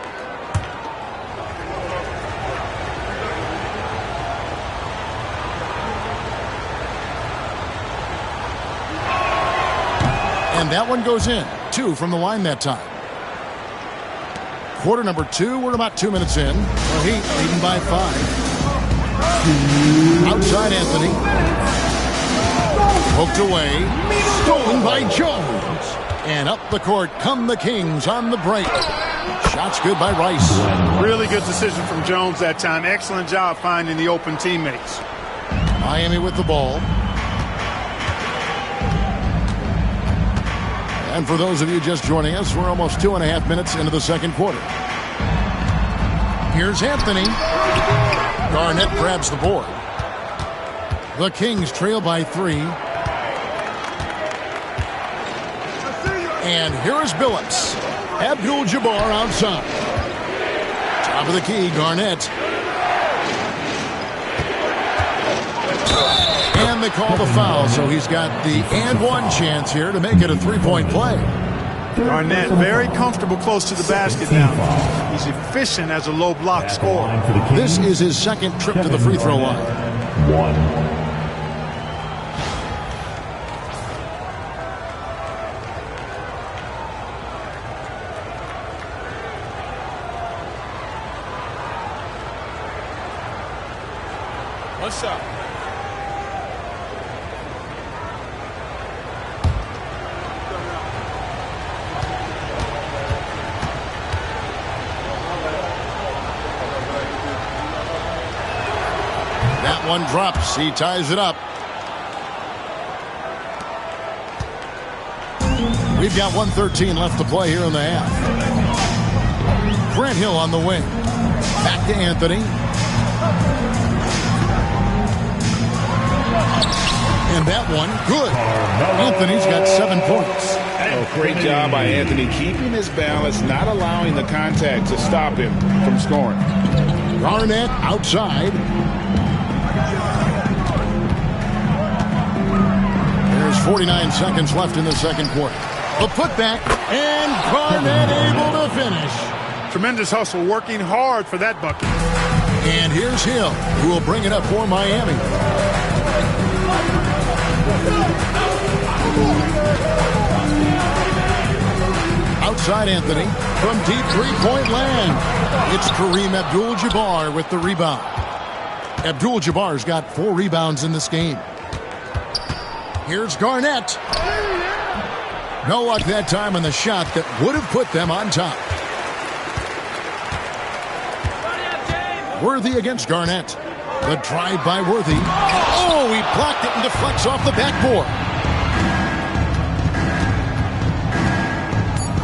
And that one goes in. 2 from the line that time. Quarter number 2, we're about 2 minutes in. The Heat leading by 5. Outside Anthony. Poked away. Stolen by Jones. And up the court come the Kings on the break. Shots good by Rice. Really good decision from Jones that time. Excellent job finding the open teammates. Miami with the ball. And for those of you just joining us, we're almost 2.5 minutes into the second quarter. Here's Anthony. Garnett grabs the board. The Kings trail by 3. And here is Billups. Abdul-Jabbar outside. Top of the key, Garnett. And they call the foul, so he's got the and one chance here to make it a 3-point play. Garnett very comfortable close to the basket now. He's efficient as a low block scorer. This is his second trip to the free throw line. 1. One shot. That one drops. He ties it up. We've got 1:13 left to play here in the half. Grant Hill on the wing. Back to Anthony. And that one, good. Anthony's got 7 points. Oh, great job by Anthony keeping his balance, not allowing the contact to stop him from scoring. Garnett outside. There's 49 seconds left in the second quarter. The putback, and Garnett able to finish. Tremendous hustle, working hard for that bucket. And here's Hill, who will bring it up for Miami. Outside Anthony from deep three-point land. It's Kareem Abdul-Jabbar with the rebound. Abdul-Jabbar's got 4 rebounds in this game. Here's Garnett. No luck that time on the shot that would have put them on top. Worthy against Garnett. The drive by Worthy. Oh, he blocked it and deflects off the backboard.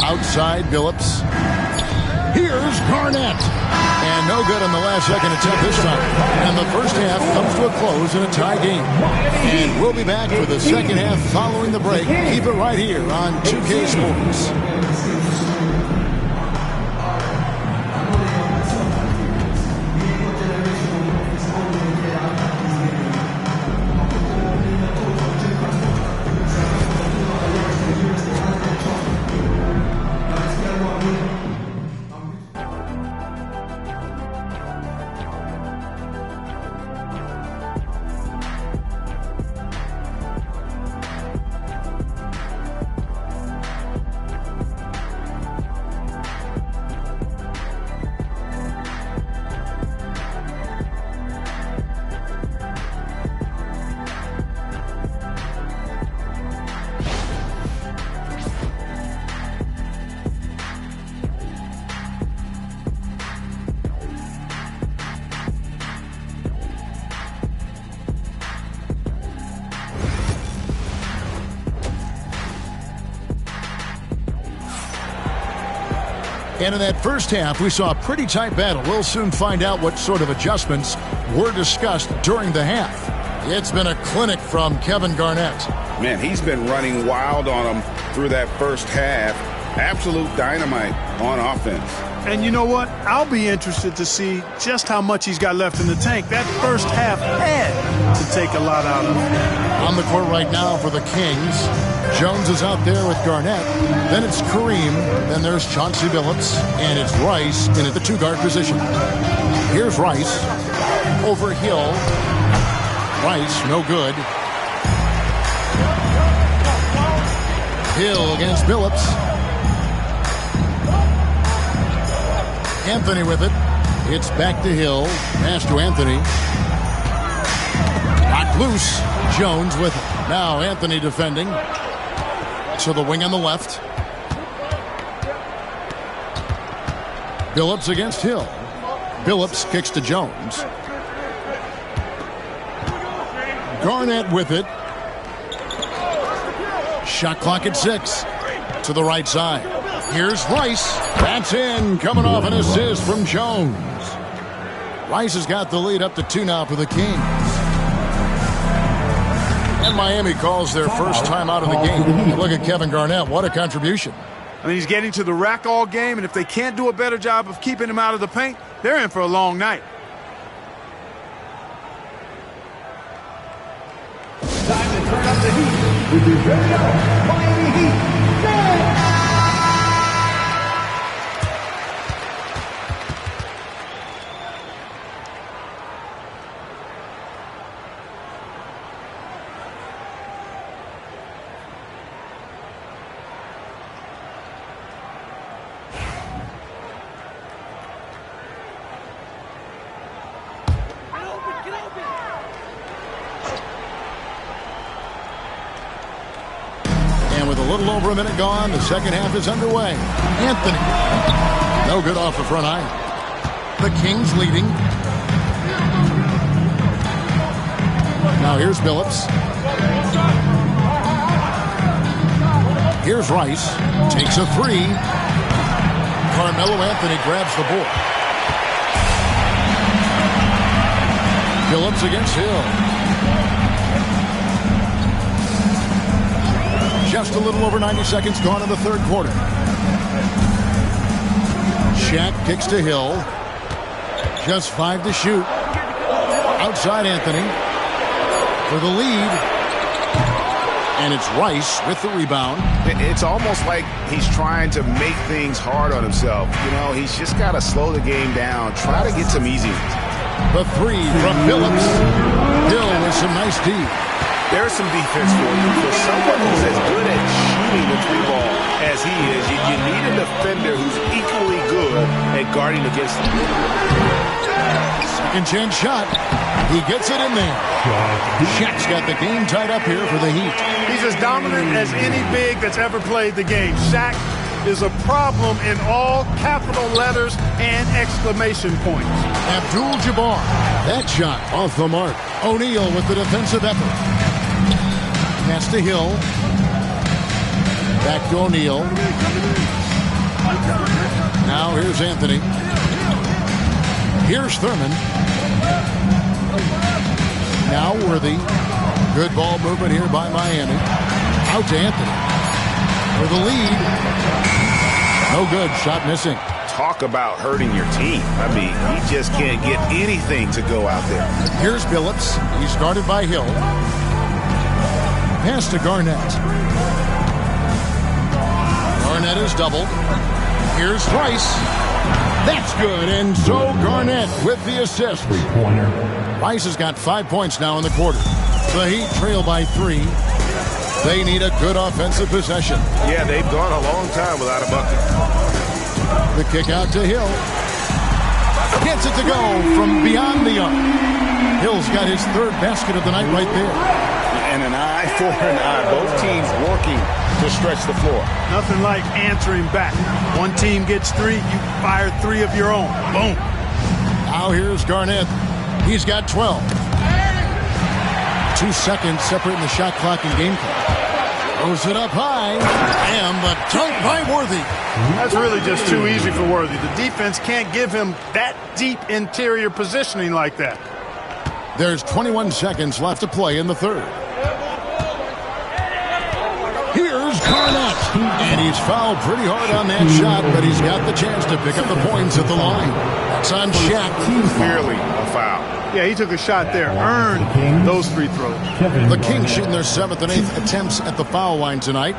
Outside Billups. Here's Garnett. And no good on the last second attempt this time. And the first half comes to a close in a tie game. And we'll be back for the second half following the break. Keep it right here on 2K Sports. And in that first half, we saw a pretty tight battle. We'll soon find out what sort of adjustments were discussed during the half. It's been a clinic from Kevin Garnett. Man, he's been running wild on him through that first half. Absolute dynamite on offense. And you know what? I'll be interested to see just how much he's got left in the tank. That first half had to take a lot out of him. On the court right now for the Kings, Jones is out there with Garnett. Then it's Kareem. Then there's Chauncey Billups. And it's Rice in at the two-guard position. Here's Rice. Over Hill. Rice, no good. Hill against Billups. Anthony with it. It's back to Hill. Pass to Anthony. Knocked loose. Jones with it. Now Anthony defending. To the wing on the left. Billups against Hill. Billups kicks to Jones. Garnett with it. Shot clock at 6. To the right side. Here's Rice. That's in. Coming off an assist from Jones. Rice has got the lead up to 2 now for the Kings. And Miami calls their first time out of the game. Look at Kevin Garnett. What a contribution. I mean, he's getting to the rack all game, and if they can't do a better job of keeping him out of the paint, they're in for a long night. Time to turn up the heat with your very own Miami Heat. With a little over a minute gone, the second half is underway. Anthony. No good off the front iron. The Kings leading. Now here's Billups. Here's Rice. Takes a 3. Carmelo Anthony grabs the board. Billups against Hill. Just a little over 90 seconds gone in the third quarter. Shaq kicks to Hill. Just 5 to shoot. Outside Anthony for the lead. And it's Rice with the rebound. It's almost like he's trying to make things hard on himself. You know, he's just got to slow the game down. Try to get some easy ones. The 3 from Billups. Hill with some nice D. There's some defense for you. For someone who's as good at shooting the 3-ball as he is, you need a defender who's equally good at guarding against him. Second chance shot. He gets it in there. Shaq's got the game tied up here for the Heat. He's as dominant as any big that's ever played the game. Shaq is a problem in all capital letters and exclamation points. Abdul-Jabbar. That shot off the mark. O'Neal with the defensive effort. Pass to Hill. Back to O'Neal. Now here's Anthony. Here's Thurman. Now Worthy. Good ball movement here by Miami. Out to Anthony. For the lead. No good. Shot missing. Talk about hurting your team. I mean, he just can't get anything to go out there. Here's Billups. He's guarded by Hill. Pass to Garnett. Garnett is doubled. Here's Rice. That's good. And so Garnett with the assist. Rice has got 5 points now in the quarter. The Heat trail by 3. They need a good offensive possession. Yeah, they've gone a long time without a bucket. The kick out to Hill. Gets it to go from beyond the arc. Hill's got his 3rd basket of the night right there. And an eye for an eye. Both teams working to stretch the floor. Nothing like answering back. One team gets 3, you fire 3 of your own. Boom. Now here's Garnett. He's got 12. 2 seconds separating the shot clock and game clock. Throws it up high. And the dunk by Worthy. That's really just too easy for Worthy. The defense can't give him that deep interior positioning like that. There's 21 seconds left to play in the 3rd. Here's Garnett. And he's fouled pretty hard on that shot, but he's got the chance to pick up the points at the line. That's on Shaq. Clearly a foul. Yeah, he took a shot there, earned those free throws. The Kings shooting their 7th and 8th attempts at the foul line tonight.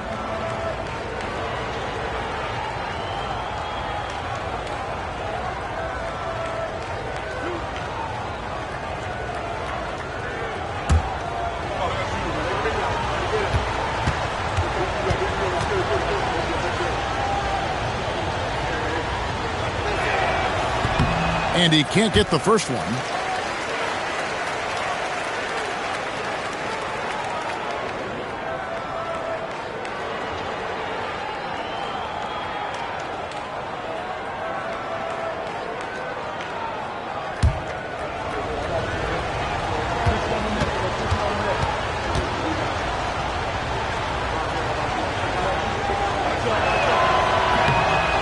And he can't get the first one.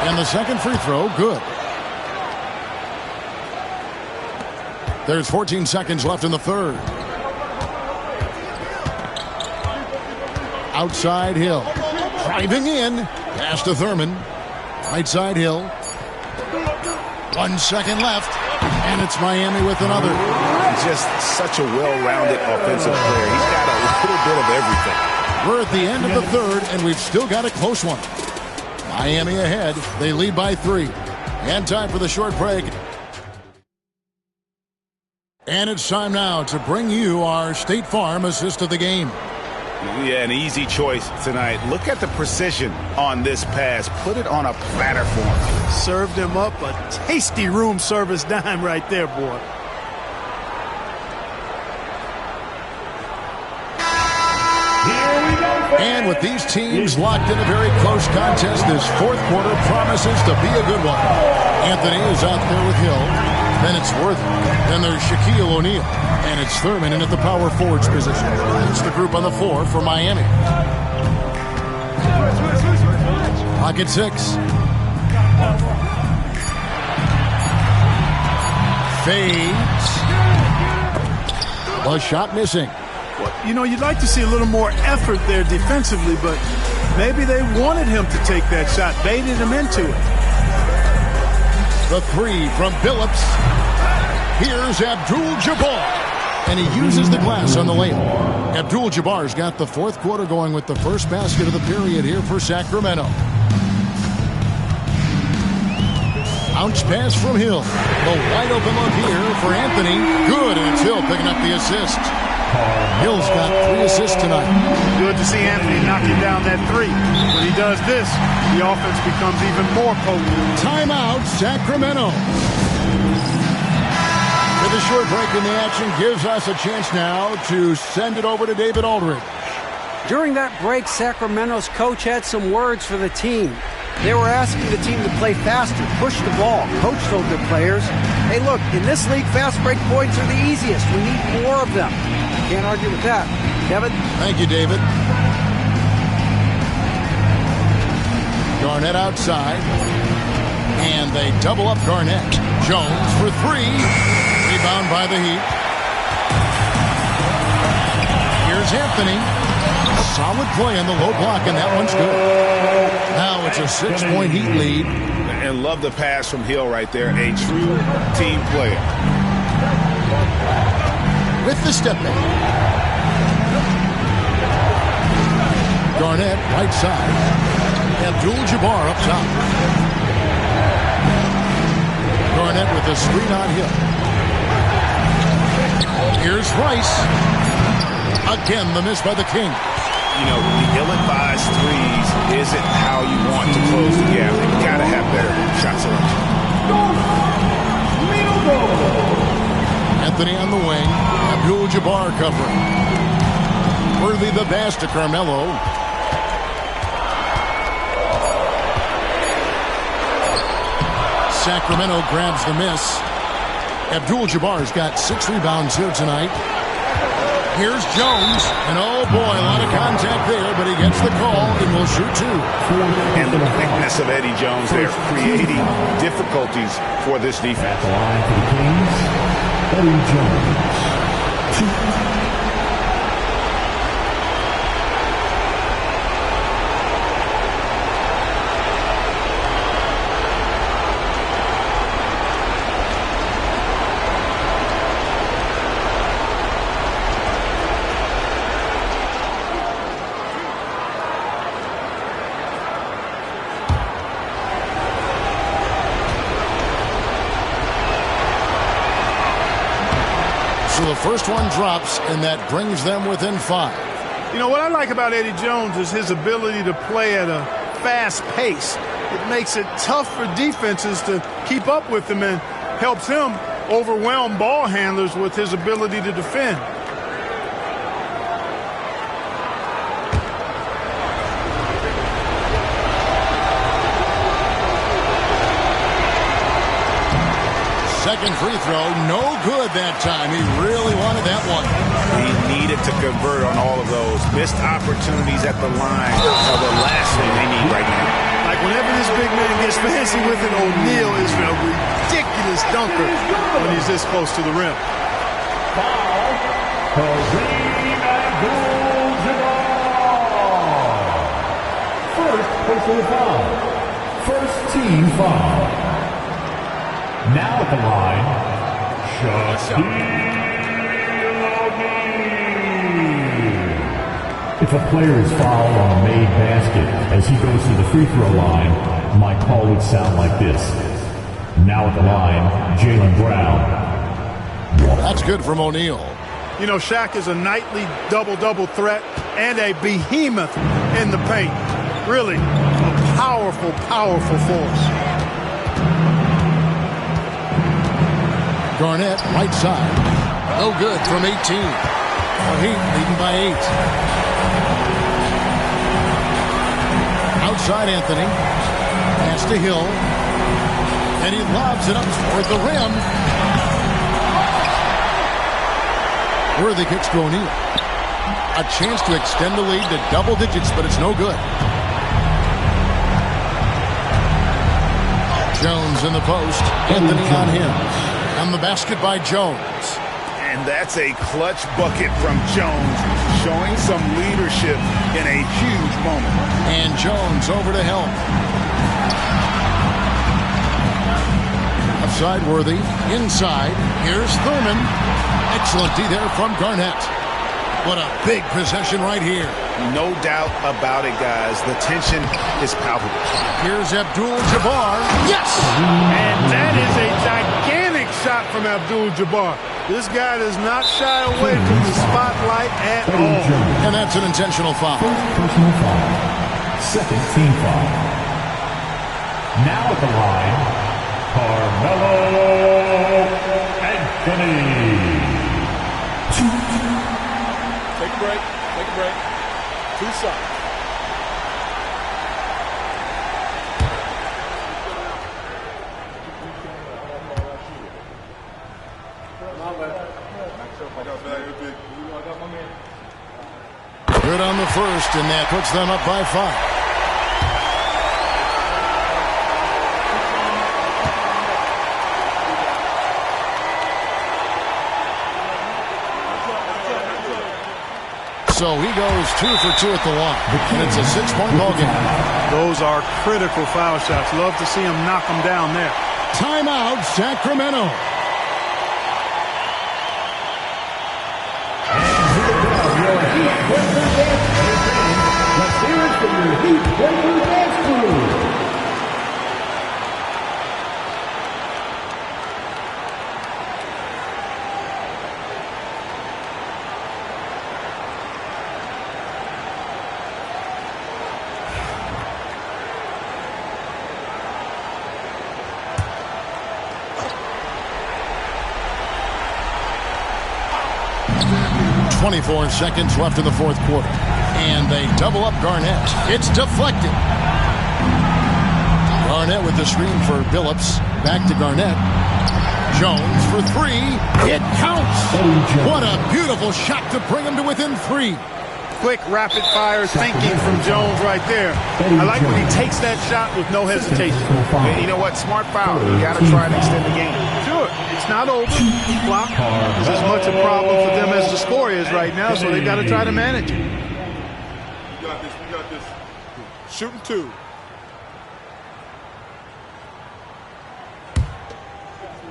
And the second free throw, good. There's 14 seconds left in the 3rd. Outside Hill. Driving in. Pass to Thurman. Right side Hill. 1 second left. And it's Miami with another. Just such a well-rounded offensive player. He's got a little bit of everything. We're at the end of the 3rd, and we've still got a close one. Miami ahead. They lead by 3. And time for the short break. And it's time now to bring you our State Farm assist of the game. Yeah, an easy choice tonight. Look at the precision on this pass. Put it on a platter for him. Served him up a tasty room service dime right there, boy. And with these teams locked in a very close contest, this 4th quarter promises to be a good one. Anthony is out there with Hill. Then it's Worthy. Then there's Shaquille O'Neal. And it's Thurman in at the power forwards position. It's the group on the floor for Miami. Pocket 6. Fades. A shot missing. Well, you know, you'd like to see a little more effort there defensively, but maybe they wanted him to take that shot, baited him into it. The 3 from Billups. Here's Abdul-Jabbar. And he uses the glass on the layup. Abdul-Jabbar's got the 4th quarter going with the first basket of the period here for Sacramento. Bounce pass from Hill. The wide open look here for Anthony. Good, and it's Hill picking up the assist. Hill's got 3 assists tonight. Good to see Anthony knocking down that 3. When he does this, the offense becomes even more potent. Timeout, Sacramento. With a short break in the action gives us a chance now to send it over to David Aldridge. During that break, Sacramento's coach had some words for the team. They were asking the team to play faster, push the ball. Coach told their players, hey, look, in this league, fast break points are the easiest. We need more of them. Can't argue with that. Kevin? Thank you, David. Garnett outside. And they double up Garnett. Jones for three. Rebound by the Heat. Here's Anthony. Solid play on the low block, and that one's good. Now it's a 6-point Heat lead. And love the pass from Hill right there. A true team player. With the step back. Garnett, right side. Abdul-Jabbar up top. Garnett with a screen on Hill. Here's Rice. Again, the miss by the King. You know, the ill-advised threes isn't how you want to close the gap. You got to have better shot selection. Anthony on the wing. Abdul-Jabbar covering. Worthy the pass to Carmelo. Sacramento grabs the miss. Abdul-Jabbar's got 6 rebounds here tonight. Here's Jones, and oh boy, a lot of contact there, but he gets the call and will shoot 2. And the quickness of Eddie Jones there, creating difficulties for this defense. The line for the Kings, Eddie Jones. 2. So the first one drops, and that brings them within 5. You know, what I like about Eddie Jones is his ability to play at a fast pace. It makes it tough for defenses to keep up with him and helps him overwhelm ball handlers with his ability to defend. Second free throw, no good that time. He really wanted that one. He needed to convert on all of those. Missed opportunities at the line are the last thing they need right now. Like whenever this big man gets fancy with it, O'Neal is a ridiculous dunker when he's this close to the rim. First personal foul. First team foul. Now at the line, Shaquille O'Neal. If a player is fouled on a made basket as he goes to the free throw line, my call would sound like this. Now at the line, Jaylen Brown. That's good from O'Neal. You know, Shaq is a nightly double-double threat and a behemoth in the paint. Really a powerful, powerful force. Garnett, right side. No good from 18. The Heat leading by 8. Outside Anthony. Pass to Hill. And he lobs it up toward the rim. Worthy kicks to O'Neal. A chance to extend the lead to double digits, but it's no good. Jones in the post. Anthony on him. On the basket by Jones. And that's a clutch bucket from Jones, showing some leadership in a huge moment. And Jones over to help. Outside Worthy. Inside. Here's Thurman. Excellent D there from Garnett. What a big possession right here. No doubt about it, guys. The tension is palpable. Here's Abdul-Jabbar. Yes! And that is a gigantic shot from Abdul-Jabbar. This guy does not shy away from the spotlight at all. And that's an intentional foul. Personal foul. Second team foul. Now at the line, Carmelo Anthony. Take a break. Take a break. 2 shots. Good on the first, and that puts them up by 5. So he goes 2 for 2 at the line, and it's a 6-point ball game. Those are critical foul shots. Love to see him knock them down there. Timeout, Sacramento. Let's hear it from your Heat Breaker Dance Crew. .24 seconds left in the fourth quarter. And they double up Garnett. It's deflected. Garnett with the screen for Billups. Back to Garnett. Jones for 3. It counts. What a beautiful shot to bring him to within 3. Quick, rapid-fire thinking from Jones right there. I like when he takes that shot with no hesitation. And you know what? Smart foul. You got to try and extend the game. Sure. It's not over. Clock is as much a problem for them as the score is right now, so they've got to try to manage it. We got this. We got this. Shooting 2.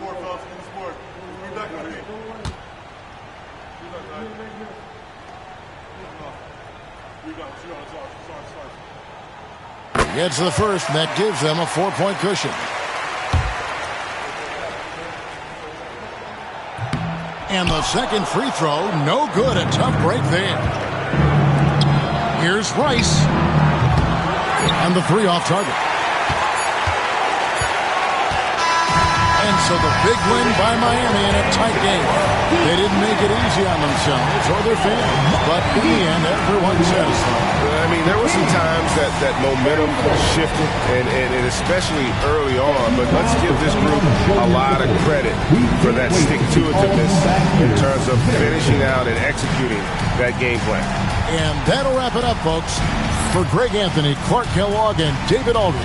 More fellas in the sport. We're back on it. Gets the first, and that gives them a 4-point cushion. And the second free throw, no good. A tough break there. Here's Rice. And the 3 off target. And so the big win by Miami in a tight game. They didn't make it easy on themselves or their fans, but in the end, everyone satisfied. I mean, there were some times that momentum shifted, and especially early on, but let's give this group a lot of credit for that stick-to-itiveness in terms of finishing out and executing that game plan. And that'll wrap it up, folks. For Greg Anthony, Clark Kellogg, and David Aldridge,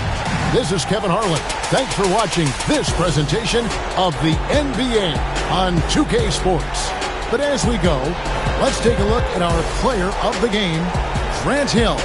this is Kevin Harlan. Thanks for watching this presentation of the NBA on 2K Sports. But as we go, let's take a look at our player of the game, Grant Hill.